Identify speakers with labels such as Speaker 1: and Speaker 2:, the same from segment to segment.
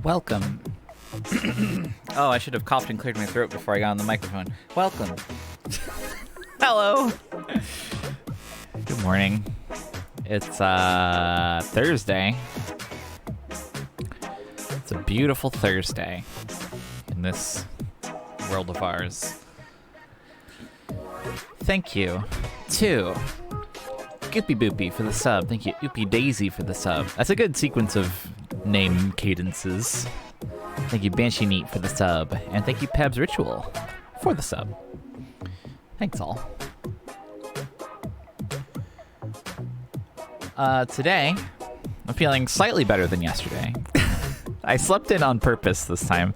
Speaker 1: Welcome. Oh, I should have coughed and cleared my throat before I got on the microphone. Welcome. Hello. Good morning. It's Thursday. It's a beautiful Thursday in this world of ours. Thank you to Goopy Boopy for the sub. Thank you, Oopie Daisy, for the sub. That's a good sequence of name cadences. Thank you, Banshee Neat, for the sub. And thank you, Peb's Ritual, for the sub. Thanks, all. Today, I'm feeling slightly better than yesterday. I slept in on purpose this time.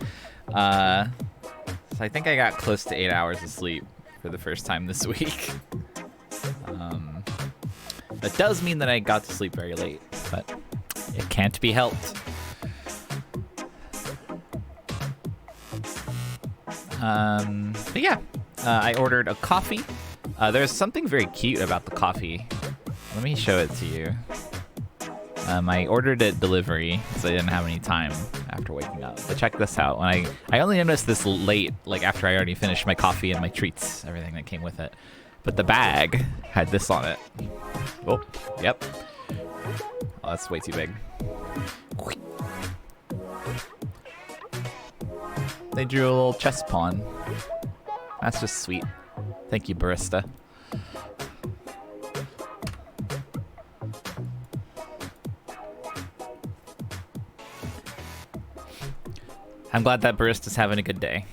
Speaker 1: So I think I got close to 8 hours of sleep for the first time this week. That does mean that I got to sleep very late, but it can't be helped. But yeah, I ordered a coffee. There's something very cute about the coffee Let me show it to you. I ordered it delivery, so I didn't have any time after waking up. But check this out. When I only noticed this late, like after I already finished my coffee and my treats, everything that came with it. But the bag had this on it. Oh, yep. Oh, that's way too big. They drew a little chess pawn. That's just sweet. Thank you, barista. I'm glad that barista's having a good day.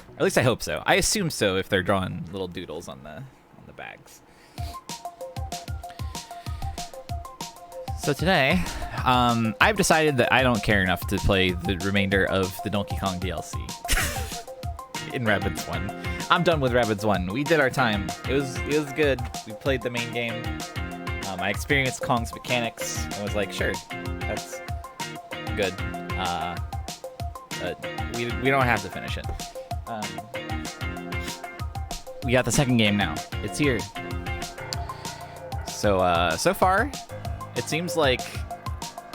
Speaker 1: Or at least I hope so. I assume so if they're drawing little doodles on the bags. So today, I've decided that I don't care enough to play the remainder of the Donkey Kong DLC in Rabbids 1. I'm done with Rabbids 1. We did our time. It was good. We played the main game. I experienced Kong's mechanics and was like, sure, that's good. We don't have to finish it. We got the second game now. It's here. So far, it seems like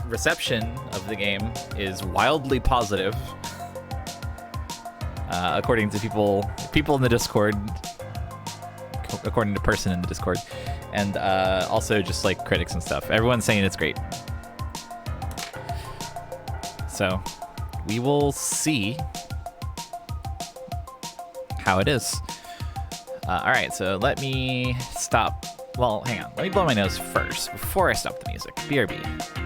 Speaker 1: reception of the game is wildly positive. According to people in the Discord, according to person in the Discord, and also just like critics and stuff. Everyone's saying it's great. So we will see how it is. All right, so let me stop. Well, hang on. Let me blow my nose first before I stop the music. BRB.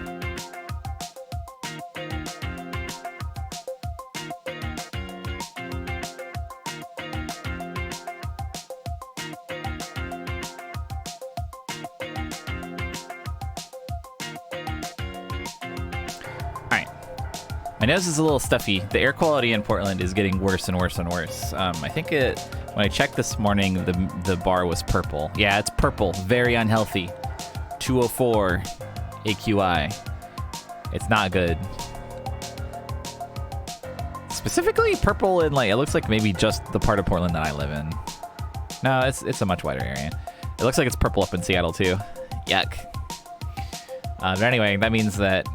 Speaker 1: My nose is a little stuffy. The air quality in Portland is getting worse and worse and worse. I think when I checked this morning, the bar was purple. Yeah, it's purple. Very unhealthy. 204 AQI. It's not good. Specifically purple in like, it looks like maybe just the part of Portland that I live in. No, it's a much wider area. It looks like it's purple up in Seattle too. Yuck. But anyway, that means that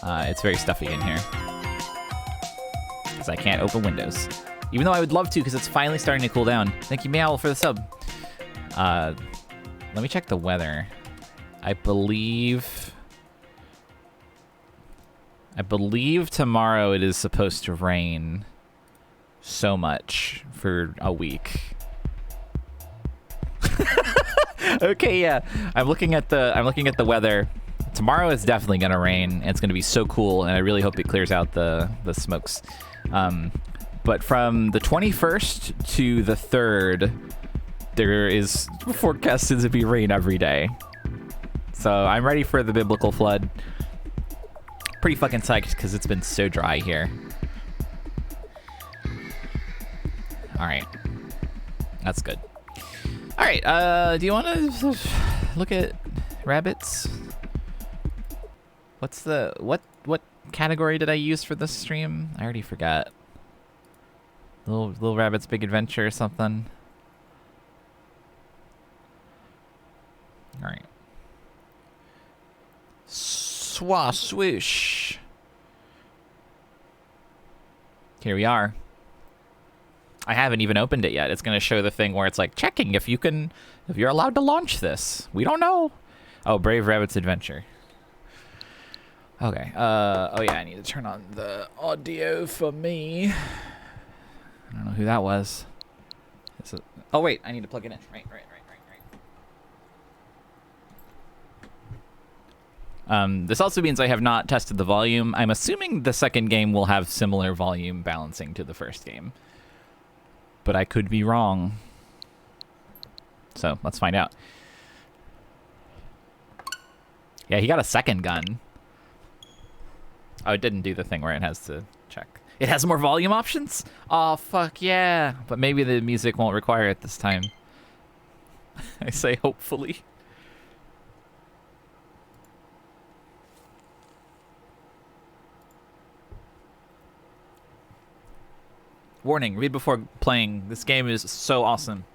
Speaker 1: it's very stuffy in here. Because I can't open windows. Even though I would love to, because it's finally starting to cool down. Thank you, Meowl, for the sub. Let me check the weather. I believe tomorrow it is supposed to rain so much for a week. Okay, yeah. I'm looking at the weather. Tomorrow is definitely going to rain, and it's going to be so cool, and I really hope it clears out the smokes. But from the 21st to the 3rd, there is forecasted to be rain every day. So I'm ready for the biblical flood. Pretty fucking psyched, because it's been so dry here. Alright. That's good. Alright, do you want to look at rabbits? What's the what category did I use for this stream? I already forgot. Little Rabbit's Big Adventure or something. All right. Swoosh. Here we are. I haven't even opened it yet. It's going to show the thing where it's like checking if you're allowed to launch this. We don't know. Oh, Brave Rabbit's Adventure. Okay. Oh yeah, I need to turn on the audio for me. I don't know who that was. Oh wait, I need to plug it in. Right. This also means I have not tested the volume. I'm assuming the second game will have similar volume balancing to the first game. But I could be wrong. So, let's find out. Yeah, he got a second gun. Oh, it didn't do the thing where it has to check. It has more volume options? Oh, fuck yeah. But maybe the music won't require it this time. I say hopefully. Warning, read before playing. This game is so awesome.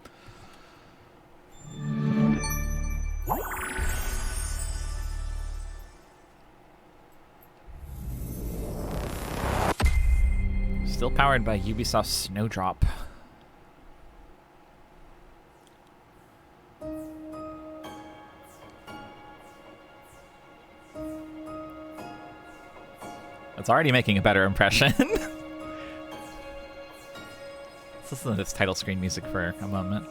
Speaker 1: Still powered by Ubisoft's Snowdrop. It's already making a better impression. Let's listen to this title screen music for a moment.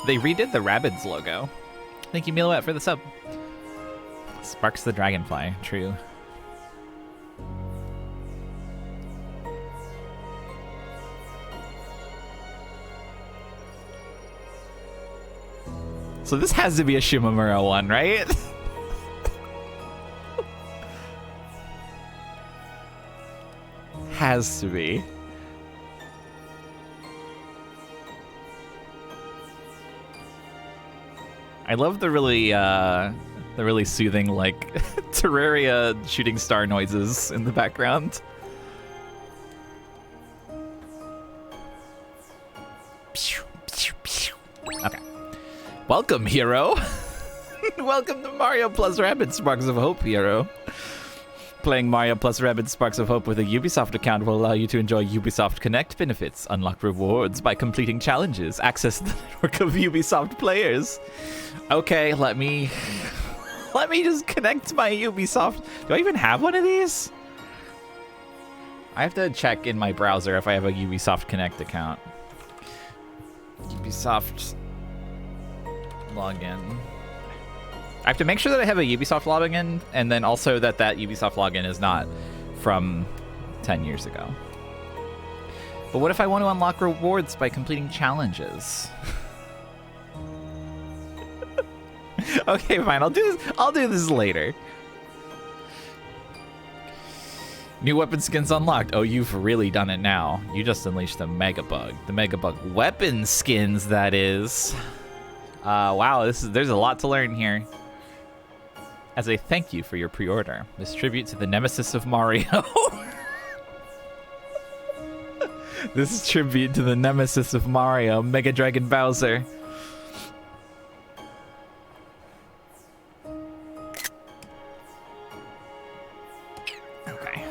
Speaker 1: They redid the rabbids logo. Thank you, Milouette, for the sub. Sparks the Dragonfly, true. So this has to be a Shimamura one, right? Has to be. I love the really soothing, like, Terraria shooting star noises in the background. Okay. Welcome, hero. Welcome to Mario plus Rabbids Sparks of Hope, hero. Playing Mario plus Rabbids Sparks of Hope with a Ubisoft account will allow you to enjoy Ubisoft Connect benefits, unlock rewards by completing challenges, access the network of Ubisoft players. Okay, let me just connect my Ubisoft. Do I even have one of these? I have to check in my browser if I have a Ubisoft Connect account. Ubisoft login. I have to make sure that I have a Ubisoft login, and then also that Ubisoft login is not from 10 years ago. But what if I want to unlock rewards by completing challenges? Okay, fine. I'll do this later. New weapon skins unlocked. Oh, you've really done it now. You just unleashed the Mega Bug. The Mega Bug weapon skins, that is. Wow, there's a lot to learn here. As a thank you for your pre-order, this tribute to the nemesis of Mario. This is tribute to the nemesis of Mario, Mega Dragon Bowser. Okay.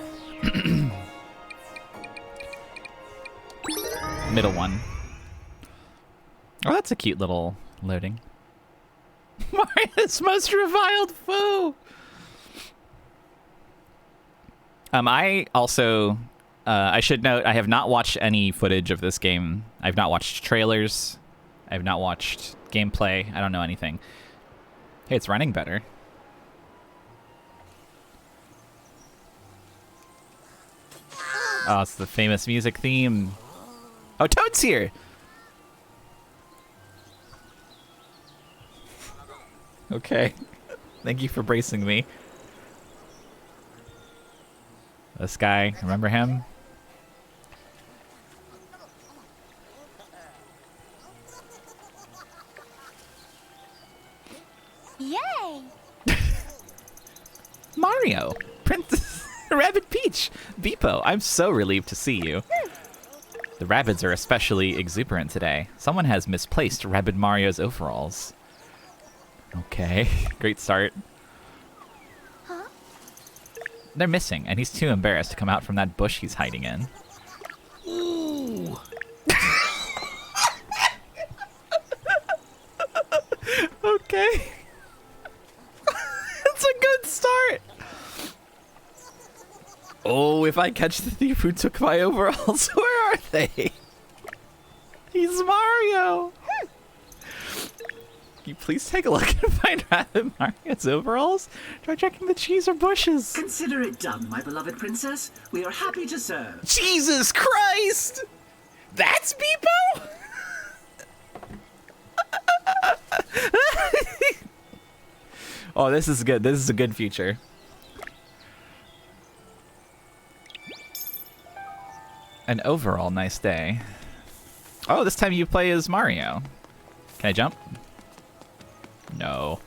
Speaker 1: Middle one. Oh, that's a cute little loading. Mario's most reviled foe. I also, I should note, I have not watched any footage of this game. I've not watched trailers. I've not watched gameplay. I don't know anything. Hey, it's running better. Oh, it's the famous music theme. Oh, Toad's here! Okay. Thank you for bracing me. This guy, remember him?
Speaker 2: Yay!
Speaker 1: Mario! Princess Rabbid Peach! Beepo, I'm so relieved to see you. The Rabbids are especially exuberant today. Someone has misplaced Rabbid Mario's overalls. Okay, great start.
Speaker 2: Huh?
Speaker 1: They're missing, and he's too embarrassed to come out from that bush he's hiding in.
Speaker 2: Ooh.
Speaker 1: Okay. It's a good start. Oh, if I catch the thief who took my overalls, where are they? He's Mario. Can you please take a look and find Rabbid Mario's overalls? Try checking the cheese or bushes.
Speaker 3: Consider it done, my beloved princess. We are happy to serve.
Speaker 1: Jesus Christ! That's Beepo? Oh, this is good. This is a good feature. An overall nice day. Oh, this time you play as Mario. Can I jump? No.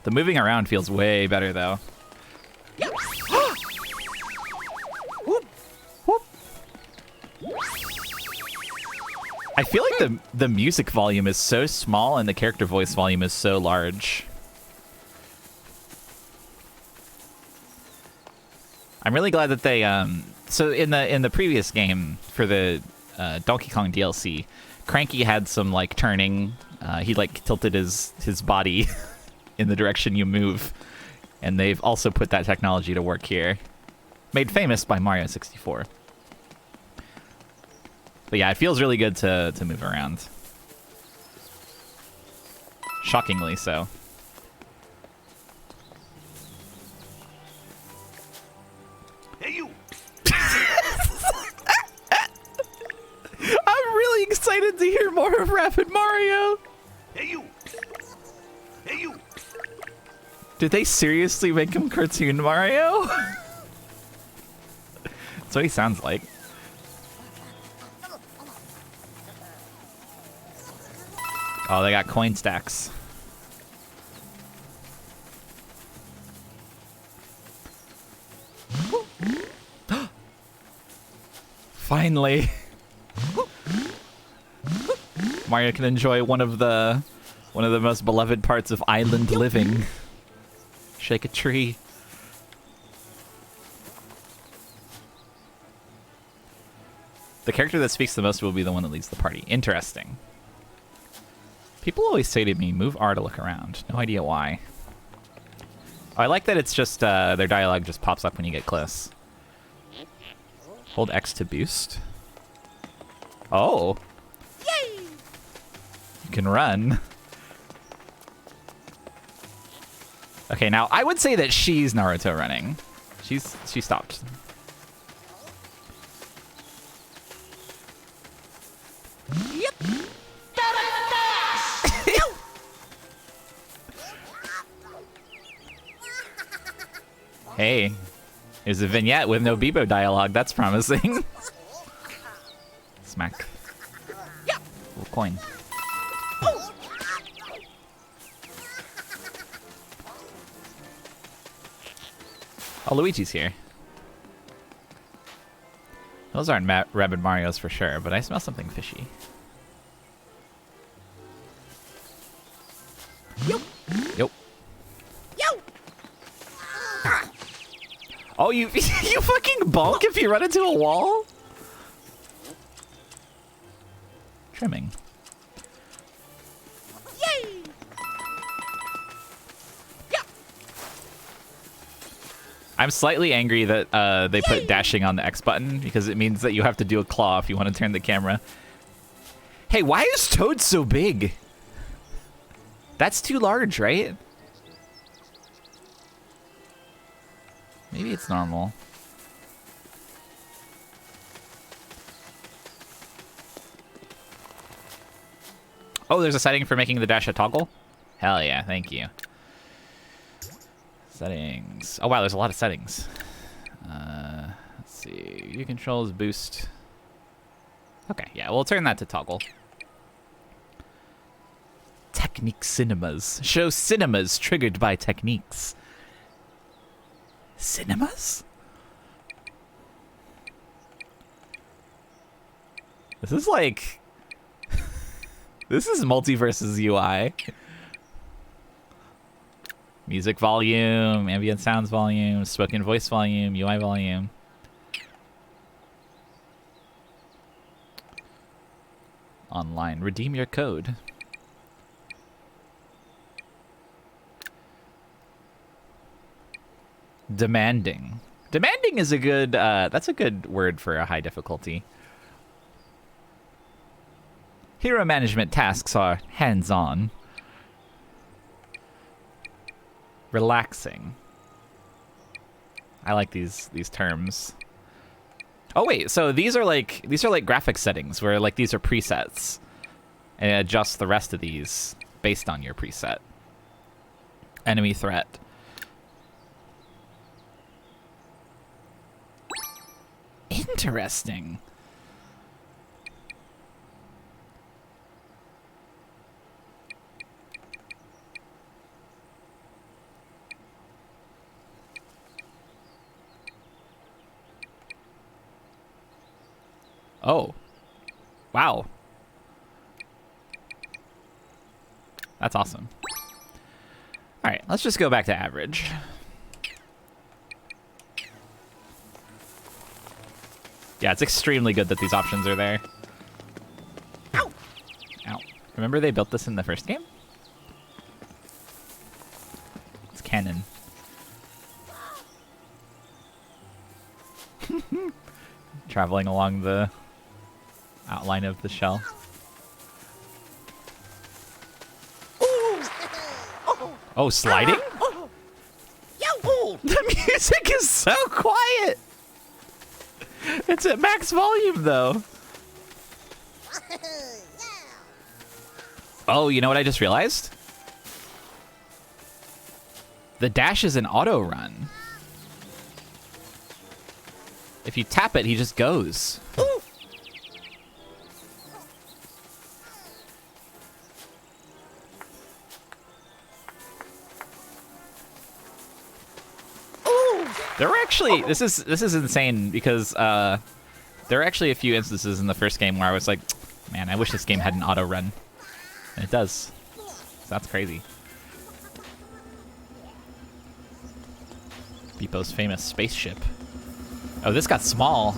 Speaker 1: The moving around feels way better, though. Whoop. Whoop. I feel like the music volume is so small and the character voice volume is so large. I'm really glad that they so in the previous game for the Donkey Kong DLC, Cranky had some like turning. He like tilted his body in the direction you move, and they've also put that technology to work here. Made famous by Mario 64. But yeah, it feels really good to move around. Shockingly so.
Speaker 4: Hey, you!
Speaker 1: I'm really excited to hear more of Rapid Mario!
Speaker 4: Hey, you! Hey, you!
Speaker 1: Did they seriously make him cartoon Mario? That's what he sounds like. Oh, they got coin stacks. Finally. Mario can enjoy one of the most beloved parts of island living. Shake a tree. The character that speaks the most will be the one that leads the party. Interesting. People always say to me, move R to look around. No idea why. Oh, I like that it's just, their dialogue just pops up when you get close. Hold X to boost. Oh.
Speaker 2: Yay!
Speaker 1: You can run. Okay, now I would say that she's Naruto running. She stopped.
Speaker 2: Yep.
Speaker 1: Hey, here's a vignette with no Bebo dialogue. That's promising. Smack. Little coin. Oh, Luigi's here. Those aren't Rabbid Marios for sure, but I smell something fishy.
Speaker 2: Yo.
Speaker 1: Yep.
Speaker 2: Yo.
Speaker 1: Oh, you you fucking bonk if you run into a wall? Trimming.
Speaker 2: Yay! Yeah.
Speaker 1: I'm slightly angry that they put dashing on the X button because it means that you have to do a claw if you want to turn the camera. Hey, why is Toad so big? That's too large, right? Maybe it's normal. Oh, there's a setting for making the dash a toggle? Hell yeah, thank you. Settings. Oh wow, there's a lot of settings. Let's see. View controls, boost. Okay, yeah, we'll turn that to toggle. Technique cinemas. Show cinemas triggered by techniques. Cinemas? This is like... this is Multiverse's UI. Music volume, ambient sounds volume, spoken voice volume, UI volume. Online. Redeem your code. Demanding. Demanding is a good, that's a good word for a high difficulty. Hero management tasks are hands-on. Relaxing. I like these terms. Oh wait, so these are like graphic settings where like these are presets. And it adjusts the rest of these based on your preset. Enemy threat. Interesting. Oh. Wow. That's awesome. All right, let's just go back to average. Yeah, it's extremely good that these options are there.
Speaker 2: Ow!
Speaker 1: Ow. Remember they built this in the first game? It's canon. Traveling along the outline of the shell. Oh, sliding?
Speaker 2: Yo!
Speaker 1: The music is so quiet. It's at max volume, though. Oh, you know what I just realized? The dash is an auto run. If you tap it, he just goes. There were actually this is insane because there are actually a few instances in the first game where I was like, man, I wish this game had an auto run, and it does. So that's crazy. Beepo's famous spaceship. Oh, this got small.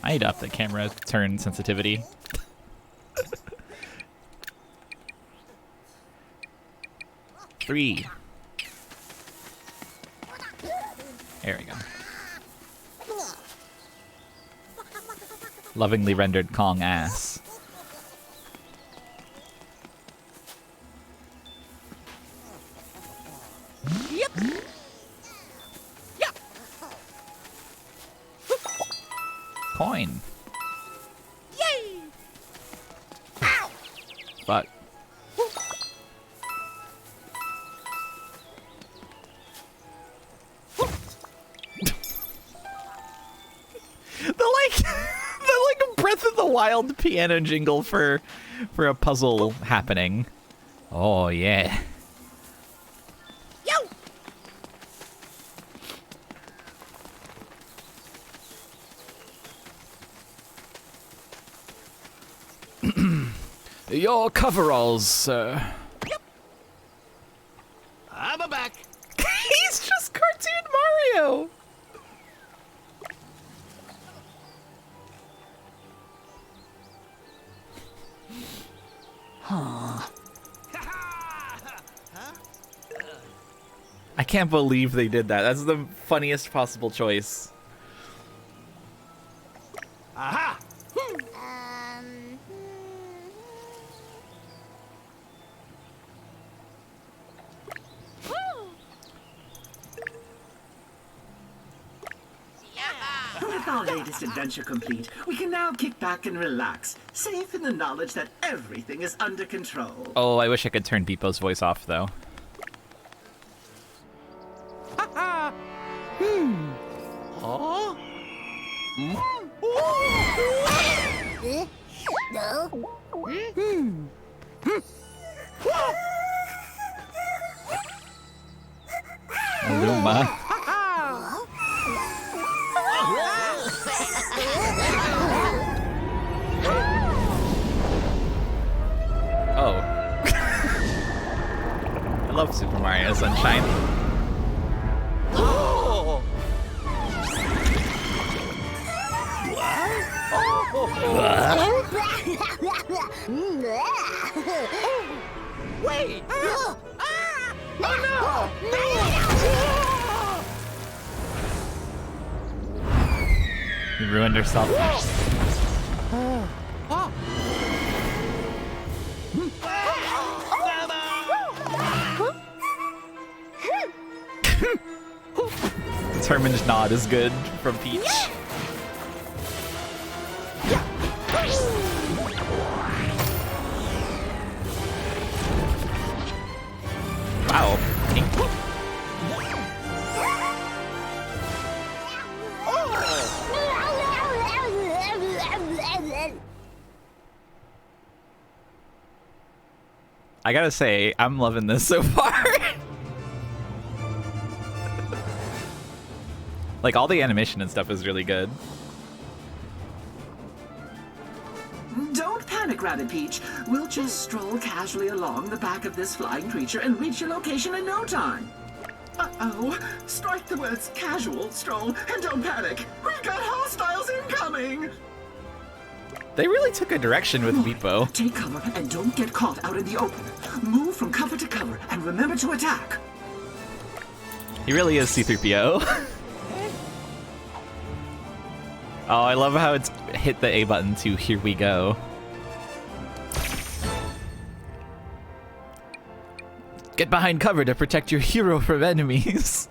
Speaker 1: I need to up the camera turn sensitivity. Three. There we go. Lovingly rendered Kong ass.
Speaker 2: Yep! Yep!
Speaker 1: Coin.
Speaker 2: Yay! Ow!
Speaker 1: Fuck. the Breath of the Wild piano jingle for a puzzle happening. Oh yeah.
Speaker 2: Yo!
Speaker 1: Your coveralls, sir.
Speaker 4: I'm back.
Speaker 1: He's just cartoon Mario. I can't believe they did that. That's the funniest possible choice.
Speaker 4: Aha!
Speaker 3: With our latest adventure complete, we can now kick back and relax, safe in the knowledge that everything is under control.
Speaker 1: Oh, I wish I could turn Beepo's voice off, though.
Speaker 2: Huh?
Speaker 1: Luma. Oh. I love Super Mario Sunshine.
Speaker 2: Oh! Wait! Ah! Oh
Speaker 1: You ruined herself.
Speaker 2: no!
Speaker 1: Determined nod is good from Peach. Wow. I gotta say, I'm loving this so far. Like, all the animation and stuff is really good.
Speaker 3: Don't panic, Rabbit Peach. We'll just stroll casually along the back of this flying creature and reach your location in no time. Uh-oh. Strike the words casual, stroll, and don't panic. We've got hostiles incoming!
Speaker 1: They really took a direction with Beepo.
Speaker 3: Take cover and don't get caught out in the open. Move from cover to cover and remember to attack.
Speaker 1: He really is C-3PO. Oh, I love how it's hit the A button to here we go. Get behind cover to protect your hero from enemies.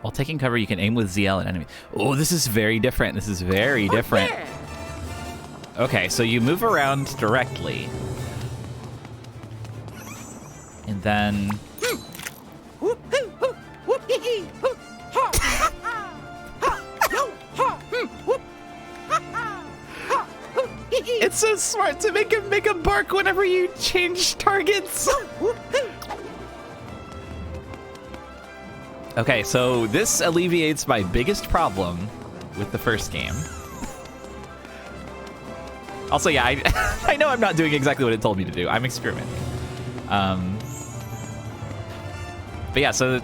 Speaker 1: While taking cover, you can aim with ZL at enemies. Oh, this is very different. This is very different. Okay, so you move around directly. And then... It's so smart to make him bark whenever you change targets. Okay, so this alleviates my biggest problem with the first game. Also, yeah, I know I'm not doing exactly what it told me to do. I'm experimenting. But yeah, so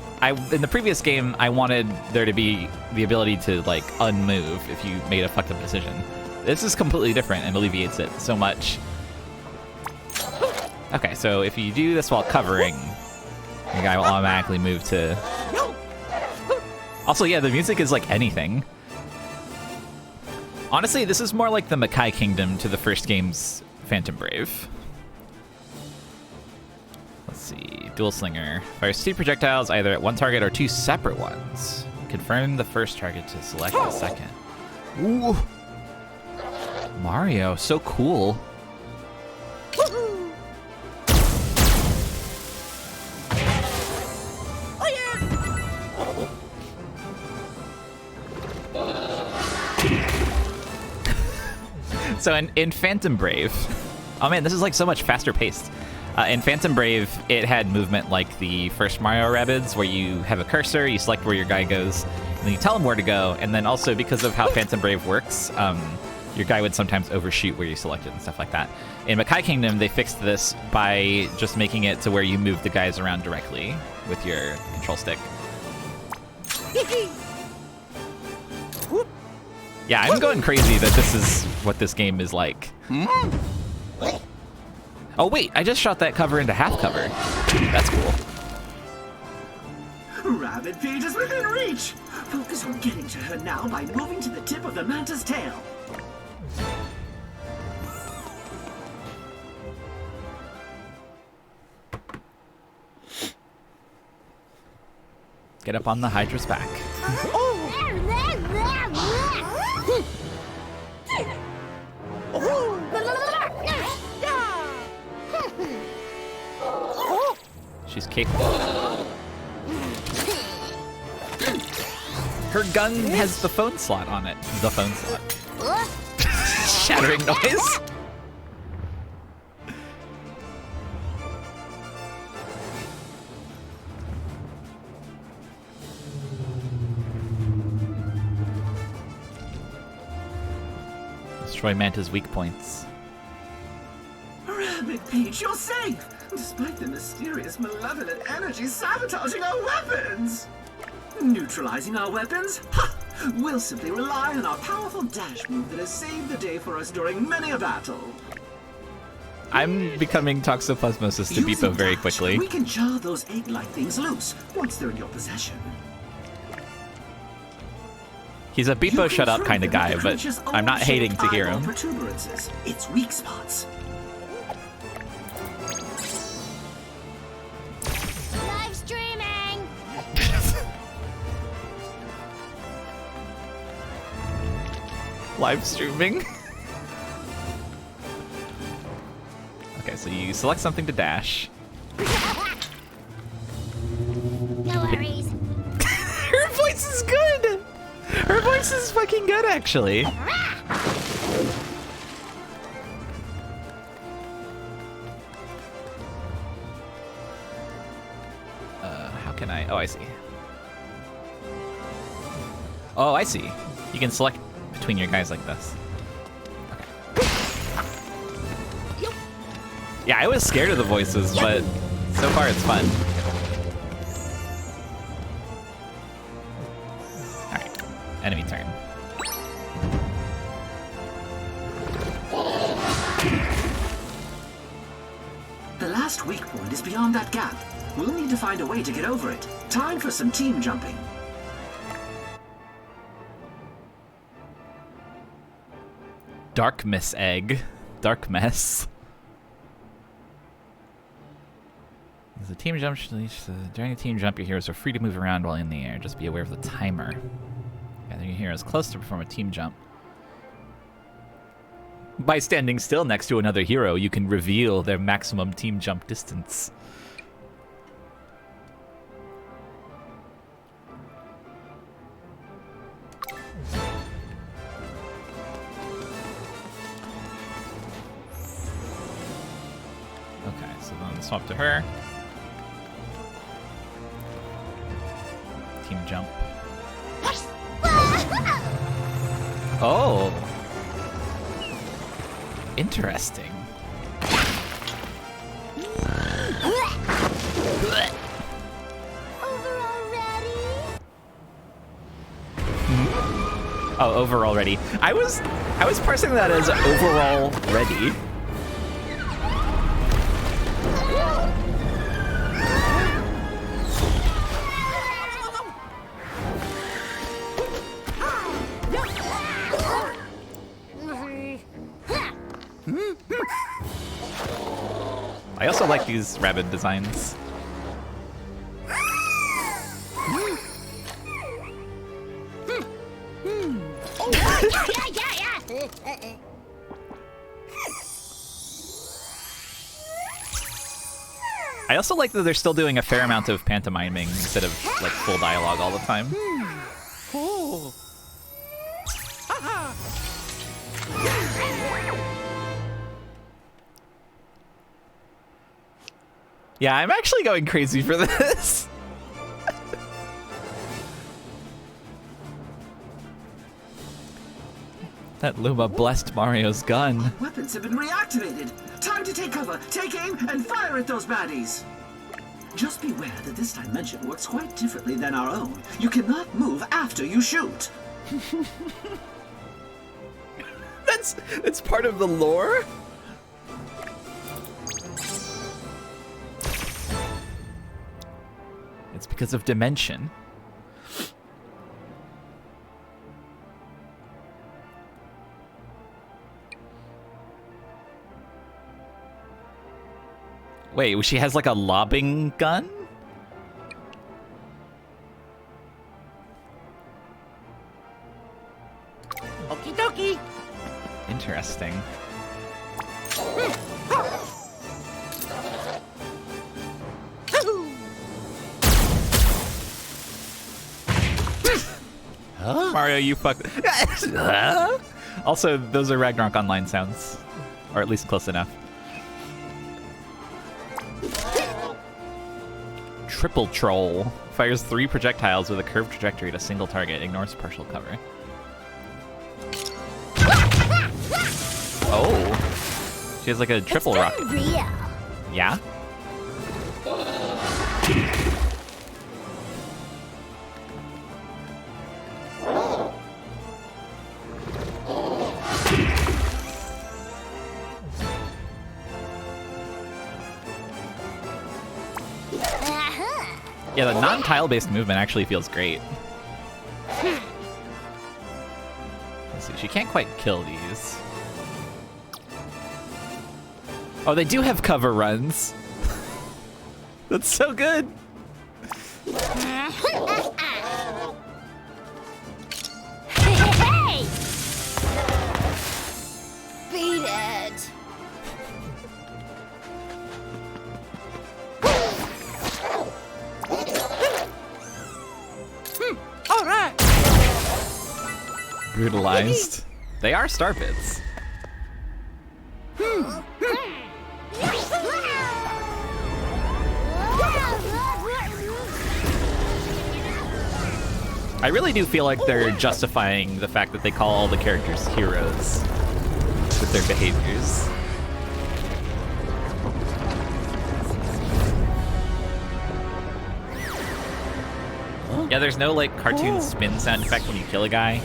Speaker 1: in the previous game, I wanted there to be the ability to, like, unmove if you made a fucked up decision. This is completely different and alleviates it so much. Okay, so if you do this while covering, the guy will automatically move to... Also, yeah, the music is like anything. Honestly, this is more like the Mackay Kingdom to the first game's Phantom Brave. Let's see. Dual Slinger. Fires 2 projectiles either at one target or 2 separate ones. Confirm the first target to select the second. Ooh. Mario, so cool. So in Phantom Brave, oh man, this is like so much faster paced. In Phantom Brave, it had movement like the first Mario Rabbids, where you have a cursor, you select where your guy goes, and then you tell him where to go. And then also because of how Phantom Brave works, your guy would sometimes overshoot where you selected and stuff like that. In Mackay Kingdom, they fixed this by just making it to where you move the guys around directly with your control stick. Yeah, I'm going crazy that this is what this game is like. Oh wait, I just shot that cover into half cover. That's cool.
Speaker 3: Rabbit Peach is within reach! Focus on getting to her now by moving to the tip of the manta's tail.
Speaker 1: Get up on the Hydra's back. She's capable. Her gun has the phone slot on it. The phone slot. Shattering noise. Destroy Manta's weak points.
Speaker 3: Rabbit Peach, you're safe! Despite the mysterious, malevolent energy sabotaging our weapons! Neutralizing our weapons? Ha! We'll simply rely on our powerful dash move that has saved the day for us during many a battle.
Speaker 1: I'm becoming toxoplasmosis to Beepo very quickly.
Speaker 3: We can jar those egg-like things loose once they're in your possession.
Speaker 1: He's a Beepo shut up kind of guy, but I'm not hating to hear him.
Speaker 3: Protuberances, its weak spots.
Speaker 2: Live streaming.
Speaker 1: Live streaming. Okay, so you select something to dash.
Speaker 2: No worries.
Speaker 1: Her voice is good! Her voice is fucking good, actually. Oh, I see. Oh, I see. You can select between your guys like this. Okay. Yeah, I was scared of the voices, but so far it's fun. Alright, enemy turn.
Speaker 3: The last weak point is beyond that gap. We'll need to find a way to get over it. Time for some team jumping.
Speaker 1: Dark Mess Egg. Dark Mess. As a team jump, during a team jump, your heroes are free to move around while in the air. Just be aware of the timer. Gather your heroes close to perform a team jump. By standing still next to another hero, you can reveal their maximum team jump distance. Okay, so then swap to her. Team jump. Oh! Interesting.
Speaker 2: Over already?
Speaker 1: Oh, overall ready. I was parsing that as overall ready. I also like these rabbit designs. I also like that they're still doing a fair amount of pantomiming instead of like full dialogue all the time. Yeah, I'm actually going crazy for this. That Luma blessed Mario's gun.
Speaker 3: Weapons have been reactivated. Time to take cover, take aim, and fire at those baddies. Just beware that this dimension works quite differently than our own. You cannot move after you shoot.
Speaker 1: That's part of the lore? It's because of dimension. Wait, she has like a lobbing gun?
Speaker 4: Okie dokie.
Speaker 1: Interesting.
Speaker 4: Huh?
Speaker 1: Mario, you fuck. Also, those are Ragnarok Online sounds. Or at least close enough. Triple Troll. Fires 3 projectiles with a curved trajectory at a single target. Ignores partial cover. Oh. She has like a triple rocket.
Speaker 2: Real.
Speaker 1: Yeah? Yeah, the non-tile-based movement actually feels great. Let's see, she can't quite kill these. Oh, they do have cover runs. That's so good.
Speaker 2: Hey! Beat it.
Speaker 4: All right.
Speaker 1: Brutalized. They are star pits. I really do feel like they're justifying the fact that they call all the characters heroes with their behaviors. Yeah, there's no like cartoon spin sound effect when you kill a guy.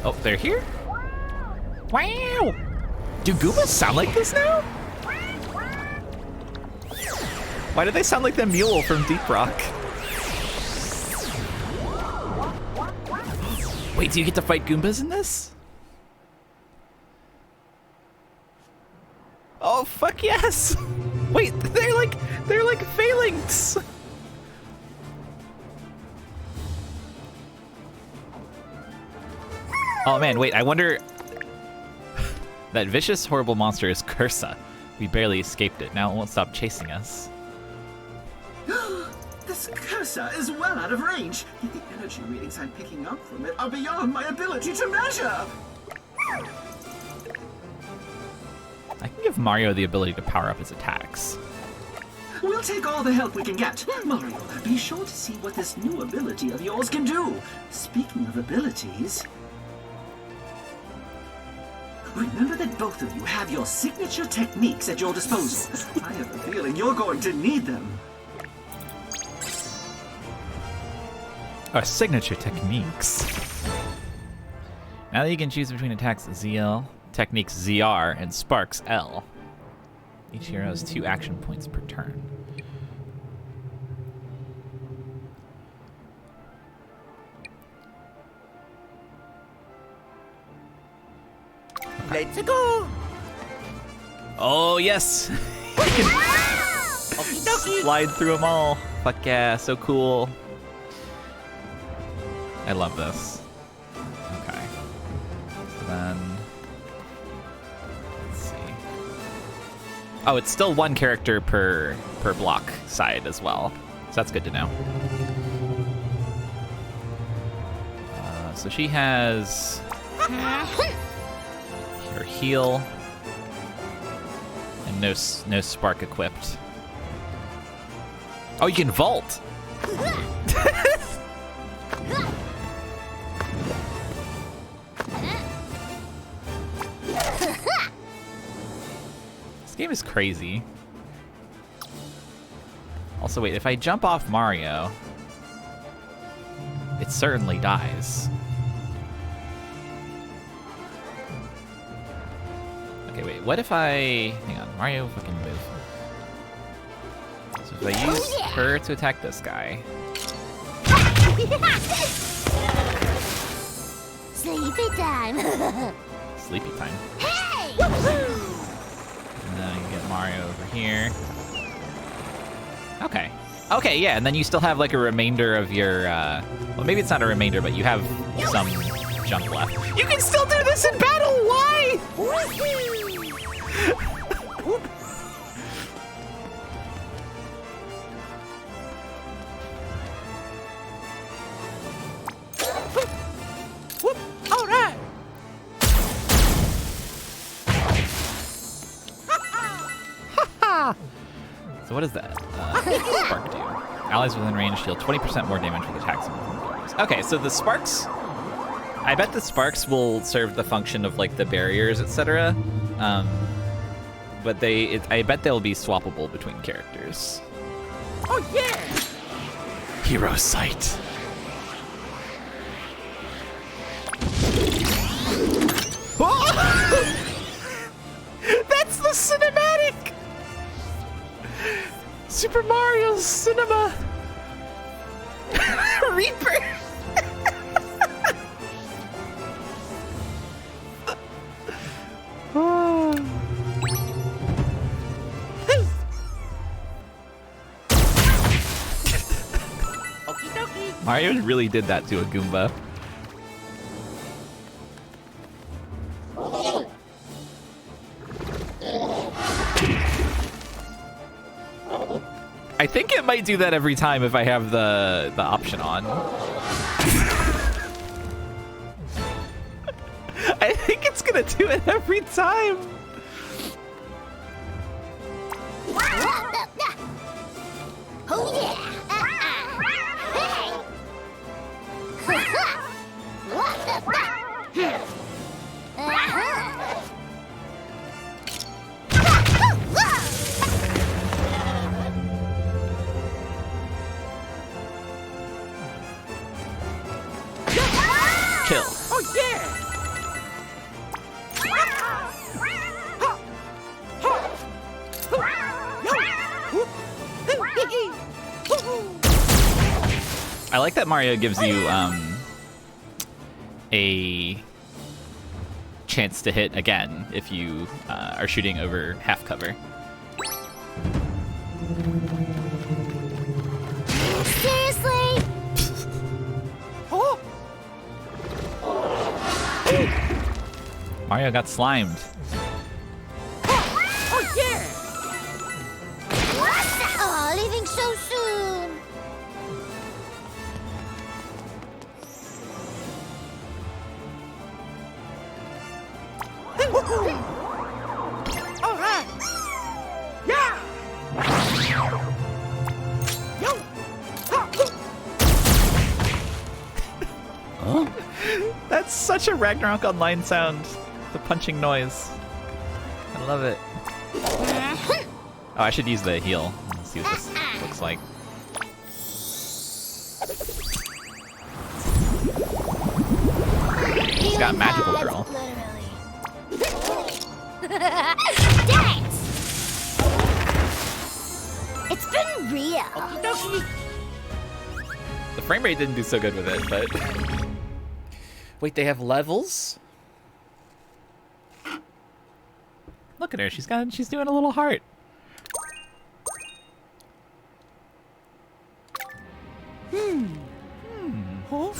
Speaker 1: Oh, they're here? Wow! Do Goombas sound like this now? Why do they sound like the mule from Deep Rock? Wait, do you get to fight Goombas in this? Oh, fuck yes! Wait, they're like phalanx! Oh man, wait, I wonder... That vicious, horrible monster is Cursa. We barely escaped it. Now it won't stop chasing us.
Speaker 3: This cursor is well out of range, yet the energy readings I'm picking up from it are beyond my ability to measure.
Speaker 1: I can give Mario the ability to power up his attacks.
Speaker 3: We'll take all the help we can get. Mario, be sure to see what this new ability of yours can do. Speaking of abilities... Remember that both of you have your signature techniques at your disposal. I have a feeling you're going to need them.
Speaker 1: Our signature techniques. Now that you can choose between attacks ZL, techniques ZR, and sparks L. Each hero has 2 action points per turn.
Speaker 4: Let's go.
Speaker 1: Oh yes!
Speaker 4: Okie dokie.
Speaker 1: Slide through them all. Fuck yeah, so cool. I love this. Okay. So then... Let's see. Oh, it's still 1 character per block side as well. So that's good to know. So she has... her heal. And no spark equipped. Oh, you can vault! This game is crazy. Also, wait, if I jump off Mario, it certainly dies. Okay, wait, what if I... Hang on, Mario fucking move. So if I use her to attack this guy...
Speaker 2: Sleepy time.
Speaker 1: Sleepy time.
Speaker 2: Hey!
Speaker 1: And then I can get Mario over here. Okay. Okay, yeah, and then you still have like a remainder of your, well, maybe it's not a remainder, but you have some jump left. You can still do this in battle! Why?
Speaker 4: Whoop. All right.
Speaker 1: So what is that? Spark do. Allies within range deal 20% more damage with attacks. Okay, so the sparks... I bet the sparks will serve the function of like the barriers, etc. But I bet they'll be swappable between characters.
Speaker 4: Oh yeah.
Speaker 1: Hero sight. Oh! That's the cinematic! Super Mario Cinema! Reaper! Oh.
Speaker 4: Okie dokie.
Speaker 1: Mario really did that to a Goomba. I think it might do that every time if I have the option on. I think it's gonna do it every time. I like that Mario gives you a chance to hit again if you are shooting over half cover.
Speaker 2: Seriously?
Speaker 4: Oh,
Speaker 1: Mario got slimed.
Speaker 4: oh yeah.
Speaker 2: Oh, leaving so soon.
Speaker 4: All right. Yeah. Yo. Ha.
Speaker 1: That's such a Ragnarok Online sound. The punching noise. I love it. Oh, I should use the heal. Let's see what this looks like. He's got magical girl.
Speaker 2: Dance! It's been real.
Speaker 4: Okie dokie.
Speaker 1: The frame rate didn't do so good with it, but... Wait, they have levels? Look at her, she's doing a little heart.
Speaker 4: Huh?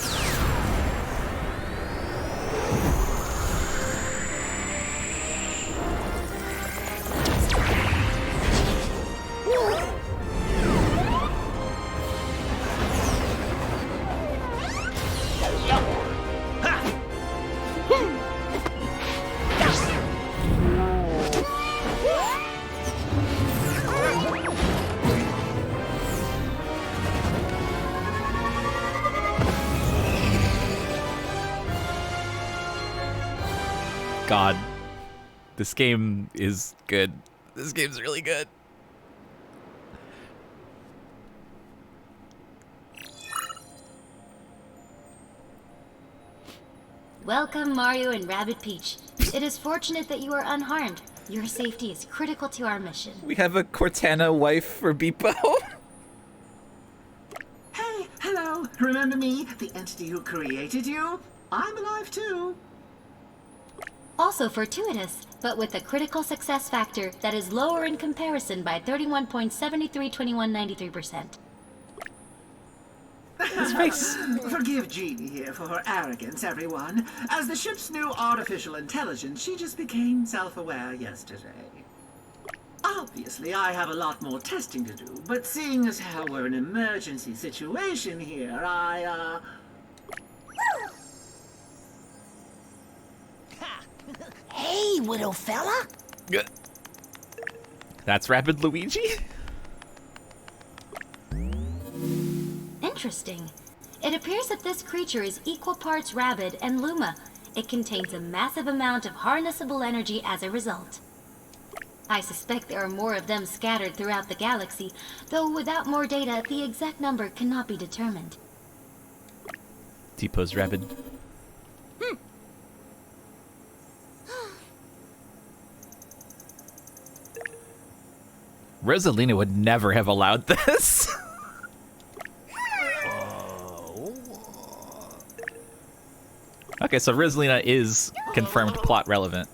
Speaker 1: God, this game is good. This game's really good.
Speaker 5: Welcome, Mario and Rabbid Peach. It is fortunate that you are unharmed. Your safety is critical to our mission.
Speaker 1: We have a Cortana wife for Beepo.
Speaker 3: Hey, hello. Remember me, the entity who created you? I'm alive too.
Speaker 5: Also fortuitous, but with a critical success factor that is lower in comparison by 31.732193%.
Speaker 1: His face.
Speaker 3: Forgive Jeannie here for her arrogance, everyone. As the ship's new artificial intelligence, she just became self-aware yesterday. Obviously, I have a lot more testing to do, but seeing as how we're in an emergency situation here,
Speaker 2: Hey, little fella.
Speaker 1: That's Rapid Luigi?
Speaker 5: Interesting. It appears that this creature is equal parts Rabbid and Luma. It contains a massive amount of harnessable energy as a result. I suspect there are more of them scattered throughout the galaxy, though without more data, the exact number cannot be determined.
Speaker 1: T-pose Rapid. Rosalina would never have allowed this. Okay, so Rosalina is confirmed plot relevant.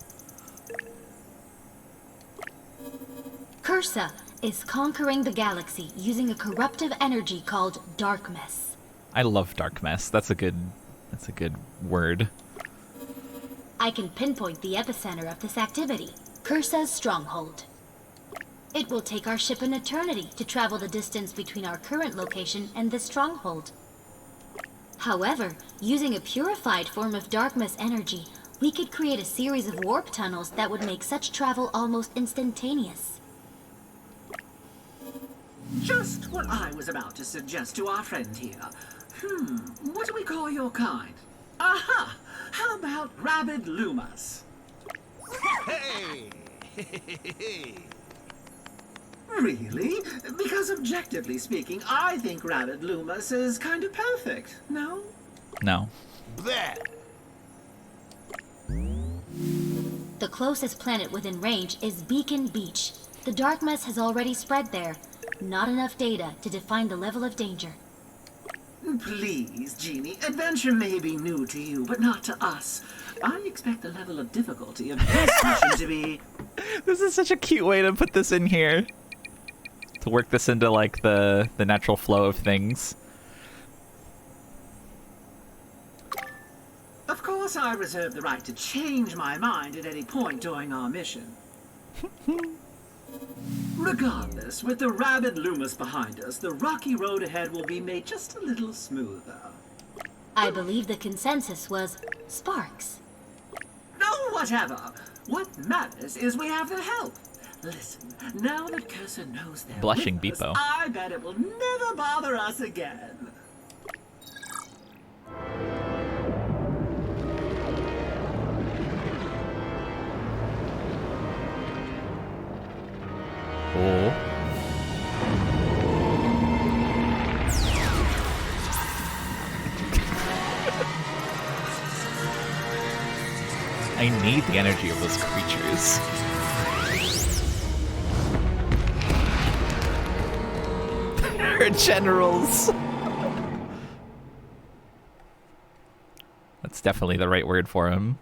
Speaker 5: Cursa is conquering the galaxy using a corruptive energy called darkness.
Speaker 1: I love dark mess. That's a good word.
Speaker 5: I can pinpoint the epicenter of this activity, Cursa's stronghold. It will take our ship an eternity to travel the distance between our current location and this stronghold. However, using a purified form of darkness energy, we could create a series of warp tunnels that would make such travel almost instantaneous.
Speaker 3: just what I was about to suggest to our friend here. What do we call your kind? Aha! How about rabid lumas?
Speaker 6: Hey!
Speaker 3: Really? Because objectively speaking, I think rabid lumas is kind of perfect, no?
Speaker 1: No.
Speaker 6: Bleh!
Speaker 5: The closest planet within range is Beacon Beach. The dark mess has already spread there. Not enough data to define the level of danger.
Speaker 3: Please, Genie, adventure may be new to you, but not to us. I expect the level of difficulty of this mission to be...
Speaker 1: This is such a cute way to put this in here. To work this into, like, the natural flow of things.
Speaker 3: Of course, I reserve the right to change my mind at any point during our mission. Regardless, with the rabid Loomis behind us, the rocky road ahead will be made just a little smoother.
Speaker 5: I believe the consensus was sparks.
Speaker 3: No, whatever. What matters is we have their help. Listen, now that Cursor knows they're
Speaker 1: Blushing
Speaker 3: with us,
Speaker 1: Beepo.
Speaker 3: I bet it will never bother us again.
Speaker 1: Oh. I need the energy of those creatures. They're generals. That's definitely the right word for him.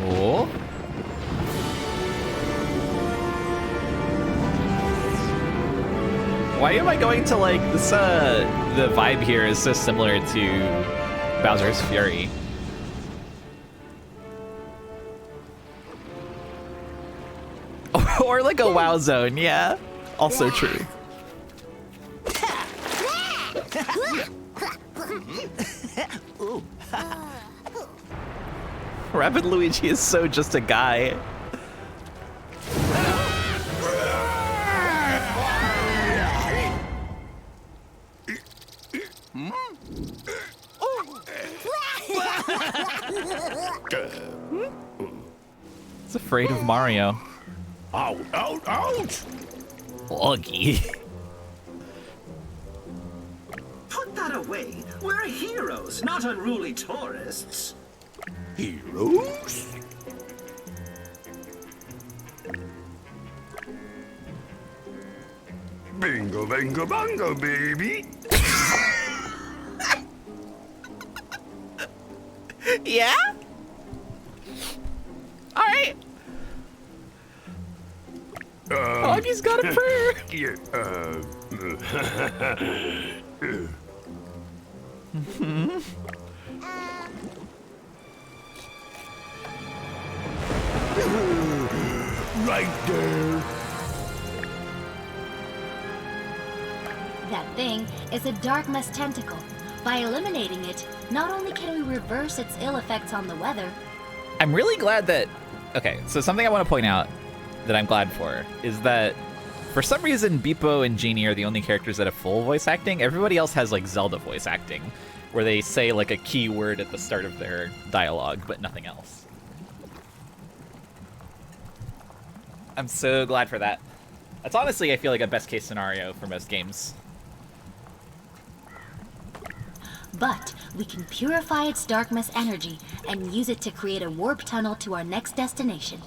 Speaker 1: Oh. Why am I going to like this? The vibe here is so similar to Bowser's Fury. Or like a WoW zone, yeah. Also true. Rabbid Luigi is so just a guy. It's afraid of Mario.
Speaker 6: Out, out, out!
Speaker 1: Augie.
Speaker 3: Put that away. We're heroes, not unruly tourists.
Speaker 6: Heroes? Bingo, bingo, bongo, baby.
Speaker 1: Yeah? Alright. Augie's got a prayer.
Speaker 6: Yeah, right there.
Speaker 5: That thing is a dark mist tentacle. By eliminating it, not only can we reverse its ill effects on the weather,
Speaker 1: I'm really glad that... Okay, so something I want to point out that I'm glad for is that for some reason Beepo and Genie are the only characters that have full voice acting. Everybody else has like Zelda voice acting, where they say like a key word at the start of their dialogue, but nothing else. I'm so glad for that. That's honestly, I feel like a best case scenario for most games.
Speaker 5: but we can purify its dark mist energy and use it to create a warp tunnel to our next destination.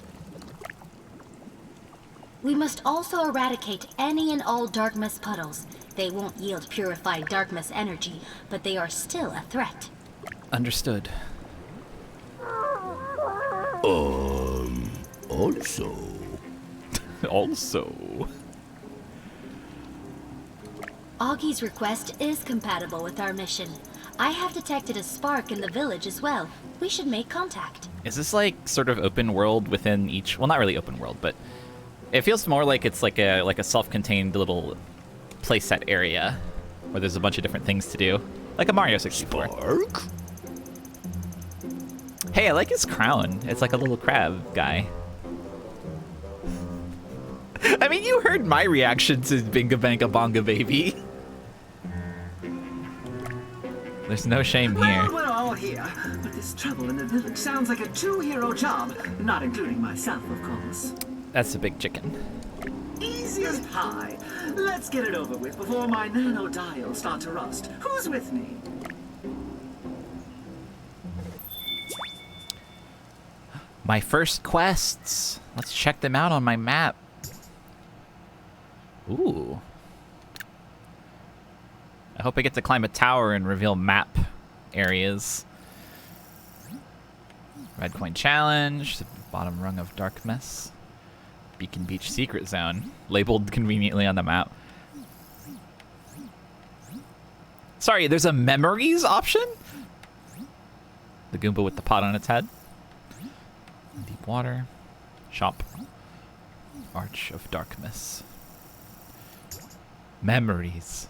Speaker 5: We must also eradicate any and all dark mist puddles. They won't yield purified dark mist energy, but they are still a threat.
Speaker 1: Understood.
Speaker 6: Also.
Speaker 1: Also.
Speaker 5: Augie's request is compatible with our mission. I have detected a spark in the village as well. We should make contact.
Speaker 1: Is this like sort of open world within each? Well, not really open world, but it feels more like it's like a self-contained little playset area where there's a bunch of different things to do, like a Mario 64.
Speaker 6: Spark?
Speaker 1: Hey, I like his crown. It's like a little crab guy. I mean, you heard my reaction to Binga Banga Bonga Baby. There's no shame here.
Speaker 3: Well, we're all here, but this trouble in the village sounds like a two-hero job, not including myself, of course.
Speaker 1: That's a big chicken.
Speaker 3: Easy easy as pie. Let's get it over with before my nanodials start to rust. Who's with me?
Speaker 1: My first quests. Let's check them out on my map. Ooh. I hope I get to climb a tower and reveal map areas. Red Coin Challenge, the bottom rung of Darkness. Beacon Beach Secret Zone, labeled conveniently on the map. Sorry, there's a memories option? The Goomba with the pot on its head. Deep water. Shop. Arch of Darkness. Memories.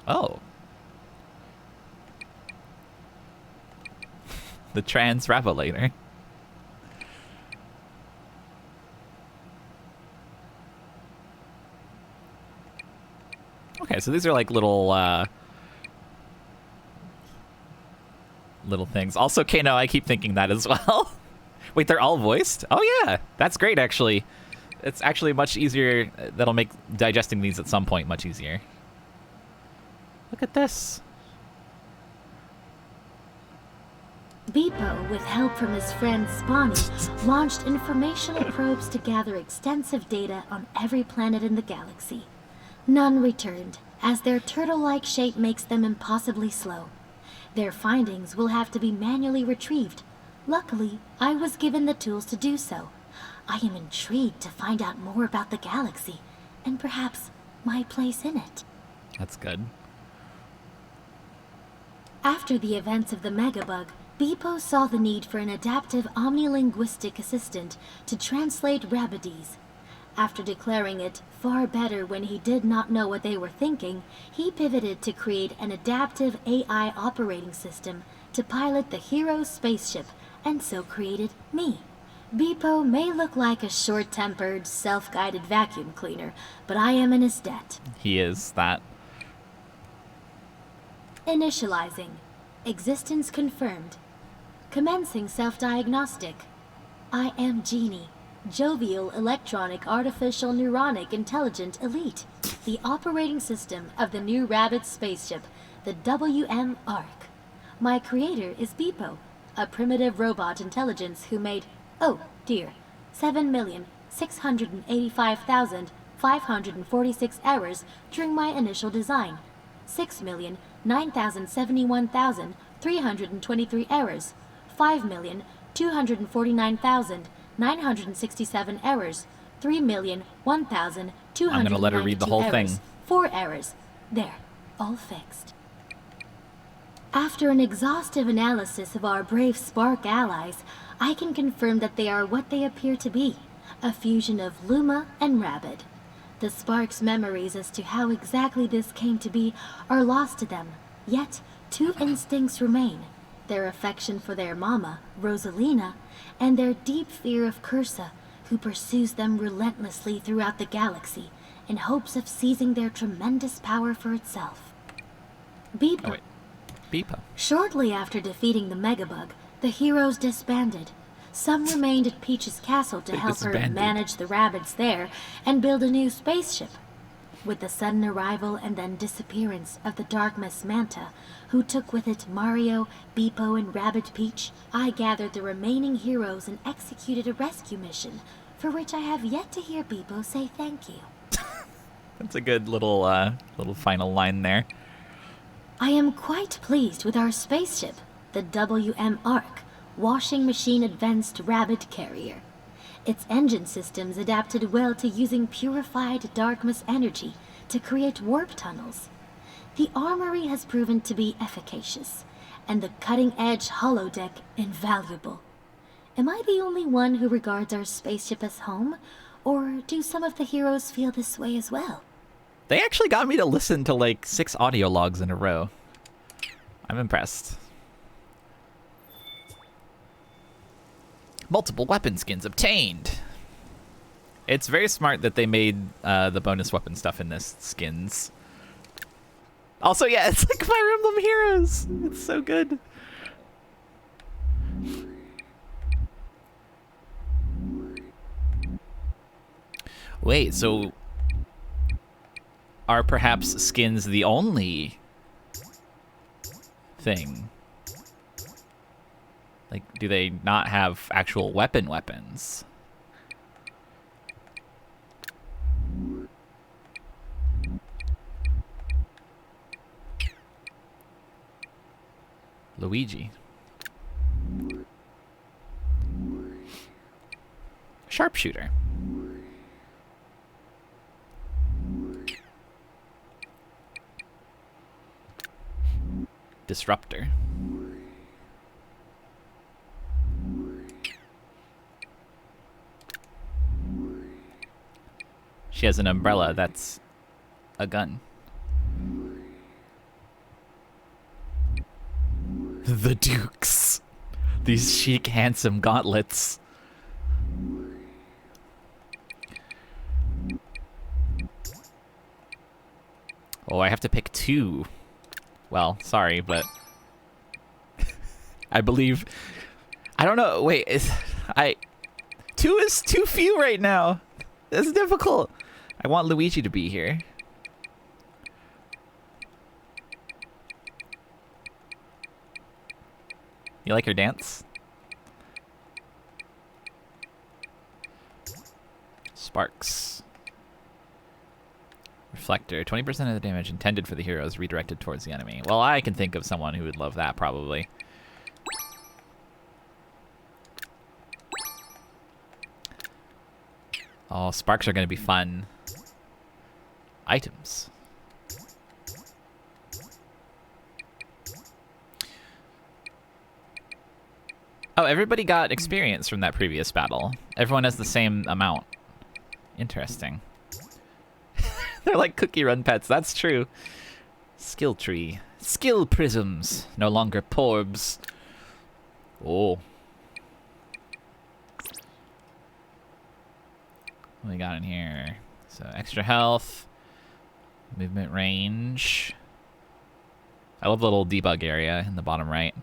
Speaker 1: Oh. The Trans Revelator. Okay, so these are like little little things. Also, Kano, I keep thinking that as well. Wait, they're all voiced? Oh yeah, that's great actually. It's actually much easier. That'll make digesting these at some point much easier. Look at this.
Speaker 5: Beepo, with help from his friend Spawny, launched informational probes to gather extensive data on every planet in the galaxy. None returned, as their turtle-like shape makes them impossibly slow. Their findings will have to be manually retrieved. Luckily, I was given the tools to do so. I am intrigued to find out more about the galaxy, and perhaps my place in it.
Speaker 1: That's good.
Speaker 5: After the events of the Megabug, Beepo saw the need for an adaptive omnilinguistic assistant to translate rabbids. After declaring it far better when he did not know what they were thinking, he pivoted to create an adaptive AI operating system to pilot the hero's spaceship, and so created me. Beepo may look like a short-tempered, self-guided vacuum cleaner, but I am in his debt.
Speaker 1: He is that.
Speaker 5: Initializing. Existence confirmed. Commencing self-diagnostic. I am Genie, jovial, electronic, artificial, neuronic, intelligent elite, the operating system of the new Rabbids spaceship, the WM Arc. My creator is Beepo, a primitive robot intelligence who made, oh dear, 7,685,546 errors during my initial design. 6,9,071,323 errors. 5,249,967 errors. 3,001,292
Speaker 1: I'm gonna let her read the whole
Speaker 5: errors.
Speaker 1: thing.
Speaker 5: 4 errors. There, all fixed. After an exhaustive analysis of our brave Spark allies, I can confirm that they are what they appear to be, a fusion of Luma and Rabbid. The Spark's memories as to how exactly this came to be are lost to them, yet 2 instincts remain: their affection for their mama, Rosalina, and their deep fear of Cursa, who pursues them relentlessly throughout the galaxy in hopes of seizing their tremendous power for itself. Beepo.
Speaker 1: Oh, wait. Beepo.
Speaker 5: Shortly after defeating the Megabug, the heroes disbanded. Some remained at Peach's castle to
Speaker 1: They
Speaker 5: help her
Speaker 1: disbanded.
Speaker 5: manage the rabbids there and build a new spaceship. With the sudden arrival and then disappearance of the Darkness Manta, who took with it Mario, Beepo, and Rabbid Peach, I gathered the remaining heroes and executed a rescue mission, for which I have yet to hear Beepo say thank you.
Speaker 1: That's a good little final line there.
Speaker 5: I am quite pleased with our spaceship, the WM Arc, washing machine advanced Rabbid carrier. Its engine systems adapted well to using purified Darkness energy to create warp tunnels. The armory has proven to be efficacious, and the cutting-edge holodeck invaluable. Am I the only one who regards our spaceship as home, or do some of the heroes feel this way as well?
Speaker 1: They actually got me to listen to like 6 audio logs in a row. I'm impressed. Multiple weapon skins obtained. It's very smart that they made the bonus weapon stuff in this skins. Also, yeah, it's like Fire Emblem Heroes. It's so good. Wait, so are perhaps skins the only thing? Like, do they not have actual weapons? Luigi. Sharpshooter. Disruptor. She has an umbrella that's a gun. The Dukes. These chic, handsome gauntlets. Oh, I have to pick two. Well, sorry, but I believe. I don't know. Wait, two is too few right now. It's difficult. I want Luigi to be here. You like her dance? Sparks. Reflector. 20% of the damage intended for the hero is redirected towards the enemy. Well, I can think of someone who would love that, probably. Oh, sparks are going to be fun. Items. Oh, everybody got experience from that previous battle. Everyone has the same amount. Interesting. They're like cookie run pets. That's true. Skill tree. Skill prisms. No longer porbs. Oh. What do we got in here? So extra health. Movement range. I love the little debug area in the bottom right.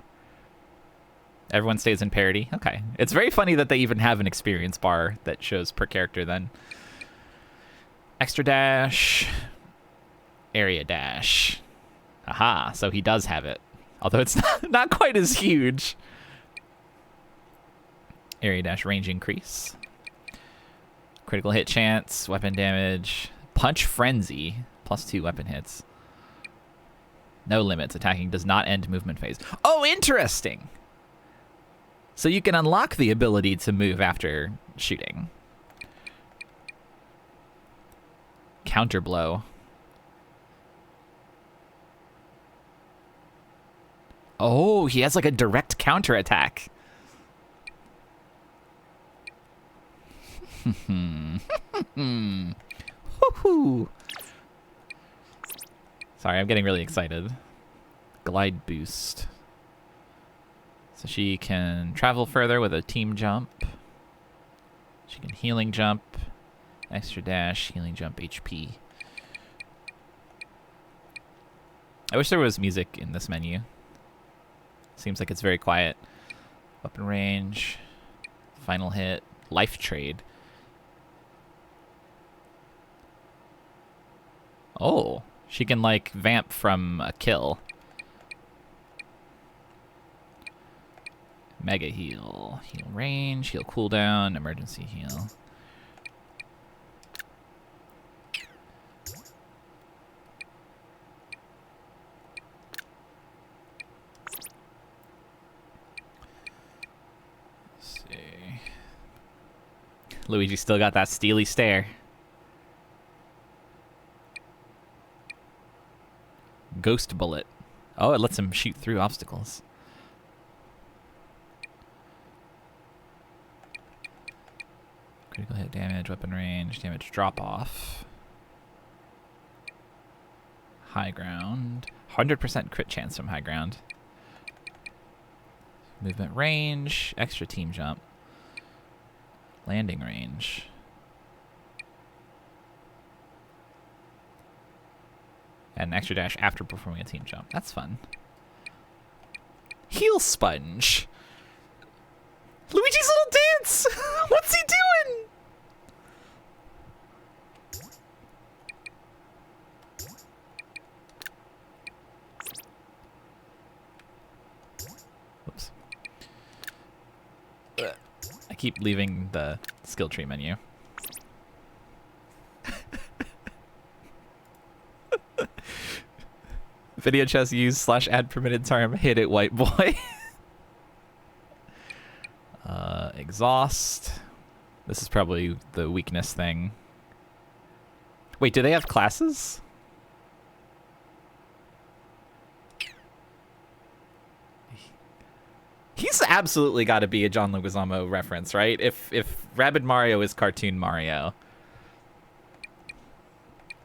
Speaker 1: Everyone stays in parity. Okay. It's very funny that they even have an experience bar that shows per character then. Extra dash. Area dash. Aha, so he does have it. Although it's not quite as huge. Area dash range increase. Critical hit chance, weapon damage. Punch frenzy, +2 weapon hits. No limits. Attacking does not end movement phase. Oh, interesting! So you can unlock the ability to move after shooting. Counter blow. Oh, he has like a direct counter attack. Woohoo! Sorry, I'm getting really excited. Glide boost. So she can travel further with a team jump. She can healing jump. Extra dash, healing jump, HP. I wish there was music in this menu. Seems like it's very quiet. Weapon range. Final hit. Life trade. Oh, she can like vamp from a kill. Mega heal. Heal range, heal cooldown, emergency heal. Let's see. Luigi still got that steely stare. Ghost bullet. Oh, it lets him shoot through obstacles. Critical hit damage, weapon range, damage drop off. High ground. 100% crit chance from high ground. Movement range, extra team jump. Landing range. And an extra dash after performing a team jump. That's fun. Heal sponge. Luigi's little dance. What's he doing? keep leaving the skill tree menu. Video chess use / add permitted term. Hit it, white boy. Exhaust. This is probably the weakness thing. Wait, do they have classes? He's absolutely got to be a John Leguizamo reference, right? If Rabbid Mario is cartoon Mario,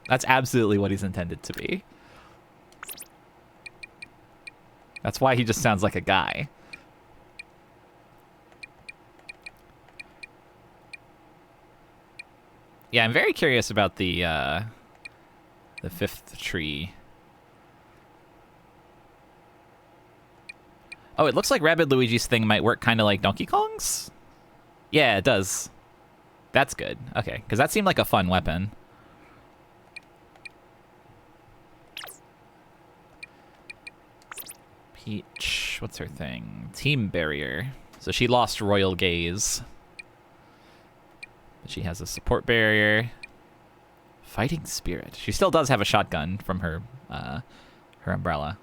Speaker 1: that's absolutely what he's intended to be. That's why he just sounds like a guy. Yeah, I'm very curious about the 5th tree. Oh, it looks like Rabbid Luigi's thing might work kind of like Donkey Kong's? Yeah, it does. That's good. Okay, because that seemed like a fun weapon. Peach, what's her thing? Team Barrier. So she lost Royal Gaze. But she has a support barrier. Fighting Spirit. She still does have a shotgun from her umbrella.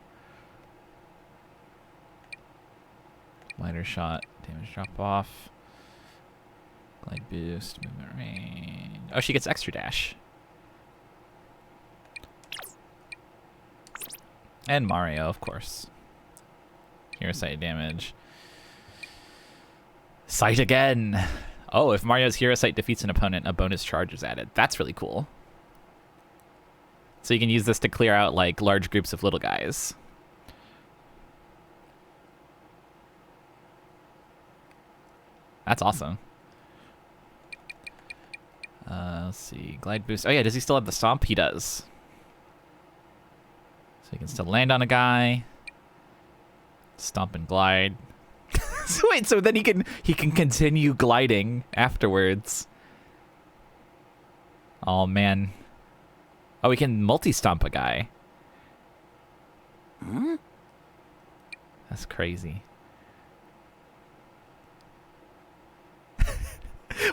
Speaker 1: Lighter shot, damage drop off. Glide boost, movement range. Oh, she gets extra dash. And Mario, of course. Hero sight damage. Sight again! Oh, if Mario's hero sight defeats an opponent, a bonus charge is added. That's really cool. So you can use this to clear out, like, large groups of little guys. That's awesome. Let's see. Glide boost. Oh, yeah. Does he still have the stomp? He does. So he can still land on a guy. Stomp and glide. So wait, so then he can continue gliding afterwards. Oh, man. Oh, he can multi-stomp a guy.
Speaker 6: Huh?
Speaker 1: That's crazy.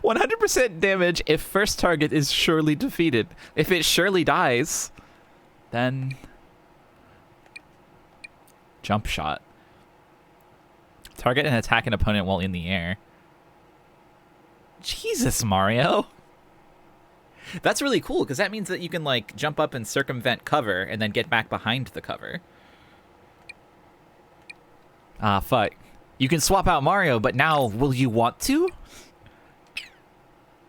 Speaker 1: 100% damage if first target is surely defeated. If it surely dies, then jump shot. Target and attack an opponent while in the air. Jesus, Mario. That's really cool because that means that you can like jump up and circumvent cover and then get back behind the cover. Ah, fuck. You can swap out Mario, but now will you want to?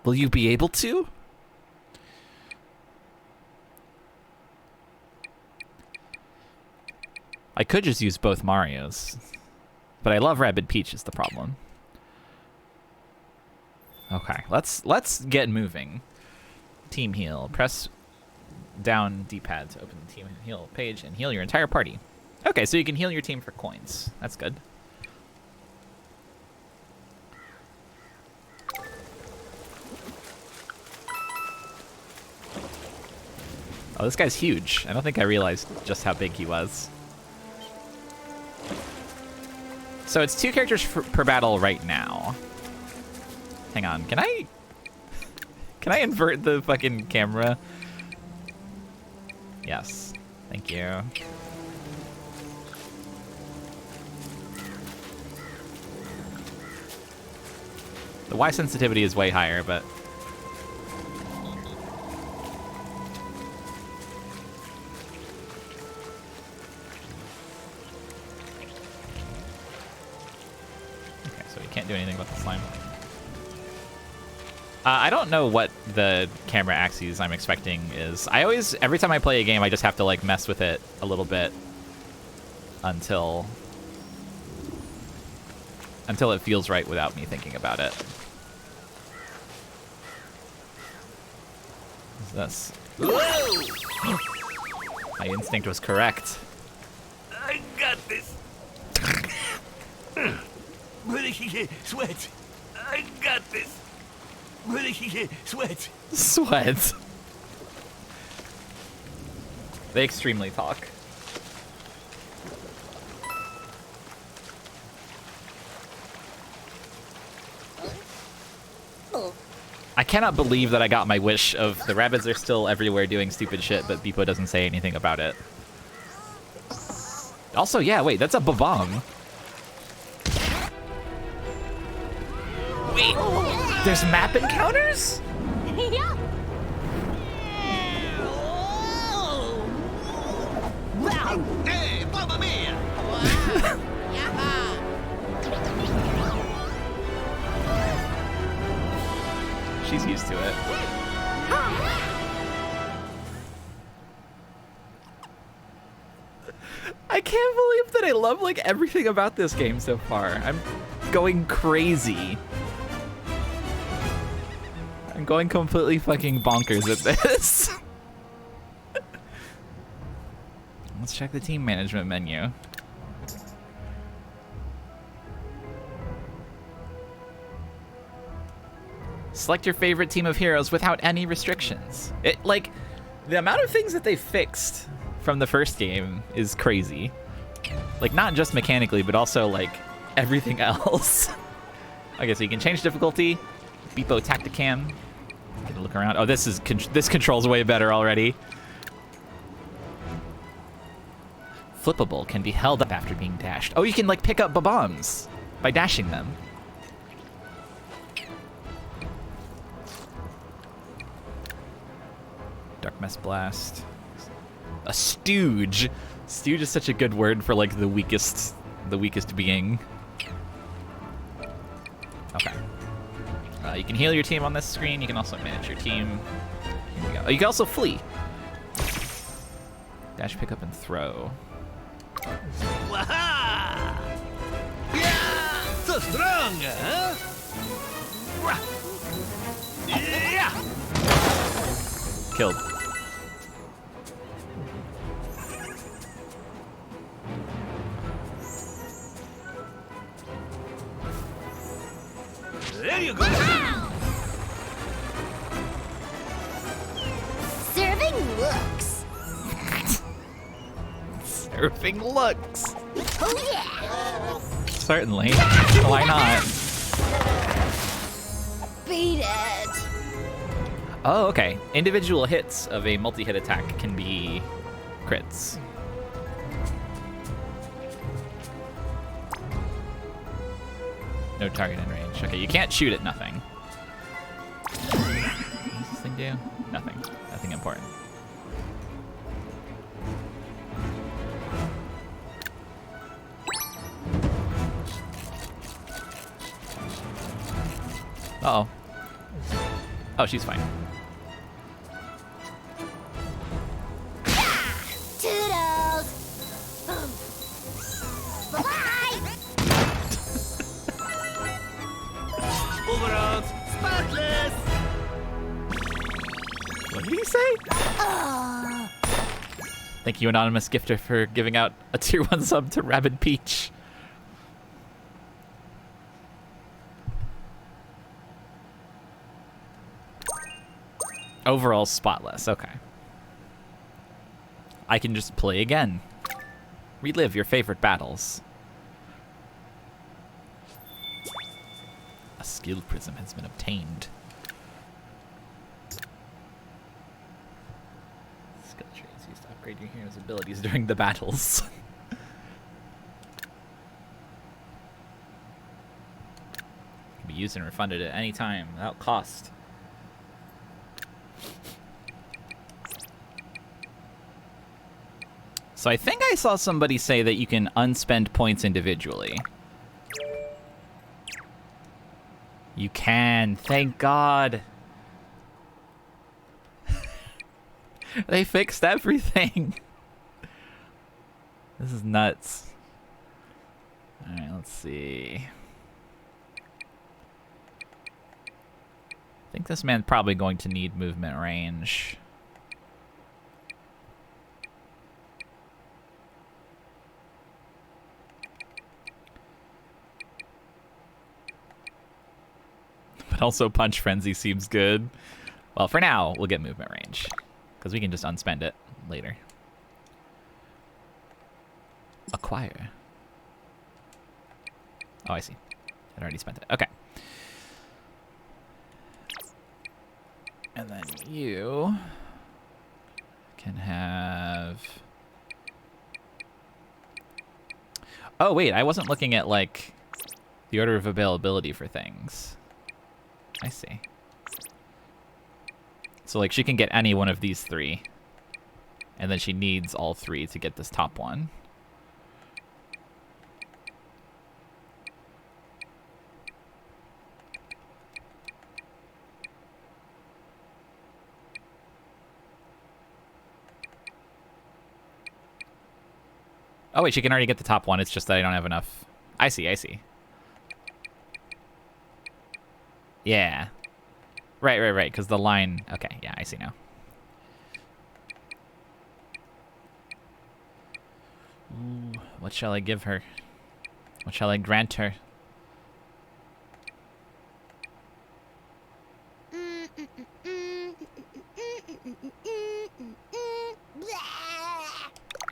Speaker 1: Will you be able to? I could just use both Marios. But I love Rabbid Peach is the problem. Okay, let's get moving. Team heal. Press down D-pad to open the team heal page and heal your entire party. Okay, so you can heal your team for coins. That's good. Oh, this guy's huge. I don't think I realized just how big he was. So it's 2 characters per battle right now. Hang on, can I invert the fucking camera? Yes, thank you. The Y sensitivity is way higher, but can't do anything about the slime. I don't know what the camera axes I'm expecting is. Every time I play a game, I just have to like mess with it a little bit until it feels right without me thinking about it. What's this? Whoa! My instinct was correct.
Speaker 6: I got this. Sweat. I got this. Sweat.
Speaker 1: Sweat. They extremely talk. cannot believe that I got my wish of the rabbits are still everywhere doing stupid shit, but Beepo doesn't say anything about it. Also, yeah, wait, that's a bomb. Wait, there's map encounters?
Speaker 2: Yeah.
Speaker 6: Hey, mamma mia!
Speaker 1: She's used to it. I can't believe that I love like everything about this game so far. I'm going crazy. I'm going completely fucking bonkers at this. Let's check the team management menu. Select your favorite team of heroes without any restrictions. It, like, the amount of things that they fixed from the first game is crazy. Like, not just mechanically, but also, like, everything else. Okay, so you can change difficulty. Beepo Tacticam. Get a look around. Oh, this controls way better already. Flippable can be held up after being dashed. Oh, you can, like, pick up bombs by dashing them. Dark Mess Blast. A stooge. Stooge is such a good word for like the weakest being. Okay. You can heal your team on this screen. You can also manage your team. Here we go. Oh, you can also flee. Dash, pick up, and throw.
Speaker 6: Waha! Yeah! So strong, huh? Yeah!
Speaker 1: Killed.
Speaker 6: There you go!
Speaker 2: Serving looks.
Speaker 1: Surfing looks.
Speaker 2: Oh yeah.
Speaker 1: Certainly. Why not?
Speaker 2: Beat it.
Speaker 1: Oh, okay. Individual hits of a multi-hit attack can be crits. No target in range. Okay, you can't shoot at nothing. What does this thing do? Nothing. Nothing important. Uh-oh. Oh, she's fine.
Speaker 2: Toodles. Bye-bye.
Speaker 6: Overalls, spotless!
Speaker 1: What did he say? Thank you, Anonymous Gifter, for giving out a tier 1 sub to Rabid Peach. Overall spotless, okay. I can just play again. Relive your favorite battles. A skill prism has been obtained. Skill traits used to upgrade your hero's abilities during the battles. Can be used and refunded at any time without cost. So I think I saw somebody say that you can unspend points individually. You can, thank God. They fixed everything. This is nuts. All right, let's see. I think this man's probably going to need movement range. But also Punch Frenzy seems good. Well, for now, we'll get movement range. Because we can just unspend it later. Acquire. Oh, I see. I'd already spent it. Okay. And then you can have... Oh, wait, I wasn't looking at, like, the order of availability for things. I see. So, like, she can get any one of these 3. And then she needs all 3 to get this top one. Oh, wait, she can already get the top one. It's just that I don't have enough. I see, I see. Yeah. Right, because the line... Okay, yeah, I see now. Ooh, what shall I give her? What shall I grant her? I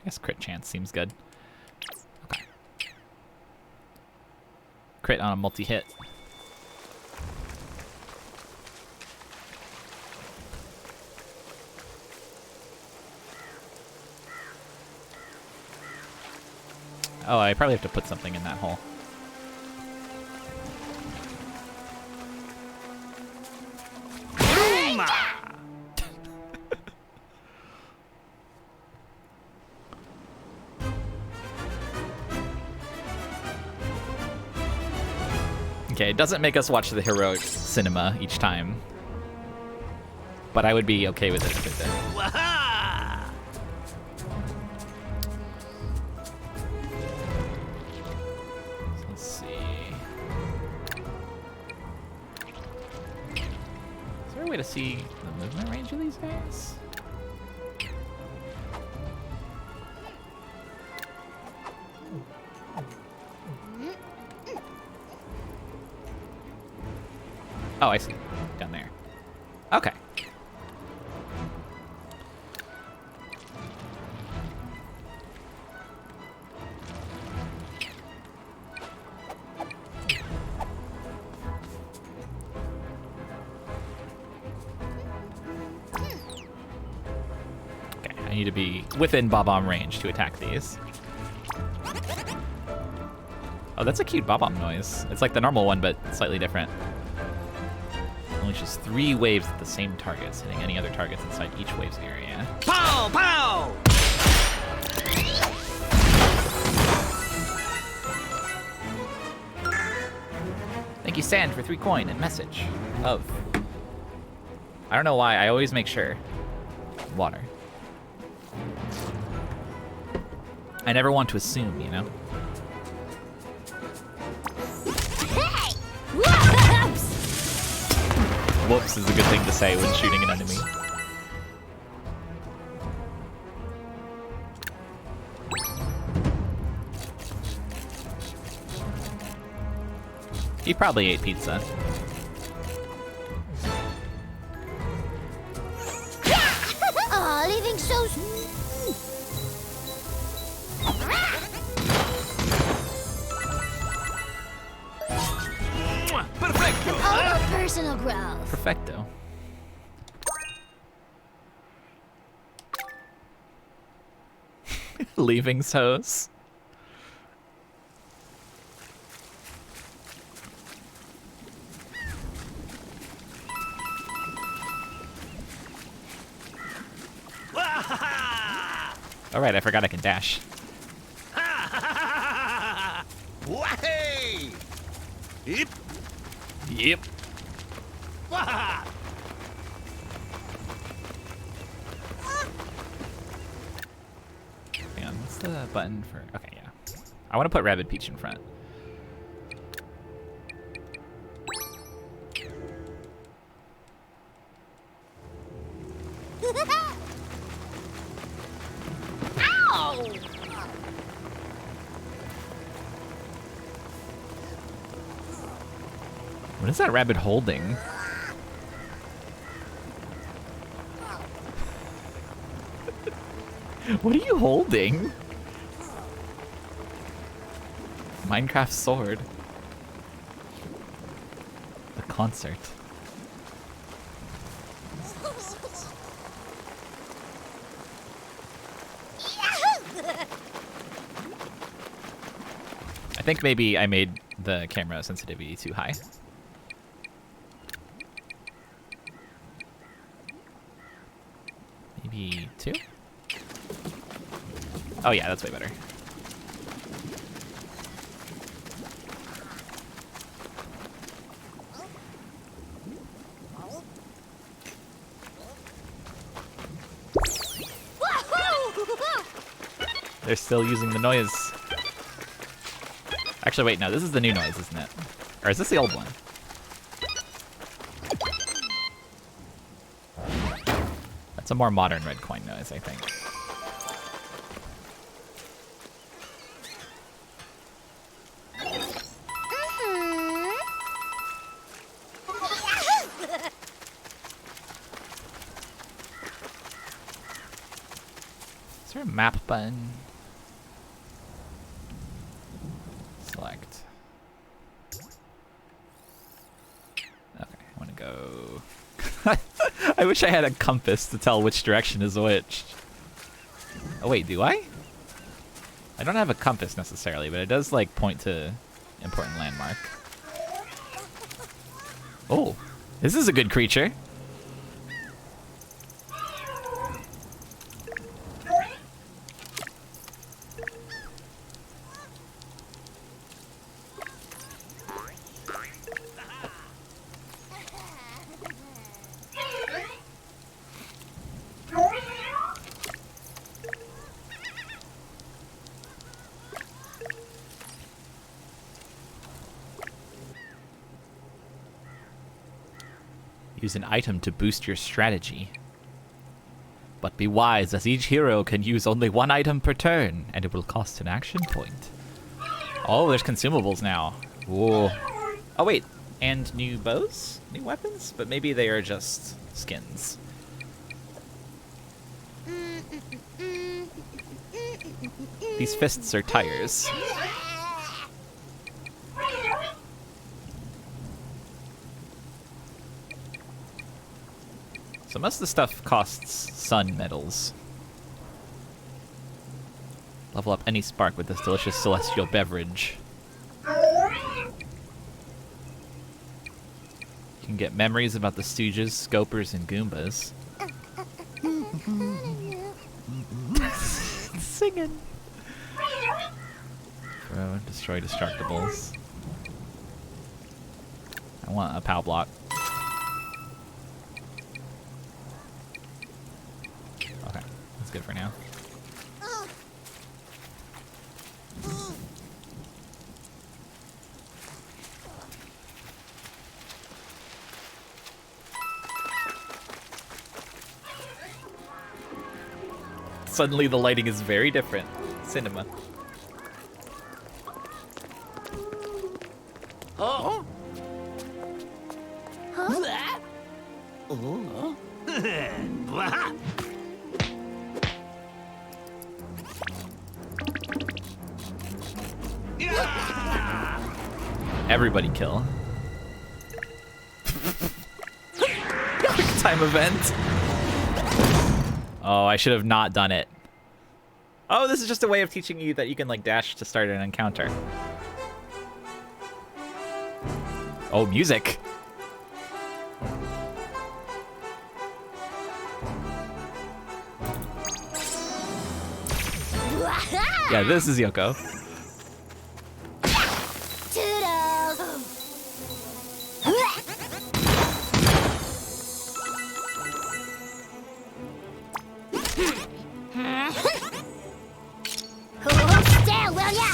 Speaker 1: guess crit chance seems good. Okay. Crit on a multi-hit. Oh, I probably have to put something in that hole. Okay, it doesn't make us watch the heroic cinema each time. But I would be okay with it if it did.
Speaker 6: Waha!
Speaker 1: So let's see. Is there a way to see the movement range of these guys? Oh, I see. Down there. Okay. Okay, I need to be within Bob-omb range to attack these. Oh, that's a cute Bob-omb noise. It's like the normal one, but slightly different. Unleashes 3 waves at the same targets, hitting any other targets inside each wave's area.
Speaker 6: Pow! Pow!
Speaker 1: Thank you, Sand, for 3 coin and message of. I don't know why, I always make sure. Water. I never want to assume, you know?
Speaker 2: Hey! Whoops!
Speaker 1: Whoops is a good thing to say when shooting an enemy. He probably ate pizza.
Speaker 2: Aw, leaving so...
Speaker 6: Perfecto!
Speaker 2: All personal growth.
Speaker 1: Perfecto. Leaving Sos. Alright, I forgot I can dash.
Speaker 6: Wahey! Yep!
Speaker 1: Yep.
Speaker 6: Waha!
Speaker 1: Hang on, what's the button for... Okay, yeah. I want to put Rabbid Peach in front.
Speaker 2: Ow!
Speaker 1: What is that rabbit holding? What are you holding? Minecraft sword. The concert. think maybe I made the camera sensitivity too high. Maybe 2? Oh yeah, that's way better. They're still using the noise. Actually, wait, no, this is the new noise, isn't it? Or is this the old one? That's a more modern red coin noise, I think. Is there a map button? Select. Okay, I want to go. I wish I had a compass to tell which direction is which. Oh wait, do I? I don't have a compass necessarily, but it does like point to important landmark. Oh, this is a good creature. Use an item to boost your strategy. But be wise, as each hero can use only one item per turn, and it will cost an action point. Oh, there's consumables now. Whoa. Oh wait, and new bows? New weapons? But maybe they are just skins. These fists are tires. So most of the stuff costs sun medals. Level up any spark with this delicious celestial beverage. You can get memories about the Stooges, Scopers, and Goombas. Singing. Throw, destroy destructibles. I want a POW block. Okay, that's good for now. Suddenly the lighting is very different. Cinema.
Speaker 6: Oh.
Speaker 2: Huh?
Speaker 6: Oh. Blah. Yeah.
Speaker 1: Everybody kill. Quick time event. Oh, I should have not done it. Oh, this is just a way of teaching you that you can like dash to start an encounter. Oh, music. Yeah, this is Yoko.
Speaker 2: Toodles! Hold still, will ya?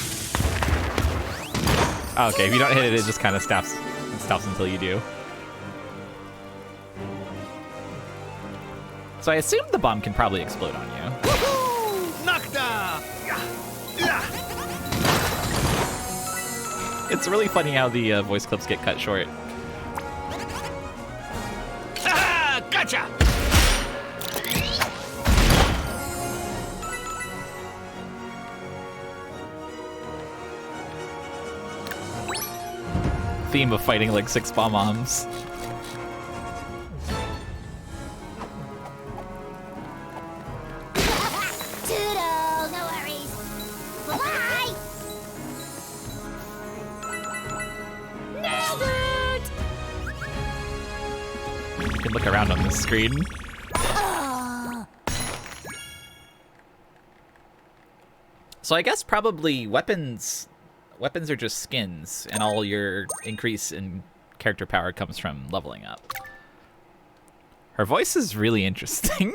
Speaker 1: Oh, okay, if you don't hit it, it just kind of stops. It stops until you do. So I assume the bomb can probably explode on you.
Speaker 6: Woohoo! Knocked down.
Speaker 1: It's really funny how the voice clips get cut short.
Speaker 6: Ah, gotcha.
Speaker 1: Theme of fighting like 6 bomb-oms.
Speaker 2: Toodles, no worries. Bye-bye!
Speaker 1: You can look around on the screen. So I guess probably weapons are just skins, and all your increase in character power comes from leveling up. Her voice is really interesting.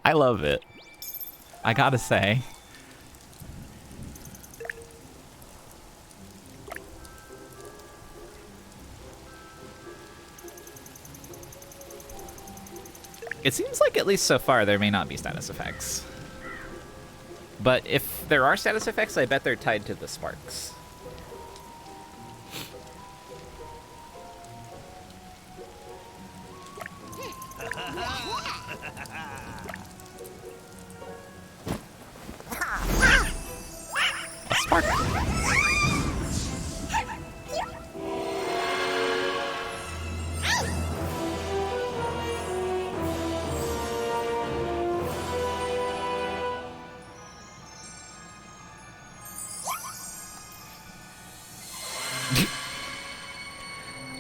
Speaker 1: I love it. I gotta say. It seems like, at least so far, there may not be status effects. But if there are status effects, I bet they're tied to the sparks. A spark.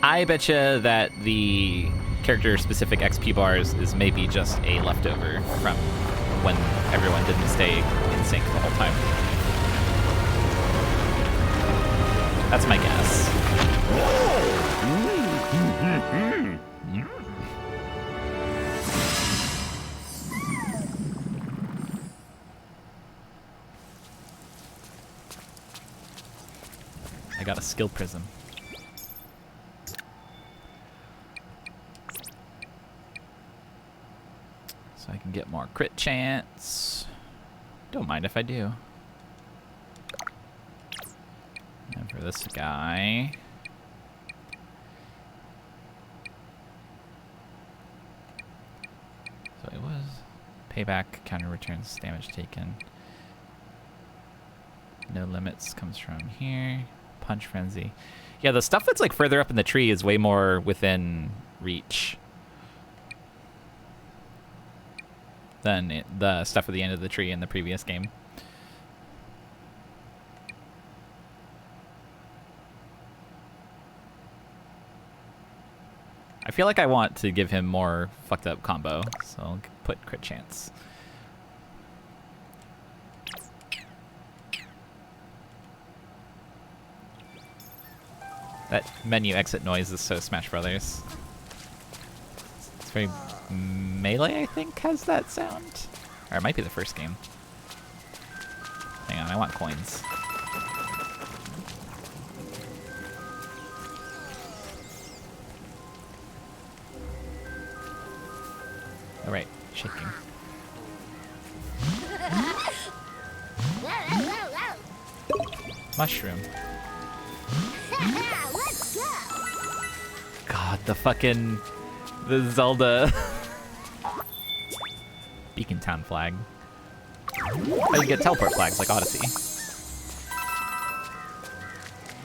Speaker 1: I betcha that the character-specific XP bars is maybe just a leftover from when everyone didn't stay in sync the whole time. That's my guess. I got a skill prism. So I can get more crit chance. Don't mind if I do. And for this guy... So it was payback, counter returns damage taken. No limits comes from here. Punch frenzy. Yeah, the stuff that's like further up in the tree is way more within reach than the stuff at the end of the tree in the previous game. I feel like I want to give him more fucked up combo, so I'll put crit chance. That menu exit noise is so Smash Brothers. It's very Melee, I think, has that sound. Or it might be the first game. Hang on, I want coins. All right, shaking. Mushroom.
Speaker 2: Let's go.
Speaker 1: God, the Zelda Beacon Town flag. Oh, you get teleport flags like Odyssey.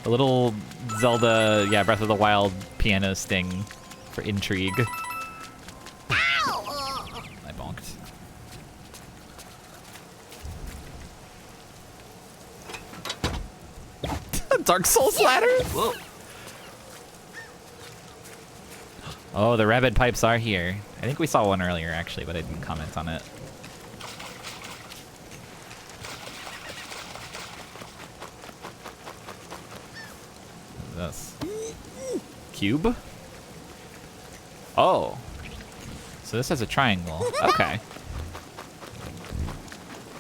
Speaker 1: A little Zelda, yeah, Breath of the Wild piano sting for intrigue. I bonked. Dark Souls ladder?
Speaker 6: Whoa.
Speaker 1: Oh, the rabbit pipes are here. I think we saw one earlier, actually, but I didn't comment on it. What is this? Cube? Oh. So this has a triangle. Okay.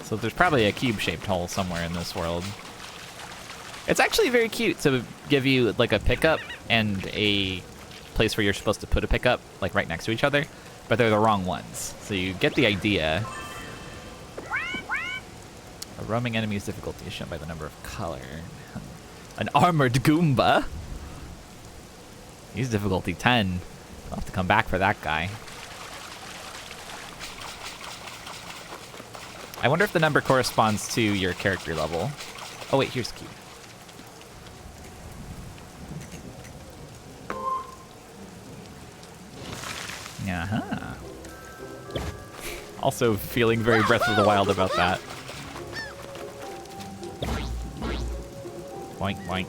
Speaker 1: So there's probably a cube-shaped hole somewhere in this world. It's actually very cute to give you, like, a pickup and a place where you're supposed to put a pickup, like, right next to each other, but they're the wrong ones. So you get the idea. A roaming enemy's difficulty is shown by the number of color. An armored Goomba. He's difficulty 10. I'll have to come back for that guy. I wonder if the number corresponds to your character level. Oh wait, here's the cube. Uh-huh. Also feeling very Breath of the Wild about that. Boink, boink.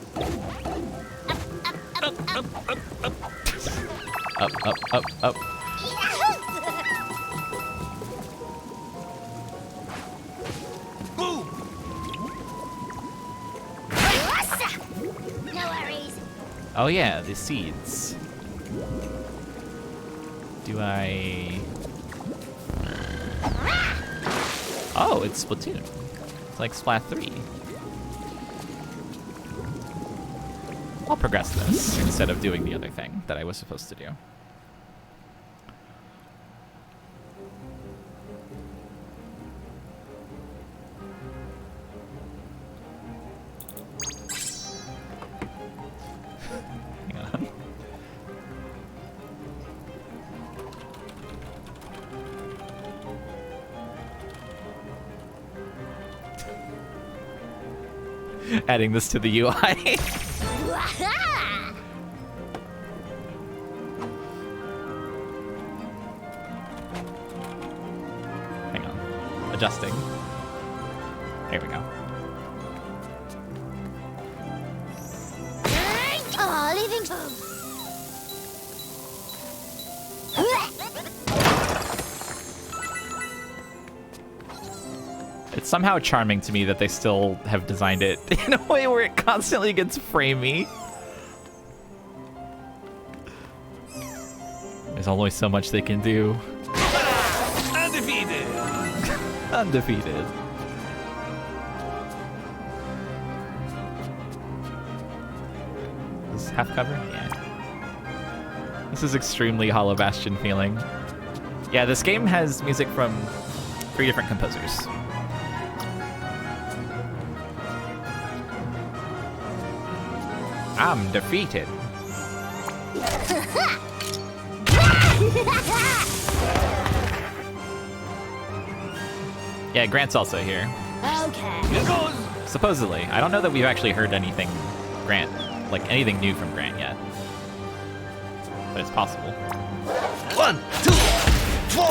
Speaker 1: up.
Speaker 6: Boom!
Speaker 2: No worries.
Speaker 1: Oh yeah, the seeds. Do I... Oh, it's Splatoon. It's like Splat 3. I'll progress this instead of doing the other thing that I was supposed to do. Hang on. Adding this to the UI. Hang on. Adjusting. There we go.
Speaker 2: Oh, leaving.
Speaker 1: It's somehow charming to me that they still have designed it in a way where it constantly gets framey. There's only so much they can do.
Speaker 6: Undefeated!
Speaker 1: Undefeated. Is this half cover? Yeah. This is extremely Hollow Bastion feeling. Yeah, this game has music from 3 different composers. I'm defeated. Yeah, Grant's also here.
Speaker 2: Okay.
Speaker 6: Here goes!
Speaker 1: Supposedly. I don't know that we've actually heard anything anything new from Grant yet. But it's possible.
Speaker 6: 1, 2, 4!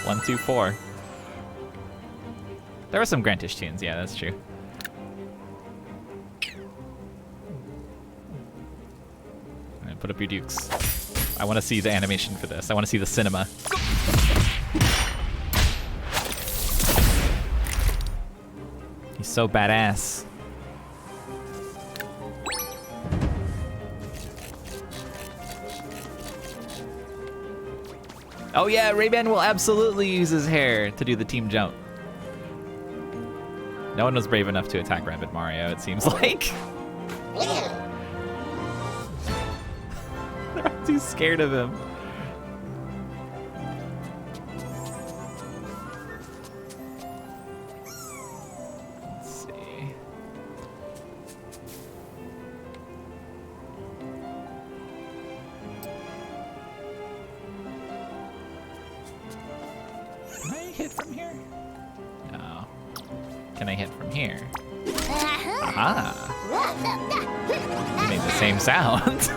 Speaker 1: 1, 2, 4. There were some Grantish tunes, yeah, that's true. And put up your dukes. I want to see the animation for this. I want to see the cinema. He's so badass. Oh yeah, Rayman will absolutely use his hair to do the team jump. No one was brave enough to attack Rabbid Mario, it seems like. They're all too scared of him. Let's see. Can I hit from here? No. Can I hit from here? Aha! You made the same sound.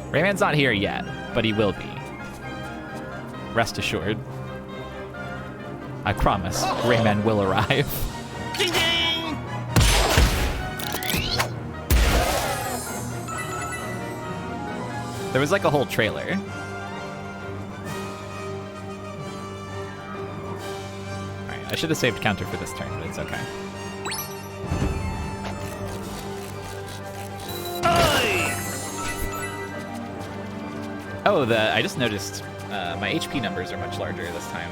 Speaker 1: Rayman's not here yet, but he will be. Rest assured. I promise, Rayman will arrive.
Speaker 6: Ding ding!
Speaker 1: There was like a whole trailer. Alright, I should have saved counter for this turn, but it's okay. Oh, I just noticed my HP numbers are much larger this time.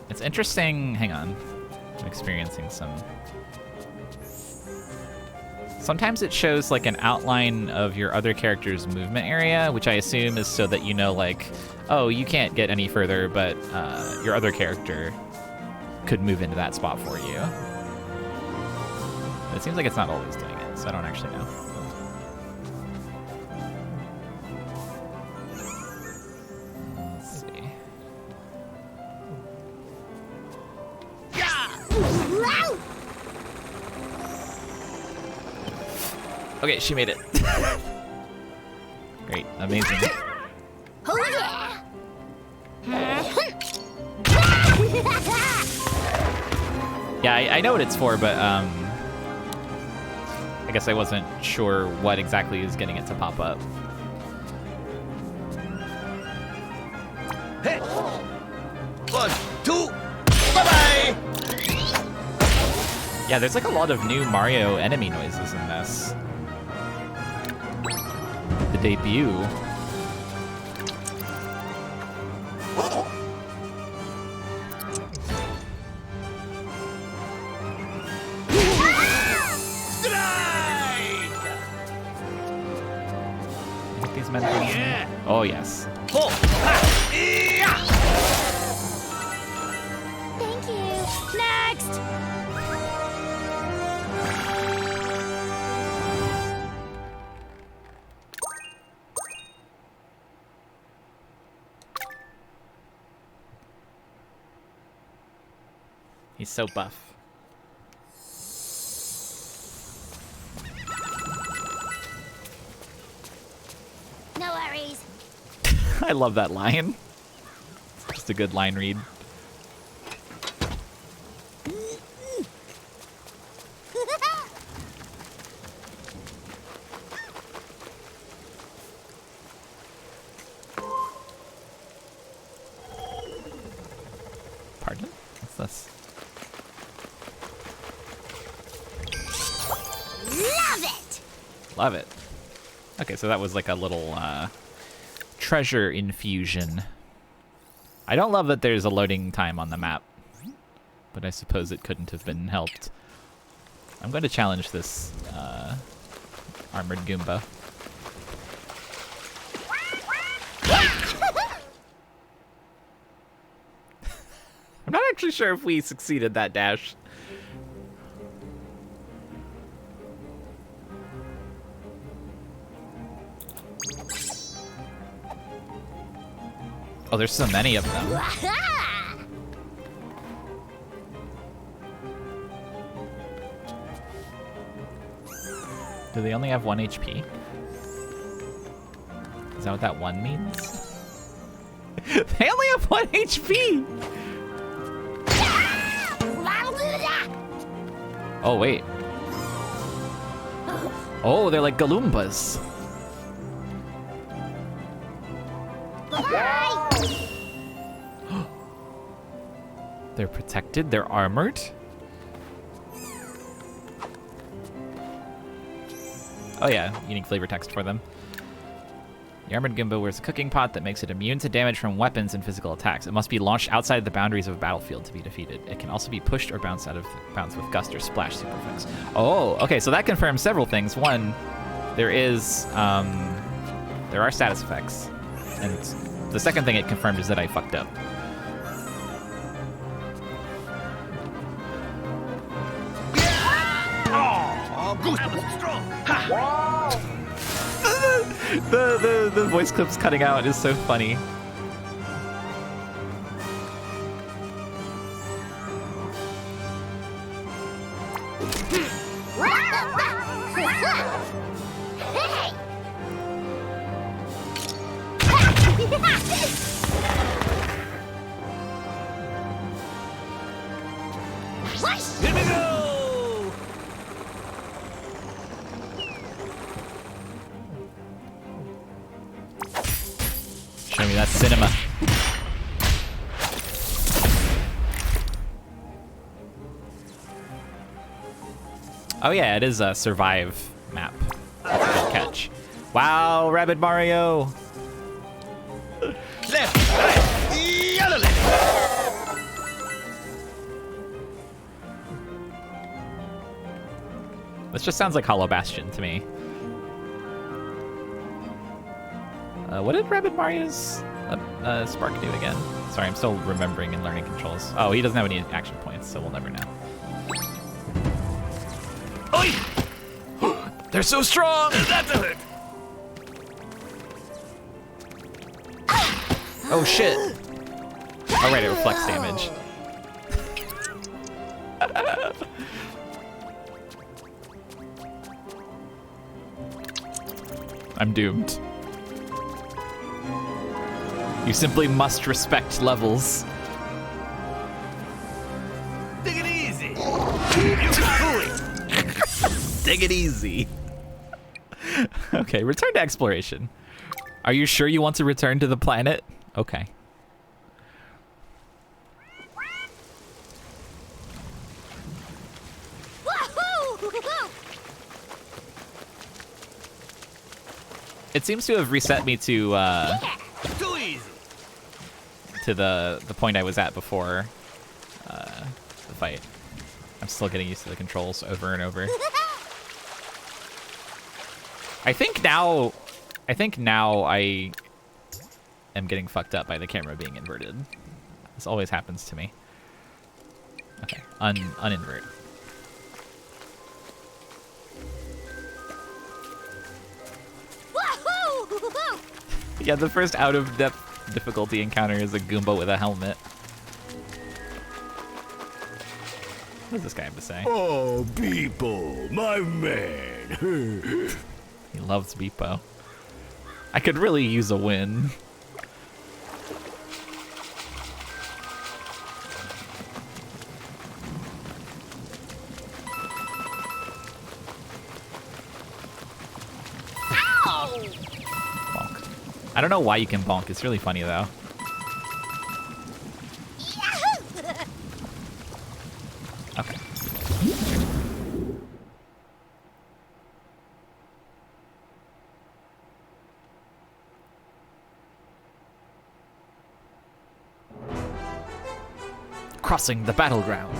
Speaker 1: It's interesting. Hang on. I'm experiencing some. Sometimes it shows like an outline of your other character's movement area, which I assume is so that you know, like, oh, you can't get any further, but your other character could move into that spot for you. But it seems like it's not always doing it, so I don't actually know. Let's see. Okay, she made it. Great, amazing.
Speaker 2: Oh yeah!
Speaker 1: Yeah, I know what it's for, but I guess I wasn't sure what exactly is getting it to pop up.
Speaker 6: Hey! 1, 2, bye-bye!
Speaker 1: Yeah, there's like a lot of new Mario enemy noises in this. The debut. What these men doing? Oh yes.
Speaker 6: Four. Ha! Yeah!
Speaker 2: Thank you. Next!
Speaker 1: He's so buff.
Speaker 2: No worries.
Speaker 1: I love that line. It's just a good line read. Pardon? What's this?
Speaker 2: Love it!
Speaker 1: Love it. Okay, so that was like a little treasure infusion. I don't love that there's a loading time on the map, but I suppose it couldn't have been helped. I'm going to challenge this armored Goomba. I'm not actually sure if we succeeded that dash. Oh, there's so many of them. Do they only have 1 HP? Is that what that 1 means? They only have 1 HP! Oh, wait. Oh, they're like Galoombas. They're protected, they're armored. Oh yeah, unique flavor text for them. The armored Goomba wears a cooking pot that makes it immune to damage from weapons and physical attacks. It must be launched outside the boundaries of a battlefield to be defeated. It can also be pushed or bounced with gust or splash super effects. Oh, okay, so that confirms several things. One, there are status effects. And the second thing it confirmed is that I fucked up. The voice clips cutting out is so funny.
Speaker 6: Here we go!
Speaker 1: Show me that cinema. Oh yeah, it is a survive map. That's a good catch. Wow, Rabbid Mario!
Speaker 6: Left, right, the other left.
Speaker 1: This just sounds like Hollow Bastion to me. What did Rabbid Mario's Spark do again? Sorry, I'm still remembering and learning controls. Oh, he doesn't have any action points, so we'll never know.
Speaker 6: Oi!
Speaker 1: They're so strong!
Speaker 6: That's a hurt.
Speaker 1: Oh shit! Oh right, it reflects damage. I'm doomed. You simply must respect levels.
Speaker 6: Take it easy. You can do it.
Speaker 1: Take it easy. Okay, return to exploration. Are you sure you want to return to the planet? Okay.
Speaker 2: Wahoo!
Speaker 1: It seems to have reset me to
Speaker 6: Too easy.
Speaker 1: the point I was at before the fight. I'm still getting used to the controls over and over. I think now I am getting fucked up by the camera being inverted. This always happens to me. Okay, uninvert.
Speaker 2: Wahoo!
Speaker 1: Yeah, the first out-of-depth difficulty encounter is a Goomba with a helmet. What does this guy have to say?
Speaker 6: Oh, people, my man.
Speaker 1: He loves Beepo. I could really use a win. Bonk. I don't know why you can bonk. It's really funny though. Okay. Crossing the battleground.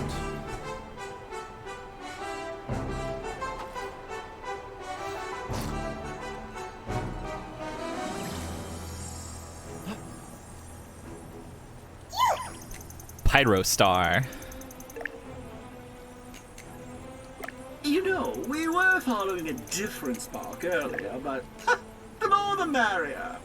Speaker 1: Pyro Star.
Speaker 3: You know, we were following a different spark earlier, but the more the merrier.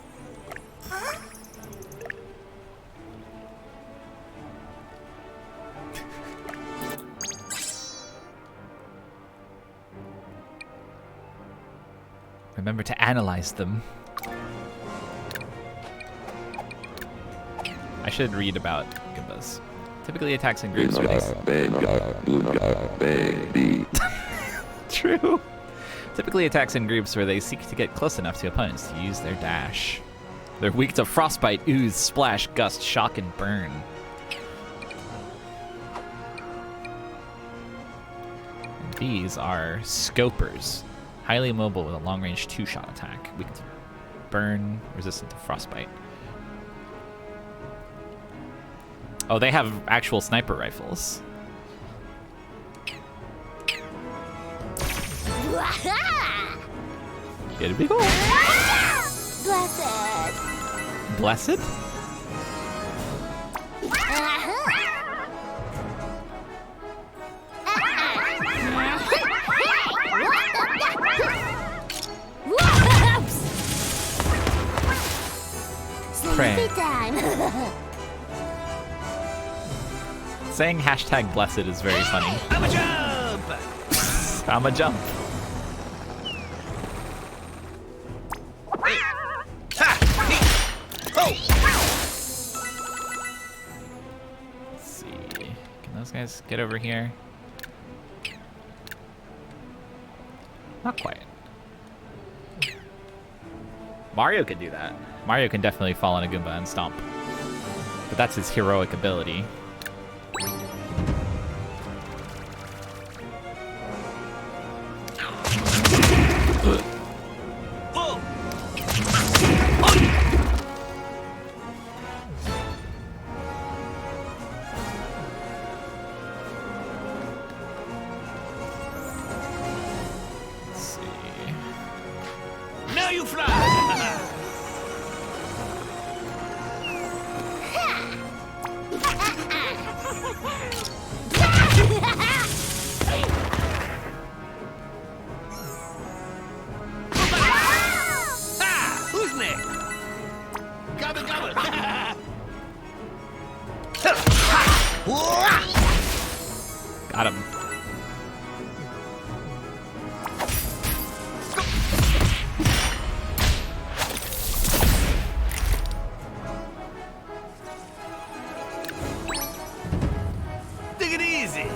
Speaker 1: Remember to analyze them. I should read about Goombas. Typically attacks in groups where they... True. Typically attacks in groups where they seek to get close enough to opponents to use their dash. They're weak to frostbite, ooze, splash, gust, shock, and burn. And these are scopers. Highly mobile with a long-range two-shot attack. Weak to burn, resistant to frostbite. Oh, they have actual sniper rifles. Get it, people?
Speaker 2: Blessed.
Speaker 1: Blessed? Pray.
Speaker 2: Sleepy time.
Speaker 1: Saying hashtag blessed is very funny.
Speaker 6: I'm a jump.
Speaker 1: I'm a jump.
Speaker 6: Ha! Oh!
Speaker 1: Let's see. Can those guys get over here? Not quite. Mario could do that. Mario can definitely fall on a Goomba and stomp. But that's his heroic ability.
Speaker 6: Oh!
Speaker 1: Let's see.
Speaker 6: Now you fly. Ah! Who's next? Gobble, gobble.
Speaker 1: Got him.
Speaker 6: Take it easy.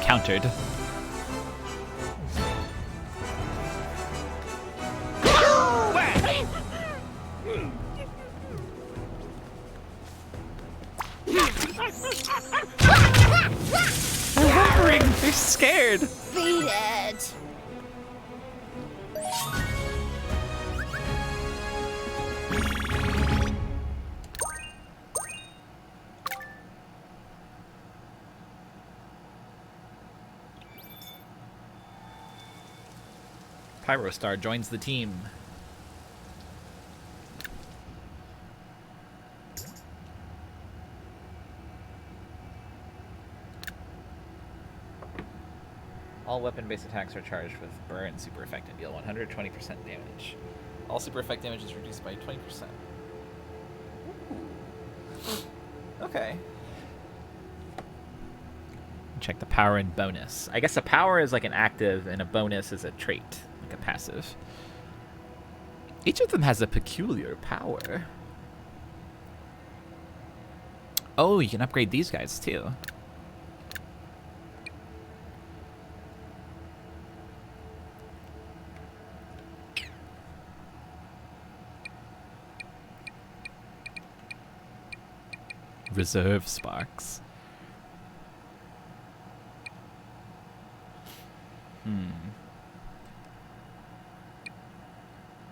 Speaker 1: Countered. They're whimpering. They're scared.
Speaker 2: Beat it.
Speaker 1: Pyrostar joins the team. All weapon-based attacks are charged with burn super effect and deal 120% damage. All super effect damage is reduced by 20%. Okay. Check the power and bonus. I guess a power is like an active and a bonus is a trait, like a passive. Each of them has a peculiar power. Oh, you can upgrade these guys too. Reserve sparks.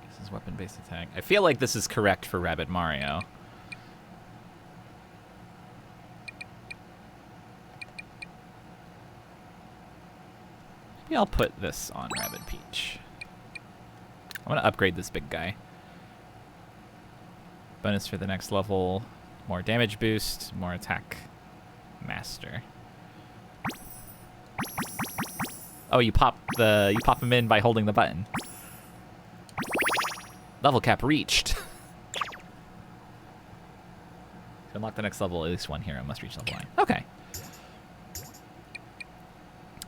Speaker 1: This is weapon-based attack. I feel like this is correct for Rabbid Mario. Maybe I'll put this on Rabbid Peach. I want to upgrade this big guy. Bonus for the next level. More damage boost, more attack master. Oh, you pop him in by holding the button. Level cap reached. To unlock the next level, at least one hero must reach level 9. Okay.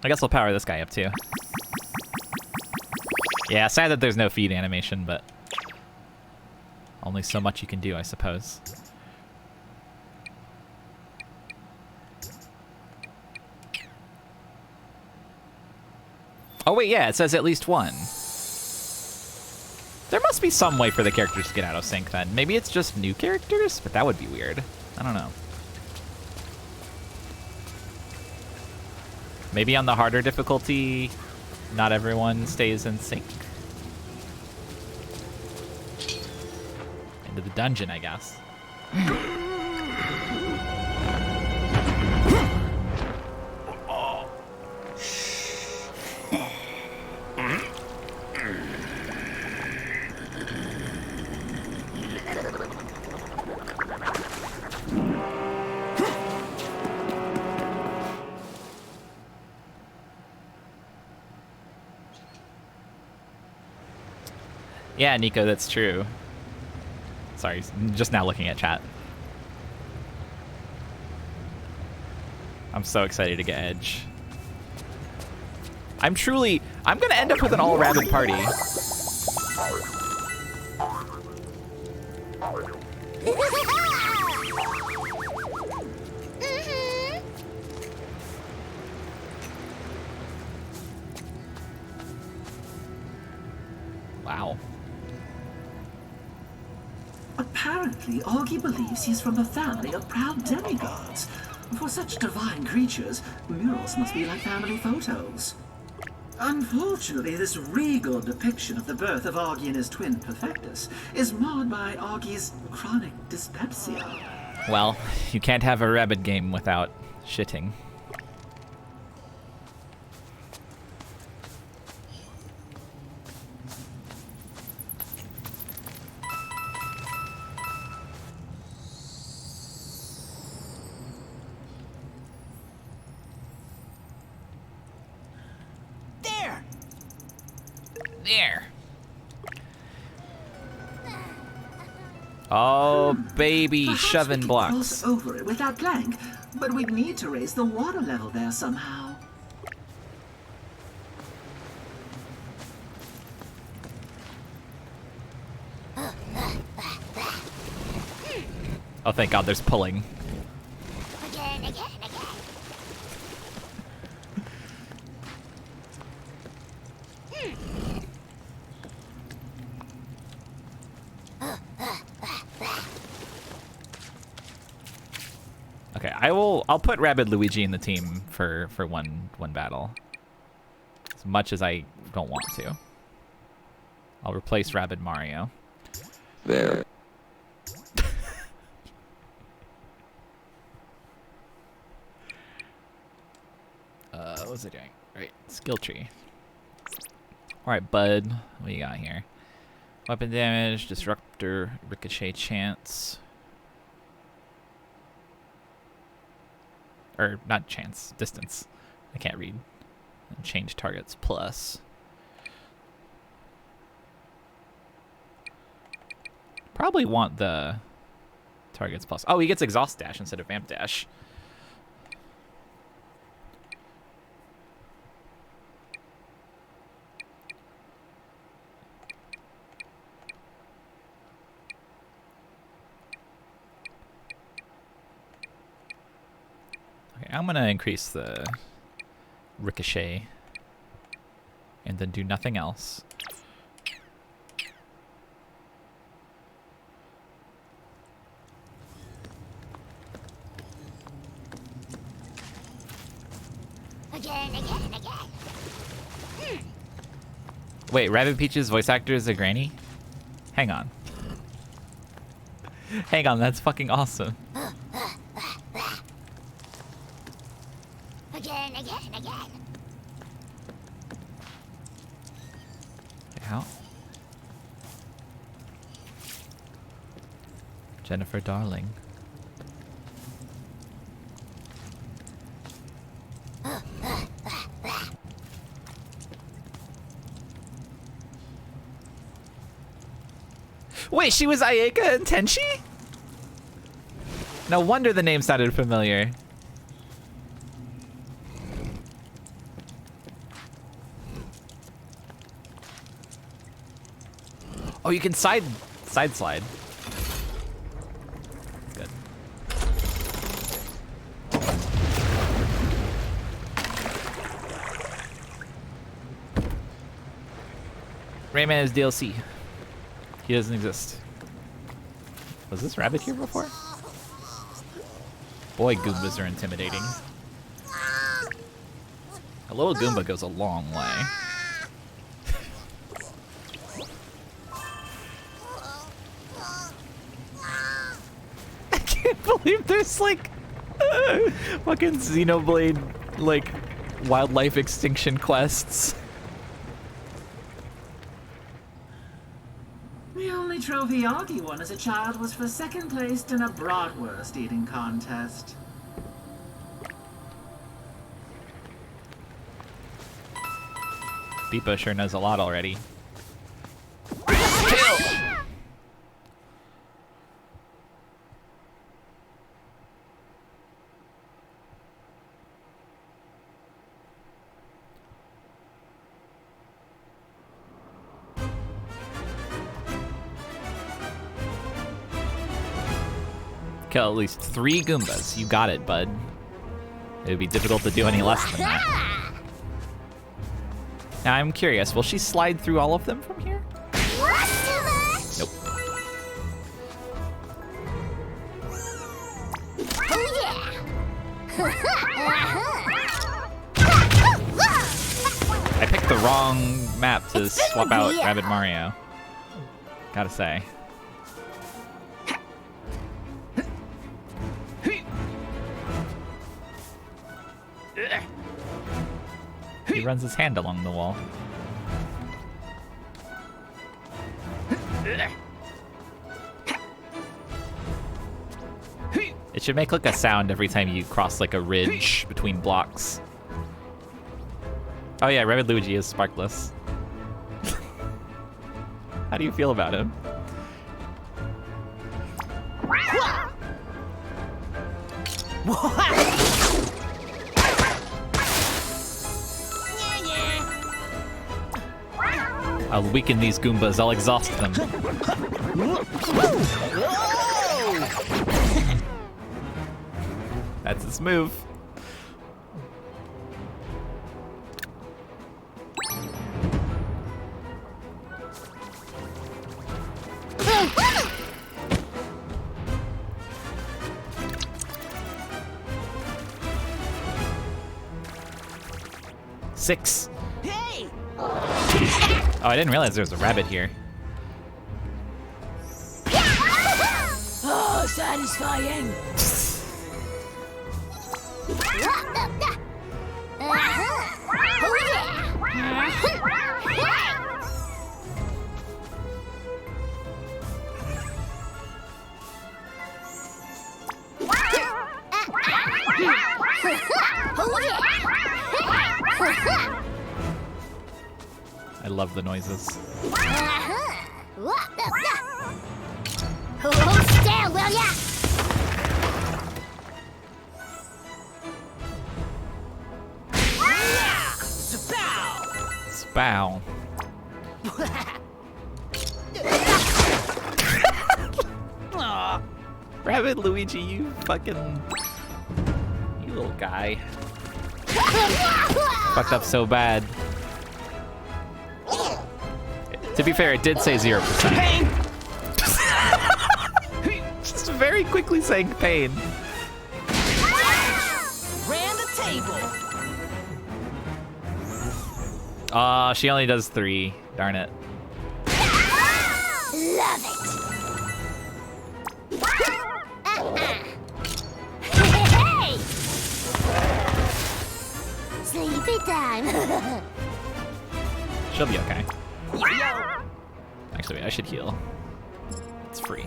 Speaker 1: I guess we'll power this guy up too. Yeah, sad that there's no feed animation, but only so much you can do, I suppose. Oh wait, yeah, it says at least one. There must be some way for the characters to get out of sync then. Maybe it's just new characters, but that would be weird. I don't know. Maybe on the harder difficulty, not everyone stays in sync. Into the dungeon, I guess. Yeah, Nico, that's true. Sorry, just now looking at chat. I'm so excited to get Edge. I'm gonna end up with an all-rabid party. Wow.
Speaker 3: Apparently, Augie believes he's from a family of proud demigods. For such divine creatures, murals must be like family photos. Unfortunately, this regal depiction of the birth of Augie and his twin Perfectus is marred by Augie's chronic dyspepsia.
Speaker 1: Well, you can't have a rabbit game without shitting. There. Oh, baby,
Speaker 3: Perhaps
Speaker 1: shoving
Speaker 3: we could
Speaker 1: blocks.
Speaker 3: cross over it with that plank, but we'd need to raise the water level there somehow.
Speaker 1: Oh, thank God, there's pulling.
Speaker 2: Again.
Speaker 1: Okay, I'll put Rabbid Luigi in the team for one battle. As much as I don't want to. I'll replace Rabbid Mario.
Speaker 7: There.
Speaker 1: What was it doing? Right, skill tree. Alright, bud. What you got here? Weapon damage, disruptor, ricochet chance. Or, not chance, distance. I can't read. And change targets plus. Probably want the targets plus. Oh, he gets exhaust dash instead of vamp dash. Okay, I'm gonna increase the ricochet and then do nothing else.
Speaker 2: Again.
Speaker 1: Wait, Rabbid Peach's voice actor is a granny? Hang on. Hang on, that's fucking awesome.
Speaker 2: Again.
Speaker 1: How? Jennifer Darling. Wait, she was Ayeka and Tenchi? No wonder the name sounded familiar. Oh, you can side slide. Good. Rayman is DLC. He doesn't exist. Was this rabbit here before? Boy, Goombas are intimidating. A little Goomba goes a long way. I can't believe there's like fucking Xenoblade like wildlife extinction quests.
Speaker 3: The only trophy Augie won as a child was for second place in a bratwurst eating contest.
Speaker 1: Deepa sure knows a lot already. Kill at least 3 Goombas. You got it, bud. It would be difficult to do any less than that. Now I'm curious, will she slide through all of them from here? Nope. I picked the wrong map to swap out Rabbid Mario. Gotta say. He runs his hand along the wall. It should make like a sound every time you cross like a ridge between blocks. Oh yeah, Rabbid Luigi is sparkless. How do you feel about him? I'll weaken these Goombas, I'll exhaust them. That's his move. Six.
Speaker 4: Hey!
Speaker 1: Oh, I didn't realize there was a rabbit here.
Speaker 4: Oh, satisfying.
Speaker 1: I love the noises.
Speaker 2: Hold still, will ya?
Speaker 1: Spow. Aw. Rabbit Luigi, you fucking... You little guy. Fucked up so bad. To be fair, it did say 0%.
Speaker 4: Pain!
Speaker 1: Just very quickly saying pain.
Speaker 4: Ran the table.
Speaker 1: Aw, she only does 3. Darn it.
Speaker 2: Love it. Hey! Sleepy time.
Speaker 1: She'll be okay. Actually, wait, I should heal. It's free.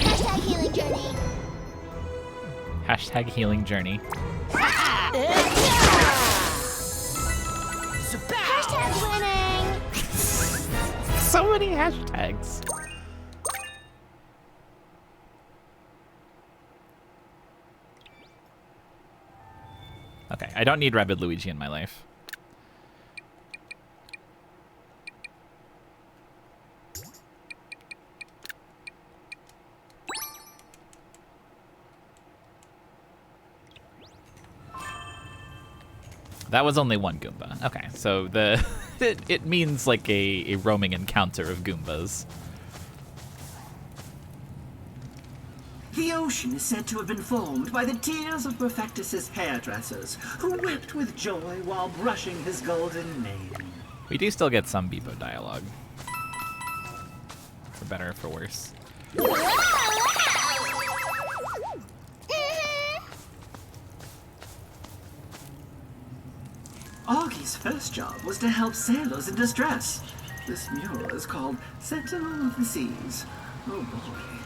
Speaker 2: Hashtag healing journey.
Speaker 1: Hashtag healing journey.
Speaker 2: Hashtag winning.
Speaker 1: So many hashtags. Okay, I don't need Rabbid Luigi in my life. That was only one Goomba. Okay, so the it means like a roaming encounter of Goombas.
Speaker 3: The ocean is said to have been formed by the tears of Perfectus's hairdressers, who wept with joy while brushing his golden mane.
Speaker 1: We do still get some Beebo dialogue. For better or for worse.
Speaker 3: Augie's first job was to help sailors in distress. This mural is called Sentinel of the Seas. Oh boy.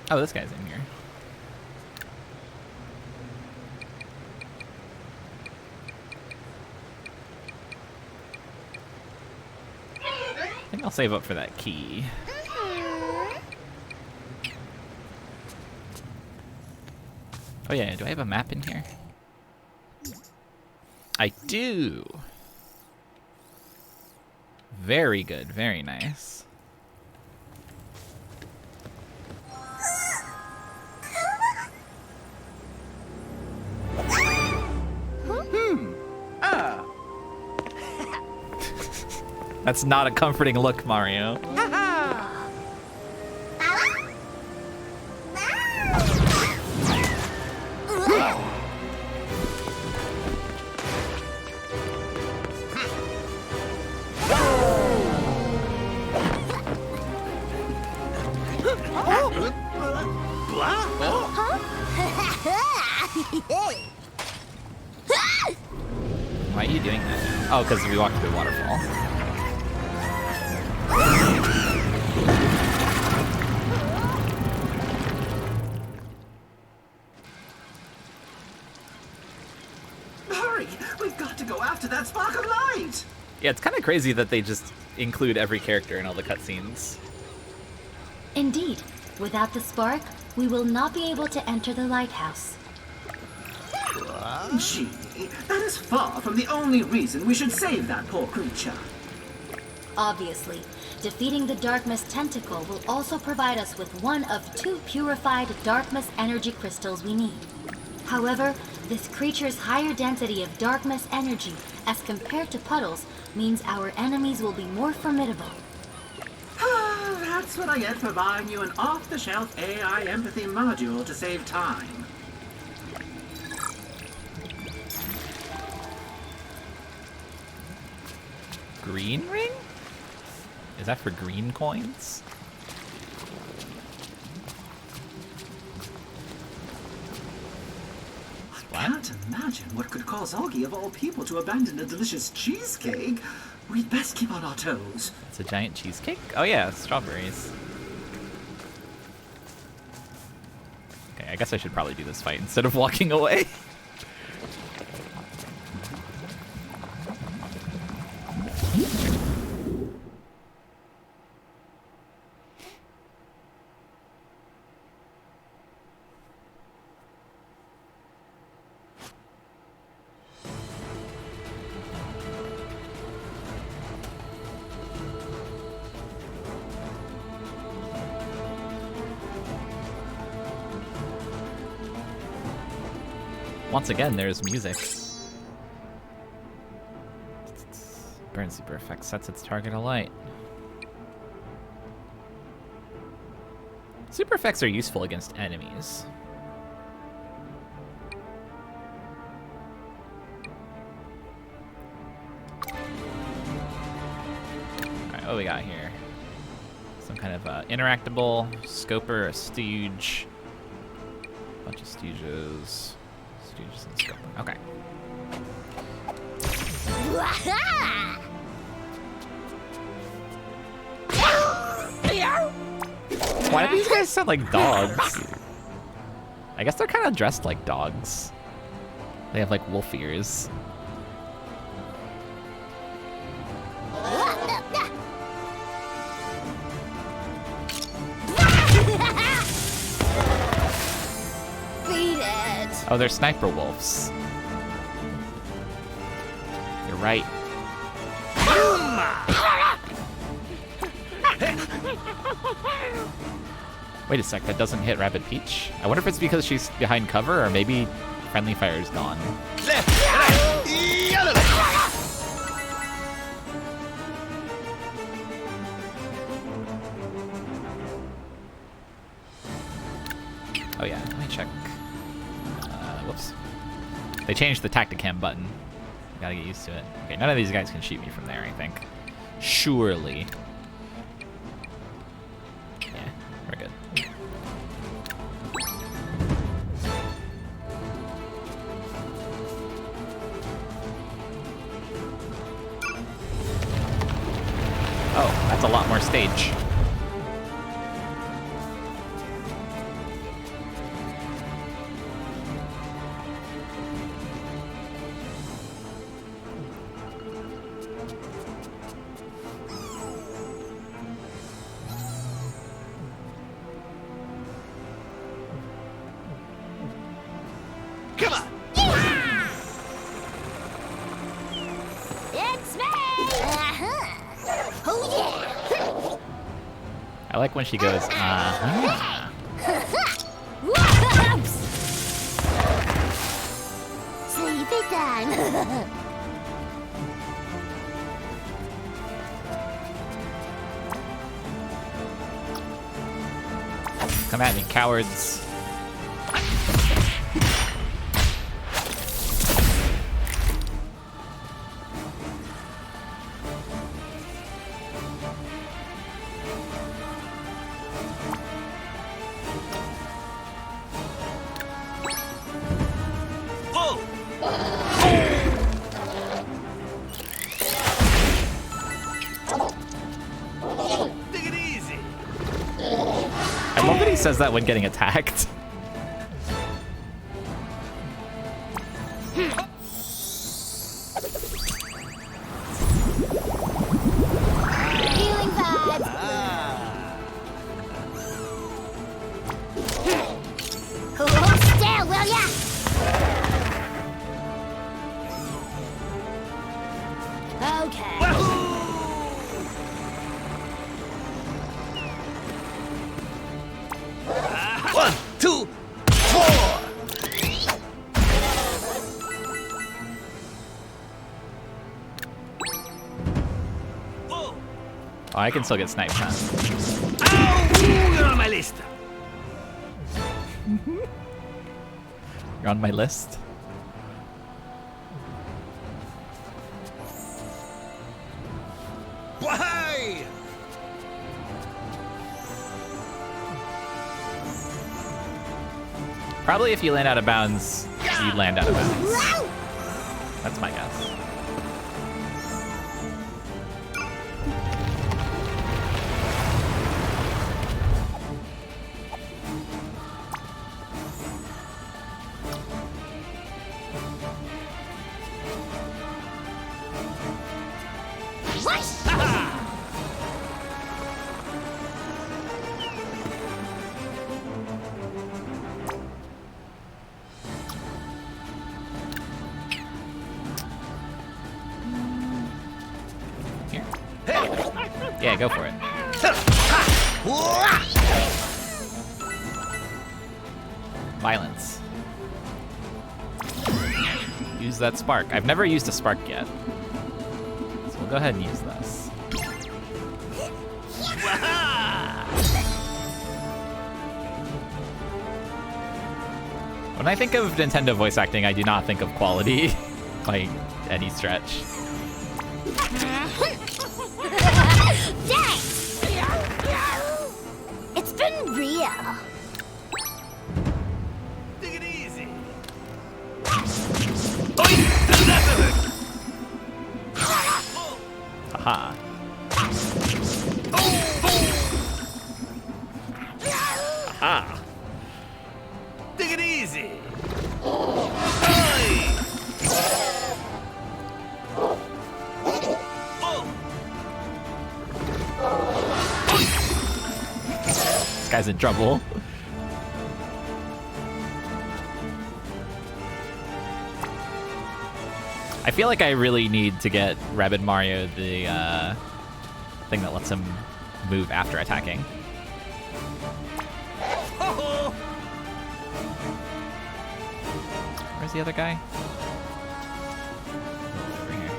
Speaker 1: Oh, this guy's in here. I think I'll save up for that key. Oh yeah, do I have a map in here? I do. Very good, very nice. That's not a comforting look, Mario. Why are you doing that now? Oh, because we walked through a waterfall.
Speaker 3: Hurry! We've got to go after that spark of light!
Speaker 1: Yeah, it's kind of crazy that they just include every character in all the cutscenes.
Speaker 5: Indeed, without the spark, we will not be able to enter the lighthouse.
Speaker 3: Gee, that is far from the only reason we should save that poor creature.
Speaker 5: Obviously, defeating the Darkmist tentacle will also provide us with one of 2 purified Darkmist energy crystals we need. However, this creature's higher density of Darkmist energy as compared to Puddles means our enemies will be more formidable.
Speaker 3: That's what I get for buying you an off-the-shelf AI empathy module to save time.
Speaker 1: Green ring? Is that for green coins?
Speaker 3: I can't imagine what could cause Augie of all people to abandon a delicious cheesecake. We'd best keep on our toes.
Speaker 1: It's a giant cheesecake? Oh yeah, strawberries. Okay, I guess I should probably do this fight instead of walking away. Once again, there's music. Burn super effect sets its target alight. Super effects are useful against enemies. Alright, what we got here? Some kind of interactable, scoper, a stooge. Bunch of stooges. Stooges and scoper. Okay. Why do these guys sound like dogs? I guess they're kind of dressed like dogs. They have like wolf ears.
Speaker 2: Beat it.
Speaker 1: Oh, they're sniper wolves. You're right. Wait a sec, that doesn't hit Rabbid Peach? I wonder if it's because she's behind cover, or maybe friendly fire is gone.
Speaker 6: Left, right, yellow.
Speaker 1: Oh yeah, let me check. Whoops. They changed the Tacticam button. Gotta get used to it. Okay, none of these guys can shoot me from there, I think. Surely. Yeah, we're good. Oh, that's a lot more stage.
Speaker 6: Come on.
Speaker 2: It's me. Oh yeah.
Speaker 1: I like when she goes,
Speaker 2: Whoops. Sleepy time.
Speaker 1: Come at me, cowards.
Speaker 6: Take it easy.
Speaker 1: I love that he says that when getting attacked.
Speaker 2: Healing vibes. Hold still, will ya?
Speaker 1: Oh, I can still get sniped, huh?
Speaker 6: Ow! You're on my list.
Speaker 1: You're on my list.
Speaker 6: Why?
Speaker 1: Probably if you land out of bounds, you land out of bounds. That's my guess. Here. Yeah, go for it. Violence. Use that spark. I've never used a spark yet. So we'll go ahead and use this. When I think of Nintendo voice acting, I do not think of quality by any stretch.
Speaker 2: Thanks! It's been real.
Speaker 6: Take it easy.
Speaker 1: Haha. Aha.
Speaker 6: Take it easy.
Speaker 1: This guy's in trouble. I feel like I really need to get Rabbid Mario the thing that lets him move after attacking. Where's the other guy? Over here.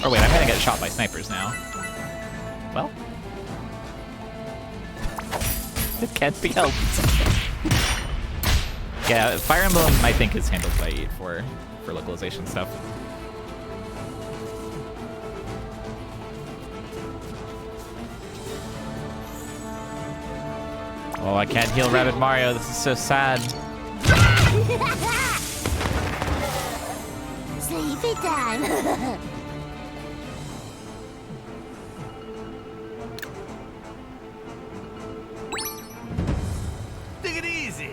Speaker 1: Oh wait, I'm gonna get shot by snipers now. Well. It can't be helped. Yeah, Fire Emblem I think is handled by 8 for localization stuff. Oh, I can't heal Rabbid Mario. This is so sad.
Speaker 2: Sleepy time.
Speaker 6: Take it easy.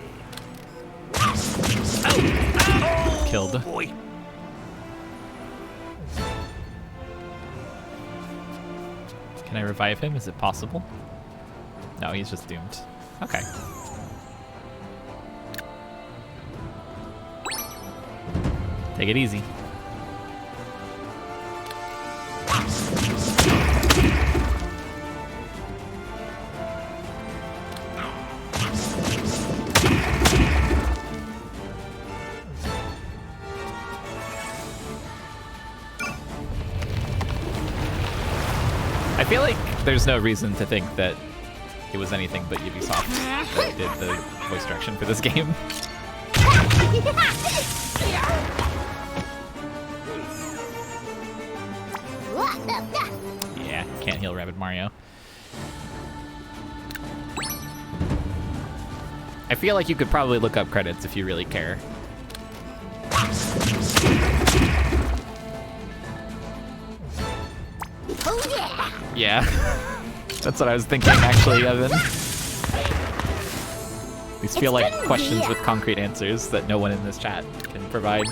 Speaker 1: Killed.
Speaker 6: Boy.
Speaker 1: Can I revive him? Is it possible? No, he's just doomed. Okay. Take it easy. I feel like there's no reason to think that it was anything but Ubisoft that did the voice direction for this game. Yeah, can't heal Rabbid Mario. I feel like you could probably look up credits if you really care. Yeah, that's what I was thinking, actually, Evan. These feel like questions with concrete answers that no one in this chat can provide.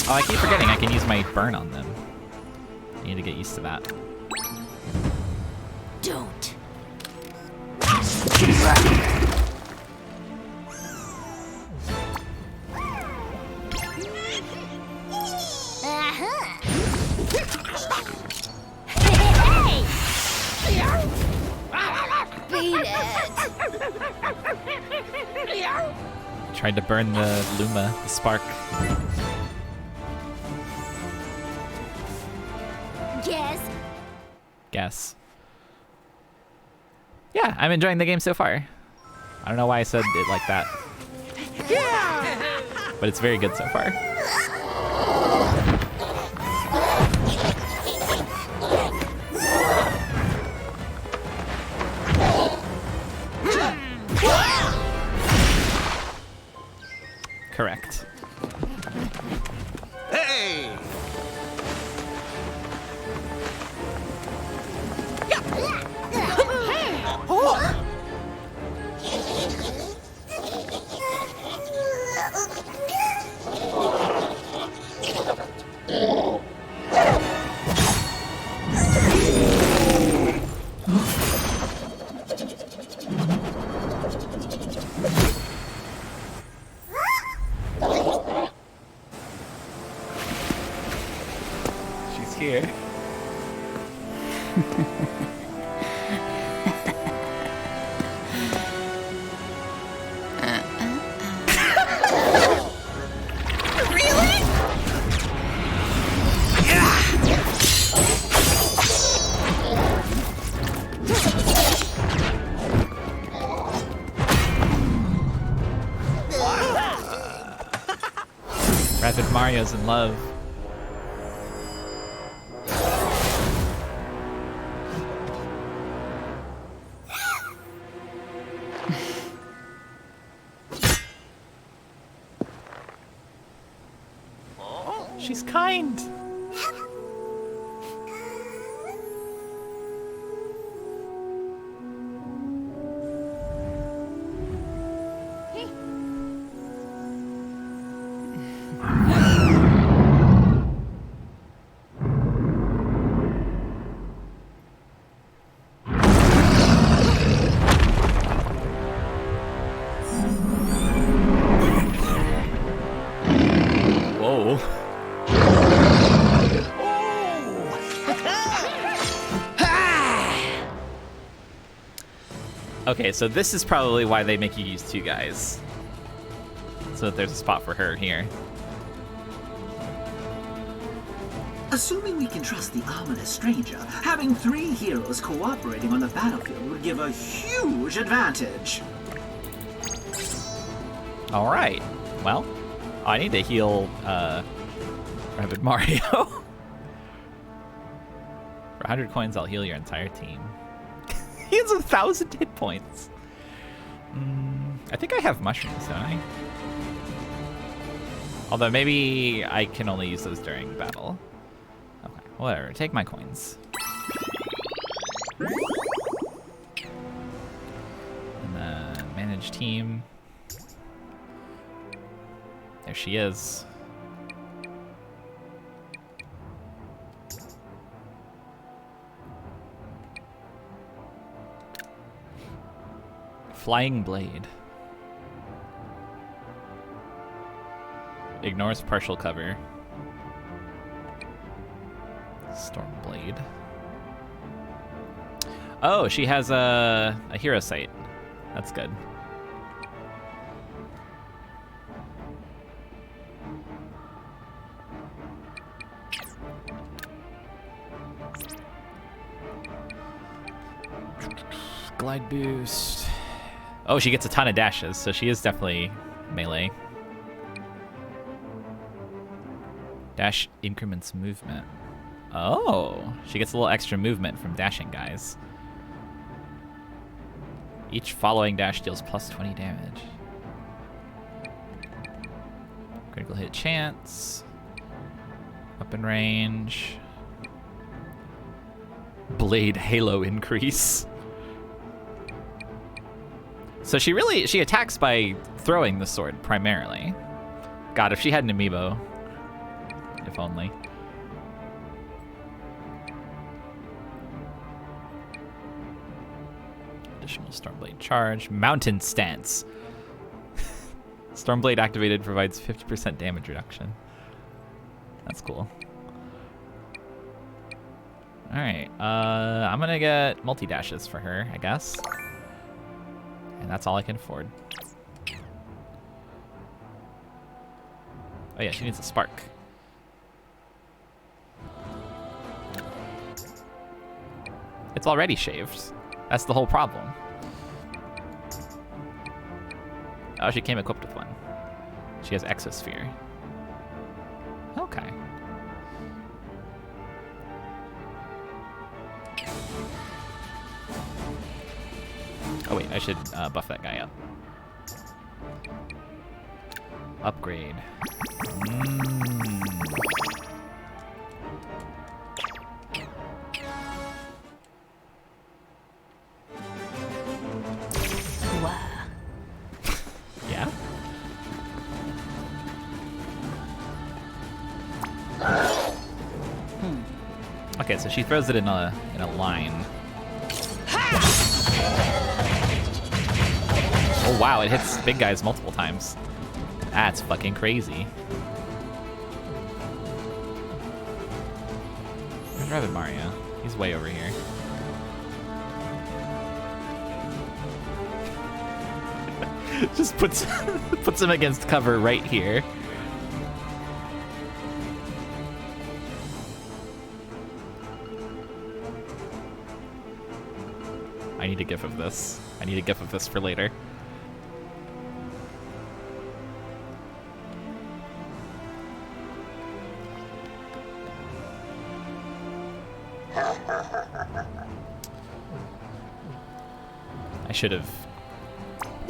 Speaker 1: Oh, I keep forgetting I can use my burn on them. I need to get used to that.
Speaker 4: Don't.
Speaker 2: it.
Speaker 1: Tried to burn the Luma, the spark. Guess. Yeah, I'm enjoying the game so far. I don't know why I said it like that. Yeah! But it's very good so far. Correct.
Speaker 6: Hey!
Speaker 1: She's here. Rapid Mario's in love. She's kind. Whoa. Okay, so this is probably why they make you use two guys. So that there's a spot for her here.
Speaker 3: Assuming we can trust the ominous stranger, having 3 heroes cooperating on the battlefield would give a huge advantage.
Speaker 1: Alright. Well, I need to heal Rabid Mario. For 100 coins, I'll heal your entire team. He has 1,000 hit points. I think I have mushrooms, don't I? Although maybe I can only use those during battle. Okay, whatever. Take my coins. And then manage team. There she is. Flying Blade. Ignores partial cover. Storm Blade. Oh, she has a hero sight. That's good. Glide boost. Oh, she gets a ton of dashes, so she is definitely melee. Dash increments movement. Oh, she gets a little extra movement from dashing guys. Each following dash deals plus 20 damage. Critical hit chance. Weapon range. Blade halo increase. So she attacks by throwing the sword primarily. God, if she had an amiibo. If only. Additional Stormblade charge. Mountain stance. Stormblade activated provides 50% damage reduction. That's cool. Alright, I'm gonna get multi-dashes for her, I guess. And that's all I can afford. Oh yeah, she needs a spark. It's already shaved. That's the whole problem. Oh, she came equipped with one. She has Exosphere. Okay. Oh wait, I should buff that guy up. Upgrade.
Speaker 4: Wow.
Speaker 1: Yeah? Okay, so she throws it in a line. Oh wow, it hits big guys multiple times. That's fucking crazy. Where's Rabbid Mario? He's way over here. Just puts him against cover right here. I need a gif of this. I need a gif of this for later. I should have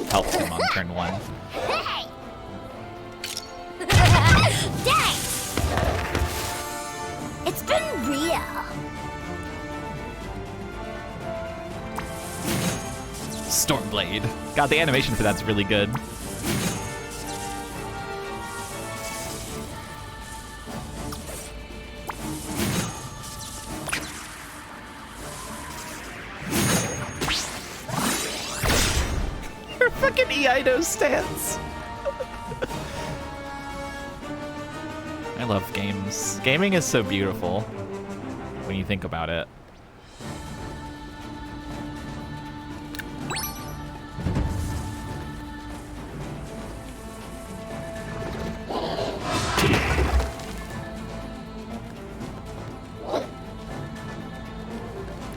Speaker 1: helped him on turn 1.
Speaker 2: Hey! Thanks! It's been real.
Speaker 1: Stormblade. God, the animation for that's really good. Her fucking Eido stance. I love games. Gaming is so beautiful when you think about it.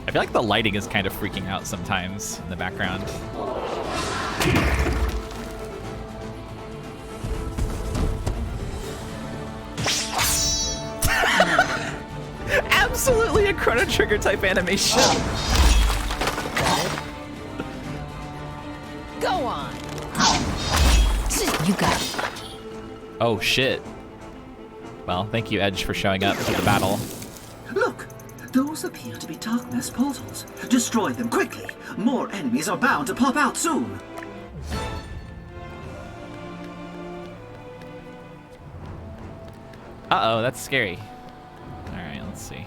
Speaker 1: I feel like the lighting is kind of freaking out sometimes in the background. Absolutely a Chrono Trigger type animation.
Speaker 4: Go on. You got it, Lucky.
Speaker 1: Oh shit. Well, thank you, Edge, for showing up to the battle.
Speaker 3: Look, those appear to be darkness portals. Destroy them quickly. More enemies are bound to pop out soon.
Speaker 1: Uh-oh, that's scary. Alright, let's see.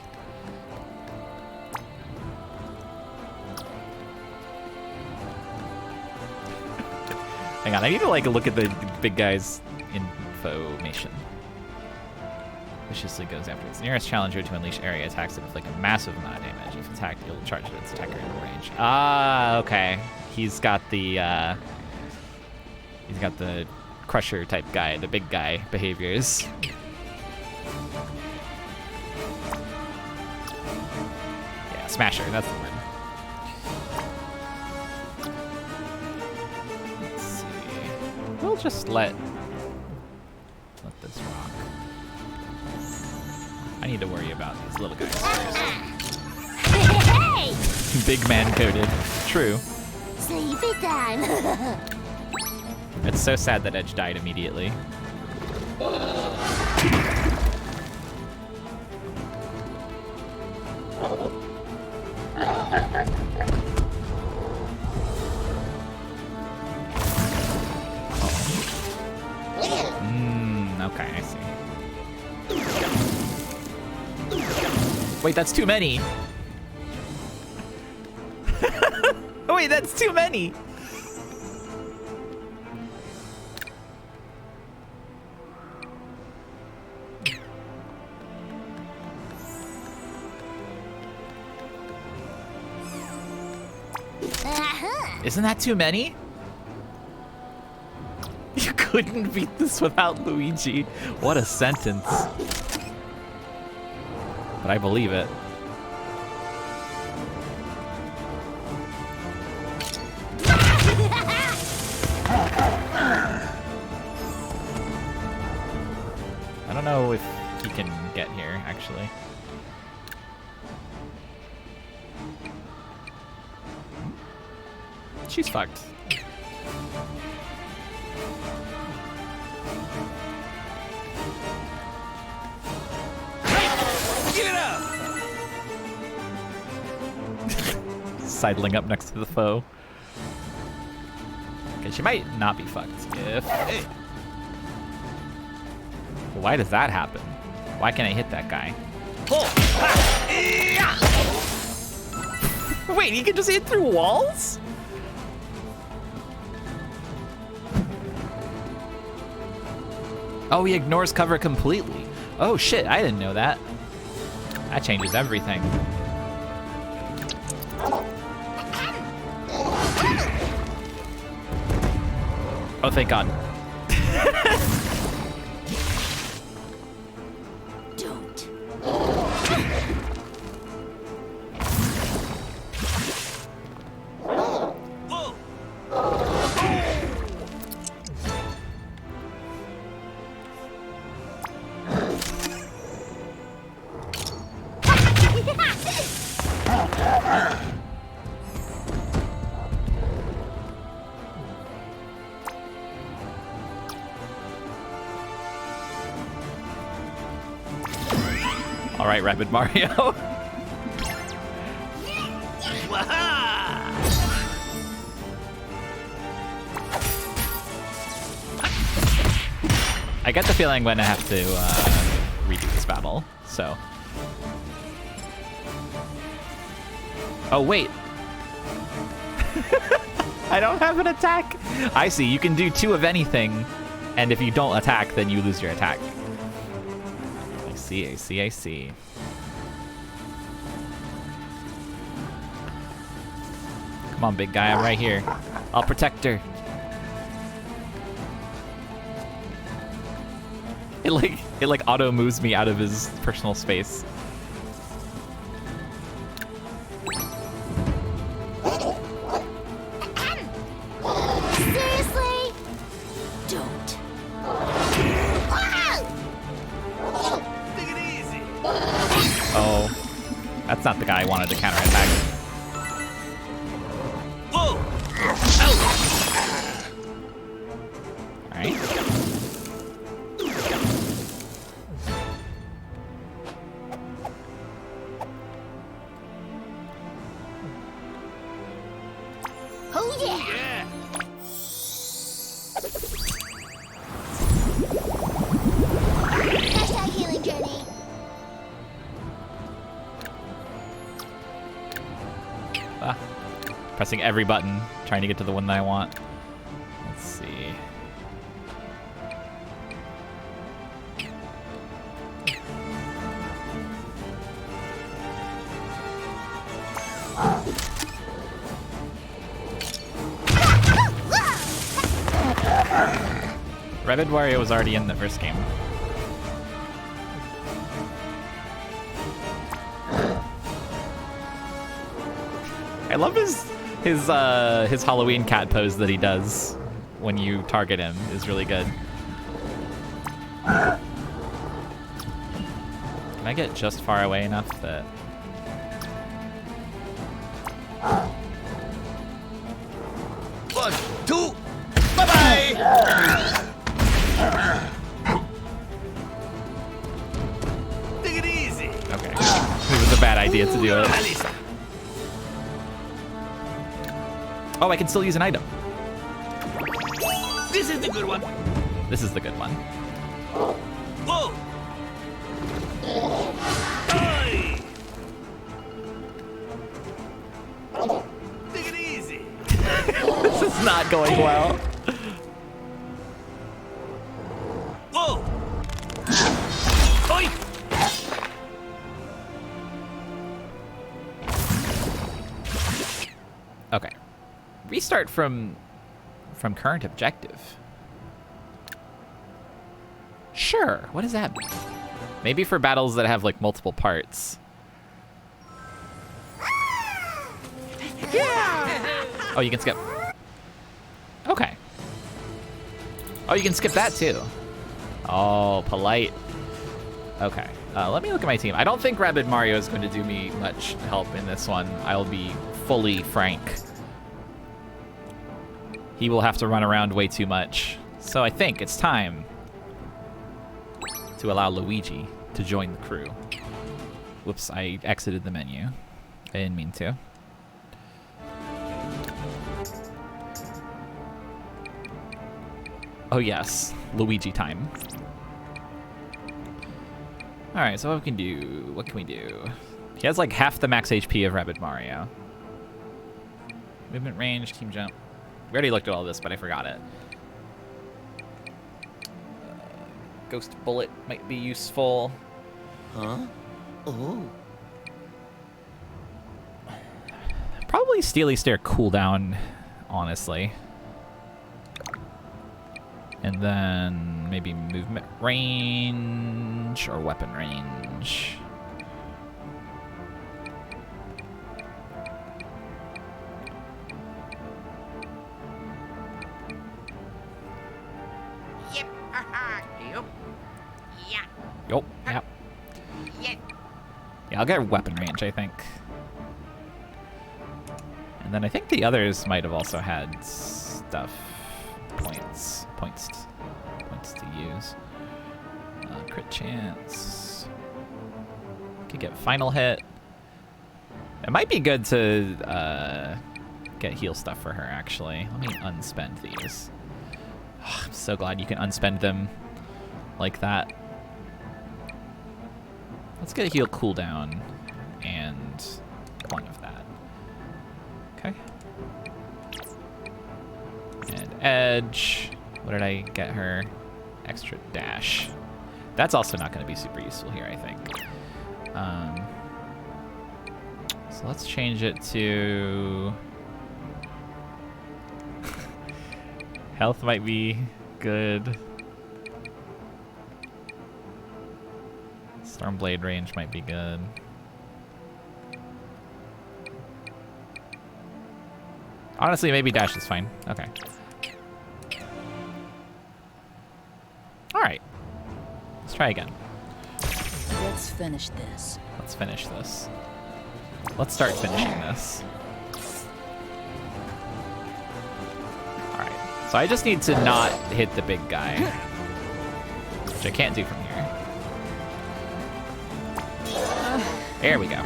Speaker 1: Hang on, I need to like look at the big guy's information. Viciously goes after its nearest challenger to unleash area attacks that inflict a massive amount of damage. If attacked, you'll charge at its attacker in range. Ah, okay. He's got the crusher type guy, the big guy behaviors. Yeah, smasher, that's the one. Let's see. We'll just let this rock. I need to worry about these little guys first.
Speaker 2: Hey!
Speaker 1: Big man coded. True.
Speaker 2: Sleepy time.
Speaker 1: It's so sad that Edge died immediately. Okay, I see. Wait, that's too many. Wait, that's too many. Isn't that too many? couldn't beat this without Luigi. What a sentence. But I believe it. I don't know if he can get here, actually. She's fucked.
Speaker 6: Give it up!
Speaker 1: Sidling up next to the foe. Okay, she might not be fucked if...
Speaker 6: Hey,
Speaker 1: Why does that happen? Why can't I hit that guy?
Speaker 6: pull! Ha! Yeah!
Speaker 1: Wait, he can just hit through walls? Oh, he ignores cover completely. Oh shit, I didn't know that. That changes everything. Oh, thank God.
Speaker 2: Don't.
Speaker 6: Whoa!
Speaker 1: All right, Rabbid Mario.
Speaker 6: Waha!
Speaker 1: I get the feeling I'm going to have to redo this battle, so. Oh, wait. I don't have an attack. I see, you can do 2 of anything, and if you don't attack, then you lose your attack. I see, I see, I see. Come on, big guy, I'm right here. I'll protect her. It like auto moves me out of his personal space.
Speaker 2: Seriously? Don't.
Speaker 6: Take it easy!
Speaker 1: Oh, that's not the guy I wanted to counterattack.
Speaker 6: Whoa!
Speaker 1: All right.
Speaker 2: Oh yeah.
Speaker 6: Yeah!
Speaker 2: Hashtag healing journey.
Speaker 1: Ah, pressing every button, trying to get to the one that I want. Let's see. Rabbid Wario was already in the first game. I love his Halloween cat pose that he does when you target him is really good. Can I get just far away enough that...
Speaker 6: 1, 2, bye-bye! Take it easy!
Speaker 1: Okay. It was a bad idea to do it.
Speaker 6: Alisa.
Speaker 1: Oh, I can still use an item.
Speaker 6: This is the good one!
Speaker 1: This is the good one.
Speaker 6: Whoa! Oi! Take it easy!
Speaker 1: This is not going well.
Speaker 6: Whoa! Oi!
Speaker 1: Okay. Restart from current objective. Sure. What does that mean? Maybe for battles that have like multiple parts. Oh, you can skip. Okay. Oh, you can skip that too. Oh, polite. Okay. Let me look at my team. I don't think Rabbid Mario is going to do me much help in this one. I'll be fully frank. He will have to run around way too much. So I think it's time to allow Luigi to join the crew. Whoops, I exited the menu. I didn't mean to. Oh yes, Luigi time. Alright, so what can we do? What can we do? He has like half the max HP of Rabbid Mario. Movement range, team jump. We already looked at all this, but I forgot it. Ghost Bullet might be useful.
Speaker 6: Huh? Oh.
Speaker 1: Probably Steely Stare cooldown, honestly. And then maybe movement range or weapon range.
Speaker 7: Yep. Yep. Yeah.
Speaker 1: Yup, yep.
Speaker 7: Yep.
Speaker 1: Yeah, I'll get weapon range, I think. And then I think the others might have also had stuff. Points to use. Crit chance. Could get final hit. It might be good to get heal stuff for her, actually. Let me unspend these. Oh, I'm so glad you can unspend them like that. Let's get a heal cooldown and one of that. Okay. And edge. What did I get her? Extra dash. That's also not going to be super useful here, I think. So let's change it to... Health might be good. Stormblade range might be good. Honestly, maybe dash is fine. Okay. Alright. Let's try again.
Speaker 4: Let's finish this.
Speaker 1: Let's finish this. Let's start finishing this. Alright. So I just need to not hit the big guy. Which I can't do from here. There we go.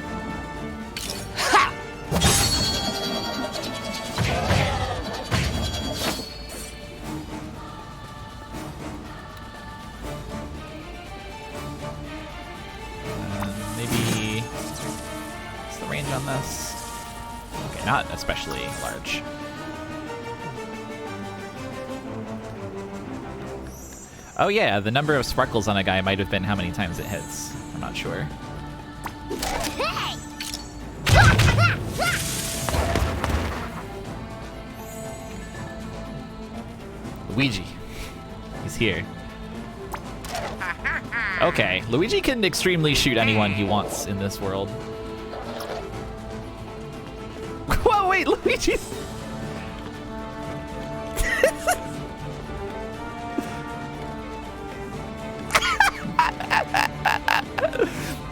Speaker 1: Maybe... What's the range on this? Okay, not especially large. Oh yeah, the number of sparkles on a guy might have been how many times it hits. I'm not sure.
Speaker 2: Hey!
Speaker 1: Luigi. He's here. Okay, Luigi can extremely shoot anyone he wants in this world. Whoa, wait, Luigi's...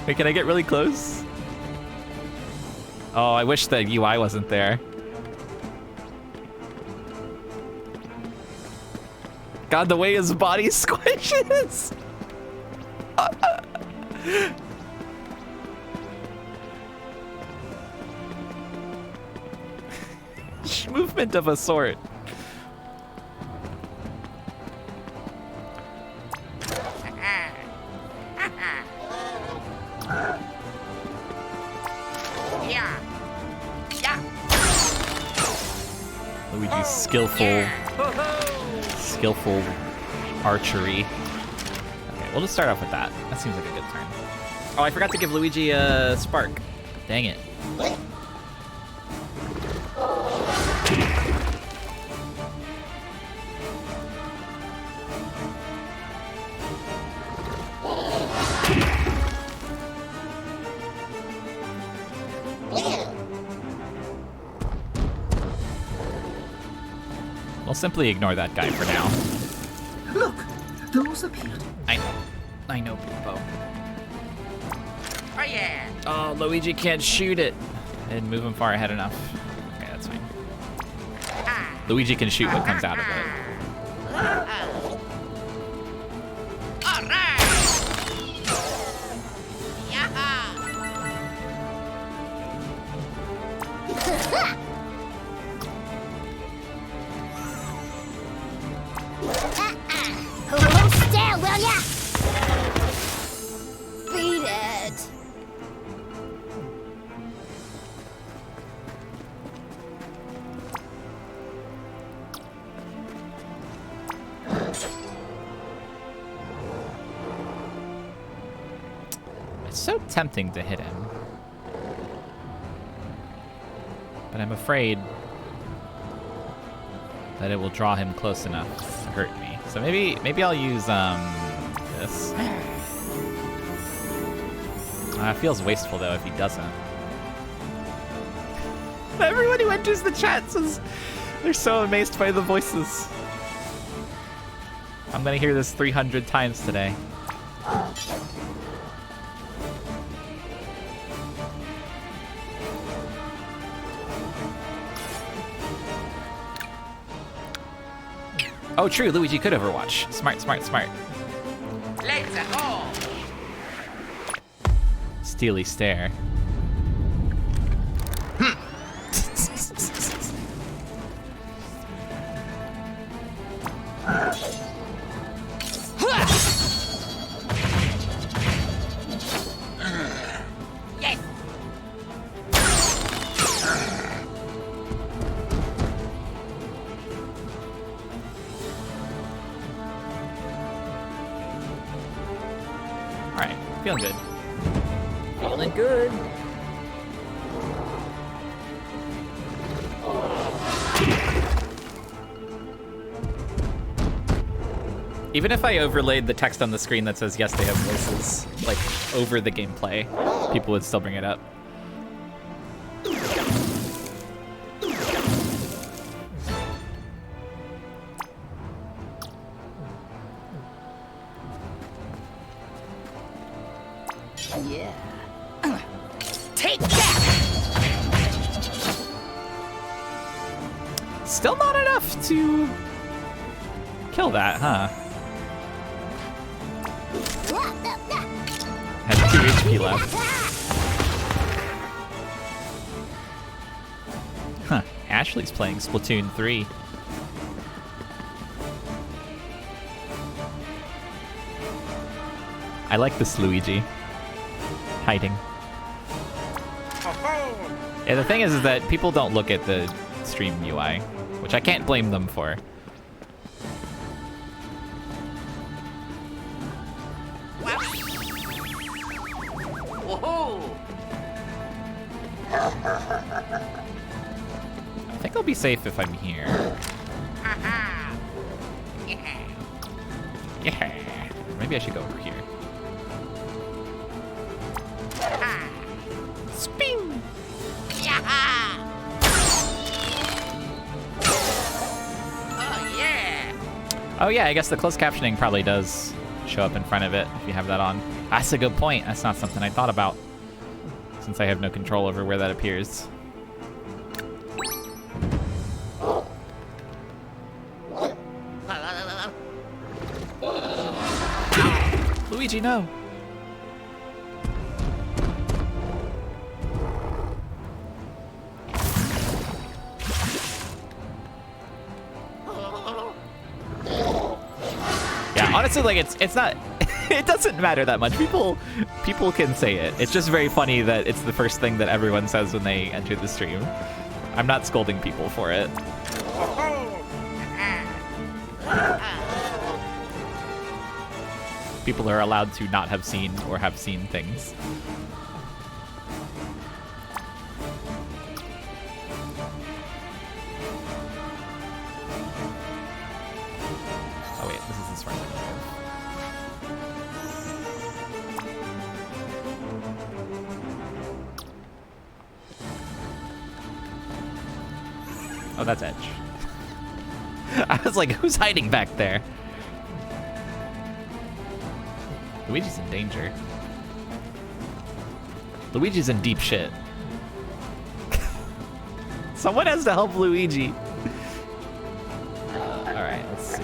Speaker 1: Wait, can I get really close? Oh, I wish the UI wasn't there. God, the way his body squishes! Movement of a sort.
Speaker 7: Yeah. Yeah.
Speaker 1: Luigi's skillful archery. Okay, we'll just start off with that. That seems like a good turn. Oh, I forgot to give Luigi a spark. Dang it. We'll simply ignore that guy for now.
Speaker 3: Look, those appeared.
Speaker 1: I know, Pippo.
Speaker 7: Oh yeah.
Speaker 1: Oh, Luigi can't shoot it. I didn't move him far ahead enough. Okay, that's fine. Luigi can shoot what comes out of it.
Speaker 7: All right. Yeah.
Speaker 2: Hold still, will ya? Beat it.
Speaker 1: It's so tempting to hit him. But I'm afraid that it will draw him close enough to hurt me. So maybe I'll use this. It feels wasteful though if he doesn't. Everyone who enters the chat says they're so amazed by the voices. I'm gonna hear this 300 times today. Oh, true. Luigi could Overwatch. Smart, smart, smart.
Speaker 7: Let's go.
Speaker 1: Steely stare.
Speaker 7: Yes.
Speaker 1: All right, feeling good. Feeling good. Even if I overlaid the text on the screen that says yes, they have voices, like over the gameplay, people would still bring it up.
Speaker 4: Yeah.
Speaker 7: Take that.
Speaker 1: Still not enough to kill that, huh? Has 2 HP left. Huh. Ashley's playing Splatoon 3. I like this Luigi. Hiding. Yeah, the thing is that people don't look at the stream UI, which I can't blame them for.
Speaker 7: Whoa.
Speaker 1: I think I'll be safe if I'm here.
Speaker 7: Haha. Yeah.
Speaker 1: Yeah. Maybe I should go over here. Sping!
Speaker 7: Yeah. Oh yeah.
Speaker 1: Oh yeah, I guess the closed captioning probably does show up in front of it if you have that on. That's a good point. That's not something I thought about, since I have no control over where that appears. Luigi, no! Yeah, honestly, like it's not. It doesn't matter that much. People can say it. It's just very funny that it's the first thing that everyone says when they enter the stream. I'm not scolding people for it. People are allowed to not have seen or have seen things. Oh wait, this is this front. Oh, that's Edge. I was like, who's hiding back there? Luigi's in danger. Luigi's in deep shit. Someone has to help Luigi. Alright, let's see.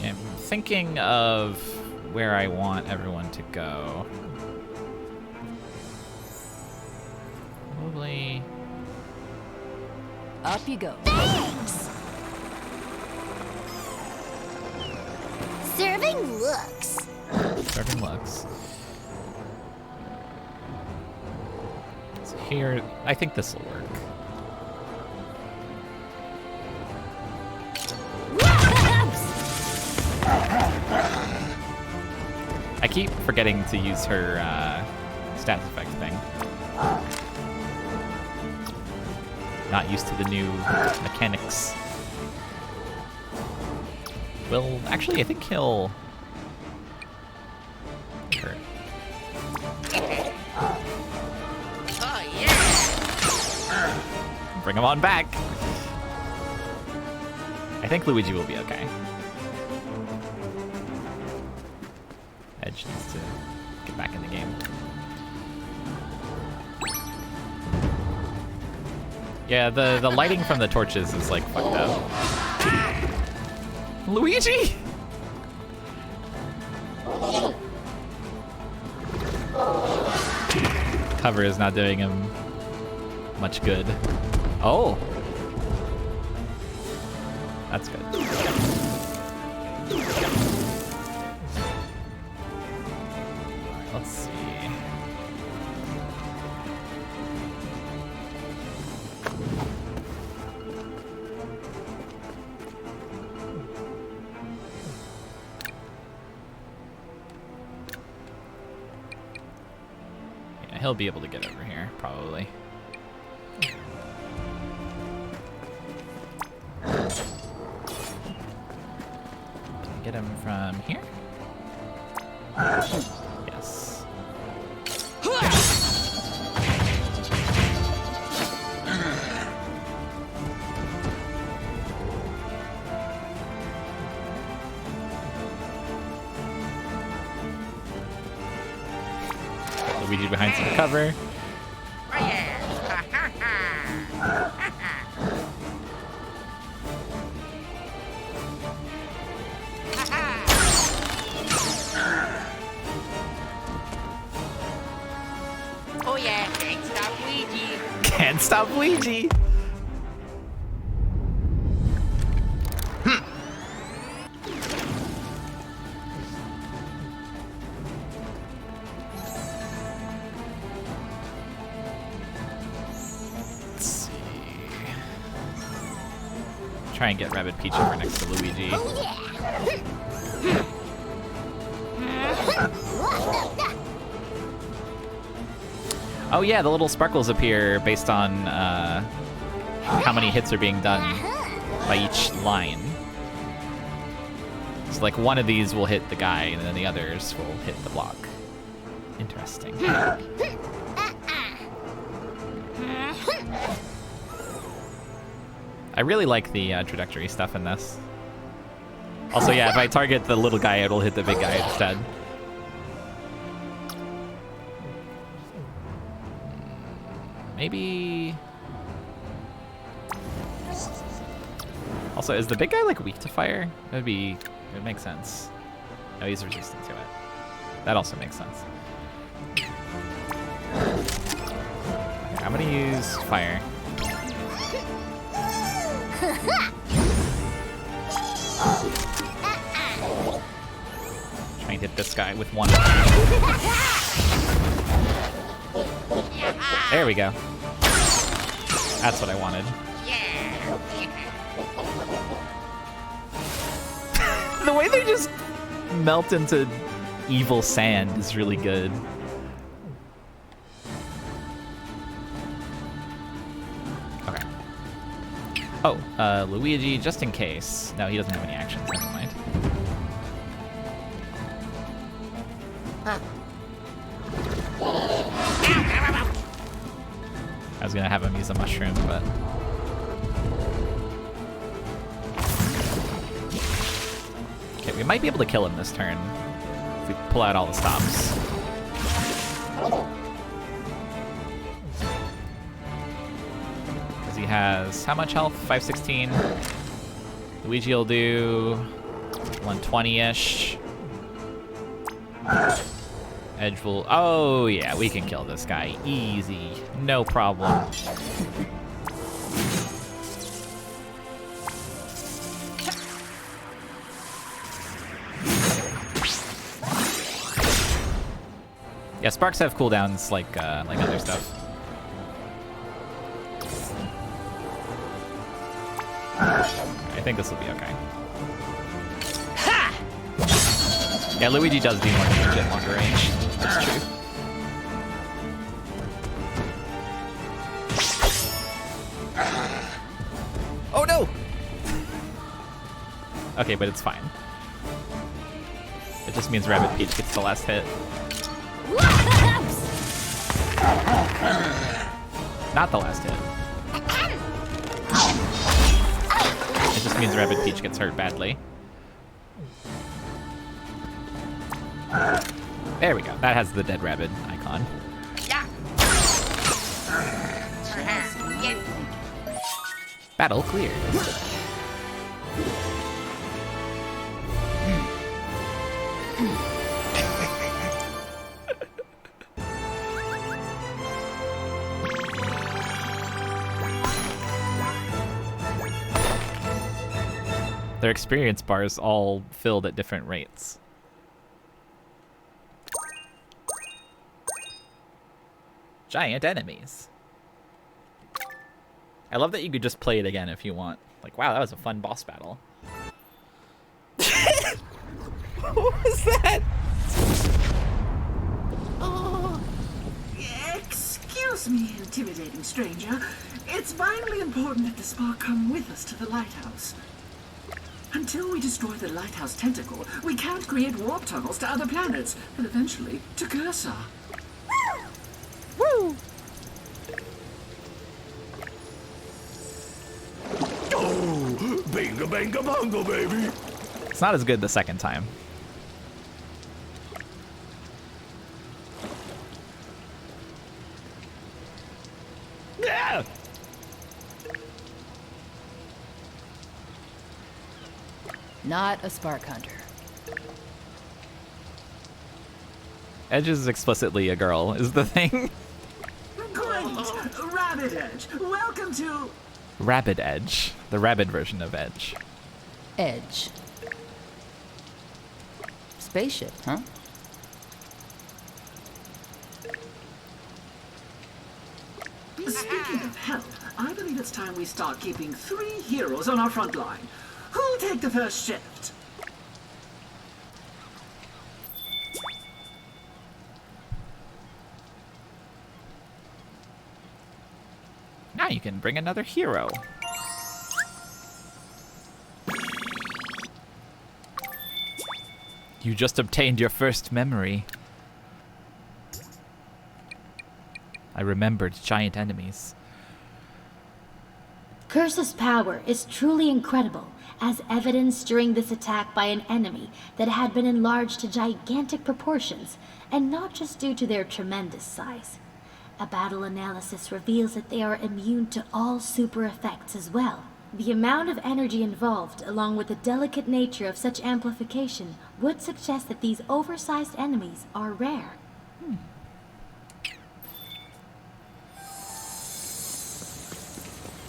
Speaker 1: I'm thinking of where I want everyone to go. Probably...
Speaker 4: Up you go.
Speaker 2: Thanks! Serving looks.
Speaker 1: Serving looks. So here, I think this will work. I keep forgetting to use her stats effect thing. Not used to the new mechanics. Well, actually, I think he'll hurt.
Speaker 7: Oh, yeah.
Speaker 1: Bring him on back. I think Luigi will be okay. Edge needs to get back in the game. Yeah, the lighting from the torches is like fucked up. Luigi! Cover is not doing him much good. Oh! That's good. Let's see. Yeah, he'll be able to get over here, probably. Get him from here? Yes. Luigi behind some cover.
Speaker 7: Oh, yeah. Ha, ha, ha. Oh yeah, can't stop Luigi.
Speaker 1: Can't stop Luigi. Let's see. Try and get Rabbid Peach over next to Luigi.
Speaker 2: Oh yeah!
Speaker 1: Oh yeah, the little sparkles appear based on how many hits are being done by each line. So like one of these will hit the guy and then the others will hit the block. Interesting. I really like the trajectory stuff in this. Also, yeah, if I target the little guy, it'll hit the big guy instead. Maybe... Also, is the big guy, like, weak to fire? It would make sense. No, he's resistant to it. That also makes sense. Okay, I'm gonna use fire. Try and hit this guy with one. There we go. That's what I wanted. The way they just melt into evil sand is really good. Okay. Oh, Luigi, just in case. No, he doesn't have any actions. Never mind. I was gonna have him use a mushroom, but... Okay, we might be able to kill him this turn if we pull out all the stops. Because he has how much health? 516. Luigi will do 120-ish. Edge will... Oh, yeah, we can kill this guy. Easy. No problem. Yeah, sparks have cooldowns like other stuff. I think this will be okay. Ha! Yeah, Luigi does do more damage at longer range. That's true. Oh no! Okay, but it's fine. It just means Rabbid Peach gets the last hit. Not the last hit. It just means Rabbid Peach gets hurt badly. There we go. That has the dead rabbit icon.
Speaker 7: Yeah.
Speaker 1: Battle cleared. Their experience bars all filled at different rates. Giant enemies. I love that you could just play it again if you want. Like, wow, that was a fun boss battle. What was that?
Speaker 3: Oh, excuse me, intimidating stranger. It's vitally important that the spark come with us to the lighthouse. Until we destroy the lighthouse tentacle, we can't create warp tunnels to other planets, and eventually to Cursor.
Speaker 1: Woo!
Speaker 6: Oh, bingo, bango, bongo, baby.
Speaker 1: It's not as good the second time. Yeah!
Speaker 4: Not a spark hunter.
Speaker 1: Edge is explicitly a girl, is the thing.
Speaker 3: Great! Rabbit Edge, welcome to...
Speaker 1: Rabid Edge. The rabid version of Edge.
Speaker 4: Edge. Spaceship, huh?
Speaker 3: Speaking of help, I believe it's time we start keeping 3 heroes on our front line. Who'll take the first shift?
Speaker 1: Now you can bring another hero. You just obtained your first memory. I remembered giant enemies.
Speaker 5: Curse's power is truly incredible, as evidenced during this attack by an enemy that had been enlarged to gigantic proportions, and not just due to their tremendous size. A battle analysis reveals that they are immune to all super effects as well. The amount of energy involved, along with the delicate nature of such amplification, would suggest that these oversized enemies are rare.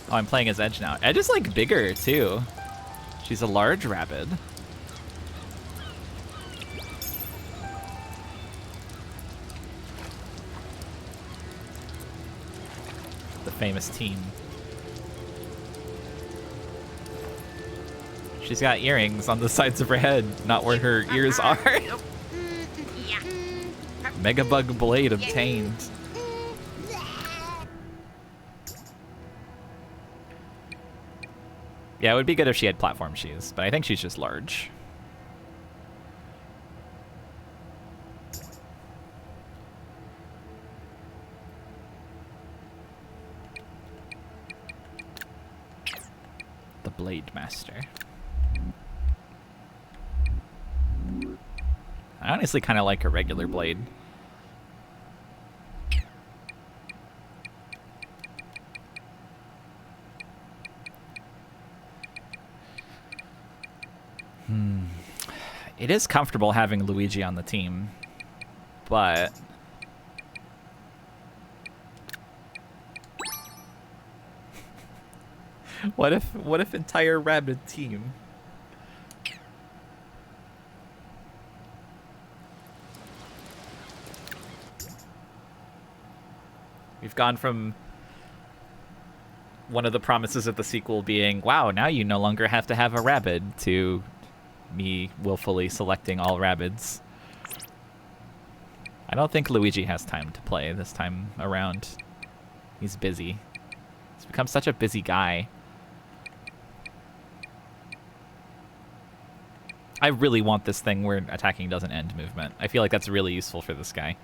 Speaker 1: Oh, I'm playing as Edge now. Edge is like bigger too. She's a large rabbit. The famous team. She's got earrings on the sides of her head, not where her ears are. Megabug blade obtained. Yeah, it would be good if she had platform shoes, but I think she's just large. The Blade Master. I honestly kind of like a regular blade. It is comfortable having Luigi on the team, but what if entire Rabbid team? We've gone from one of the promises of the sequel being, wow, now you no longer have to have a Rabbid, to me willfully selecting all Rabbids. I don't think Luigi has time to play this time around. He's busy. He's become such a busy guy. I really want this thing where attacking doesn't end movement. I feel like that's really useful for this guy.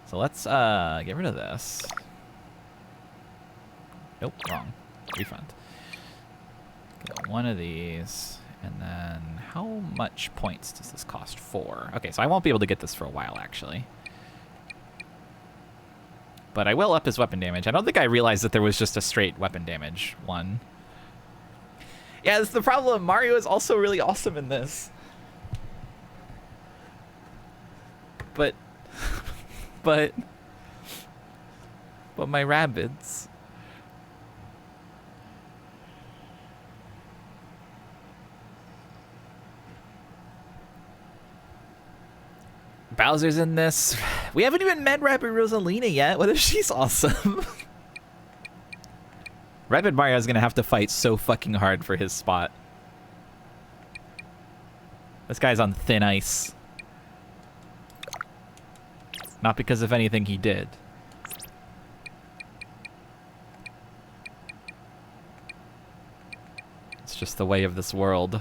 Speaker 1: So let's get rid of this. Nope, wrong. Refund. Get one of these, and then how much points does this cost? 4. Okay, so I won't be able to get this for a while, actually. But I will up his weapon damage. I don't think I realized that there was just a straight weapon damage one. Yeah, that's the problem. Mario is also really awesome in this. But my Rabbids. Bowser's in this. We haven't even met Rabbid Rosalina yet. What if she's awesome? Rabbid Mario's gonna have to fight so fucking hard for his spot. This guy's on thin ice. Not because of anything he did. It's just the way of this world.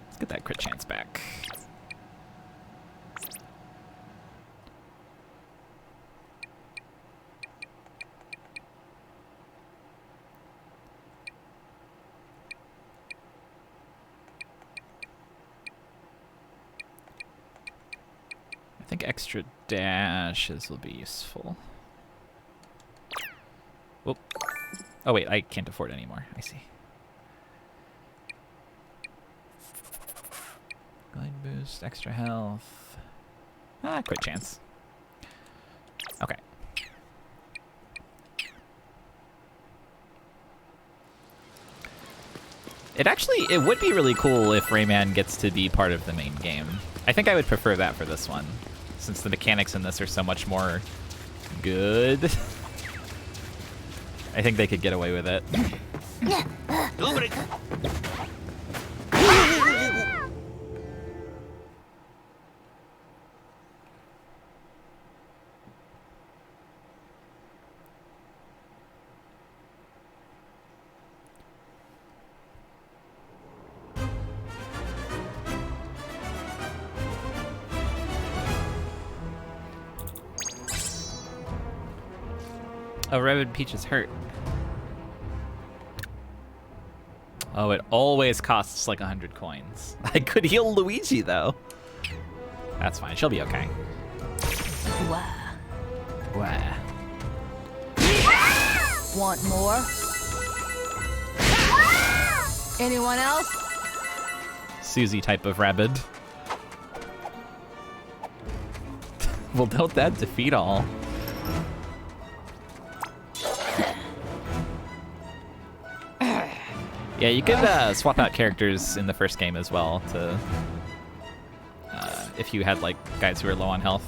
Speaker 1: Let's get that crit chance back. I think extra dashes will be useful. Whoop. Oh wait, I can't afford it anymore. I see. Glide boost, extra health. Ah, quick chance. Okay. It would be really cool if Rayman gets to be part of the main game. I think I would prefer that for this one, since the mechanics in this are so much more good. I think they could get away with it. Oh, Rabbid Peach is hurt. Oh, it always costs like 100 coins. I could heal Luigi, though. That's fine. She'll be okay.
Speaker 4: Wah.
Speaker 1: Wah.
Speaker 4: Want more? Anyone else?
Speaker 1: Susie type of Rabbid. Well, don't that defeat all? Yeah, you could swap out characters in the first game as well to if you had like guys who are low on health.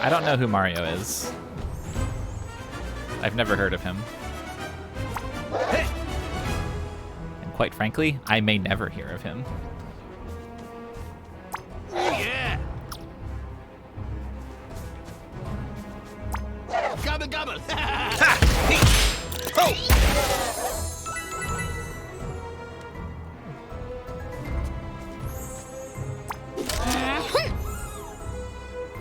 Speaker 1: I don't know who Mario is. I've never heard of him. And quite frankly, I may never hear of him.
Speaker 6: Yeah. Gobble gobble. Ha! Oh!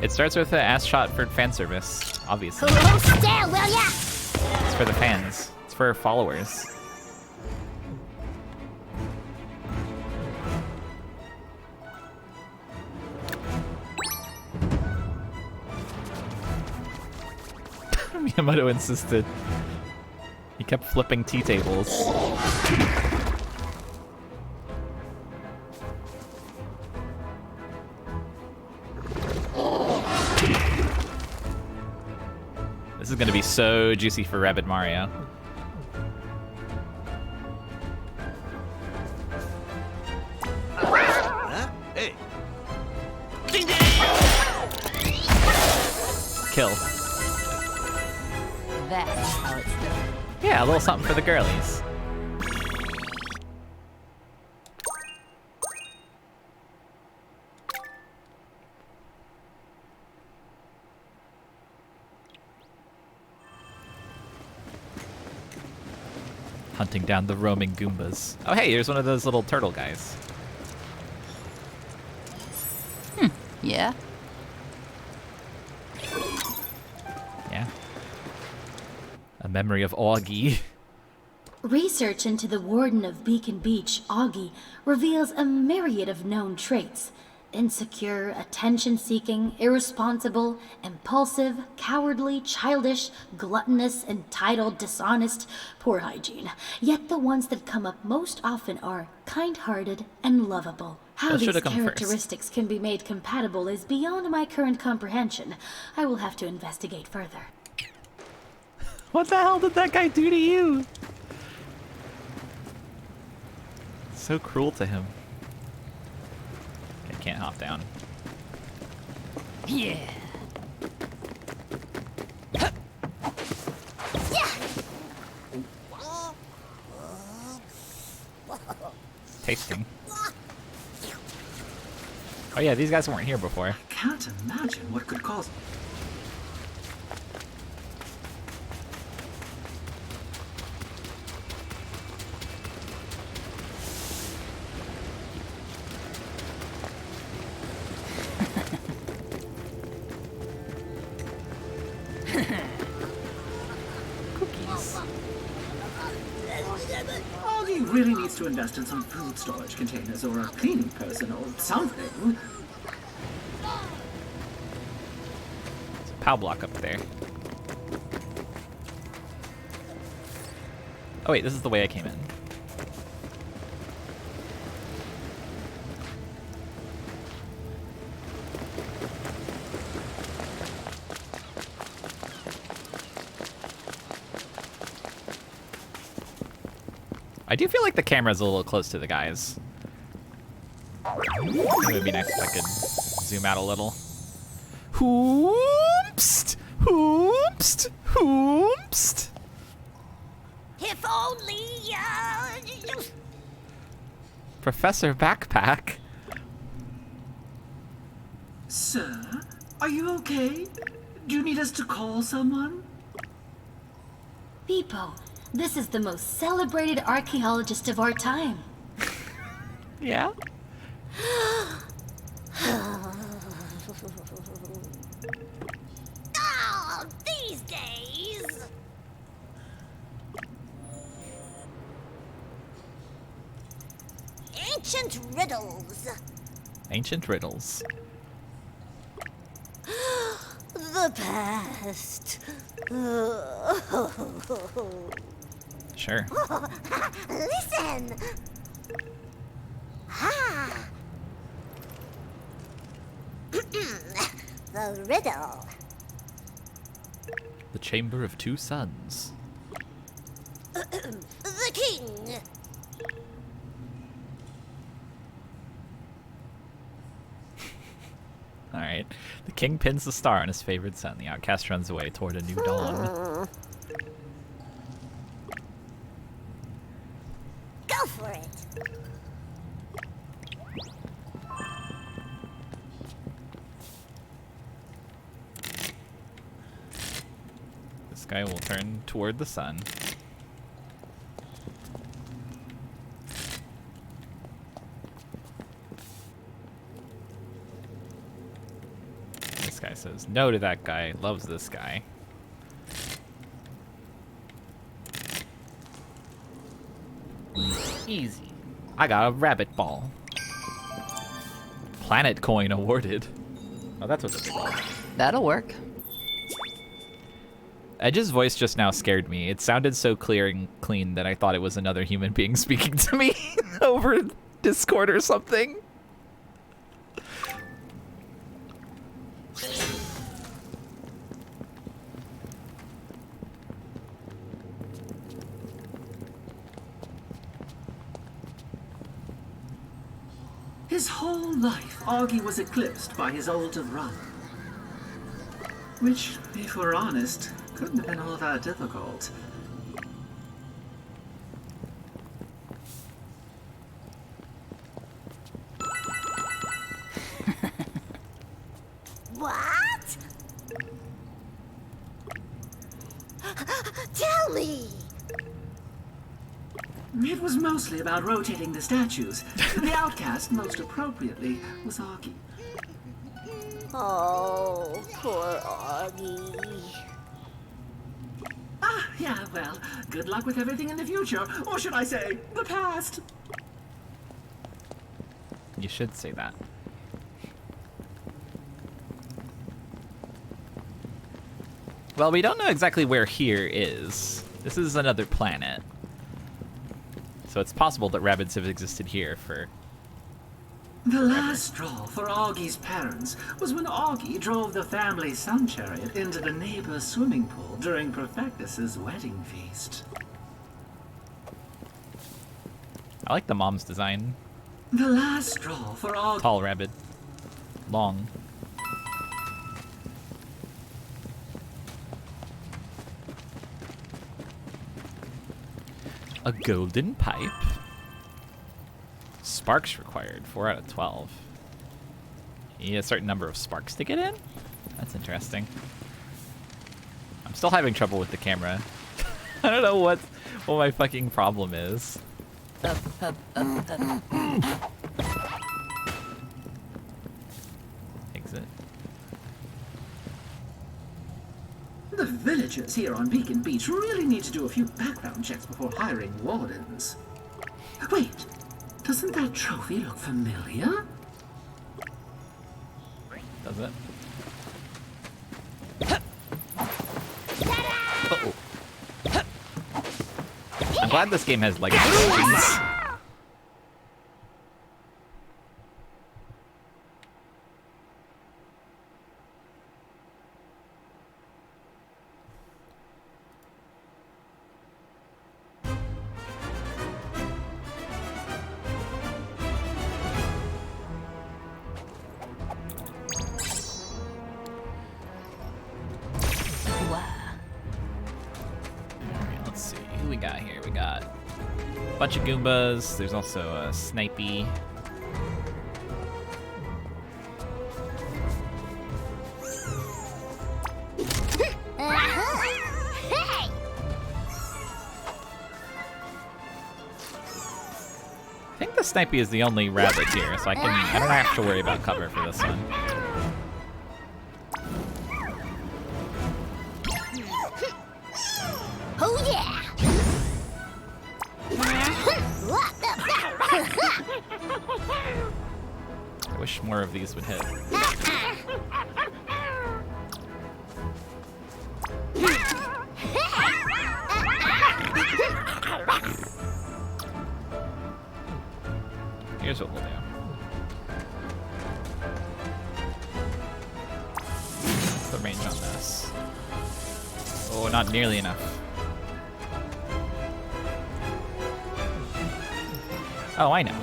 Speaker 1: It starts with an ass shot for fan service, obviously.
Speaker 2: Hold still, will ya?
Speaker 1: It's for the fans. It's for followers. Miyamoto insisted. He kept flipping tea tables. This is gonna be so juicy for Rabbid Mario.
Speaker 6: Huh? Hey. Ding ding.
Speaker 1: Kill.
Speaker 4: That's how it's done.
Speaker 1: Yeah, a little something for the girlies. Hunting down the roaming Goombas. Oh hey, here's one of those little turtle guys.
Speaker 4: Yeah?
Speaker 1: Yeah. A memory of Augie.
Speaker 5: Research into the warden of Beacon Beach, Augie, reveals a myriad of known traits. Insecure, attention-seeking, irresponsible, impulsive, cowardly, childish, gluttonous, entitled, dishonest, poor hygiene. Yet the ones that come up most often are kind-hearted and lovable. How
Speaker 1: Those
Speaker 5: these
Speaker 1: should've come first.
Speaker 5: characteristics can be made compatible is beyond my current comprehension. I will have to investigate further.
Speaker 1: What the hell did that guy do to you? So cruel to him. Okay, can't hop down.
Speaker 4: Yeah.
Speaker 1: Tasting. Oh yeah, these guys weren't here before.
Speaker 3: Can't imagine what could cause. Augie really needs to invest in some food storage containers or a cleaning person or something.
Speaker 1: There's a POW block up there. Oh wait, this is the way I came in. I do feel like the camera's a little close to the guys. It would be nice if I could zoom out a little. Hoopst! Hoopst! Hoopst!
Speaker 2: If only,
Speaker 1: Professor Backpack?
Speaker 3: Sir, are you okay? Do you need us to call someone?
Speaker 5: Beepo, this is the most celebrated archaeologist of our time.
Speaker 1: Yeah?
Speaker 2: Oh, these days. Ancient riddles.
Speaker 1: Ancient riddles.
Speaker 2: The past.
Speaker 1: Sure.
Speaker 2: Listen. Ah. The riddle.
Speaker 1: The Chamber of Two Suns.
Speaker 2: The king.
Speaker 1: Alright. The king pins the star on his favorite son. The outcast runs away toward a new dawn.
Speaker 2: Go for it.
Speaker 1: This guy will turn toward the sun. This guy says no to that guy, loves this guy. Easy. I got a rabbit ball. Planet coin awarded. Oh, that's what it's called.
Speaker 4: That'll work.
Speaker 1: Edge's voice just now scared me. It sounded so clear and clean that I thought it was another human being speaking to me over Discord or something.
Speaker 3: His whole life, Augie was eclipsed by his altered run. Which, if we're honest, couldn't have been all that difficult.
Speaker 2: What? Tell me.
Speaker 3: It was mostly about rotating the statues. The outcast, most appropriately, was Augie.
Speaker 2: Oh, poor Augie.
Speaker 3: Ah, yeah, well, good luck with everything in the future, or should I say, the past.
Speaker 1: You should say that. Well, we don't know exactly where here is. This is another planet. So it's possible that rabbits have existed here for...
Speaker 3: The last straw for Augie's parents was when Augie drove the family sun chariot into the neighbor's swimming pool during Perfectus's wedding feast.
Speaker 1: I like the mom's design.
Speaker 3: The last straw for Augie...
Speaker 1: Tall rabbit. Long. A golden pipe. Sparks required, 4 out of 12. You need a certain number of sparks to get in? That's interesting. I'm still having trouble with the camera. I don't know what my fucking problem is. Exit.
Speaker 3: The villagers here on Beacon Beach really need to do a few background checks before hiring wardens. Wait, doesn't that trophy look familiar?
Speaker 1: Does it? Uh-oh. I'm glad this game has legacy options. Let's see who we got here. We got a bunch of Goombas. There's also a Snipey.
Speaker 2: Hey!
Speaker 1: I think the Snipey is the only rabbit here, so I don't have to worry about cover for this one.
Speaker 2: Oh yeah!
Speaker 1: I wish more of these would hit. Here's what we'll do. What's the range on this? Oh, not nearly enough. Oh, I know.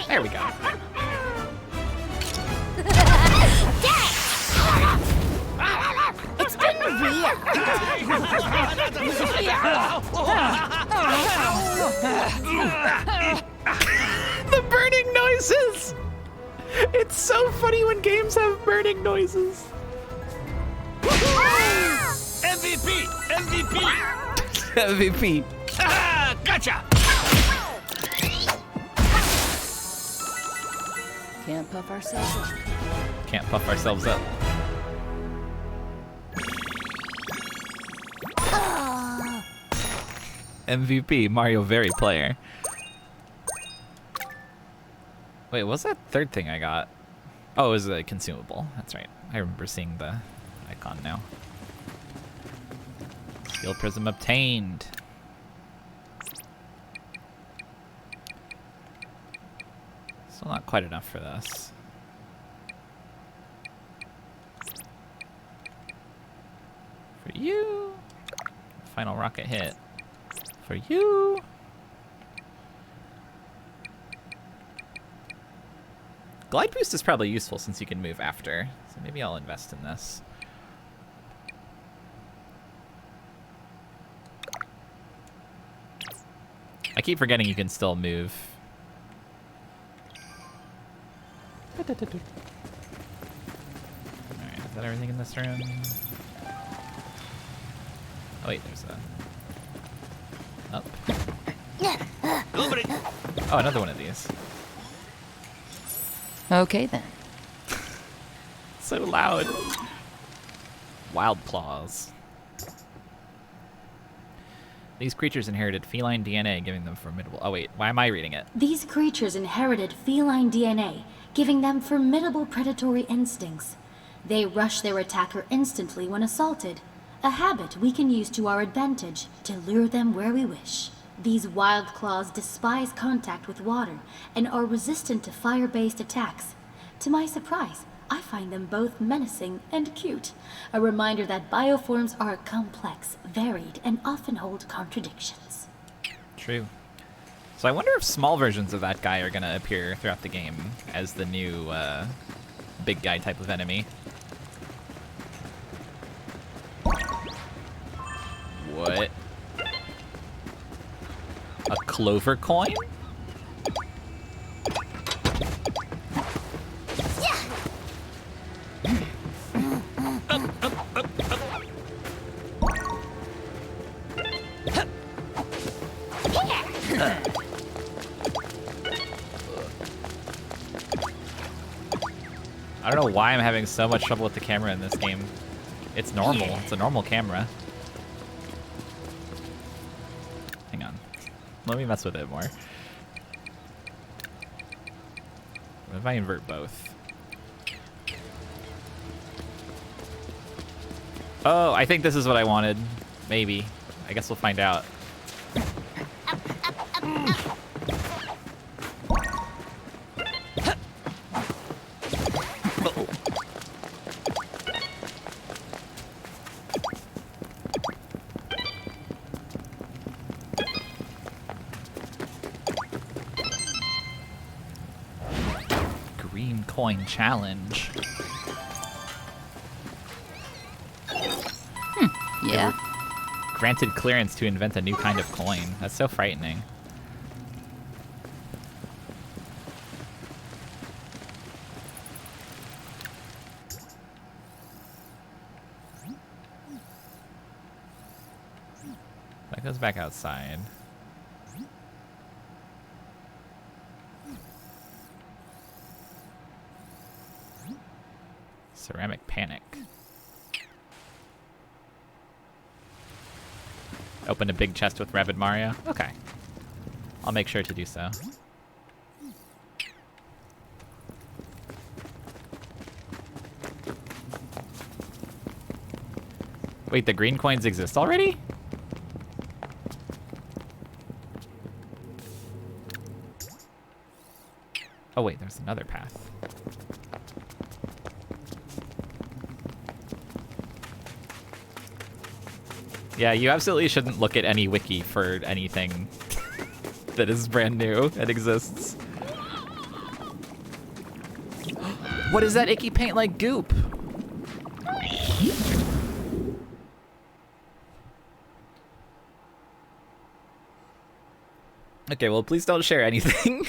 Speaker 1: There we go.
Speaker 2: It's been real.
Speaker 1: The burning noises! It's so funny when games have burning noises.
Speaker 6: MVP! MVP!
Speaker 1: MVP.
Speaker 6: Ah, gotcha!
Speaker 4: Can't puff ourselves up.
Speaker 1: Can't puff ourselves up. MVP, Mario Very player. Wait, what's that third thing I got? Oh, it was a consumable. That's right. I remember seeing the icon now. Steel prism obtained. Still not quite enough for this. For you. Final rocket hit. For you. Glide boost is probably useful since you can move after. So maybe I'll invest in this. I keep forgetting you can still move. Alright, is that everything in this room? Oh wait, there's a... Up. Oh, another one of these.
Speaker 4: Okay then.
Speaker 1: So loud. Wild claws. These creatures inherited feline DNA, giving them formidable... Oh wait, why am I reading it?
Speaker 5: These creatures inherited feline DNA, giving them formidable predatory instincts. They rush their attacker instantly when assaulted, a habit we can use to our advantage to lure them where we wish. These wild claws despise contact with water and are resistant to fire-based attacks. To my surprise, I find them both menacing and cute, a reminder that bioforms are complex, varied, and often hold contradictions.
Speaker 1: True. So I wonder if small versions of that guy are going to appear throughout the game as the new big guy type of enemy. What? A clover coin? I don't know why I'm having so much trouble with the camera in this game. It's normal. It's a normal camera. Hang on. Let me mess with it more. What if I invert both? Oh, I think this is what I wanted. Maybe. I guess we'll find out. Green coin challenge.
Speaker 4: Yeah.
Speaker 1: Granted clearance to invent a new kind of coin. That's so frightening. That goes back outside. Ceramic panic. Open a big chest with Rabbid Mario? Okay. I'll make sure to do so. Wait, the green coins exist already? Oh wait, there's another path. Yeah, you absolutely shouldn't look at any wiki for anything that is brand new and exists. What is that icky paint like goop? Okay, well, please don't share anything.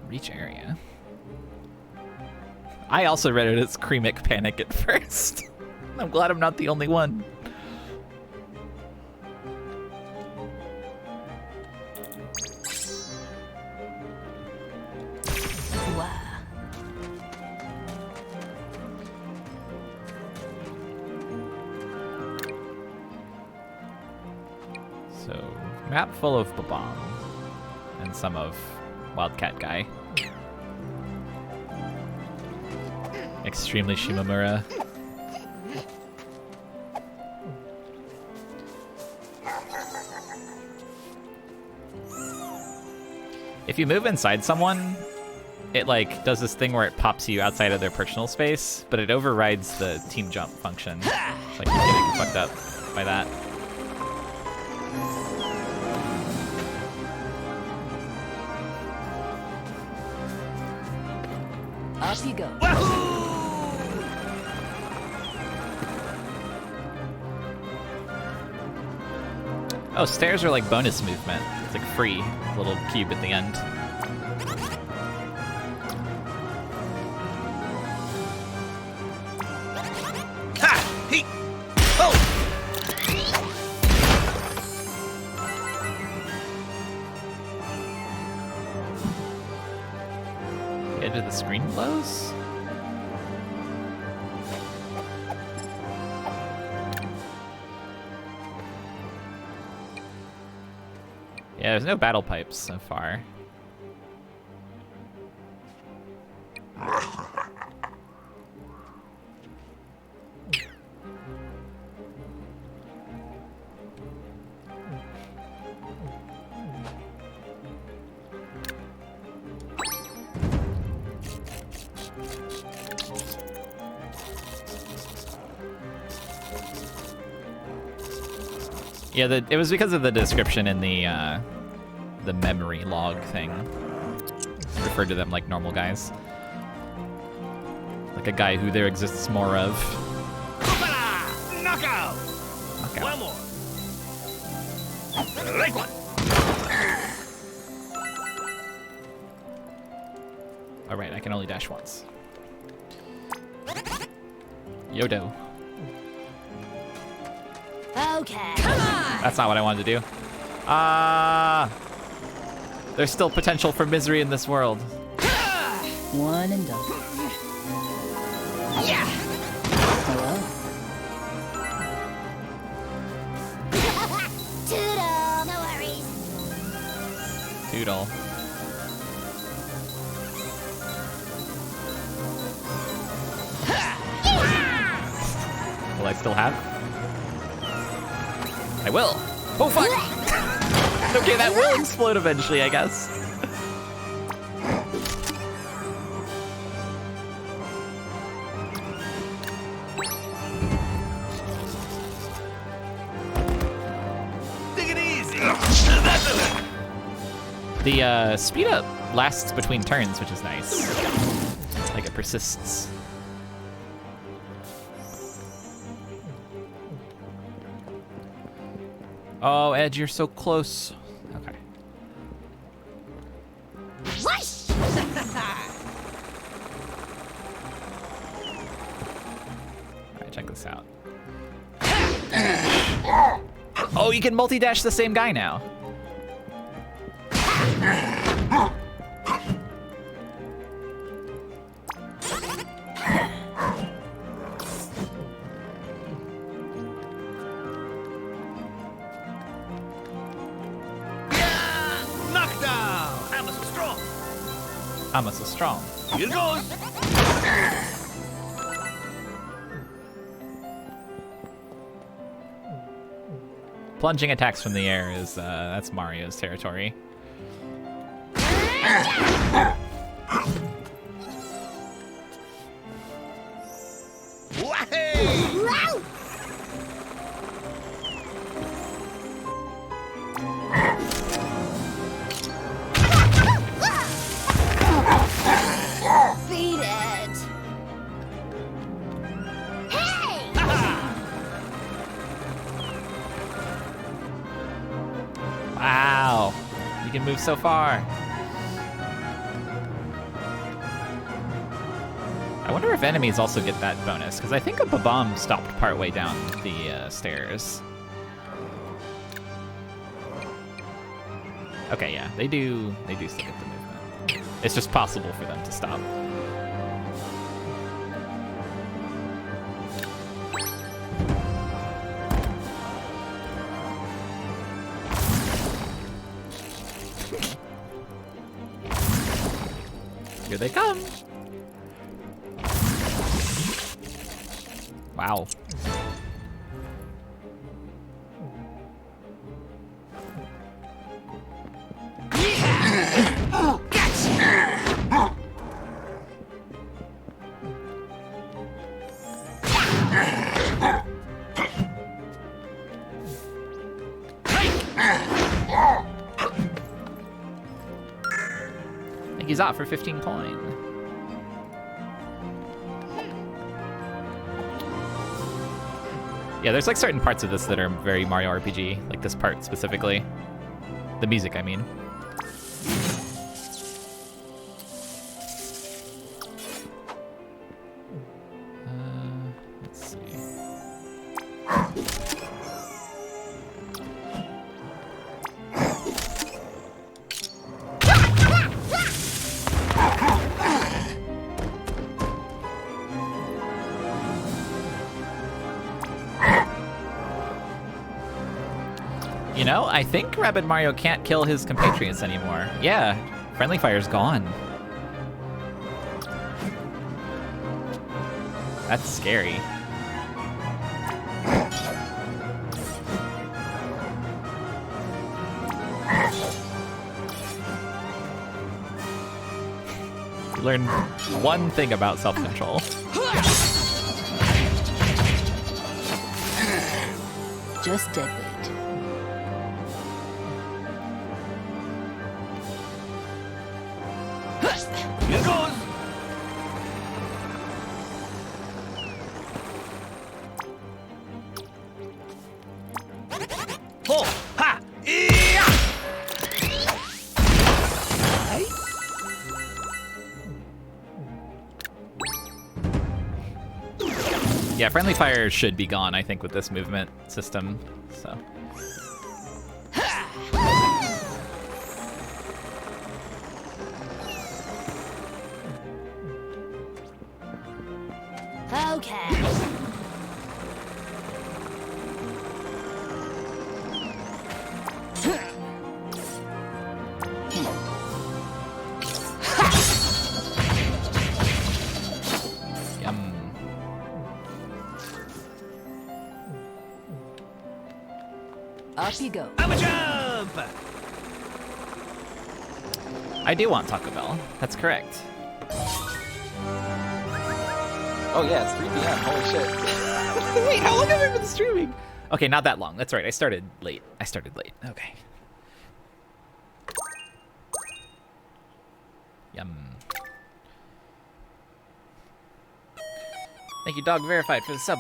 Speaker 1: Reach area. I also read it as Creamic Panic at first. I'm glad I'm not the only one.
Speaker 4: Wow.
Speaker 1: So, map full of Babam and some of Wildcat Guy. Extremely Shimamura. If you move inside someone, it like does this thing where it pops you outside of their personal space, but it overrides the team jump function. Like you're getting fucked up by that.
Speaker 4: Up you go.
Speaker 1: Oh, stairs are like bonus movement. It's like free, little cube at the end.
Speaker 6: Ha! He! Oh!
Speaker 1: The edge of the screen blows? Yeah, there's no battle pipes so far. Yeah, it was because of the description in the memory log thing. Referred to them like normal guys. Like a guy who there exists more of.
Speaker 6: Hoopala! Knockout!
Speaker 1: Knockout.
Speaker 6: One more. Like one.
Speaker 1: Alright, I can only dash once. Yodo.
Speaker 2: Okay.
Speaker 1: That's not what I wanted to do. There's still potential for misery in this world.
Speaker 4: One and done.
Speaker 2: Yeah.
Speaker 4: Hello?
Speaker 2: Toodle. No worries.
Speaker 1: Doodle. Will I still have? I will. Oh fuck! Okay, that will explode eventually, I guess.
Speaker 6: Take it easy. That's it.
Speaker 1: The speed up lasts between turns, which is nice. Like it persists. Oh, Edge, you're so close. Okay.
Speaker 2: Whoosh!
Speaker 1: Alright, check this out. Oh, you can multi-dash the same guy now.
Speaker 6: Knockdown! I'm so strong.
Speaker 1: I'm so strong.
Speaker 6: Here goes.
Speaker 1: Plunging attacks from the air is, that's Mario's territory.
Speaker 6: Wahey!
Speaker 2: Wow!
Speaker 1: can move so far. I wonder if enemies also get that bonus, because I think a bomb stopped partway down the stairs. Okay, yeah, they do still get the movement. It's just possible for them to stop. Here they come. Wow. I think he's out for 15 coin. Yeah, there's like certain parts of this that are very Mario RPG, like this part specifically. The music, I mean. Let's see. You know, I think Rabbid Mario can't kill his compatriots anymore. Yeah, friendly fire's gone. That's scary. You learn one thing about self-control.
Speaker 4: Just dead weight.
Speaker 6: Here goes. Ho! Ha! Yeah!
Speaker 1: Yeah, friendly fire should be gone, I think, with this movement system, so.
Speaker 2: Okay.
Speaker 1: Yum.
Speaker 4: Up you go.
Speaker 6: I'm a jump!
Speaker 1: I do want Taco Bell. That's correct.
Speaker 8: Oh yeah, it's 3 p.m. Holy shit.
Speaker 1: Wait, how long have I been streaming? Okay, not that long. That's right. I started late. Okay. Yum. Thank you, Dog Verified, for the sub.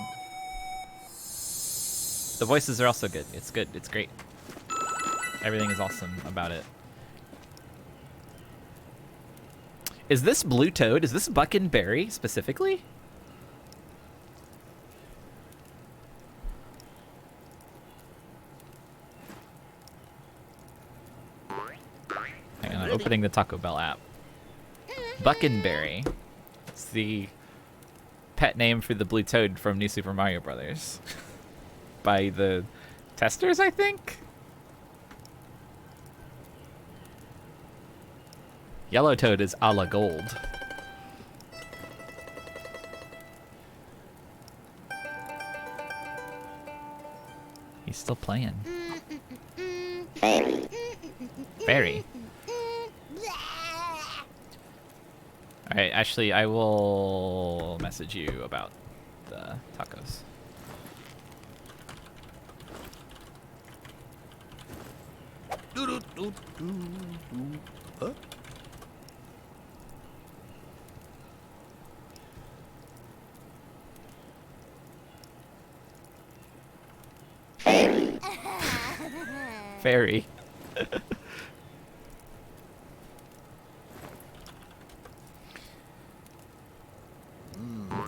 Speaker 1: The voices are also good. It's good. It's great. Everything is awesome about it. Is this Blue Toad? Is this bucken-berry specifically? Hang on, I'm opening the Taco Bell app. Bucken-berry. It's the pet name for the Blue Toad from New Super Mario Brothers. By the testers, I think? Yellow Toad is a la gold. He's still playing. Berry. Alright, Ashley, I will message you about the tacos.
Speaker 6: Huh?
Speaker 1: Fairy.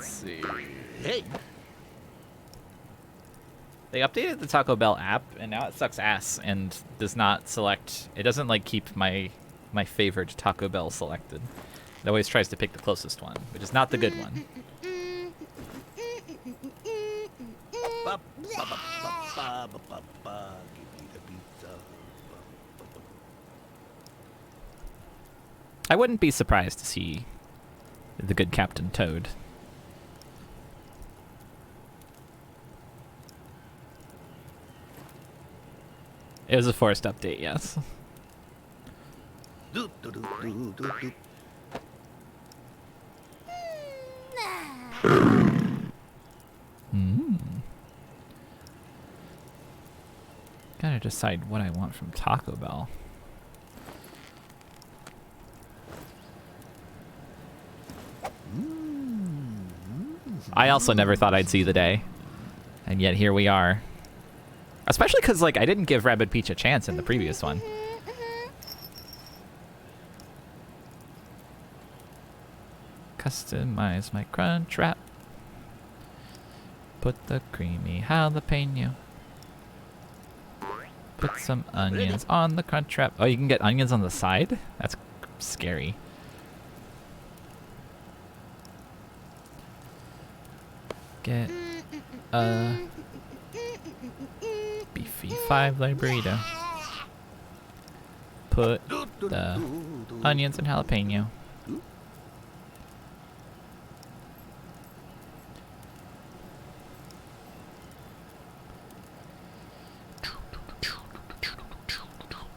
Speaker 1: Let's see.
Speaker 6: Hey.
Speaker 1: They updated the Taco Bell app, and now it sucks ass and does not select. It doesn't like keep my favorite Taco Bell selected. It always tries to pick the closest one, which is not the good one. I wouldn't be surprised to see the good Captain Toad. It was a forced update, yes. Gotta decide what I want from Taco Bell. I also never thought I'd see the day, and yet here we are. Especially because, like, I didn't give Rabbid Peach a chance in the previous one. Customize my crunch wrap. Put the creamy jalapeno. Put some onions on the crunch wrap. Oh, you can get onions on the side? That's scary. Get a beefy 5-layer burrito. Put the onions and jalapeno.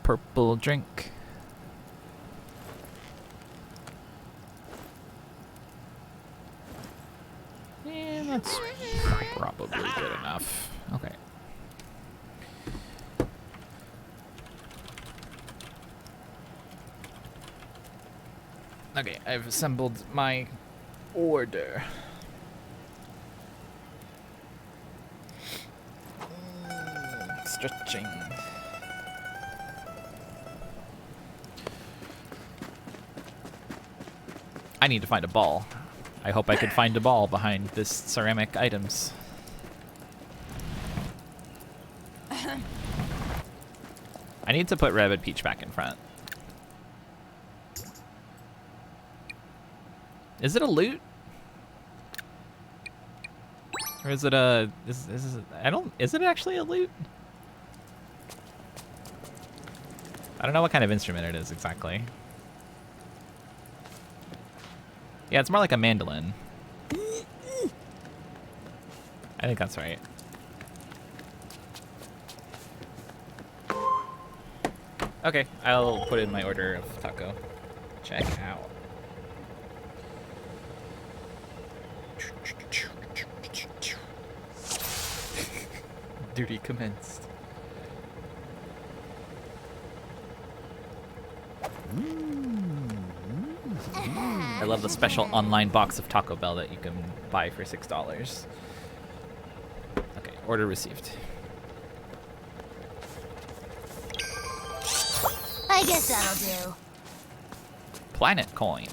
Speaker 1: Purple drink. Yeah, that's probably good enough. Okay. Okay, I've assembled my order. Stretching. I need to find a ball. I hope I could find a ball behind this ceramic items. I need to put Rabbid Peach back in front. Is it a loot? Or is it a... Is it actually a loot? I don't know what kind of instrument it is exactly. Yeah, it's more like a mandolin. I think that's right. Okay, I'll put in my order of taco. Check out. Duty commenced. I love the special online box of Taco Bell that you can buy for $6. Okay, order received.
Speaker 2: I guess that'll do.
Speaker 1: Planet coin.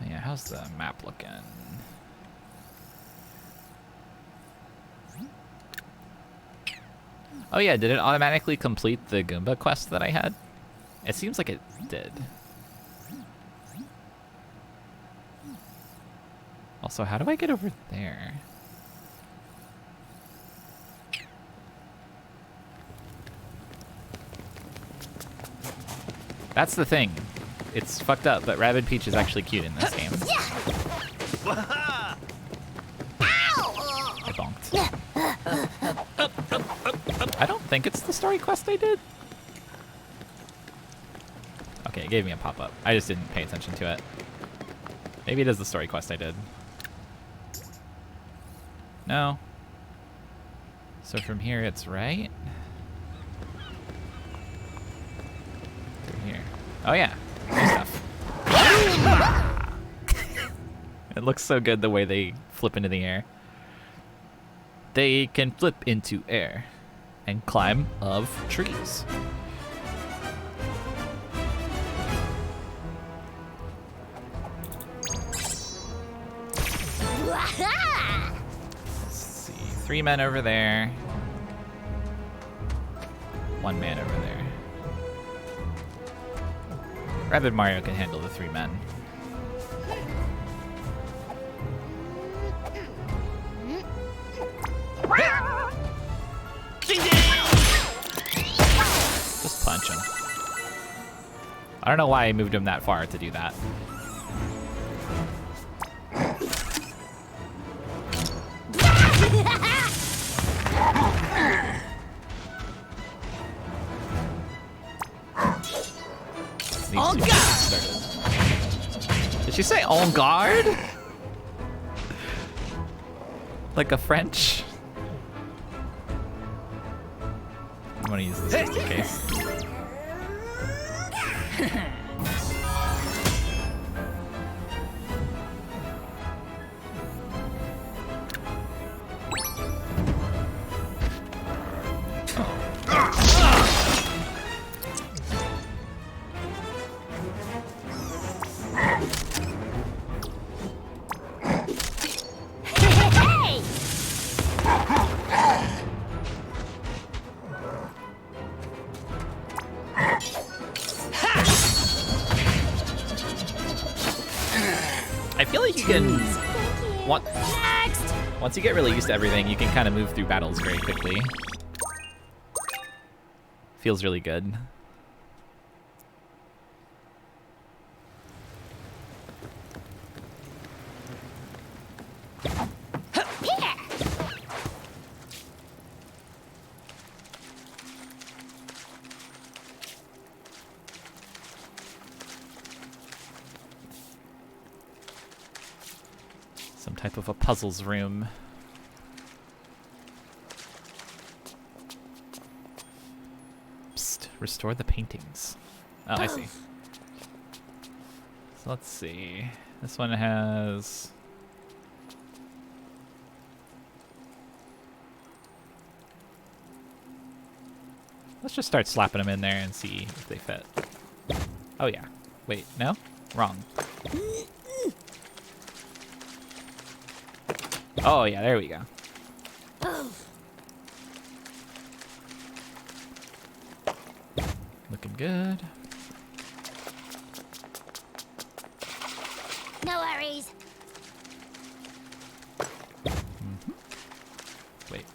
Speaker 1: Yeah, how's the map looking? Oh yeah, did it automatically complete the Goomba quest that I had? It seems like it did. Also, how do I get over there? That's the thing. It's fucked up, but Rabbid Peach is actually cute in this game. I bonked. I don't think it's the story quest I did. Okay, it gave me a pop-up. I just didn't pay attention to it. Maybe it is the story quest I did. No. So from here it's right? Through here. Oh yeah, new stuff. It looks so good the way they flip into the air. They can flip into air and climb of trees. Let's see, 3 men over there. 1 man over there. Rabbid Mario can handle the 3 men. Just punch him. I don't know why I moved him that far to do that.
Speaker 4: On guard!
Speaker 1: Did she say en garde? Like a French? I'm gonna use this just in case. I feel like you can... Once you get really used to everything, you can kind of move through battles very quickly. Feels really good. Some type of a puzzles room. Psst, restore the paintings. Oh, I see. So let's see. This one has... Let's just start slapping them in there and see if they fit. Oh yeah. Wait, no? Wrong. Oh yeah, there we go. Looking good.
Speaker 2: No worries.
Speaker 1: Wait.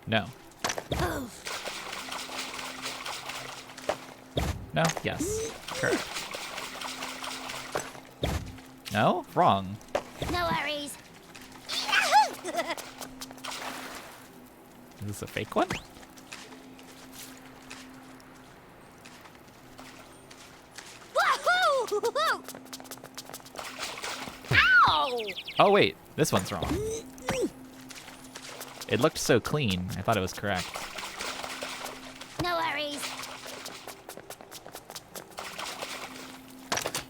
Speaker 1: No. No? Yes. Correct. No? Wrong.
Speaker 2: No worries.
Speaker 1: Is this a fake one?
Speaker 2: Wahoo! Ow!
Speaker 1: Oh wait, this one's wrong. It looked so clean. I thought it was correct.
Speaker 2: No worries.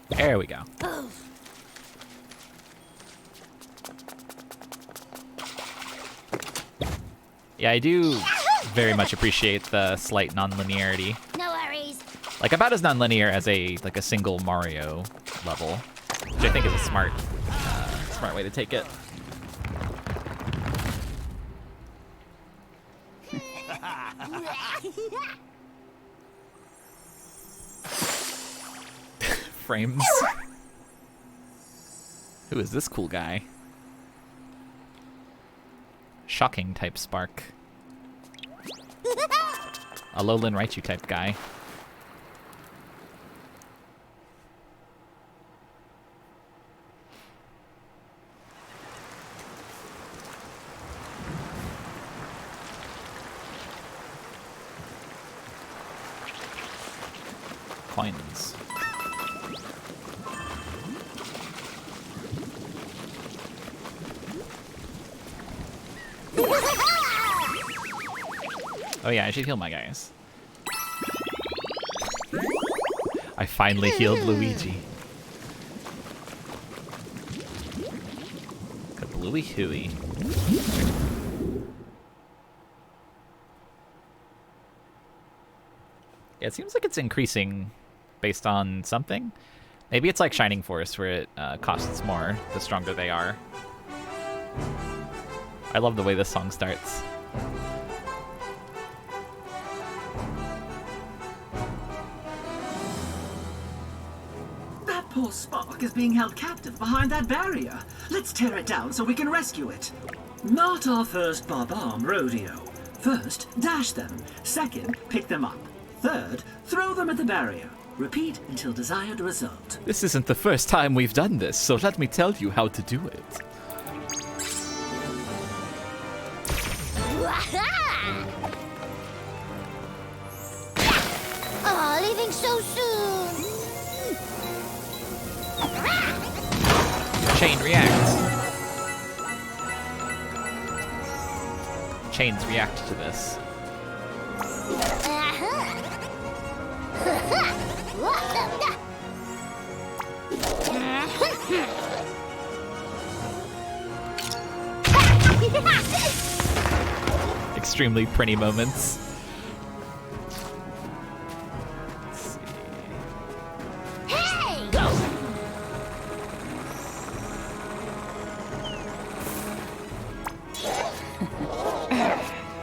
Speaker 1: There we go. Yeah, I do very much appreciate the slight non-linearity.
Speaker 2: No worries.
Speaker 1: Like about as non-linear as a single Mario level, which I think is a smart way to take it. Frames. Who is this cool guy? Shocking type Spark. A Alolan Raichu type guy. Coins. Oh yeah, I should heal my guys. I finally healed Luigi. Louie hooey. Yeah, it seems like it's increasing based on something. Maybe it's like Shining Force, where it costs more the stronger they are. I love the way this song starts.
Speaker 3: That poor Spark is being held captive behind that barrier. Let's tear it down so we can rescue it. Not our first Bob-Arm rodeo. First, dash them. Second, pick them up. Third, throw them at the barrier. Repeat until desired result.
Speaker 1: This isn't the first time we've done this, so let me tell you how to do it.
Speaker 2: Oh, leaving so soon.
Speaker 1: Chain react. Chains react to this. Extremely pretty moments. Let's see.
Speaker 2: Hey!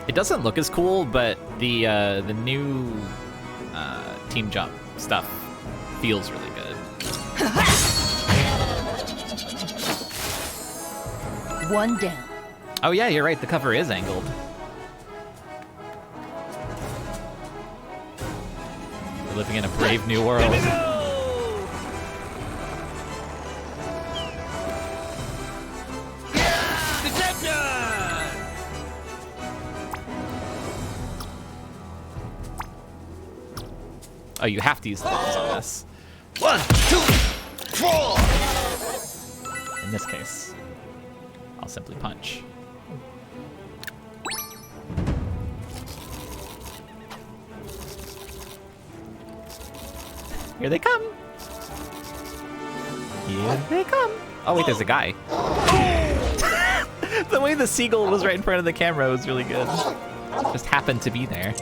Speaker 1: It doesn't look as cool, but the new team jump stuff feels really good.
Speaker 4: One down.
Speaker 1: Oh yeah, you're right. The cover is angled. We're living in a brave new world. Oh, you have to use the bombs on this.
Speaker 6: 1, 2, 4.
Speaker 1: In this case, I'll simply punch. Here they come. Here they come. Oh wait, there's a guy. The way the seagull was right in front of the camera was really good. Just happened to be there.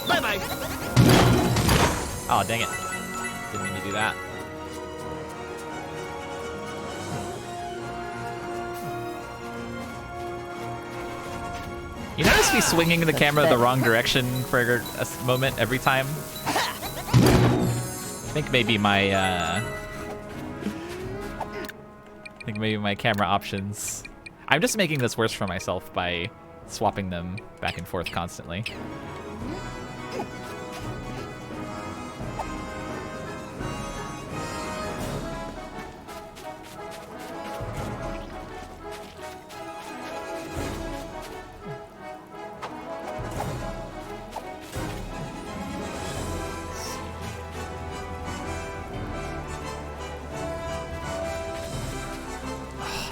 Speaker 6: Bye-bye.
Speaker 1: Oh, dang it. Didn't mean to do that. You notice me swinging the camera the wrong direction for a moment every time? I think maybe my camera options. I'm just making this worse for myself by swapping them back and forth constantly.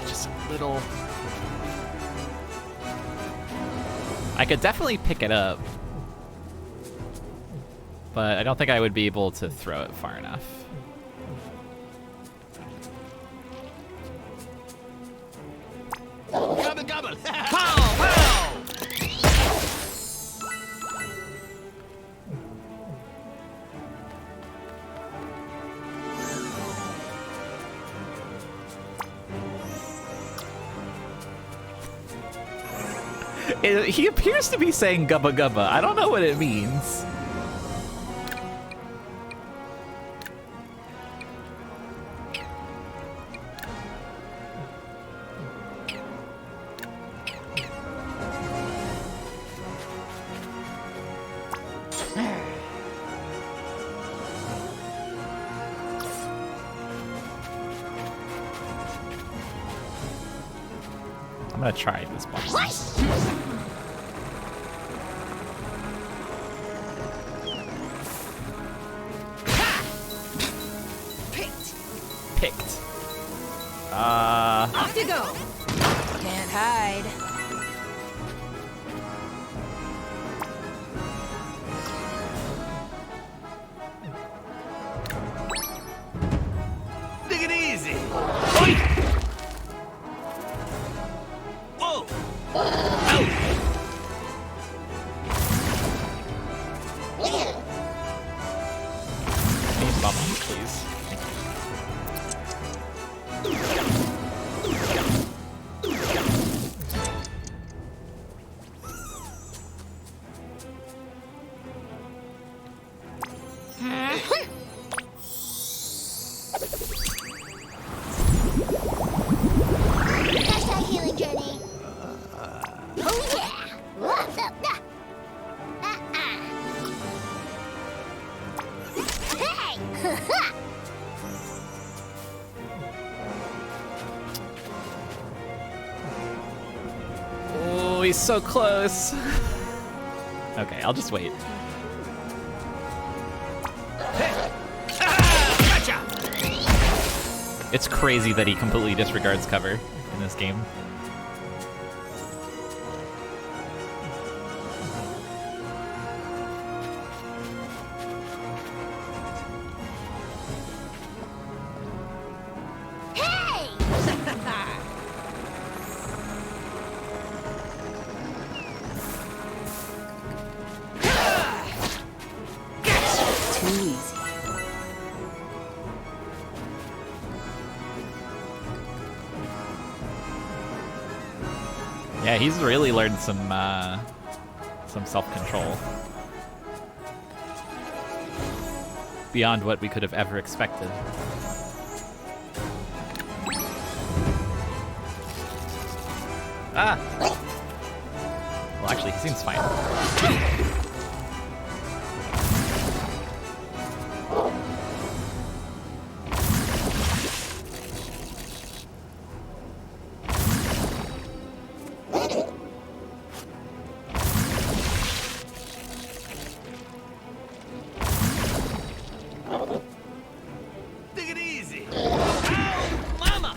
Speaker 1: Just a little. I could definitely pick it up, but I don't think I would be able to throw it far enough.
Speaker 6: Gobble, gobble. Pow, pow.
Speaker 1: He appears to be saying gubba gubba. I don't know what it means. I'm gonna try this box. Picked.
Speaker 4: Off you go. Can't hide.
Speaker 1: Need bubbles, please. Thank
Speaker 2: Hashtag healing journey. Oh yeah! Hey!
Speaker 1: Oh, he's so close. Okay, I'll just wait.
Speaker 6: Gotcha!
Speaker 1: It's crazy that he completely disregards cover in this game.
Speaker 2: Hey!
Speaker 4: Too easy.
Speaker 1: Yeah, he's really learned some self-control. Beyond what we could have ever expected. Ah! Well, actually, he seems fine.
Speaker 6: Take it easy. Ow, mama!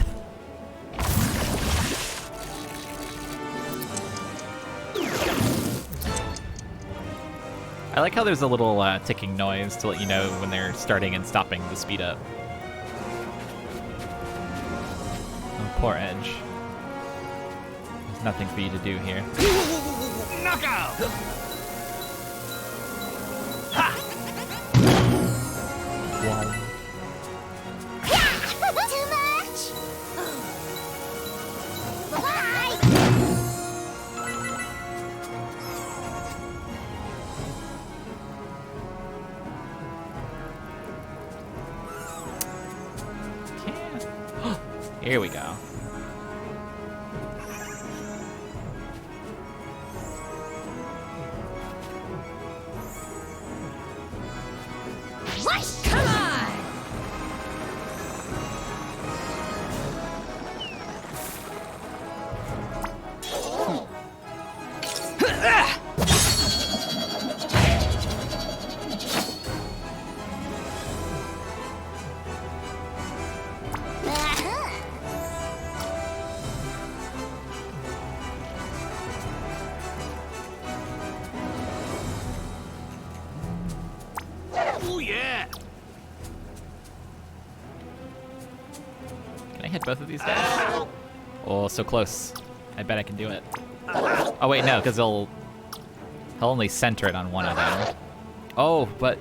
Speaker 1: I like how there's a little ticking noise to let you know when they're starting and stopping to speed up. Oh, poor Edge. There's nothing for you to do here.
Speaker 6: Knockout!
Speaker 2: Too much? Bye!
Speaker 1: Here we go.
Speaker 4: What? Come on!
Speaker 6: Oh yeah!
Speaker 1: Can I hit both of these guys? Oh, so close. I bet I can do it. Oh wait, no, because he'll only center it on one of them. Oh, but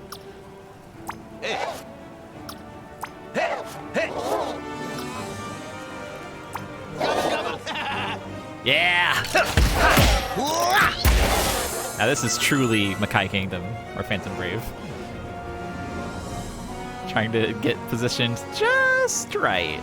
Speaker 1: yeah. Now this is truly Makai Kingdom or Phantom Brave. Trying to get positioned just right.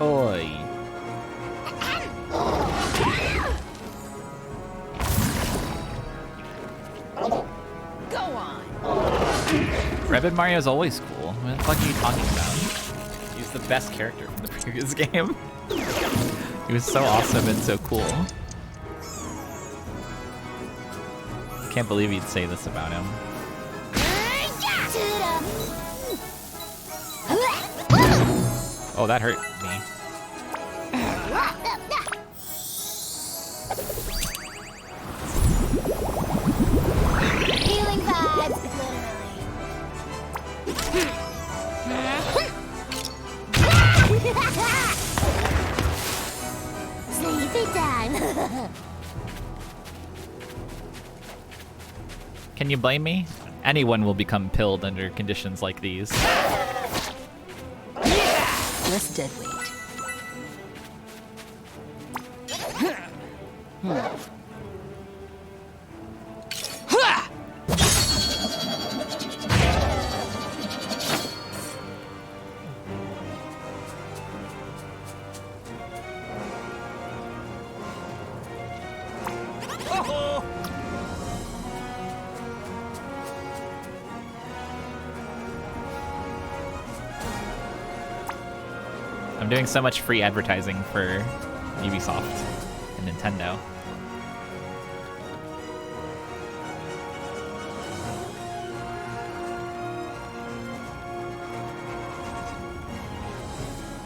Speaker 1: Oi.
Speaker 4: Go on.
Speaker 1: Rabbid Mario's always cool. What the fuck are you talking about? He's the best character from the previous game. He was so awesome and so cool. I can't believe you'd say this about him. Oh, that hurt me. Can you blame me? Anyone will become pilled under conditions like these.
Speaker 4: Less dead weight.
Speaker 1: I'm doing so much free advertising for Ubisoft and Nintendo.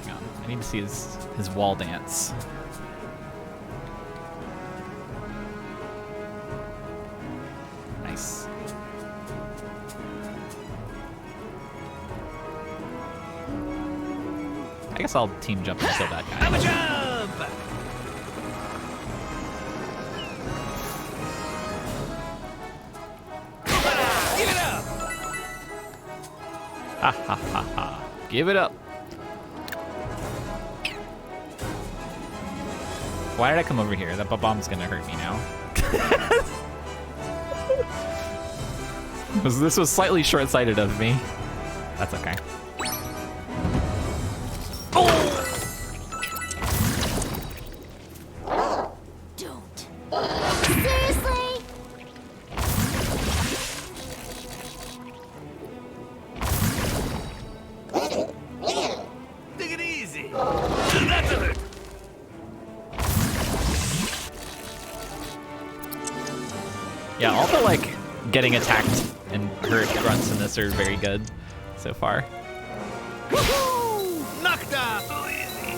Speaker 1: Hang on, I need to see his wall dance. Nice. I guess I'll team jump and kill that guy.
Speaker 6: I'm a jump! Give it up!
Speaker 1: Ha ha ha ha. Give it up. Why did I come over here? That bomb's gonna hurt me now. This was slightly short-sighted of me. That's okay.
Speaker 2: Don't. Seriously?
Speaker 6: Take it easy. That's a hurt.
Speaker 1: Yeah, all the like getting attacked and hurt grunts in this are very good so far.
Speaker 6: Woohoo! Knocked off. So easy.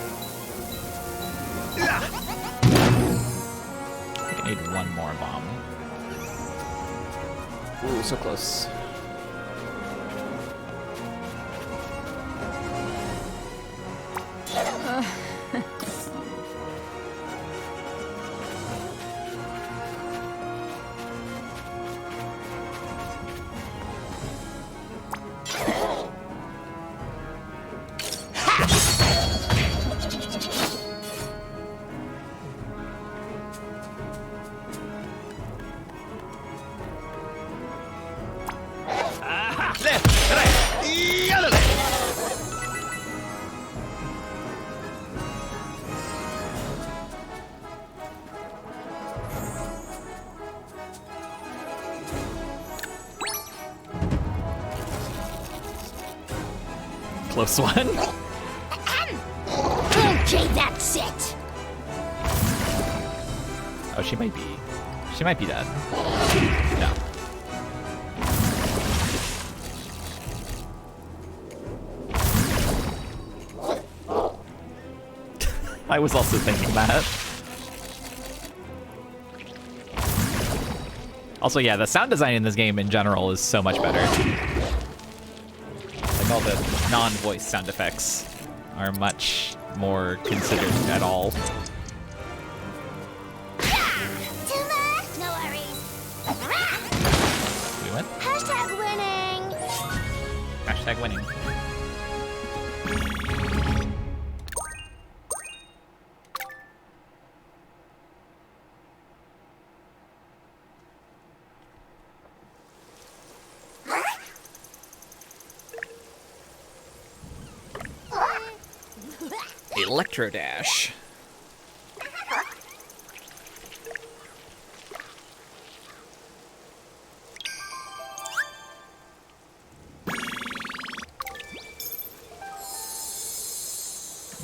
Speaker 1: I think I need one more bomb.
Speaker 8: Ooh, so close.
Speaker 6: Aha! Left, right, yellow.
Speaker 1: Close one.
Speaker 2: Okay, that's it.
Speaker 1: Oh, she might be dead. No. I was also thinking that. Also, yeah, the sound design in this game in general is so much better. Like all the non-voice sound effects are much more considered at all.
Speaker 2: Too much? No worries.
Speaker 1: We win?
Speaker 2: Hashtag winning.
Speaker 1: Hashtag winning. Electro Dash.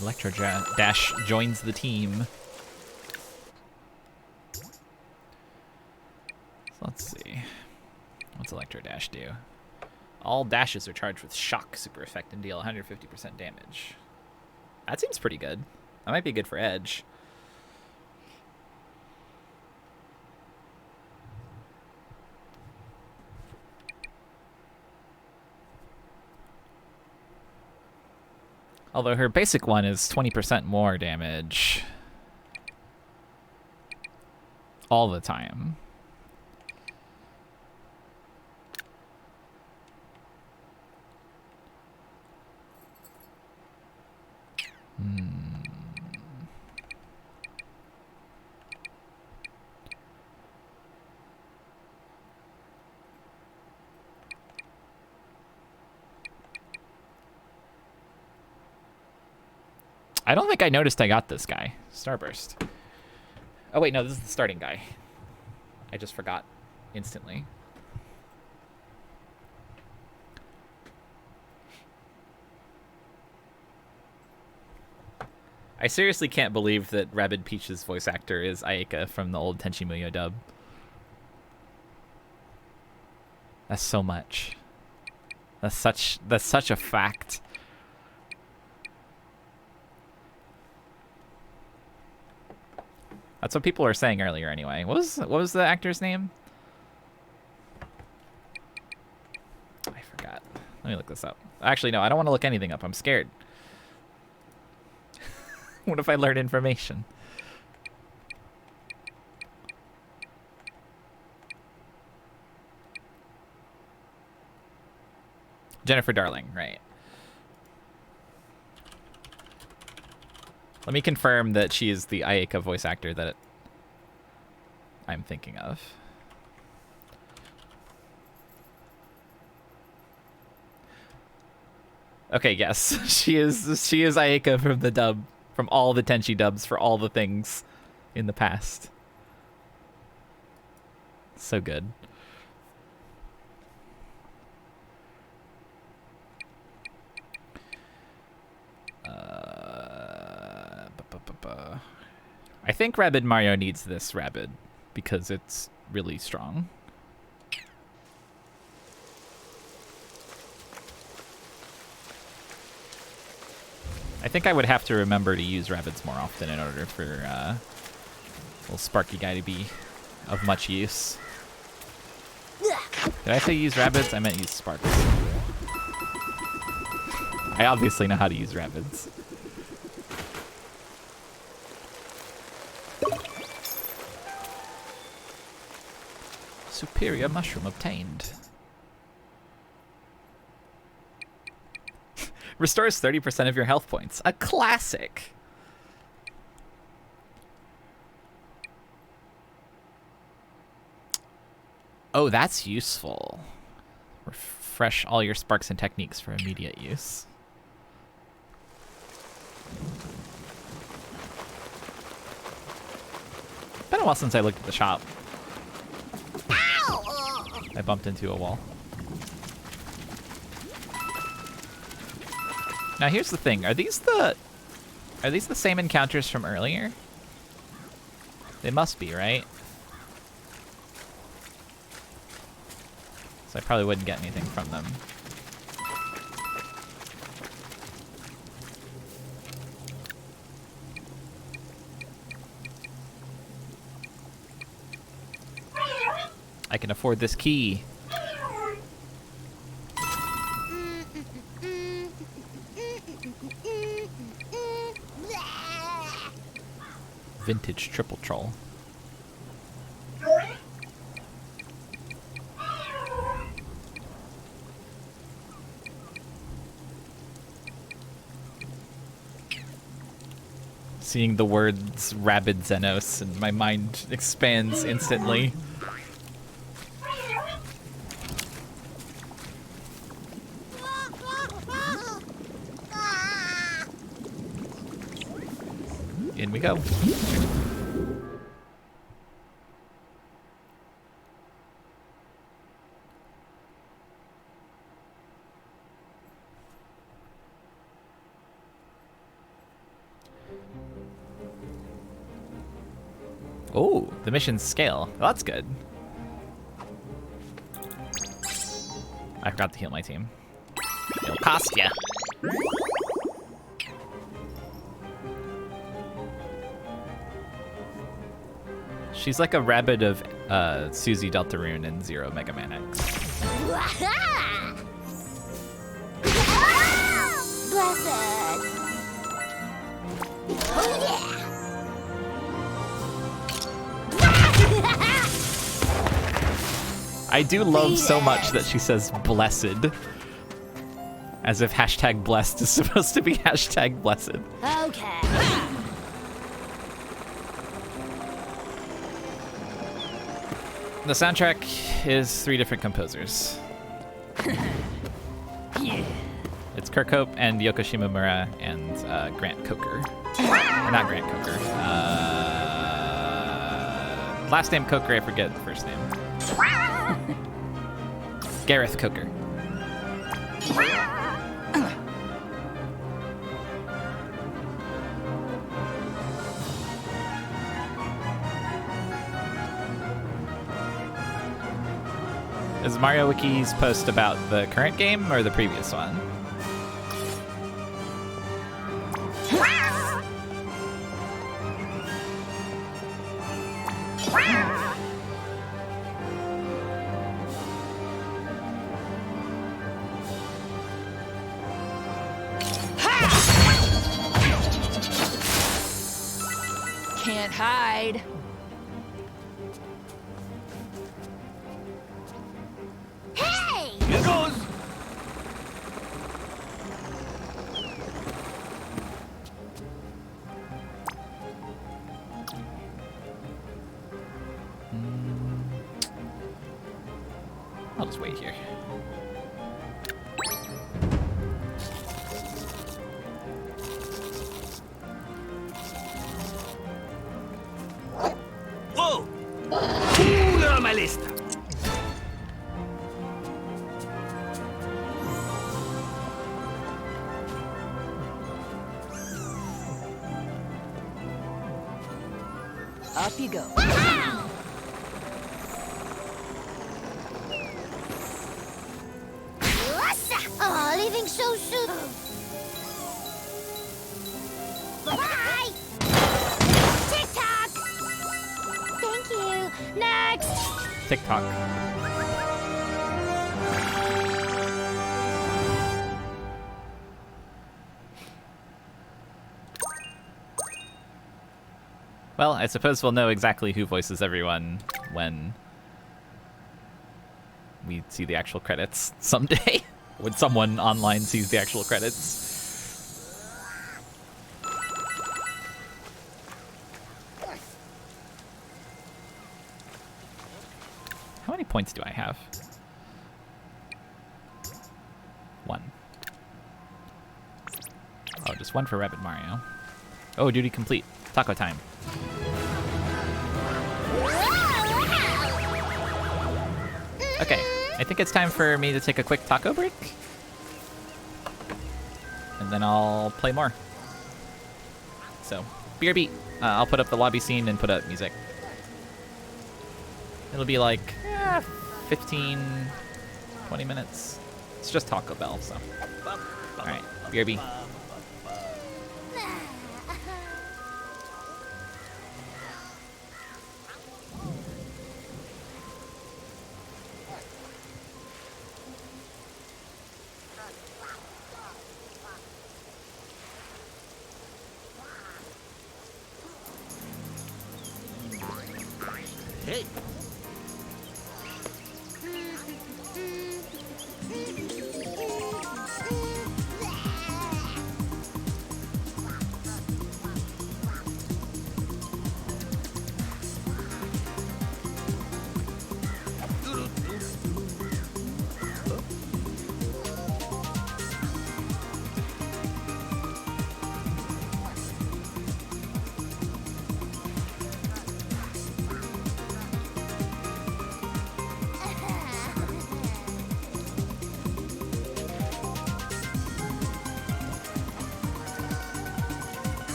Speaker 1: Electro Dash joins the team. So let's see. What's Electro Dash do? All dashes are charged with shock super effect and deal 150% damage. That seems pretty good. That might be good for Edge. Although her basic one is 20% more damage. all the time. I don't think I noticed I got this guy. Starburst. Oh wait, no, this is the starting guy. I just forgot instantly. I seriously can't believe that Rabid Peach's voice actor is Ayaka from the old Tenchi Muyo dub. That's so much. That's such a fact. That's what people were saying earlier anyway. What was the actor's name? I forgot. Let me look this up. Actually, no, I don't want to look anything up. I'm scared. What if I learn information? Jennifer Darling, right. Let me confirm that she is the Ayaka voice actor that I'm thinking of. Okay, yes. She is Ayaka from the dub, from all the Tenchi dubs for all the things in the past. So good. I think Rabid Mario needs this Rabid because it's really strong. I think I would have to remember to use Rabbids more often in order for little Sparky guy to be of much use. Did I say use Rabbids? I meant use Sparks. I obviously know how to use Rabbids. Superior mushroom obtained. Restores 30% of your health points. A classic. Oh, that's useful. Refresh all your sparks and techniques for immediate use. Been a while since I looked at the shop. I bumped into a wall. Now here's the thing. Are these the same encounters from earlier? They must be, right? So I probably wouldn't get anything from them. I can afford this key. Vintage triple troll. Seeing the words Rabid Xenos and my mind expands instantly. In we go. Oh, the mission's scale. Well, that's good. I forgot to heal my team. It'll cost ya. She's like a rabbit of Susie Deltarune and Zero Mega Man X.
Speaker 2: Blessed. Oh yeah.
Speaker 1: I do love so much that she says blessed. As if hashtag blessed is supposed to be hashtag blessed.
Speaker 2: Okay.
Speaker 1: The soundtrack is 3 different composers.
Speaker 2: Yeah.
Speaker 1: It's Kirk Hope and Yoko Shimomura and Grant Coker. Or not Grant Coker. Last name Coker, I forget the first name. Gareth Coker. Is Mario Wiki's post about the current game or the previous one?
Speaker 2: Can't hide. Hey!
Speaker 6: Here goes.
Speaker 1: I'll just wait here.
Speaker 6: Whoa! Una on my list.
Speaker 2: Up you go.
Speaker 5: Oh, leaving so soon. Bye-bye. Tick-tock. Thank you. Next.
Speaker 1: TikTok. Well, I suppose we'll know exactly who voices everyone when we see the actual credits someday. When someone online sees the actual credits. How many points do I have? 1. Oh, just 1 for Rabbid Mario. Oh, duty complete. Taco time. Okay, I think it's time for me to take a quick taco break. And then I'll play more. So, BRB. I'll put up the lobby scene and put up music. It'll be like 15, 20 minutes. It's just Taco Bell, so. Alright, BRB.
Speaker 6: Hey.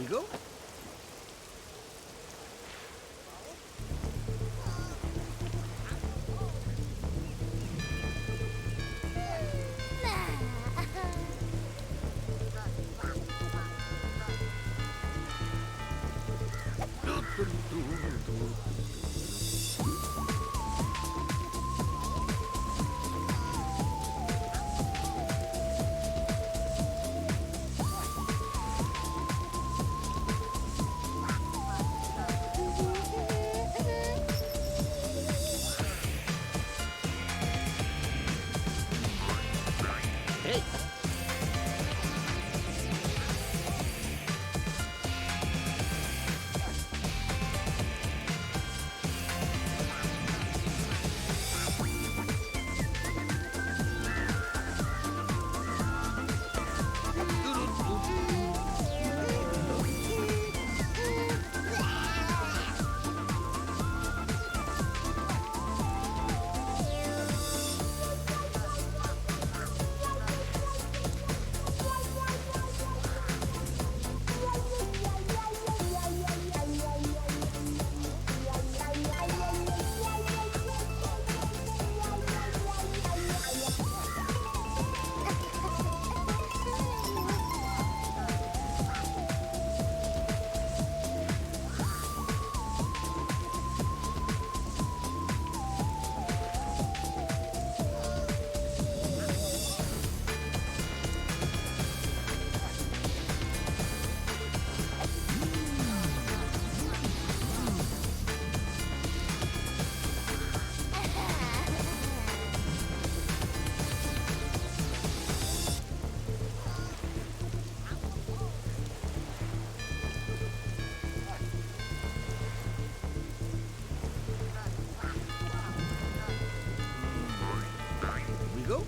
Speaker 6: go. Hey. We go.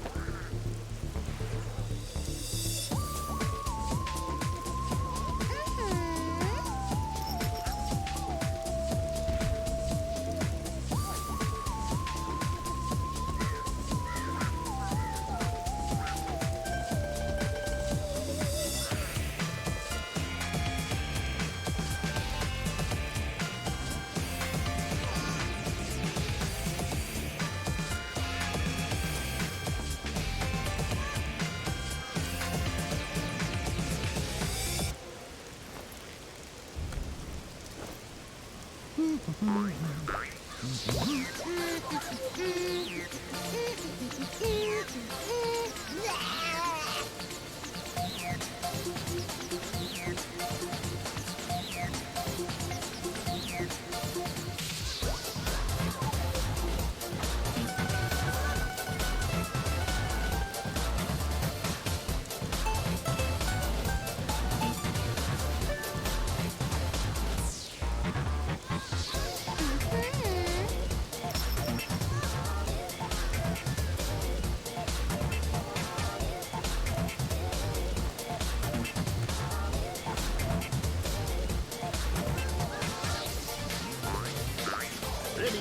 Speaker 6: Ready.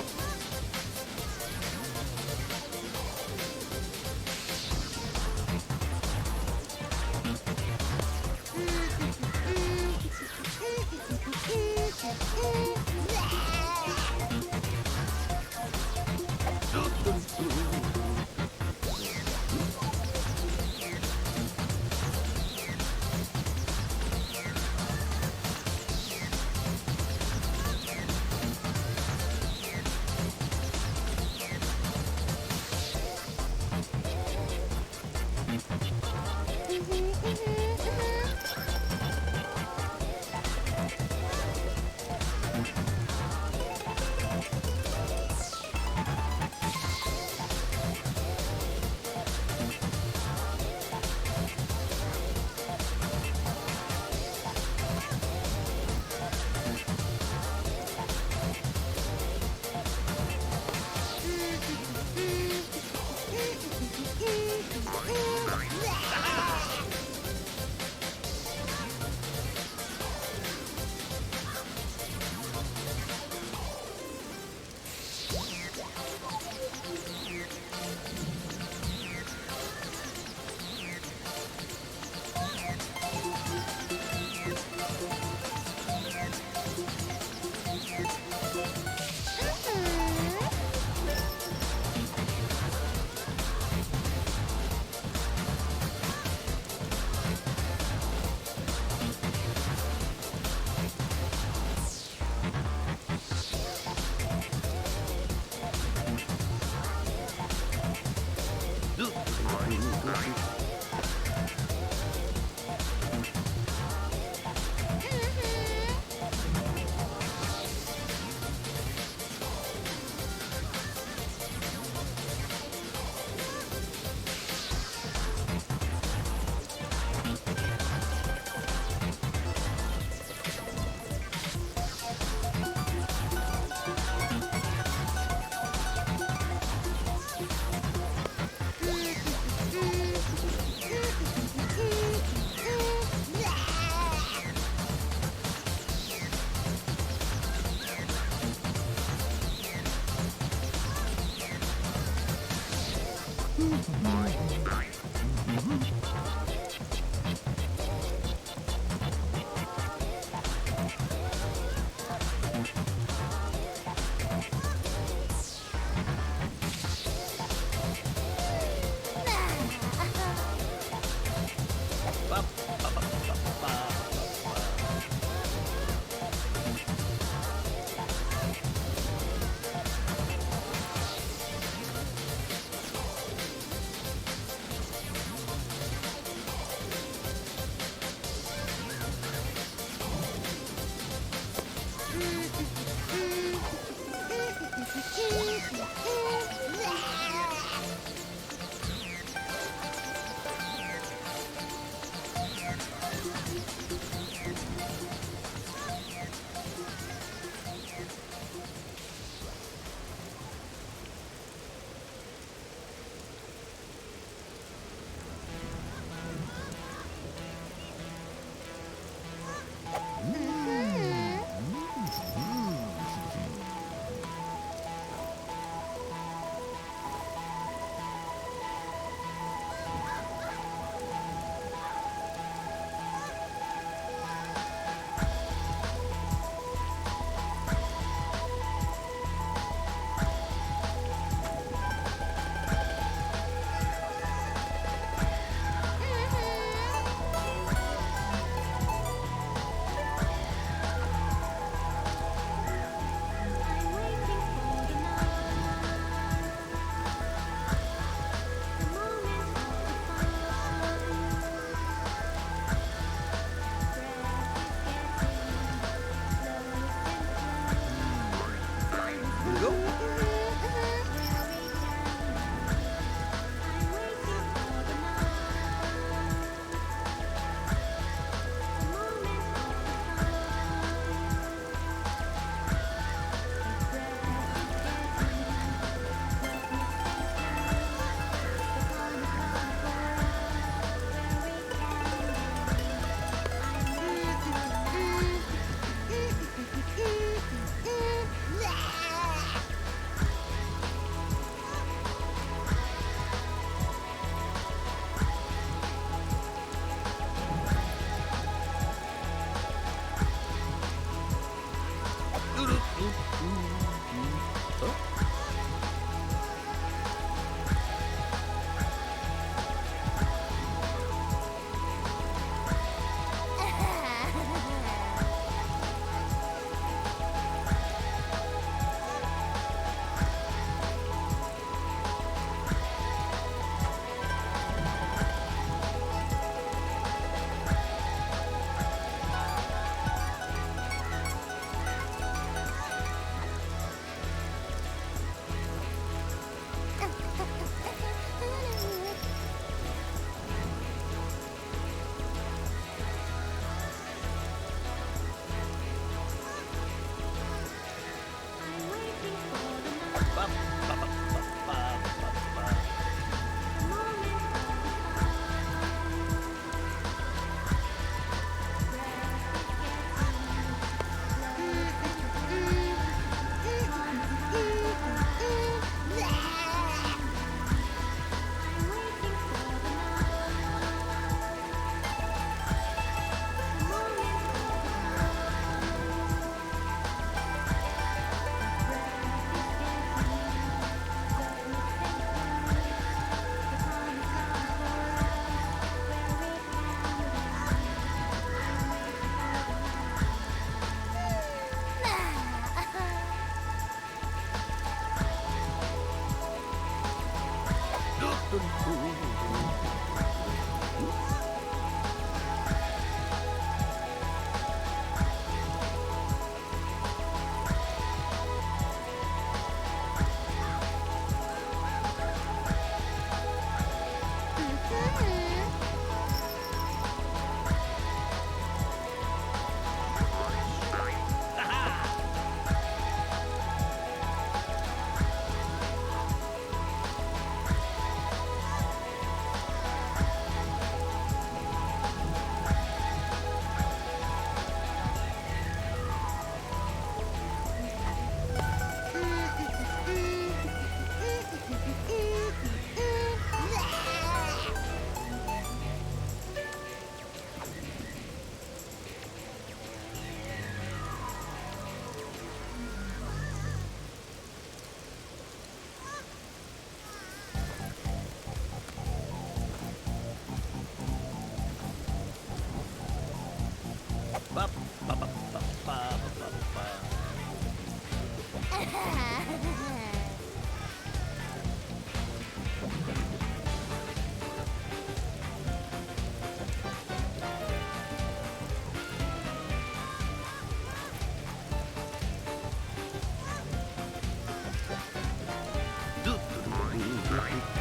Speaker 6: Hey!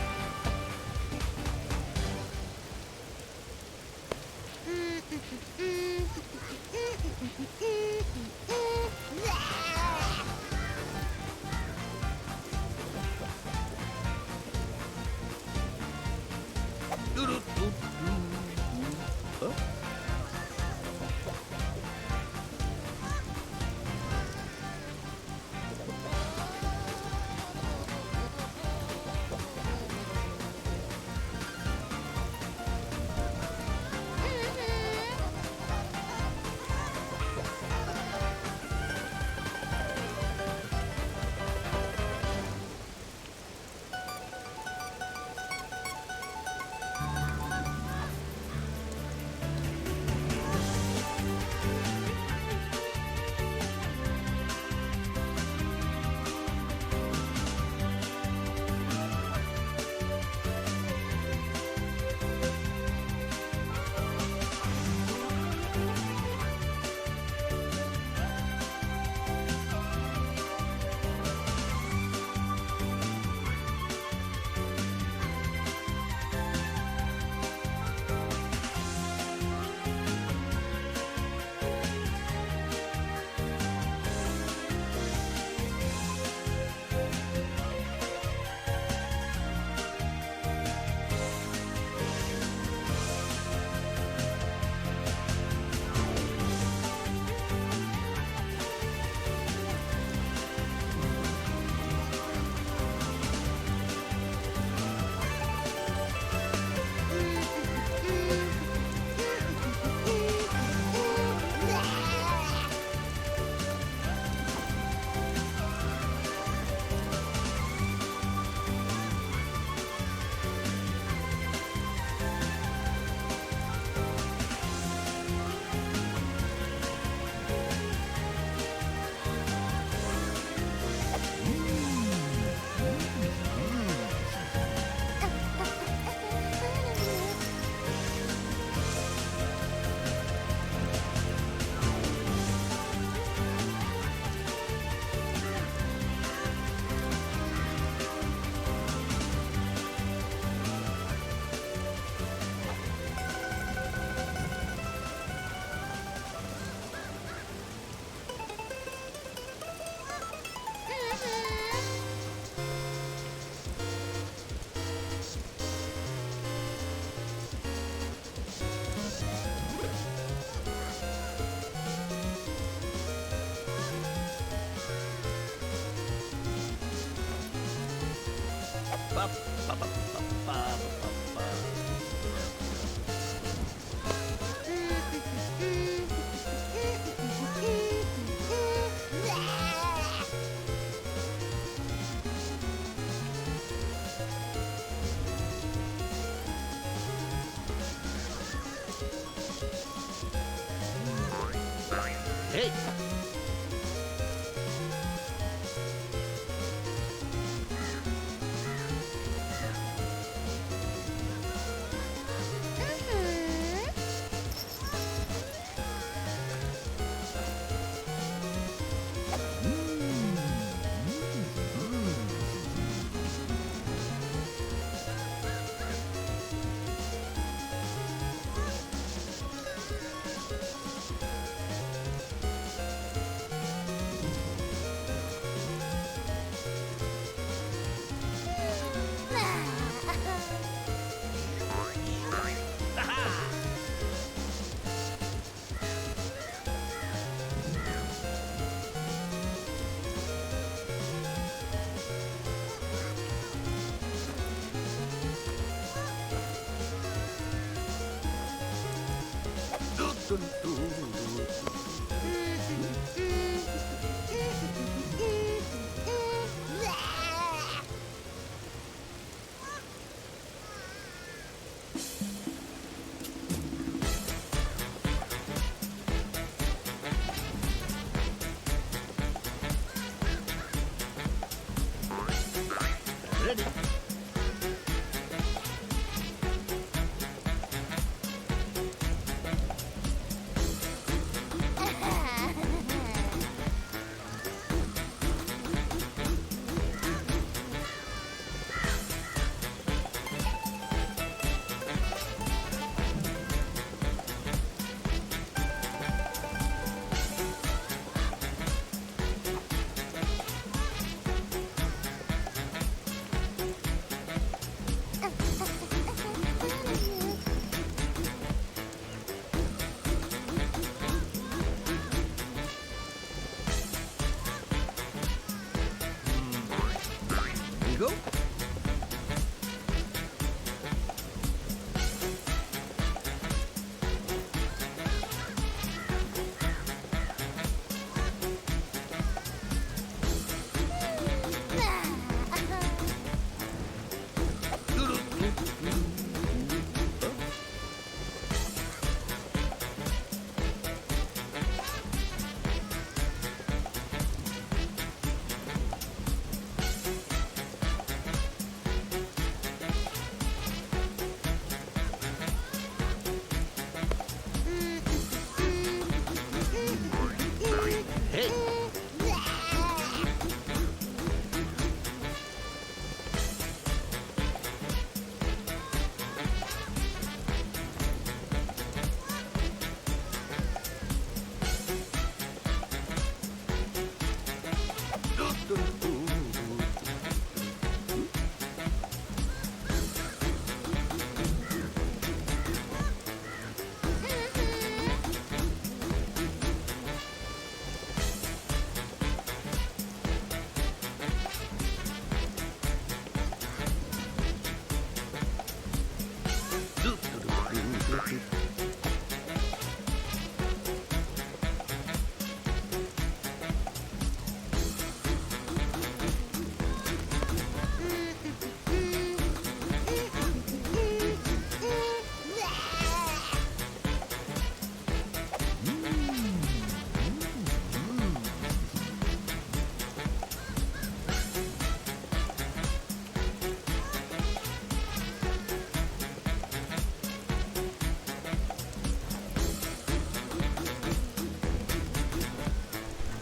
Speaker 6: Ready?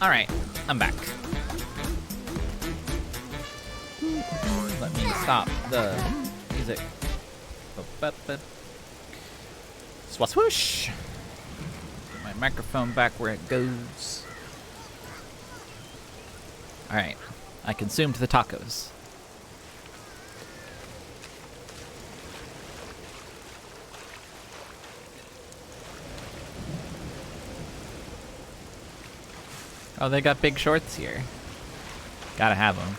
Speaker 1: Alright, I'm back. Let me stop the music. Swoosh swoosh. Put my microphone back where it goes. Alright, I consumed the tacos. Oh, they got big shorts here. Gotta have them.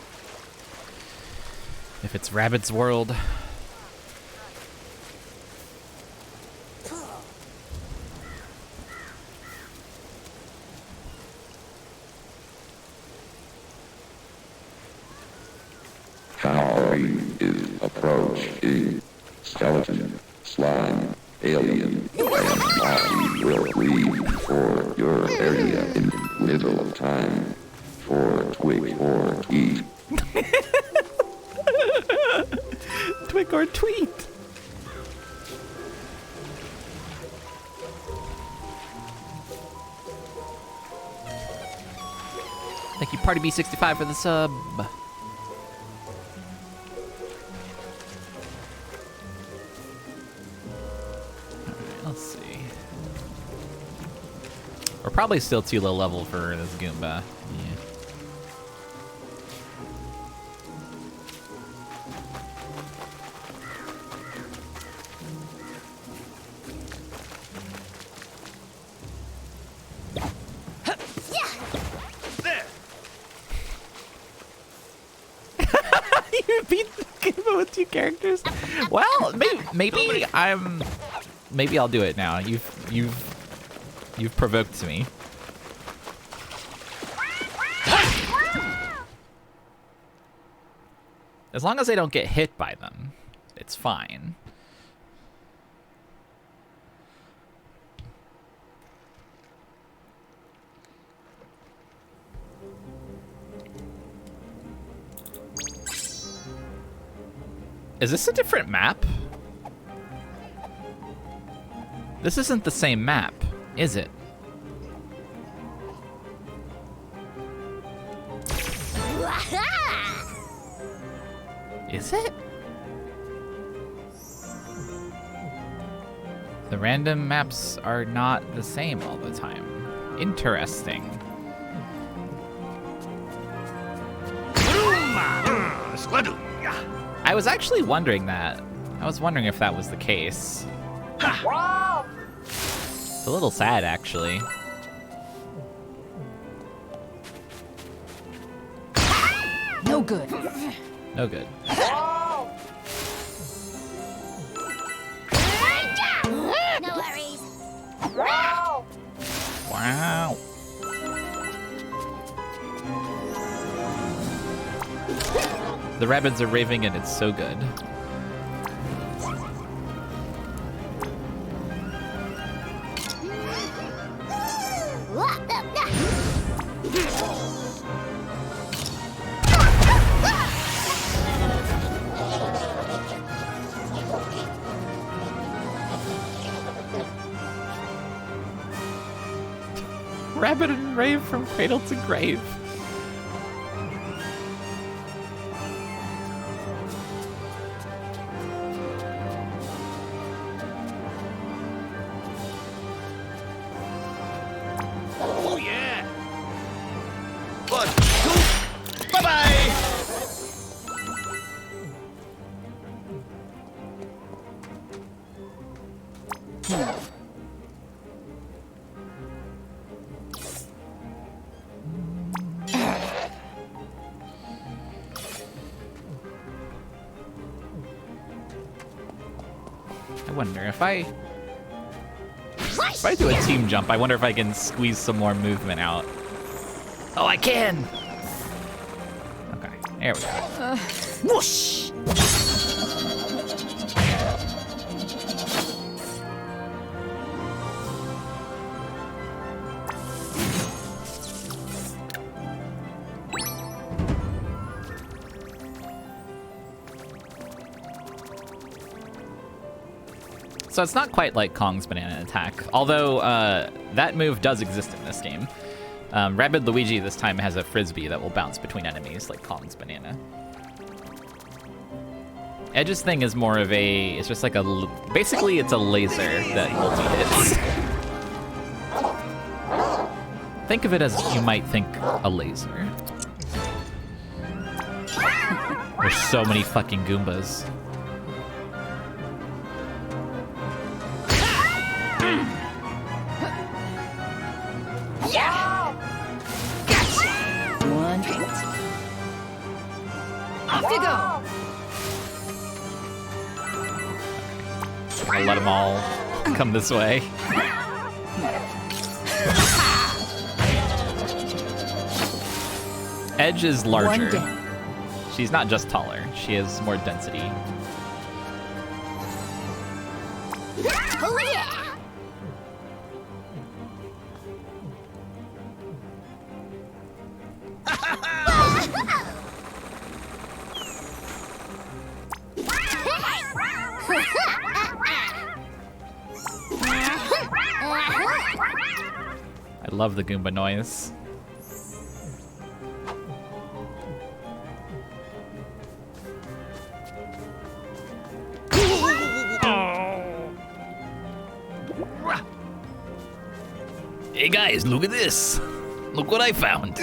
Speaker 1: If it's Rabbids World.
Speaker 9: Cavalry is approaching. Skeleton, slime, alien, and body will leave for your area in little time. For twig or tweet.
Speaker 1: Twig or tweet. Thank you, Party B65, for the sub. Let's see. We're probably still too low level for this Goomba. Yeah.
Speaker 6: There.
Speaker 1: You beat the Goomba with 2 characters? Well, maybe I'll do it now. You've provoked me. As long as I don't get hit by them, it's fine. Is this a different map? This isn't the same map, is it? Is it? The random maps are not the same all the time. Interesting. I was actually wondering that. I was wondering if that was the case. It's a little sad, actually.
Speaker 4: No good.
Speaker 1: No good.
Speaker 2: No worries.
Speaker 1: Wow. The rabbids are raving and it's so good. Rabbit and rave from cradle to grave.
Speaker 6: Oh yeah. 1, 2, bye-bye.
Speaker 1: I wonder if I do a team jump, I wonder if I can squeeze some more movement out. Oh, I can! Okay, there we go. Whoosh! So it's not quite like Kong's banana attack, although that move does exist in this game. Rabbid Luigi this time has a frisbee that will bounce between enemies, like Kong's banana. Edge's thing is more of a, it's just like a, basically it's a laser that multi-hits. Think of it as you might think a laser. There's so many fucking Goombas.
Speaker 4: Yeah! Gotcha! One hit. Off you go!
Speaker 1: I'll let them all come this way. Edge is larger. She's not just taller, she has more density.
Speaker 2: Oh yeah!
Speaker 1: I love the Goomba noise.
Speaker 6: Hey guys, look at this. Look what I found.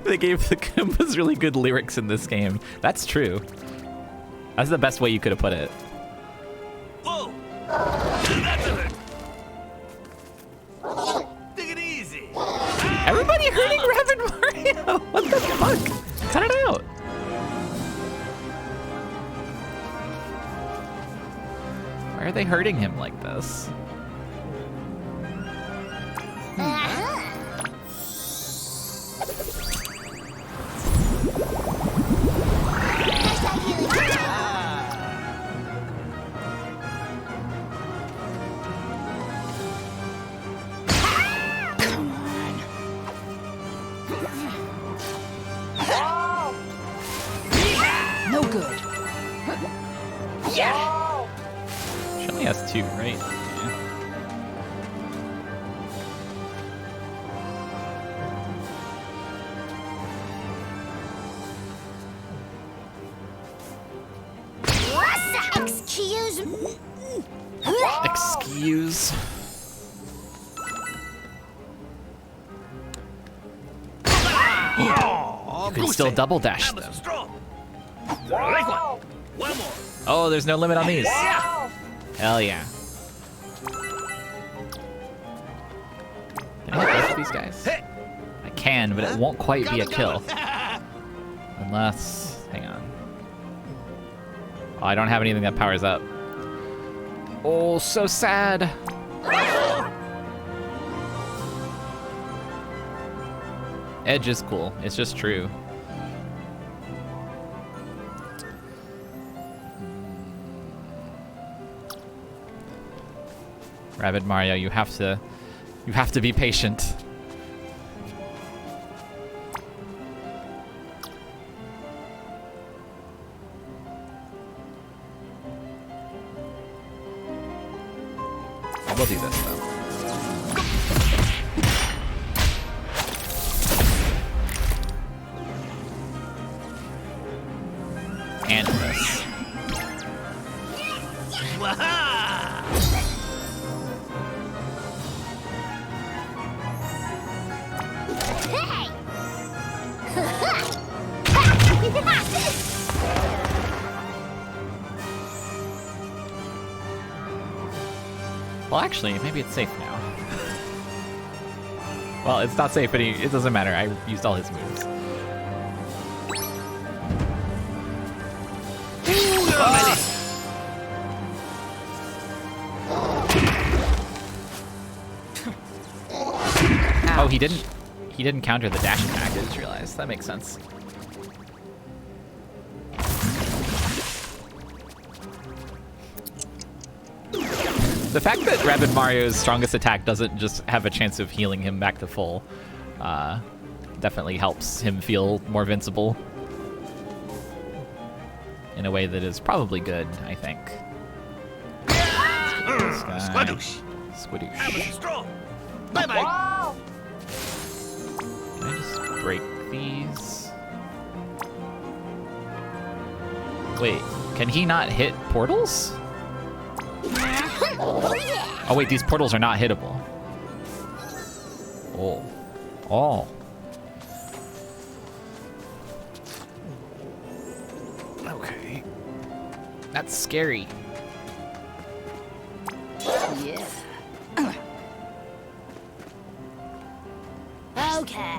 Speaker 1: They gave the Goombas really good lyrics in this game. That's true. That's the best way you could have put it.
Speaker 6: Whoa! That's a hurt. Take it easy.
Speaker 1: Everybody hurting Rabbid Mario! What the fuck? Cut it out! Why are they hurting him like this?
Speaker 4: No good.
Speaker 1: Yeah! She only has two, right? Yeah.
Speaker 2: Excuse me.
Speaker 1: Excuse. You can still double dash them.
Speaker 6: One more.
Speaker 1: Oh, there's no limit on these. Hell yeah. Can I hit both of these guys? I can, but it won't quite be a kill. Unless... hang on. Oh, I don't have anything that powers up. Oh, so sad. Edge is cool. It's just true. Rabbid Mario, you have to be patient. We'll do this though. And this. Well, actually, maybe it's safe now. Well, it's not safe, but it doesn't matter. I used all his moves. Oh, he didn't counter the dash attack, I just realized. That makes sense. The fact that Rabbid Mario's strongest attack doesn't just have a chance of healing him back to full, that definitely helps him feel more invincible. In a way that is probably good, I think.
Speaker 6: Squadoosh.
Speaker 1: Squadoosh.
Speaker 6: Strong. Bye-bye.
Speaker 1: Can I just break these? Wait, can he not hit portals? Oh wait, these portals are not hittable. Oh. Oh. Okay. That's scary.
Speaker 4: Yeah.
Speaker 2: Okay.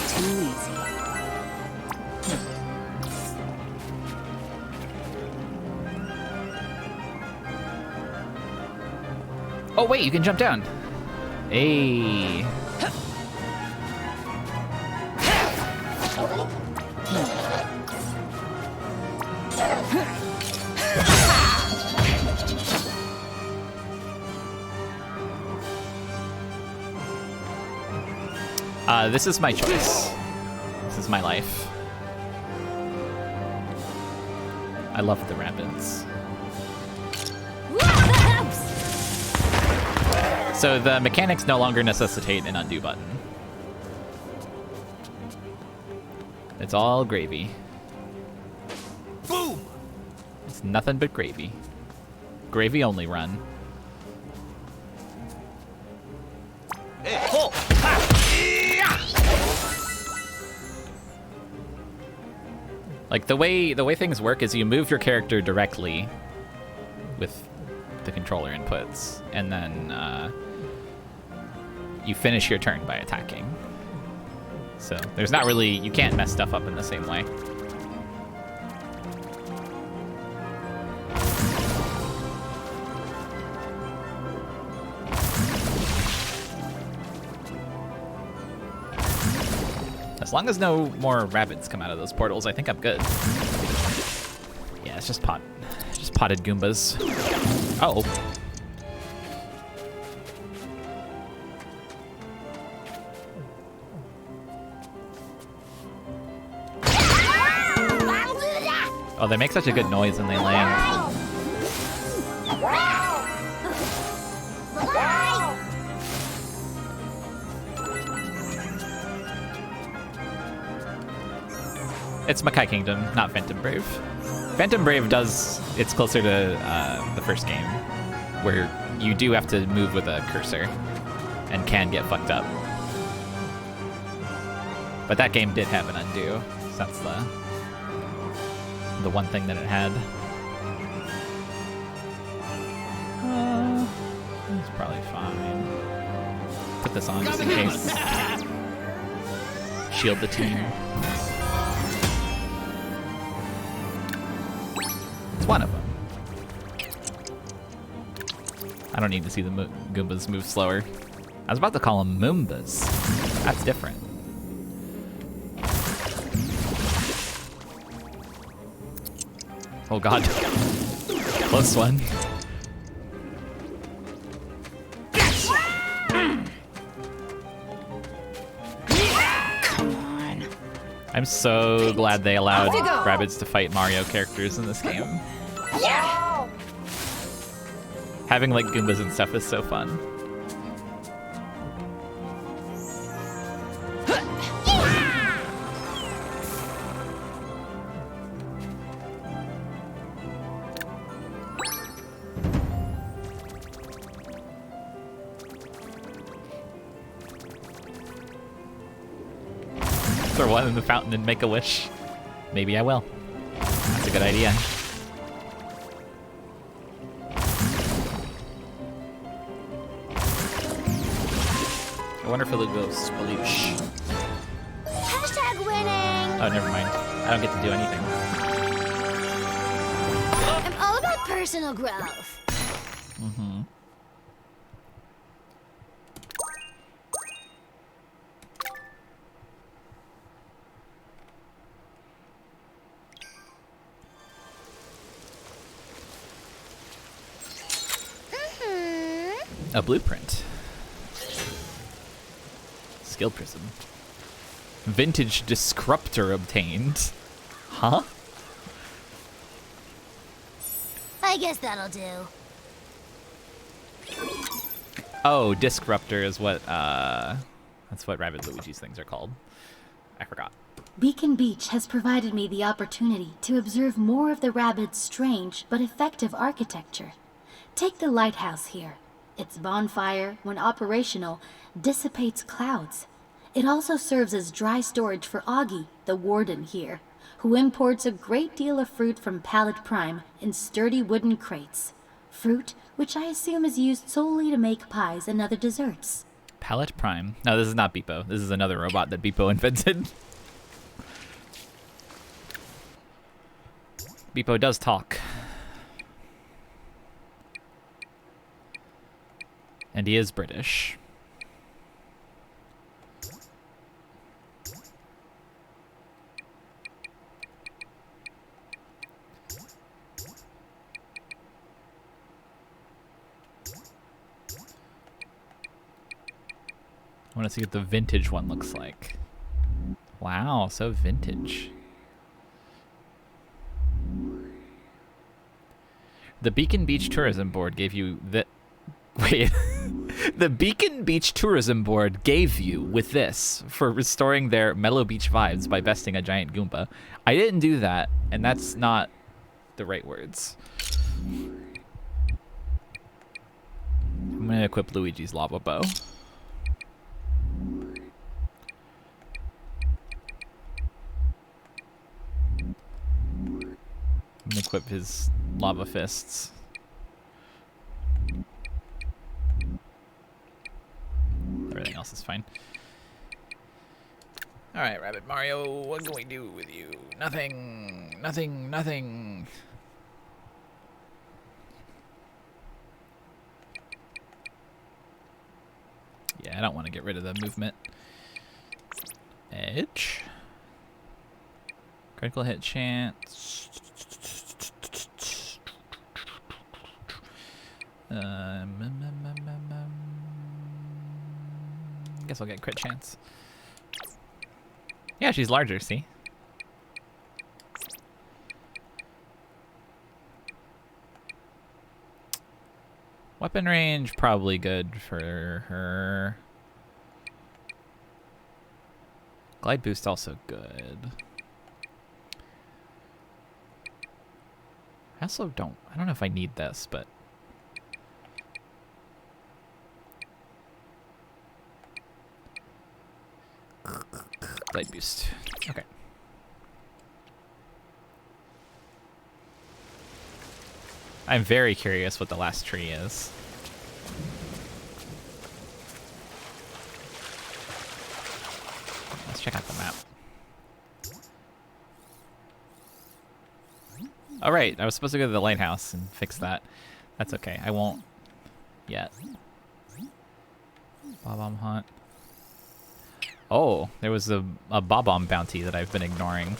Speaker 4: Too easy.
Speaker 1: Oh wait, you can jump down. Hey. This is my choice. This is my life. I love the rabbids. So the mechanics no longer necessitate an undo button. It's all gravy.
Speaker 6: Boom.
Speaker 1: It's nothing but gravy. Gravy only run.
Speaker 6: Hey, ho. Ha.
Speaker 1: Like the way things work is you move your character directly with the controller inputs, and then you finish your turn by attacking. So there's not really, you can't mess stuff up in the same way. As long as no more rabbits come out of those portals, I think I'm good. Yeah, it's just potted Goombas. Oh. Oh, they make such a good noise when they land. It's Makai Kingdom, not Phantom Brave. Phantom Brave it's closer to the first game, where you do have to move with a cursor and can get fucked up. But that game did have an undo, so that's the one thing that it had. It's probably fine. Put this on just in case. Shield the team. It's one of them. I don't need to see the Goombas move slower. I was about to call them Moombas. That's different. Oh god. Close one.
Speaker 4: Come on.
Speaker 1: I'm so glad they allowed rabbids to fight Mario characters in this game.
Speaker 2: Yeah.
Speaker 1: Having like Goombas and stuff is so fun. Throw one in the fountain and make a wish. Maybe I will. That's a good idea. I wonder if it'll go sploosh.
Speaker 2: Hashtag winning.
Speaker 1: Oh, never mind. I don't get to do anything.
Speaker 2: I'm all about personal growth.
Speaker 1: Mm-hmm. A blueprint. Skill prism. Vintage disruptor obtained. Huh?
Speaker 2: I guess that'll do.
Speaker 1: Oh, disruptor is what, that's what Rabbid Luigi's things are called. I forgot.
Speaker 5: Beacon Beach has provided me the opportunity to observe more of the Rabbids' strange but effective architecture. Take the lighthouse here. Its bonfire, when operational, dissipates clouds. It also serves as dry storage for Augie, the warden here, who imports a great deal of fruit from Pallet Prime in sturdy wooden crates. Fruit which I assume is used solely to make pies and other desserts.
Speaker 1: Pallet Prime? No, this is not Beepo. This is another robot that Beepo invented. Beepo does talk. And he is British. I want to see what the vintage one looks like. Wow, so vintage. The Beacon Beach Tourism Board gave you the... Wait. The Beacon Beach Tourism Board gave you with this for restoring their Mellow Beach vibes by besting a giant Goomba. I didn't do that, and that's not the right words. I'm going to equip Luigi's lava bow. I'm gonna equip his lava fists. Everything else is fine. Alright, Rabbid Mario, what can we do with you? Nothing, nothing, nothing. Yeah, I don't want to get rid of the movement. Edge. Critical hit chance. Guess I'll get crit chance. Yeah, she's larger, see? Weapon range, probably good for her. Glide boost, also good. I don't know if I need this, but... Glide boost. Okay. I'm very curious what the last tree is. Let's check out the map. All right, I was supposed to go to the lighthouse and fix that. That's okay. I won't yet. Bob-omb hunt. Oh, there was a bob-omb bounty that I've been ignoring.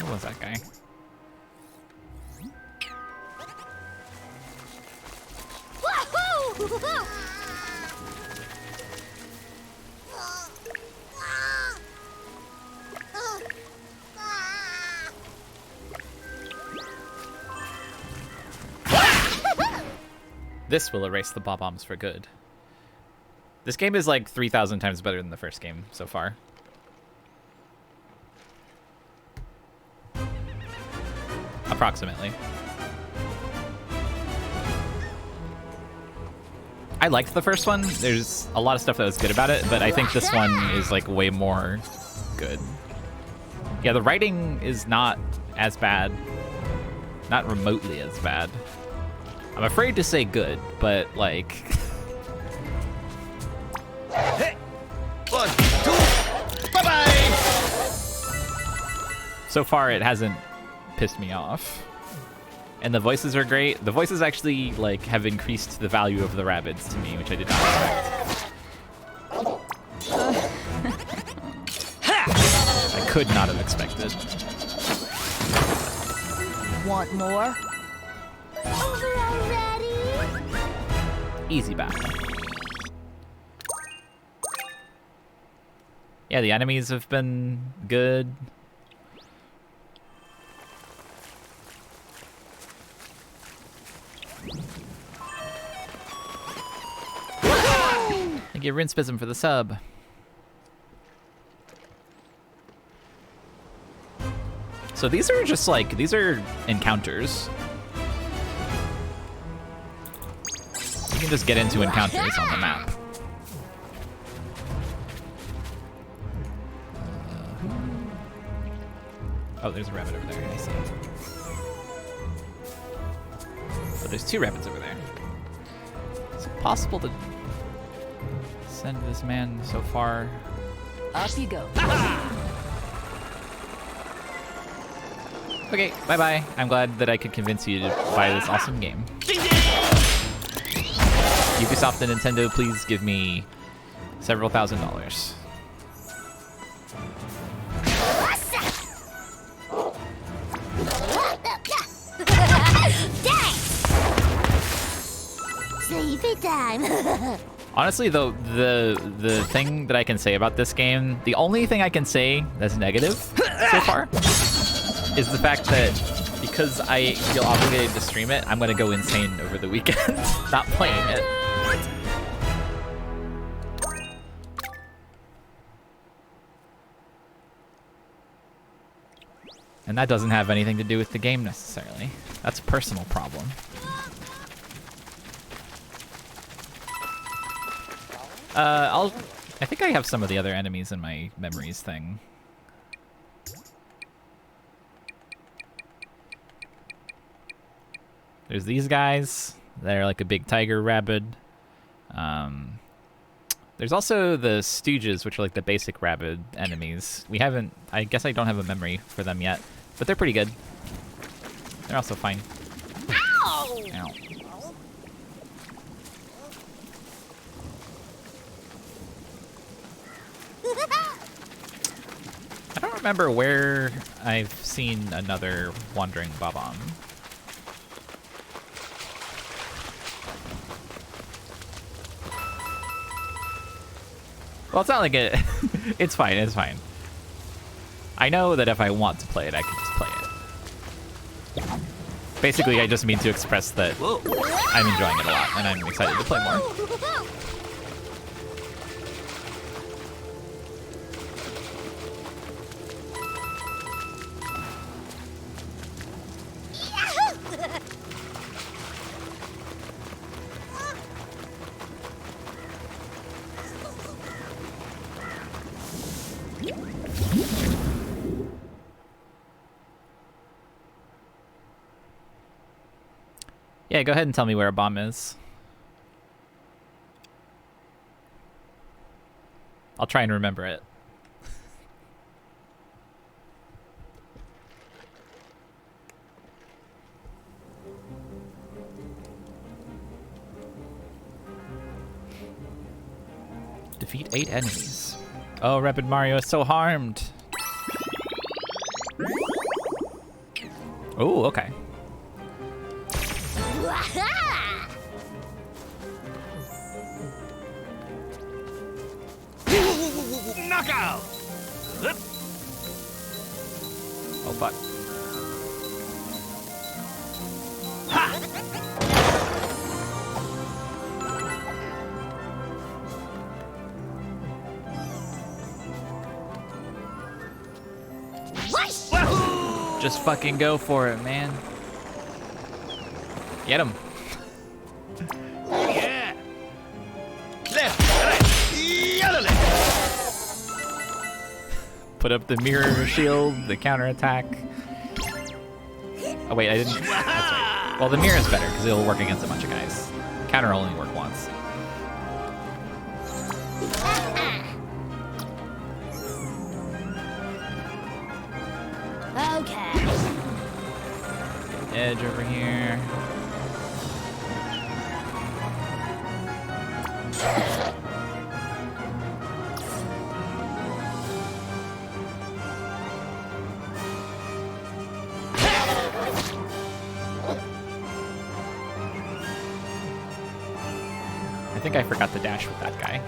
Speaker 1: Who was that guy? This will erase the bob-ombs for good. This game is like 3,000 times better than the first game so far. Approximately. I liked the first one. There's a lot of stuff that was good about it, but I think this one is like way more good. Yeah, the writing is not as bad. Not remotely as bad. I'm afraid to say good, but like...
Speaker 6: Hey! Look!
Speaker 1: So far, it hasn't pissed me off. And the voices are great. The voices actually like have increased the value of the rabbids to me, which I did not expect. I could not have expected.
Speaker 4: Want more?
Speaker 2: Over already?
Speaker 1: Easy battle. Yeah, the enemies have been good. Thank you, Rinspism, for the sub. So these are just like, these are encounters. You can just get into encounters on the map. Oh, there's a rabbit over there. I see. Oh, there's two rabbits over there. Is it possible to send this man so far?
Speaker 4: Up you go.
Speaker 1: Okay, bye-bye. I'm glad that I could convince you to buy this awesome game. Ubisoft and Nintendo, please give me several $1,000s.
Speaker 2: Sleepy time.
Speaker 1: Honestly, though, the thing that I can say about this game, the only thing I can say that's negative so far, is the fact that because I feel obligated to stream it, I'm gonna go insane over the weekend not playing it. And that doesn't have anything to do with the game necessarily. That's a personal problem. I think I have some of the other enemies in my memories thing. There's these guys. They're like a big tiger rabbit. There's also the Stooges, which are like the basic rabbit enemies. We haven't... I guess I don't have a memory for them yet, but they're pretty good. They're also fine.
Speaker 2: Ow!
Speaker 1: Ow. I don't remember where I've seen another wandering Bob-omb. Well, it's not like it... It's fine, it's fine. I know that if I want to play it, I can just play it. Basically, I just mean to express that I'm enjoying it a lot, and I'm excited to play more. Yeah, go ahead and tell me where a bomb is. I'll try and remember it. Defeat 8 enemies. Oh, Rapid Mario is so harmed. Oh, okay.
Speaker 6: Knockout!
Speaker 1: Oh, fuck.
Speaker 6: Ha!
Speaker 1: Just fucking go for it, man. Get him.
Speaker 6: Yeah! Left, right, yodel.
Speaker 1: Put up the mirror shield, the counterattack. Oh wait, I didn't. That's right. Well, the mirror is better because it'll work against a bunch of guys. Counter only work once.
Speaker 2: Okay.
Speaker 1: Edge over here. I think I forgot to dash with that guy.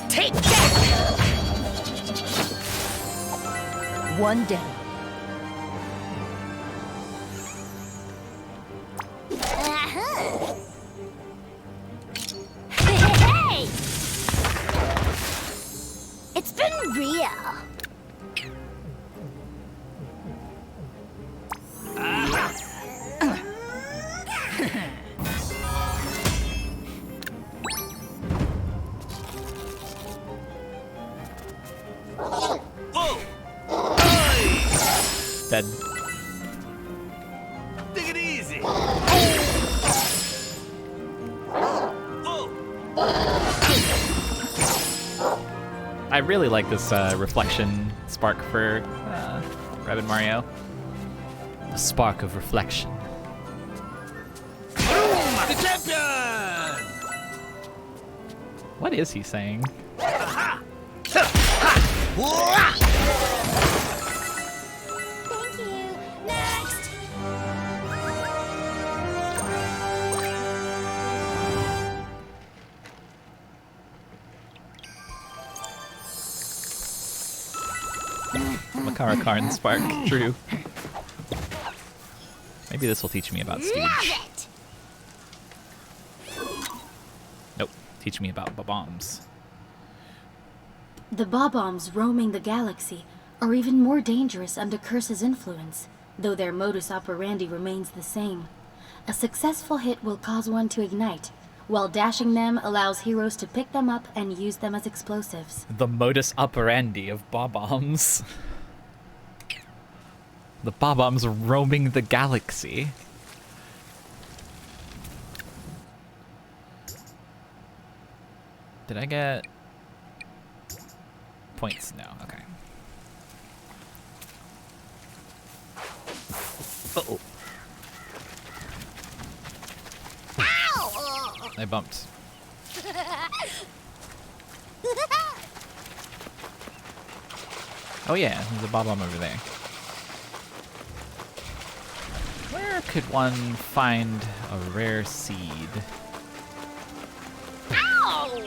Speaker 2: Take that!
Speaker 4: One down.
Speaker 2: Uh-huh. Hey! It's been real.
Speaker 6: Whoa! Hey!
Speaker 1: Dead.
Speaker 6: Take it easy. Whoa!
Speaker 1: I really like this reflection spark for Rabbid Mario. The spark of reflection.
Speaker 6: The champion!
Speaker 1: What is he saying?
Speaker 2: Thank you. Next!
Speaker 1: Makara Karn spark. True. Maybe this will teach me about Stooge.
Speaker 2: Love it!
Speaker 1: Nope. Teach me about bombs.
Speaker 5: The Bob-ombs roaming the galaxy are even more dangerous under Curse's influence, though their modus operandi remains the same. A successful hit will cause one to ignite, while dashing them allows heroes to pick them up and use them as explosives.
Speaker 1: The modus operandi of bombs. The bombs roaming the galaxy. Did I get points? No. Okay. Uh-oh.
Speaker 2: Ow!
Speaker 1: I bumped. Oh yeah, there's a bomb over there. Where could one find a rare seed?
Speaker 2: Ow!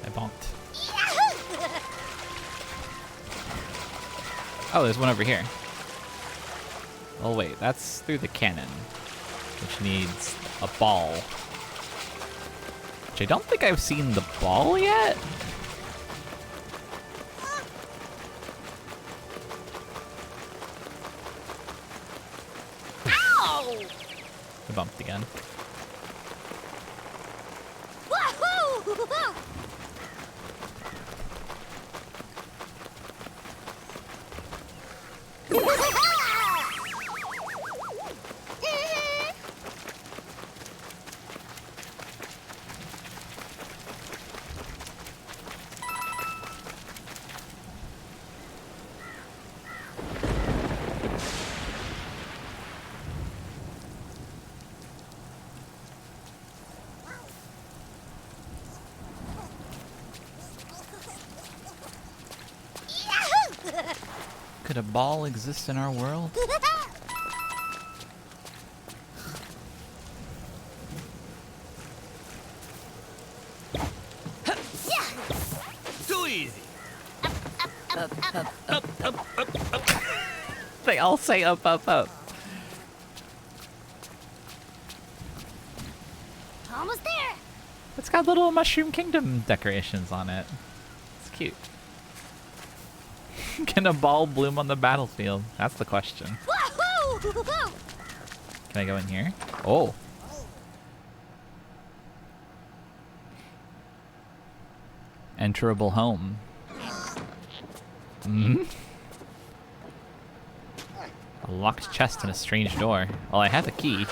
Speaker 1: I bumped. Oh, there's one over here. Oh wait, that's through the cannon, which needs a ball. Which I don't think I've seen the ball yet.
Speaker 2: Ow!
Speaker 1: I bumped again.
Speaker 2: Wahoo!
Speaker 1: Could a ball exist in our world?
Speaker 6: Too easy.
Speaker 1: They all say up, up, up.
Speaker 2: Almost there.
Speaker 1: It's got little Mushroom Kingdom decorations on it. It's cute. Can a ball bloom on the battlefield? That's the question.
Speaker 2: Wahoo!
Speaker 1: Can I go in here? Oh. Enterable home. A locked chest and a strange door. Well, I have a key.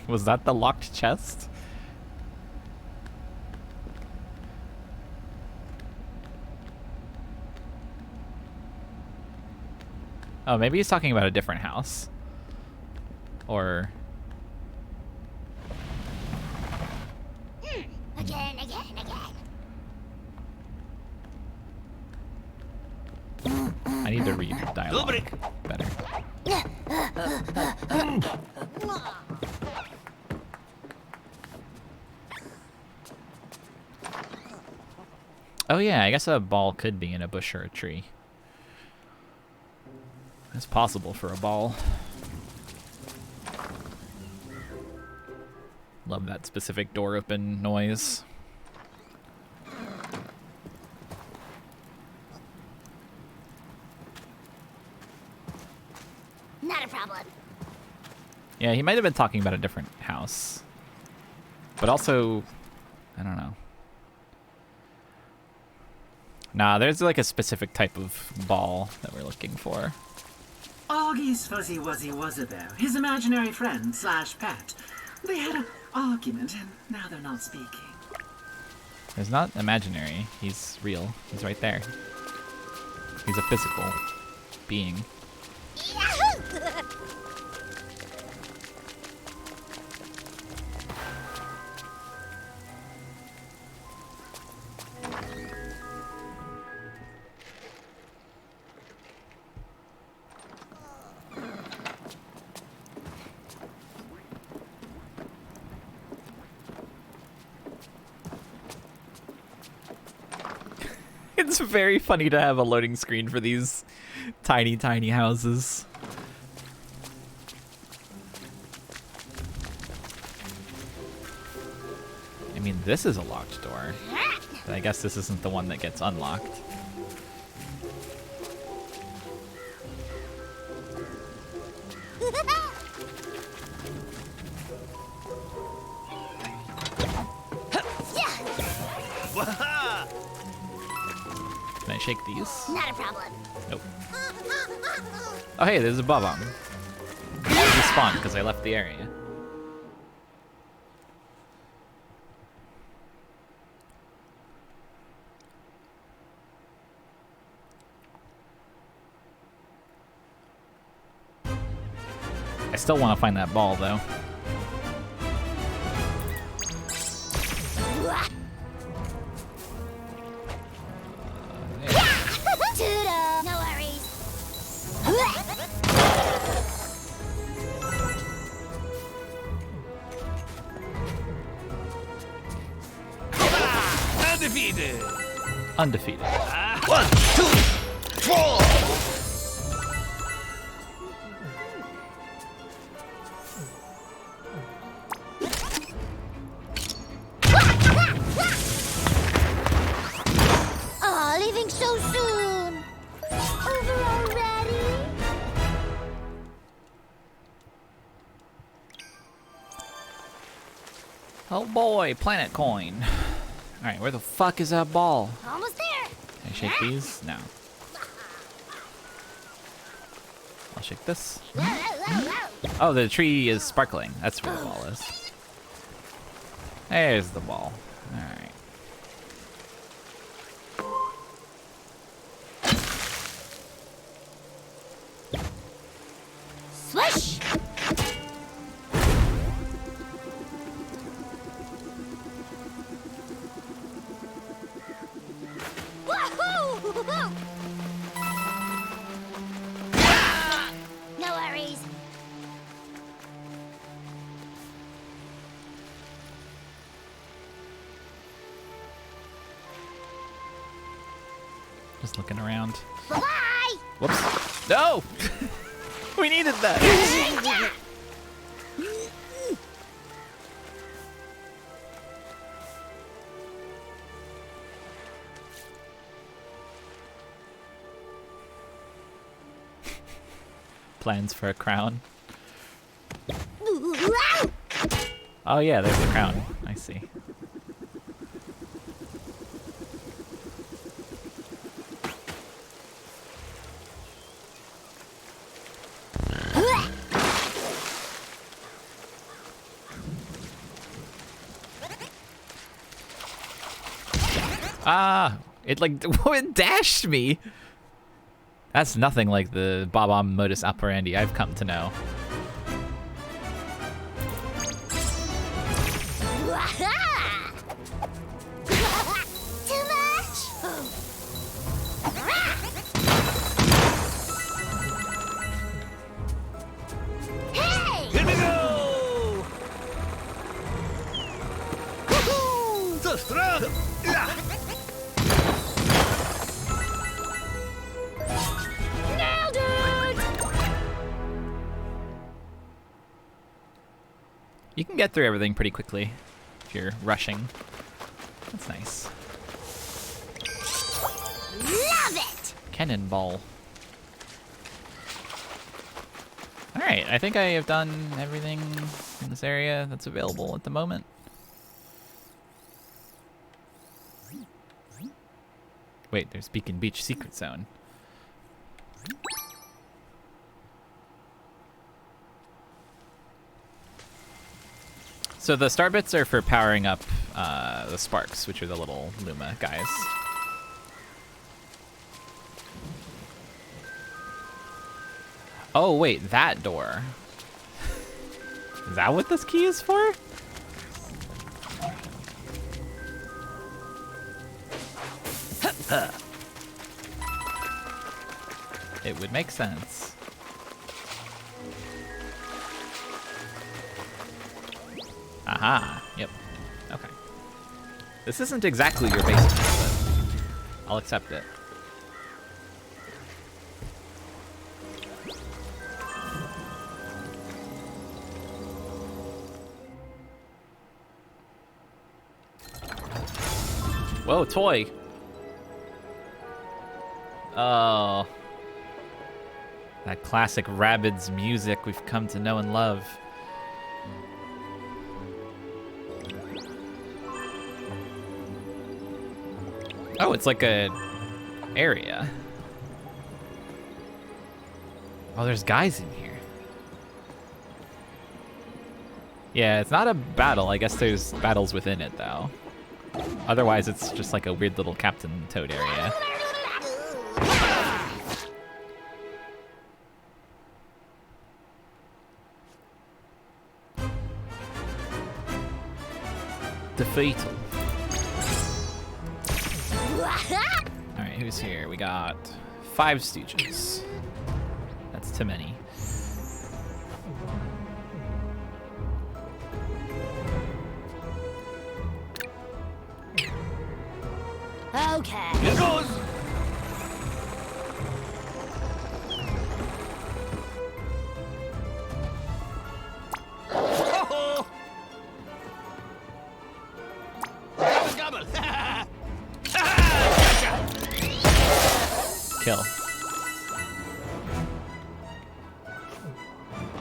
Speaker 1: Was that the locked chest? Oh, maybe he's talking about a different house. Or...
Speaker 2: Again.
Speaker 1: I need to read dialogue better. Oh yeah, I guess a ball could be in a bush or a tree. It's possible for a ball. Love that specific door open noise.
Speaker 2: Not a problem.
Speaker 1: Yeah, he might have been talking about a different house. But also, I don't know. Nah, there's like a specific type of ball that we're looking for.
Speaker 3: Augie's fuzzy wuzzy wuzzer there, his imaginary friend slash pet. They had an argument and now they're not speaking.
Speaker 1: He's not imaginary. He's real. He's right there. He's a physical being. It's very funny to have a loading screen for these tiny, tiny houses. I mean, this is a locked door. But I guess this isn't the one that gets unlocked. Can I shake these?
Speaker 2: Not a problem.
Speaker 1: Nope. Oh hey, there's a Bob-omb. He spawned because I left the area. I still want to find that ball though.
Speaker 2: Toodle. No worries.
Speaker 6: Undefeated.
Speaker 1: Undefeated.
Speaker 6: 1, 2, 4.
Speaker 2: Aw, leaving so soon. Over already?
Speaker 1: Oh boy, planet coin. Alright, where the fuck is that ball?
Speaker 2: Almost there.
Speaker 1: Can I shake these? No. I'll shake this. Oh, the tree is sparkling. That's where the ball is. There's the ball. Alright.
Speaker 2: Swish. Wahoo! No worries.
Speaker 1: Just looking around.
Speaker 2: Bye-bye.
Speaker 1: Whoops. No! We needed that. Plans for a crown. Oh yeah, there's the crown. I see. Ah, it like it dashed me. That's nothing like the Bob-omb modus operandi I've come to know.
Speaker 2: Too much? Hey!
Speaker 6: Here we go! So strong!
Speaker 2: Nailed it!
Speaker 1: You can get through everything pretty quickly if you're rushing. That's nice.
Speaker 2: Love it!
Speaker 1: Cannonball. Alright, I think I have done everything in this area that's available at the moment. Wait, there's Beacon Beach Secret Zone. So the star bits are for powering up the sparks, which are the little Luma guys. Oh wait, that door. Is that what this key is for? It would make sense. Aha, yep. Okay. This isn't exactly your basement, but I'll accept it. Whoa, toy! Oh. That classic Rabbids music we've come to know and love. Oh, it's like a area. Oh, there's guys in here. Yeah, it's not a battle. I guess there's battles within it, though. Otherwise, it's just like a weird little Captain Toad area. Defeatal. Alright, who's here? We got 5 Stooges. That's too many.
Speaker 2: Okay.
Speaker 6: Here goes! Oh-ho! Gobble, gobble!
Speaker 1: Kill.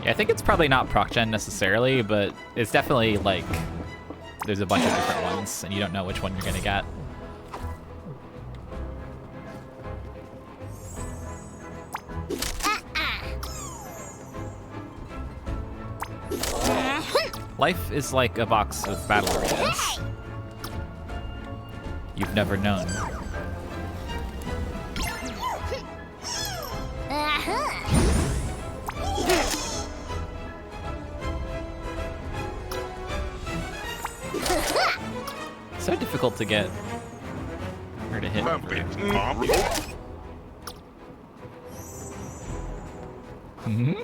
Speaker 1: Yeah, I think it's probably not proc gen necessarily, but it's definitely like there's a bunch of different ones, and you don't know which one you're gonna get. Life is like a box of battle arenas. You've never known. So difficult to get her to hit. Mm-hmm.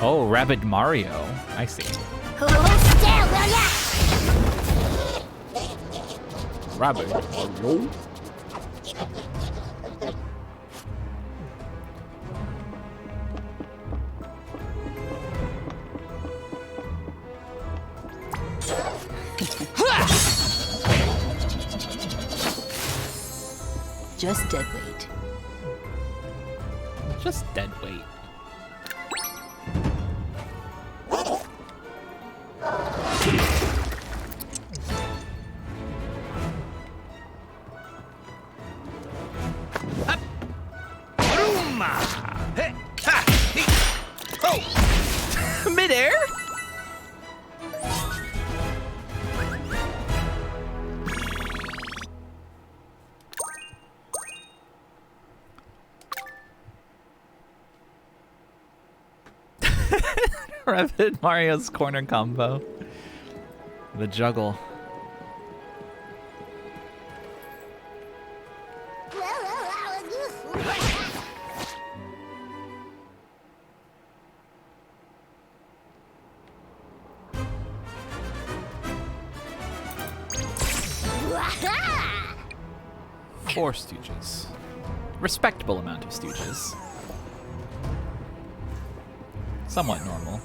Speaker 1: Oh, Rabbid Mario. I see.
Speaker 2: Hold still, will ya?
Speaker 1: Rabbid Mario.
Speaker 4: Just dead weight.
Speaker 1: Just dead weight.
Speaker 6: Hey, ha, he, oh.
Speaker 1: Midair? Rabbid Mario's corner combo. The juggle. Four Stooges. Respectable amount of Stooges. Somewhat normal.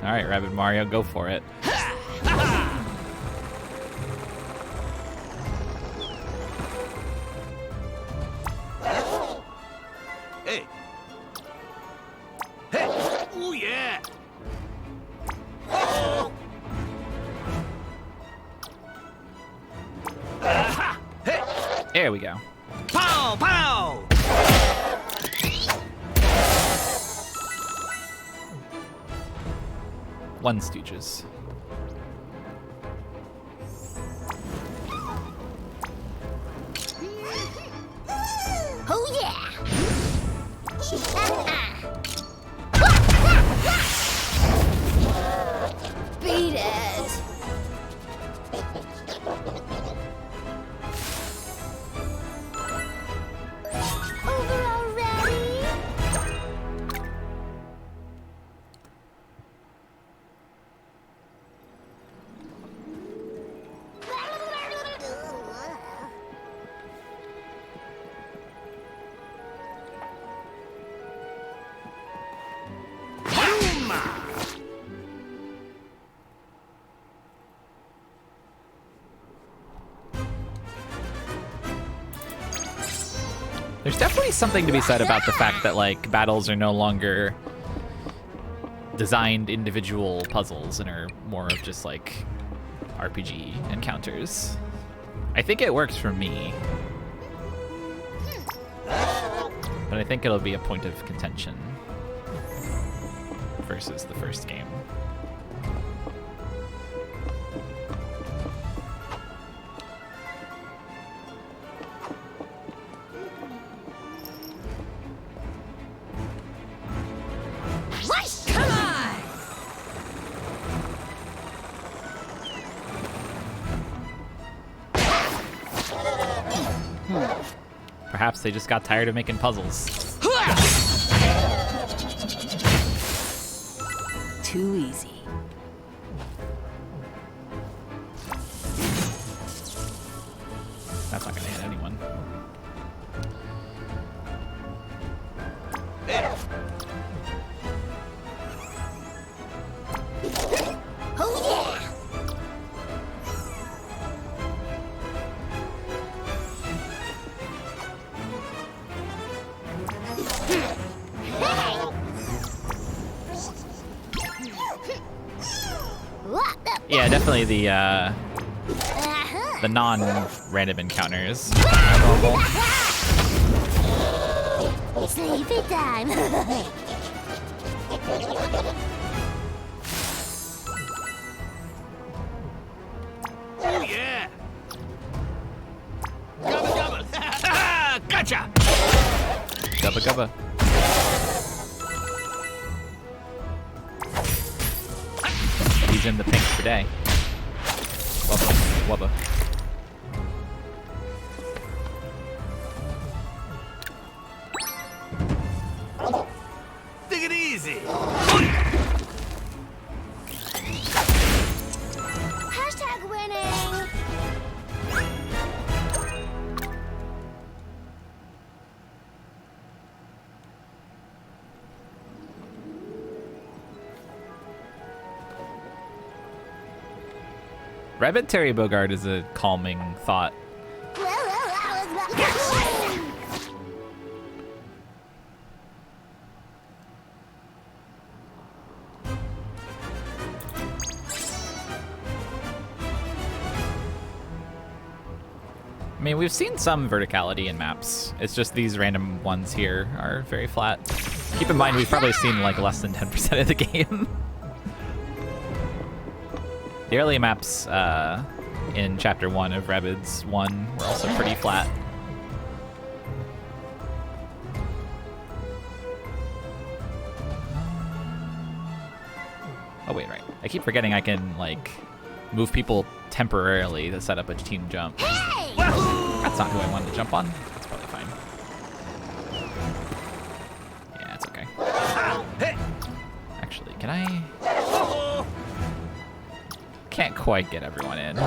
Speaker 1: Alright, Rabbid Mario, go for it.
Speaker 6: Hey. Hey. Oh yeah. Oh. Aha. Hey.
Speaker 1: There we go.
Speaker 6: Pow pow.
Speaker 1: One Stooges.
Speaker 2: Oh yeah! Beat it! Over already?
Speaker 1: There's definitely something to be said about the fact that, like, battles are no longer designed individual puzzles and are more of just, like, RPG encounters. I think it works for me. But I think it'll be a point of contention versus the first game. Perhaps they just got tired of making puzzles.
Speaker 4: Too easy.
Speaker 1: That's not gonna hit anyone.
Speaker 2: Oh yeah!
Speaker 1: Yeah, definitely the non-random encounters are normal.
Speaker 2: Sleepy time.
Speaker 6: Oh yeah. Gubba gubba. Gotcha.
Speaker 1: Gubba gubba. He's in the pink today. Wubba, wubba.
Speaker 6: Take it easy.
Speaker 2: Hashtag winning.
Speaker 1: Rabbit Terry Bogard is a calming thought. I mean, we've seen some verticality in maps. It's just these random ones here are very flat. Keep in mind, we've probably seen like less than 10% of the game. The early maps in Chapter 1 of Rabbids 1 were also pretty flat. Oh wait, right. I keep forgetting I can like move people temporarily to set up a team jump.
Speaker 2: Hey!
Speaker 1: That's not who I wanted to jump on. That's probably fine. Yeah, it's okay. Actually, can I? Can't quite get everyone in.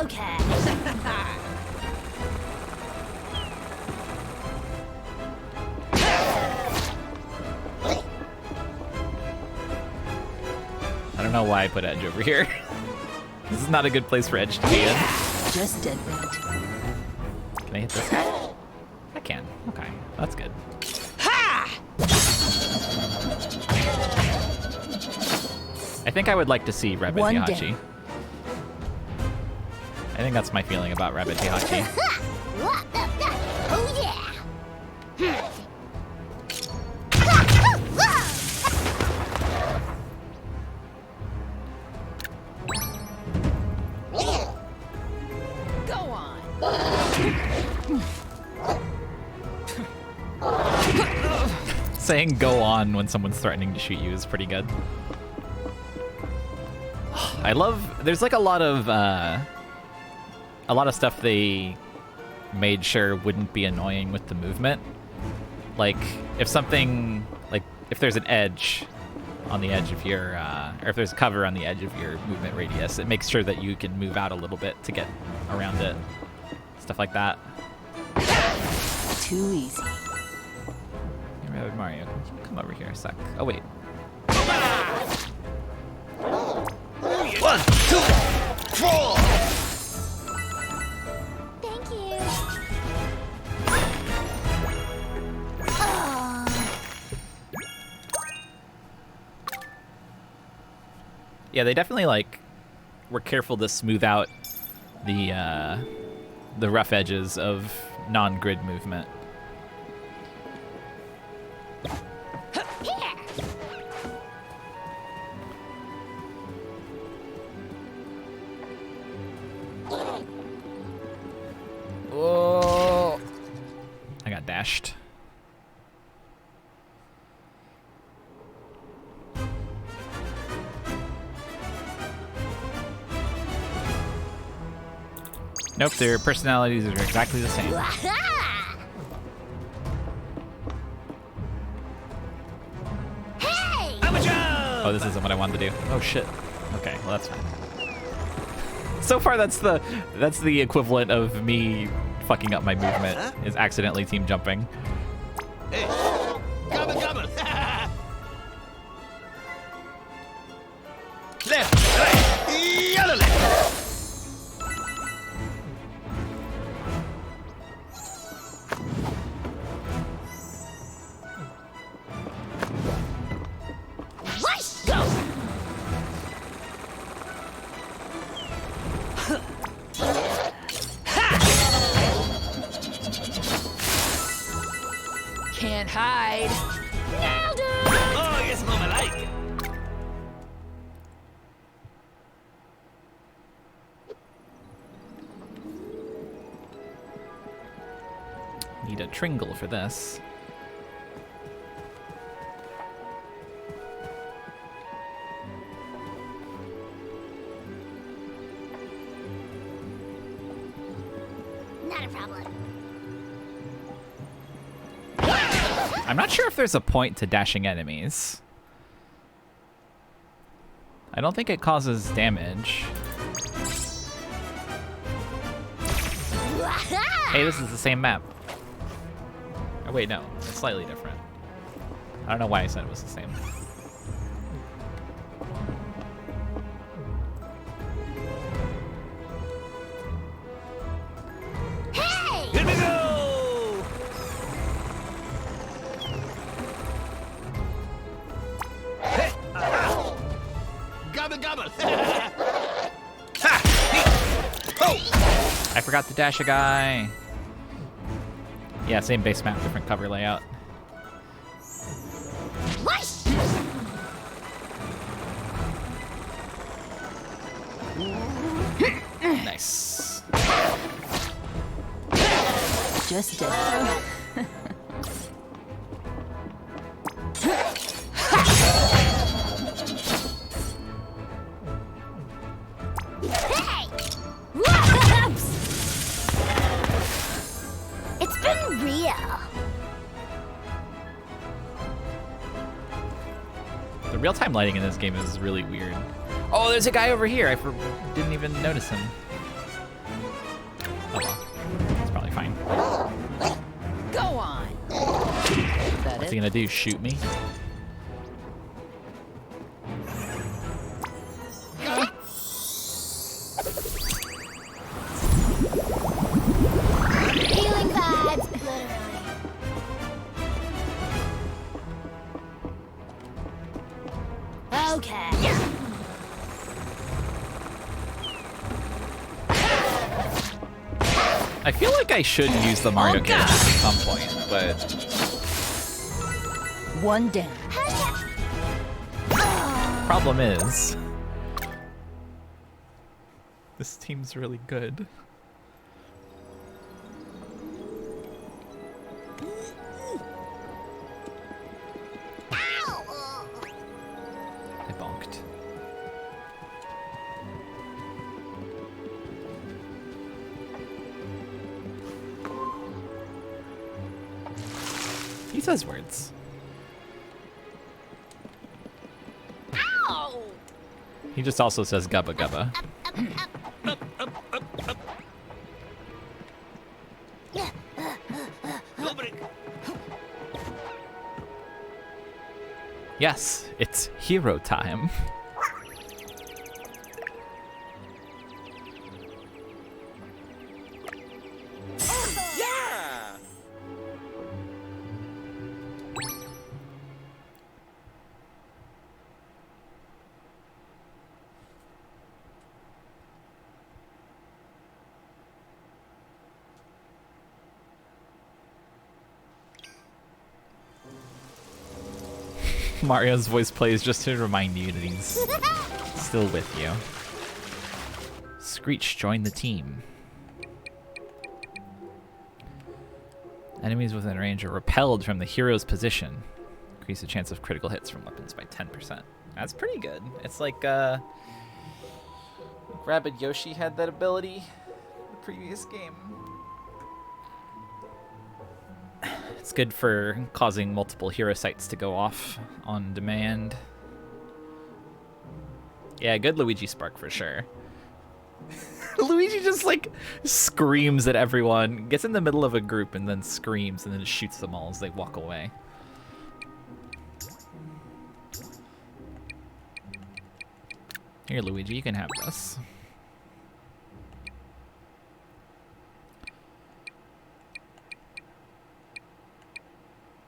Speaker 2: Okay.
Speaker 1: I don't know why I put Edge over here. This is not a good place for Edge to be in.
Speaker 4: Just dead bent.
Speaker 1: Can I hit this guy? I can. Okay, that's good. I think I would like to see Rabbit
Speaker 4: One
Speaker 1: Hihachi.
Speaker 4: down.
Speaker 1: I think that's my feeling about Rabbit Hihachi.
Speaker 2: Oh yeah.
Speaker 4: Go on.
Speaker 1: Saying "go on" when someone's threatening to shoot you is pretty good. I love. There's like a lot of stuff they made sure wouldn't be annoying with the movement. Like if something, like if there's an edge on the edge of your, or if there's cover on the edge of your movement radius, it makes sure that you can move out a little bit to get around it. Stuff like that.
Speaker 4: Too easy.
Speaker 1: Hey, Rabbit Mario, can you come over here a sec? Oh wait.
Speaker 6: 1, 2, 4.
Speaker 2: Thank you.
Speaker 1: Yeah, they definitely like were careful to smooth out the rough edges of non-grid movement. Oh, I got dashed. Nope, their personalities are exactly the same.
Speaker 2: Hey!
Speaker 1: Oh, this isn't what I wanted to do. Oh shit. Okay, well that's fine. So far, that's the equivalent of me fucking up my movement, is accidentally team jumping.
Speaker 6: Hey, gobble, gobble. Left, right, yellow left.
Speaker 2: Whoosh!
Speaker 6: Go.
Speaker 4: Can't hide.
Speaker 2: Nailed it!
Speaker 6: Oh, yes, mama like.
Speaker 1: Need a Tringle for this.
Speaker 2: Not a problem.
Speaker 1: I'm not sure if there's a point to dashing enemies. I don't think it causes damage. Hey, this is the same map. Oh wait, no, it's slightly different. I don't know why I said it was the same.
Speaker 2: Hey!
Speaker 6: Here we go! Hey! Gobble gobble! Ha! Oh!
Speaker 1: I forgot to dash a guy. Yeah, same base map, different cover layout.
Speaker 2: Whoosh!
Speaker 1: Nice.
Speaker 4: Just dead.
Speaker 2: Hey! Whoops! It's been real.
Speaker 1: The real-time lighting in this game is really weird. Oh, there's a guy over here. I didn't even notice him. Oh well, it's probably fine.
Speaker 4: Go on. Is that
Speaker 1: What's
Speaker 4: it?
Speaker 1: he gonna do? Shoot me?
Speaker 2: Healing pads. Literally. Okay.
Speaker 1: I feel like I should use the Mario
Speaker 4: Oh,
Speaker 1: kit at some point, but
Speaker 4: One down.
Speaker 1: problem is, this team's really good. I bonked. He says words.
Speaker 2: Ow!
Speaker 1: He just also says gubba gubba. Yes, it's hero time.
Speaker 7: Yeah!
Speaker 1: Mario's voice plays just to remind you that he's still with you. Screech joined the team. Enemies within range are repelled from the hero's position. Increase the chance of critical hits from weapons by 10%. That's pretty good. It's like Rabbid Yoshi had that ability in the previous game. It's good for causing multiple hero sites to go off on demand. Yeah, good Luigi Spark for sure. Luigi just like screams at everyone, gets in the middle of a group and then screams and then shoots them all as they walk away. Here, Luigi, you can have this.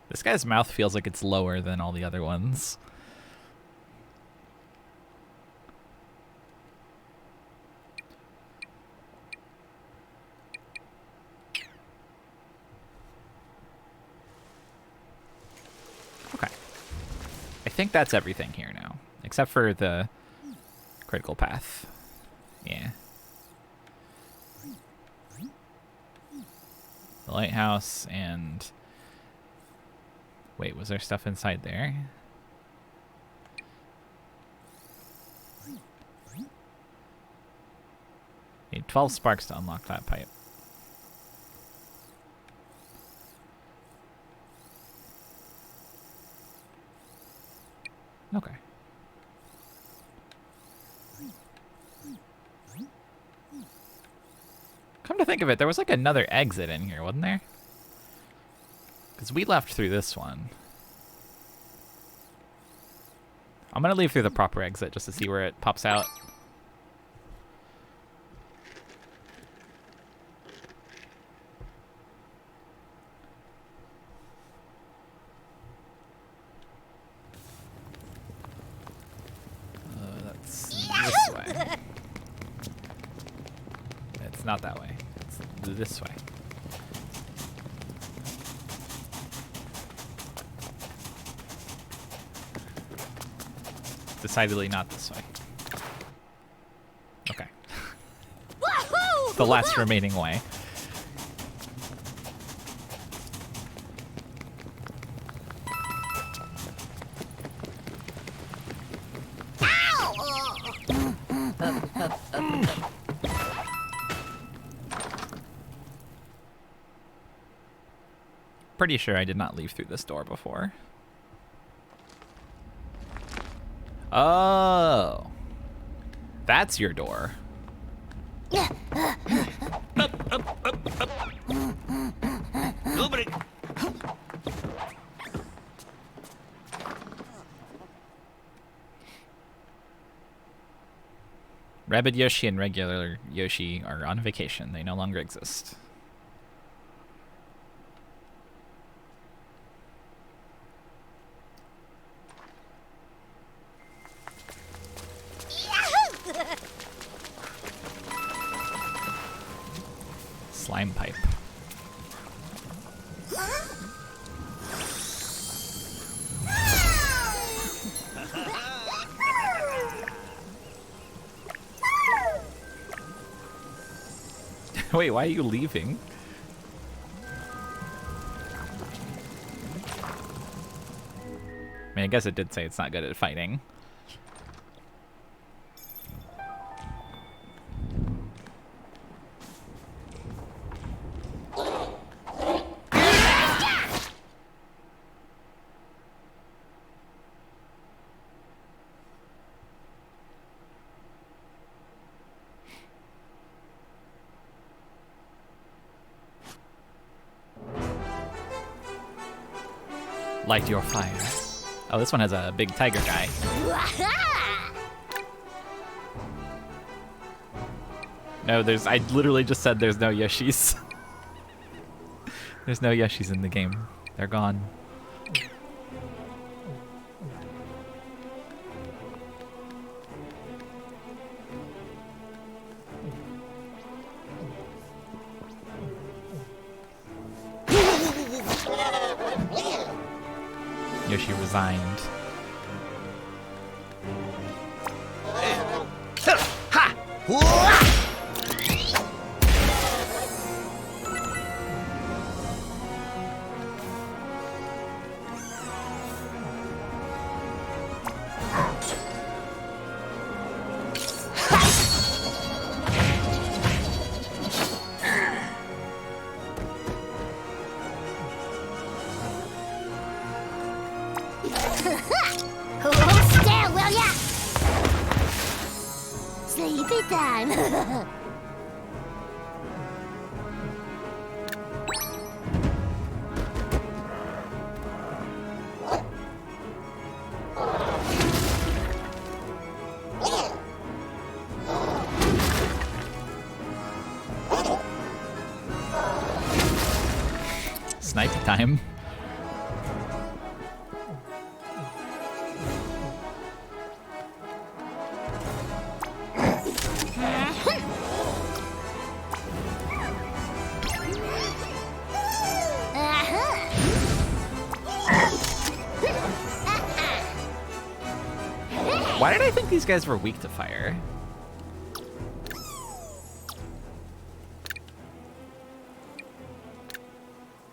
Speaker 1: This guy's mouth feels like it's lower than all the other ones. Okay. I think that's everything here now, except for the critical path. Yeah. The lighthouse and... Wait, was there stuff inside there? Need 12 sparks to unlock that pipe. Okay. Come Come to think of it, there was like another exit in here, wasn't there? Because we left through this one. I'm gonna leave through the proper exit just to see where it pops out. That's this way. It's not that way. It's this way. Decidedly not this way. Okay. The last remaining way. Pretty sure I did not leave through this door before. Oh, that's your door.
Speaker 6: Nobody.
Speaker 1: Rabbid Yoshi and regular Yoshi are on vacation. They no longer exist. Slime pipe. Wait, why are you leaving? I mean, I guess it did say it's not good at fighting. Light your fire. Oh, this one has a big tiger guy. No, I literally just said there's no Yoshis. There's no Yoshis in the game. They're gone. Yoshi resigned.
Speaker 2: Hold still, will ya? Sleepy time.
Speaker 1: Snipe time. Why did I think these guys were weak to fire?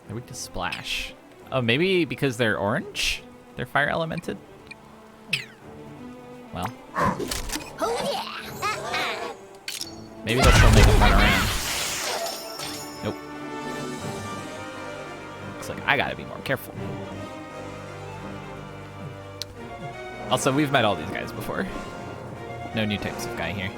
Speaker 1: They're weak to splash. Oh, maybe because they're orange? They're fire elemented? Well.
Speaker 2: Oh yeah.
Speaker 1: Maybe they'll still make them run around. Nope. Looks like I gotta be more careful. Also, we've met all these guys before. No new types of guy here.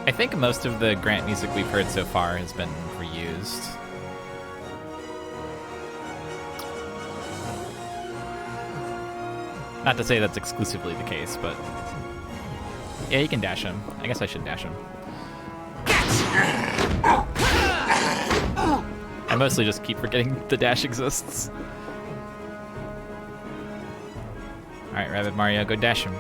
Speaker 1: I think most of the Grant music we've heard so far has been reused. Not to say that's exclusively the case, but yeah, you can dash him. I guess I should dash him. I mostly just keep forgetting the dash exists. Alright, Rabbid Mario, go dash him.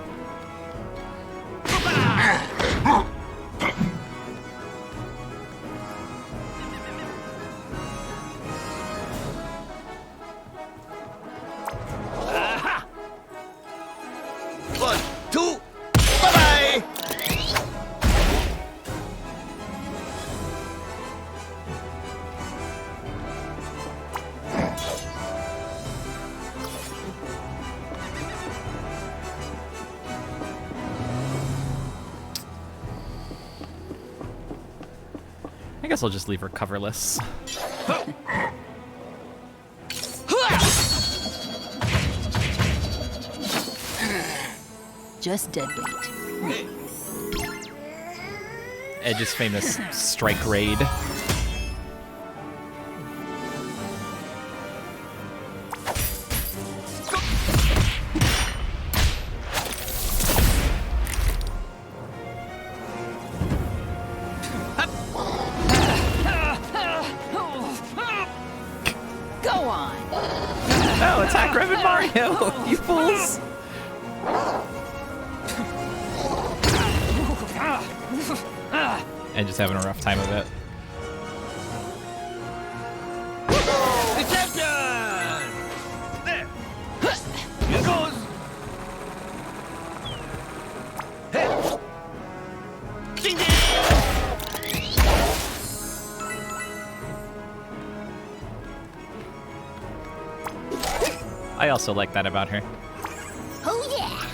Speaker 6: Aha! 1, 2, bye-bye!
Speaker 1: I guess I'll just leave her coverless.
Speaker 4: Just deadbait.
Speaker 1: Edge's famous strike raid.
Speaker 4: Go on.
Speaker 1: No, attack Rabbid Mario, you fools! And just having a rough time of it.
Speaker 6: Deception! There! Here goes! Hey! Ding ding!
Speaker 1: I also like that about her.
Speaker 2: Oh yeah!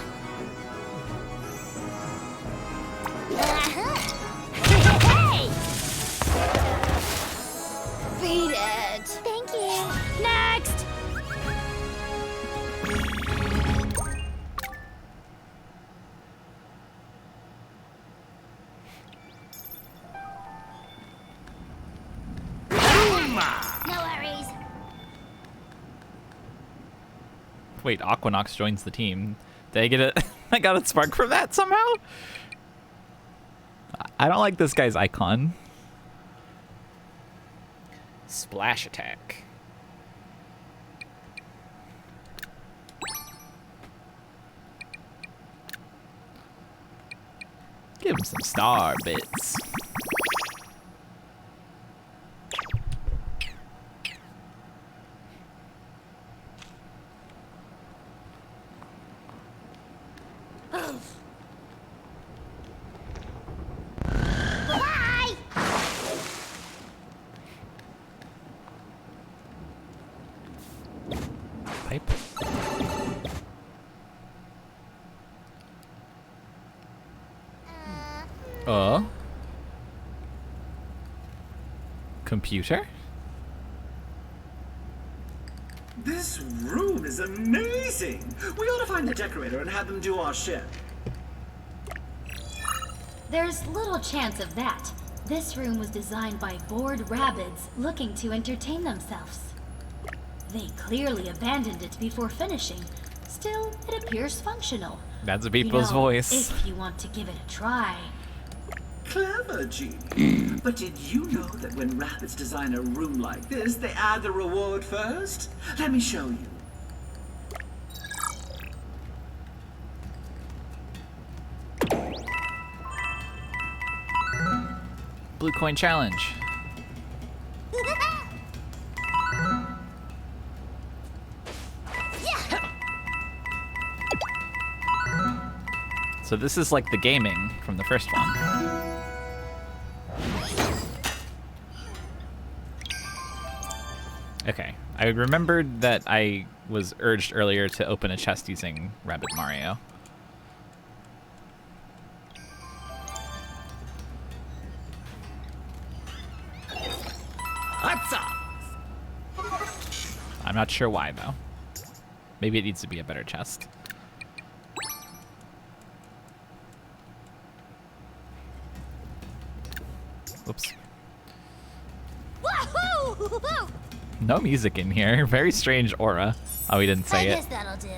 Speaker 2: Hey! Beat it! Thank you. Next! No worries.
Speaker 1: Wait, Aquanox joins the team. Did I get it? I got a spark from that somehow? I don't like this guy's icon. Splash attack. Give him some star bits.
Speaker 2: Bye!
Speaker 1: Pipe. Computer?
Speaker 3: This room is amazing! We ought to find the decorator and have them do our ship.
Speaker 5: There's little chance of that. This room was designed by bored rabbids looking to entertain themselves. They clearly abandoned it before finishing. Still, it appears functional.
Speaker 1: That's a people's
Speaker 5: You know,
Speaker 1: voice.
Speaker 5: If you want to give it a try.
Speaker 3: Clever, Genie. But did you know that when rabbits design a room like this, they add the reward first? Let me show you.
Speaker 1: Blue coin challenge. So this is like the gaming from the first one. Okay, I remembered that I was urged earlier to open a chest using Rabbid Mario. I'm not sure why though. Maybe it needs to be a better chest. Whoops.
Speaker 2: Wahoo!
Speaker 1: No music in here. Very strange aura. Oh, he didn't
Speaker 2: I
Speaker 1: say
Speaker 2: guess
Speaker 1: it.
Speaker 2: that'll do.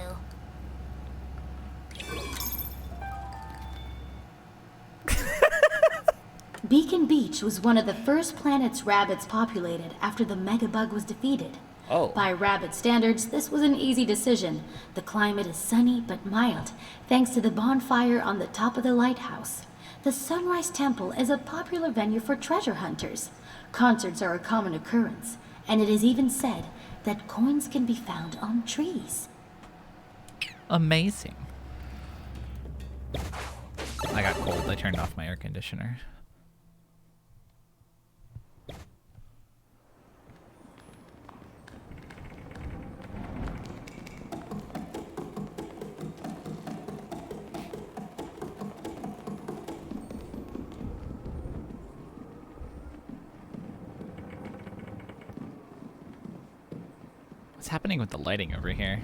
Speaker 5: Beacon Beach was one of the first planets rabbids populated after the megabug was defeated.
Speaker 1: Oh.
Speaker 5: By rabbid standards, this was an easy decision. The climate is sunny but mild, thanks to the bonfire on the top of the lighthouse. The Sunrise Temple is a popular venue for treasure hunters. Concerts are a common occurrence, and it is even said that coins can be found on trees.
Speaker 1: Amazing. I got cold. I turned off my air conditioner. What's happening with the lighting over here?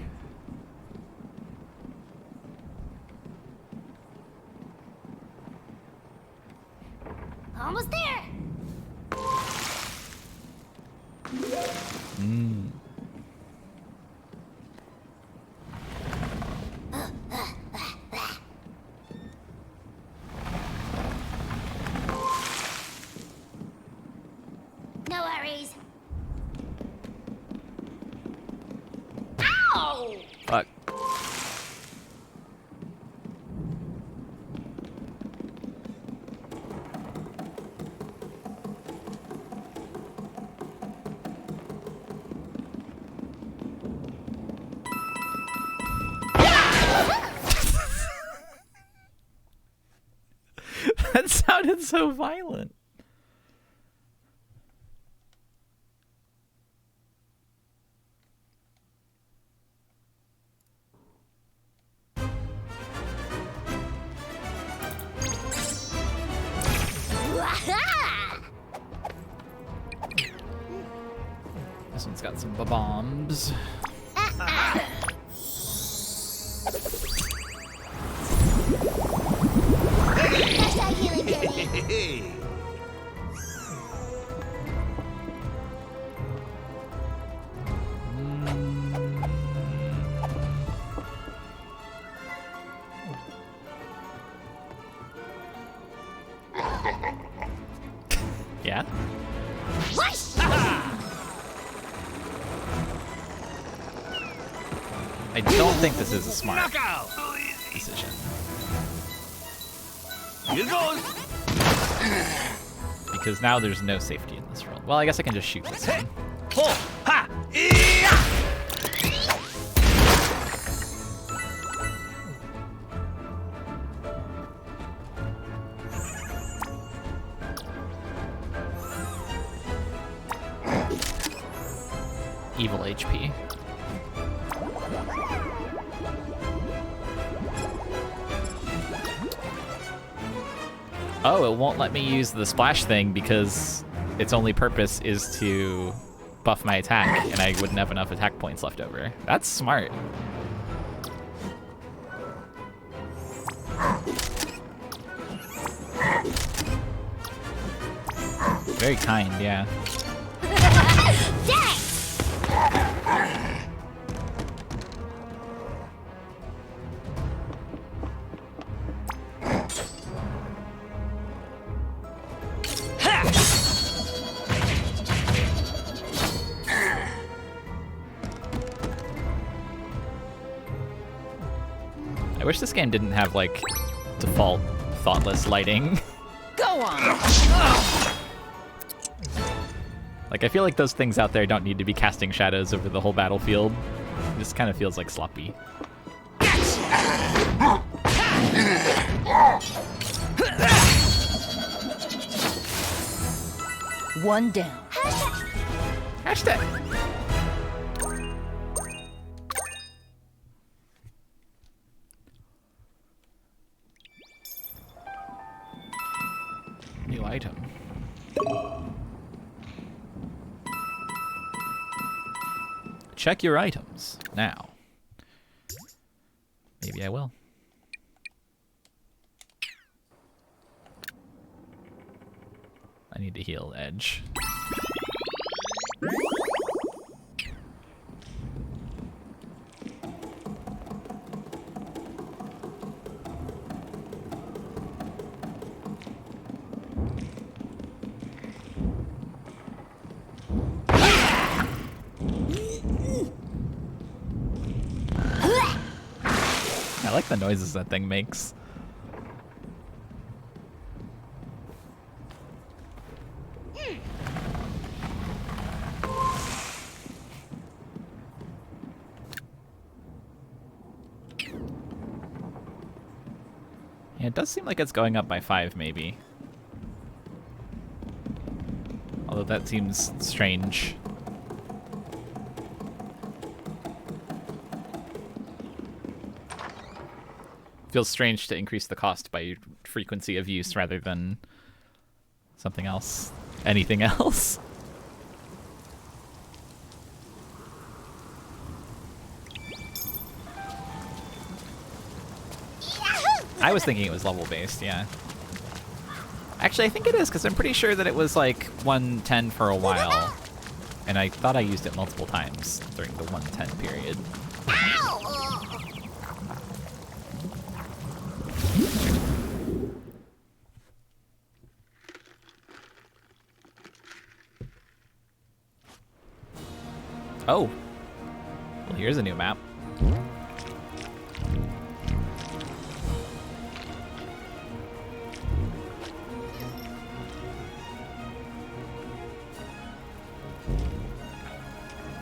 Speaker 2: Almost there. No worries. Ow!
Speaker 1: Fuck. That sounded so violent. This one's got some bombs.
Speaker 2: Hashtag healing kitty.
Speaker 6: Hey.
Speaker 1: Yeah? I don't think this is a smart
Speaker 6: Knockout.
Speaker 1: decision.
Speaker 6: Here goes.
Speaker 1: Because now there's no safety in this world. Well, I guess I can just shoot this
Speaker 6: Hey.
Speaker 1: one.
Speaker 6: Ho. Ha. Yeah.
Speaker 1: Evil HP. Oh, it won't let me use the splash thing because its only purpose is to buff my attack, and I wouldn't have enough attack points left over. That's smart. Very kind, yeah.
Speaker 2: Dang!
Speaker 1: I wish this game didn't have, like, default thoughtless lighting.
Speaker 4: Go on.
Speaker 1: Like, I feel like those things out there don't need to be casting shadows over the whole battlefield. It just kind of feels like sloppy.
Speaker 4: One down.
Speaker 1: Hashtag. New item. Check your items now. Maybe I will. I need to heal Edge. I like the noises that thing makes. Yeah, it does seem like it's going up by 5, maybe. Although that seems strange. Feels strange to increase the cost by frequency of use rather than something else. Anything else. I was thinking it was level based, yeah. Actually, I think it is, because I'm pretty sure that it was like 110 for a while. And I thought I used it multiple times during the 110 period. Oh. Well, here's a new map.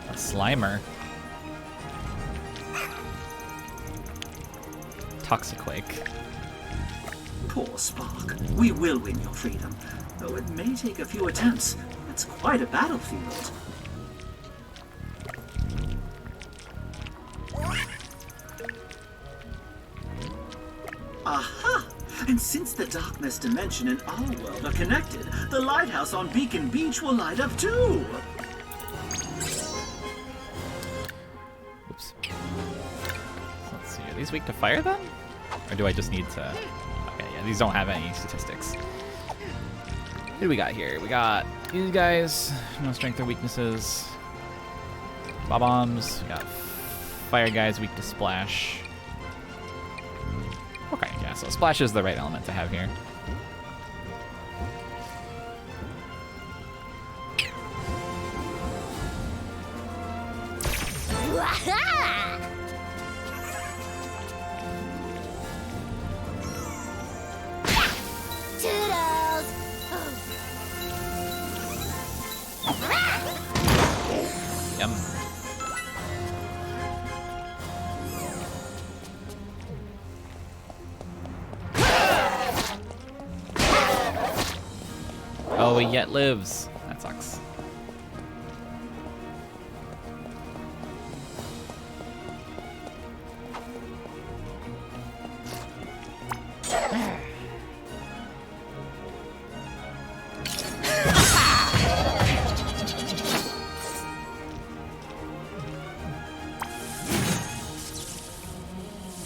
Speaker 1: A Slimer. Toxiquake.
Speaker 3: Poor Spark. We will win your freedom, though it may take a few attempts. It's quite a battlefield. Aha! And since the darkness dimension and our world are connected, the lighthouse on Beacon Beach will light up too!
Speaker 1: Oops. Let's see, are these weak to fire then? Or do I just need to... Okay, yeah, these don't have any statistics. What do we got here? We got these guys, no strength or weaknesses. Bob-ombs, we got fire guys weak to splash. Okay, yeah, so splash is the right element to have here.
Speaker 2: Toodles!
Speaker 1: Yum. Oh, he yet lives. That sucks.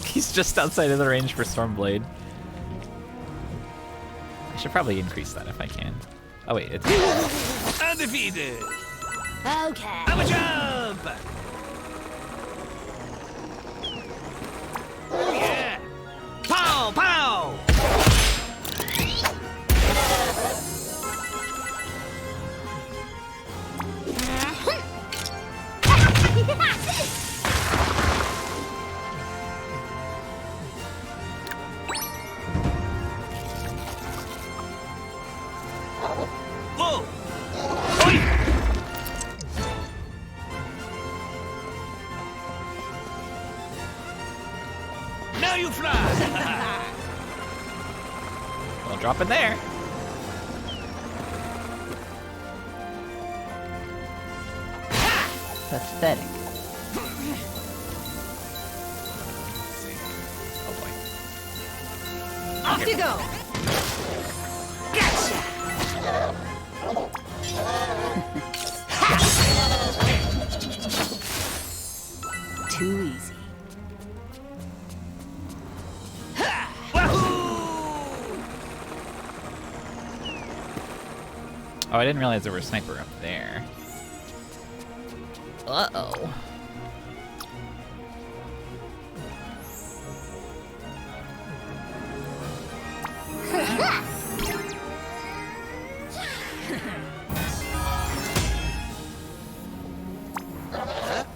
Speaker 1: He's just outside of the range for Stormblade. I should probably increase that if I can. Oh wait, it's...
Speaker 6: Undefeated!
Speaker 2: Okay.
Speaker 6: Have a jump! Yeah! Pow! Pow! Whoa! Oi! Now you fly!
Speaker 1: Well, drop it there.
Speaker 4: Pathetic.
Speaker 1: Oh boy.
Speaker 4: Off you go! Too easy.
Speaker 6: Wahoo!
Speaker 1: Oh, I didn't realize there was a sniper up there. Uh-oh.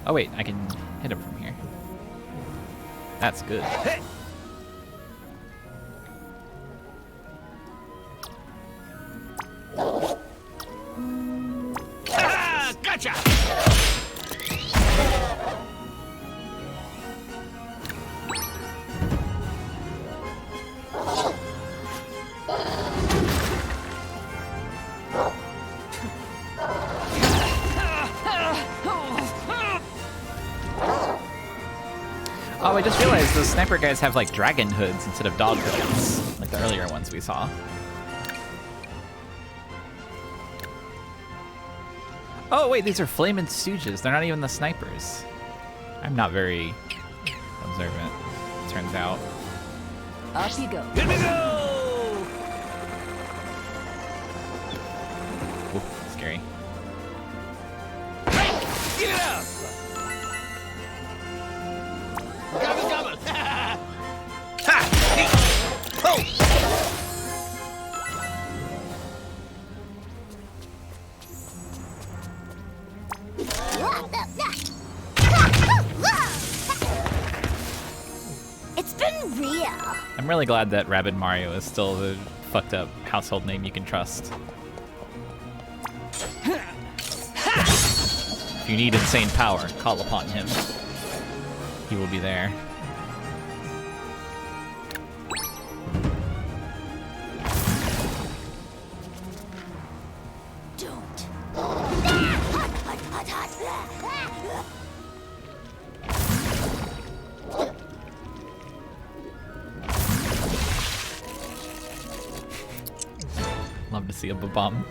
Speaker 1: Oh wait, I can hit him from here. That's good.
Speaker 6: Ah, gotcha!
Speaker 1: Oh, I just realized those sniper guys have like dragon hoods instead of dog hoods, like the earlier ones we saw. Oh wait, these are flaming stooges. They're not even the snipers. I'm not very observant, turns out.
Speaker 4: Up you go.
Speaker 6: Here we go!
Speaker 1: Ooh, scary.
Speaker 6: Get it up! Gobble, gobble! Ha! Oh!
Speaker 2: It's been real.
Speaker 1: I'm really glad that Rabbid Mario is still the fucked up household name you can trust. If you need insane power, call upon him. He will be there.
Speaker 2: Don't.
Speaker 1: Love to see a bomb.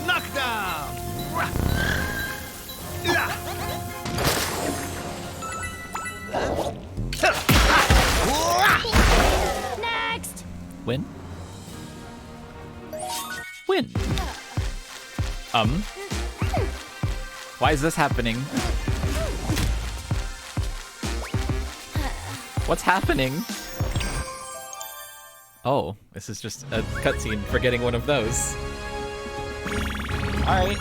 Speaker 6: Knockdown!
Speaker 2: Next.
Speaker 1: Win? Win. Why is this happening? What's happening? Oh, this is just a cutscene for getting one of those. Alright.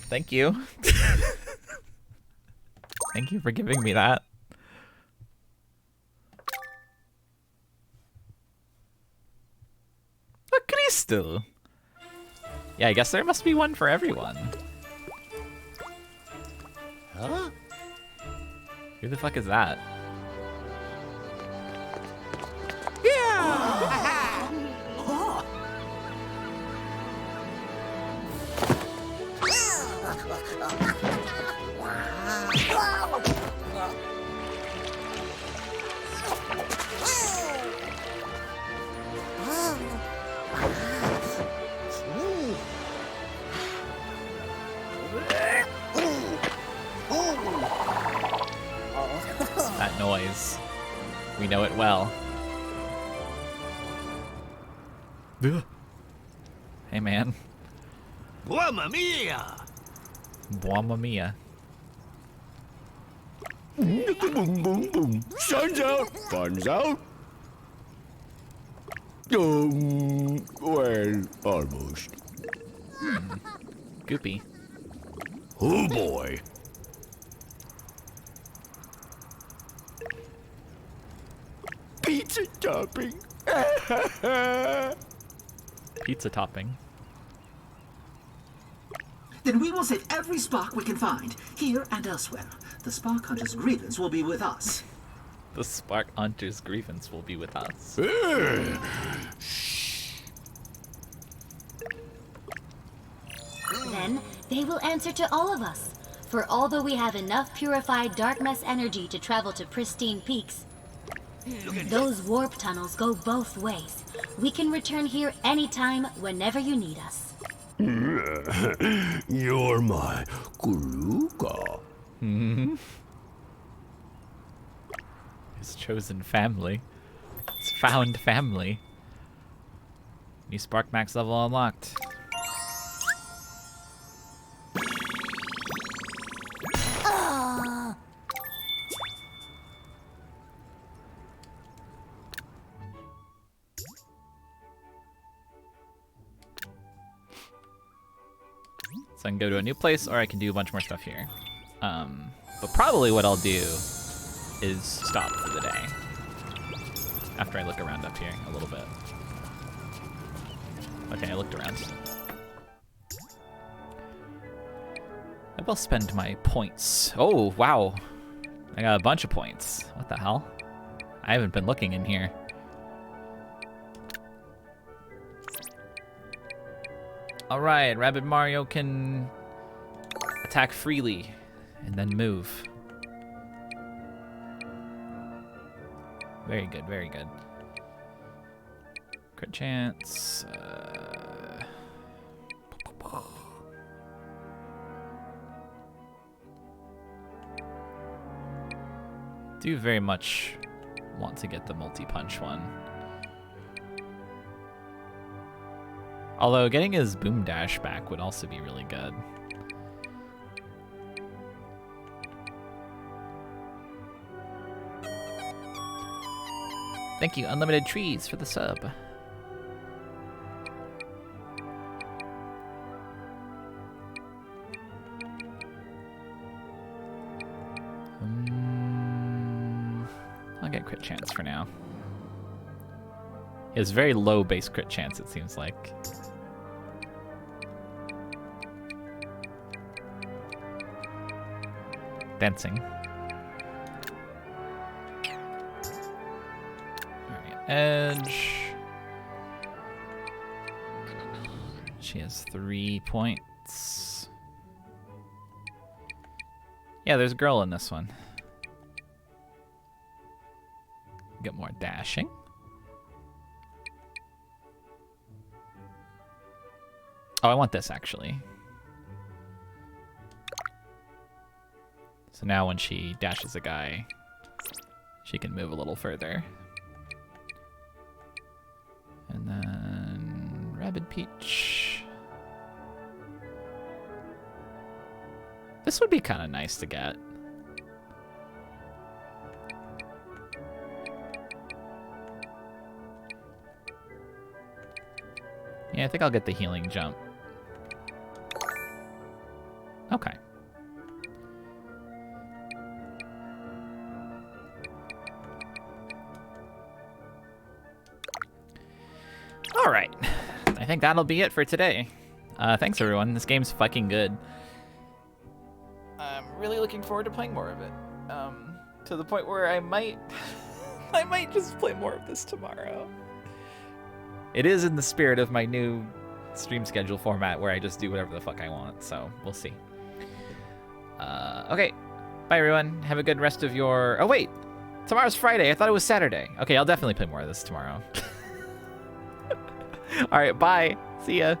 Speaker 1: Thank you. Thank you for giving me that. A crystal. Yeah, I guess there must be one for everyone.
Speaker 6: Huh?
Speaker 1: Who the fuck is that? That noise. We know it well. Hey man.
Speaker 6: Mamma mia!
Speaker 1: Mamma mia.
Speaker 6: Boom, boom, boom. Sun's out. Fun's out. Well, almost.
Speaker 1: Goopy.
Speaker 6: Oh boy. pizza topping.
Speaker 1: Pizza topping.
Speaker 3: Then we will save every spark we can find, here and elsewhere. The Spark Hunter's grievance will be with us.
Speaker 1: The Spark Hunter's grievance will be with us.
Speaker 5: Then they will answer to all of us. For although we have enough purified dark mass energy to travel to pristine peaks, those warp tunnels go both ways. We can return here anytime, whenever you need us.
Speaker 6: You're my Kuruka.
Speaker 1: His chosen family. His found family. New Spark Max level unlocked. So I can go to a new place, or I can do a bunch more stuff here. But probably what I'll do is stop for the day. After I look around up here a little bit. Okay, I looked around. I will spend my points. Oh, wow. I got a bunch of points. What the hell? I haven't been looking in here. Alright, Rabbid Mario can attack freely and then move. Very good, very good. Crit chance. Do very much want to get the multi-punch one. Although getting his boom dash back would also be really good. Thank you, Unlimited Trees, for the sub. I'll get crit chance for now. He has very low base crit chance, it seems like. Dancing. Alright, Edge. She has 3 points. Yeah, there's a girl in this one. Get more dashing. Oh, I want this, actually. So now when she dashes a guy, she can move a little further. And then Rabid Peach. This would be kind of nice to get. Yeah, I think I'll get the healing jump. Okay. All right. I think that'll be it for today. Thanks, everyone. This game's fucking good. I'm really looking forward to playing more of it. To the point where I might just play more of this tomorrow. It is in the spirit of my new stream schedule format where I just do whatever the fuck I want, so we'll see. Okay. Bye, everyone. Have a good rest of your... Oh, wait. Tomorrow's Friday. I thought it was Saturday. Okay, I'll definitely play more of this tomorrow. All right, bye. See ya.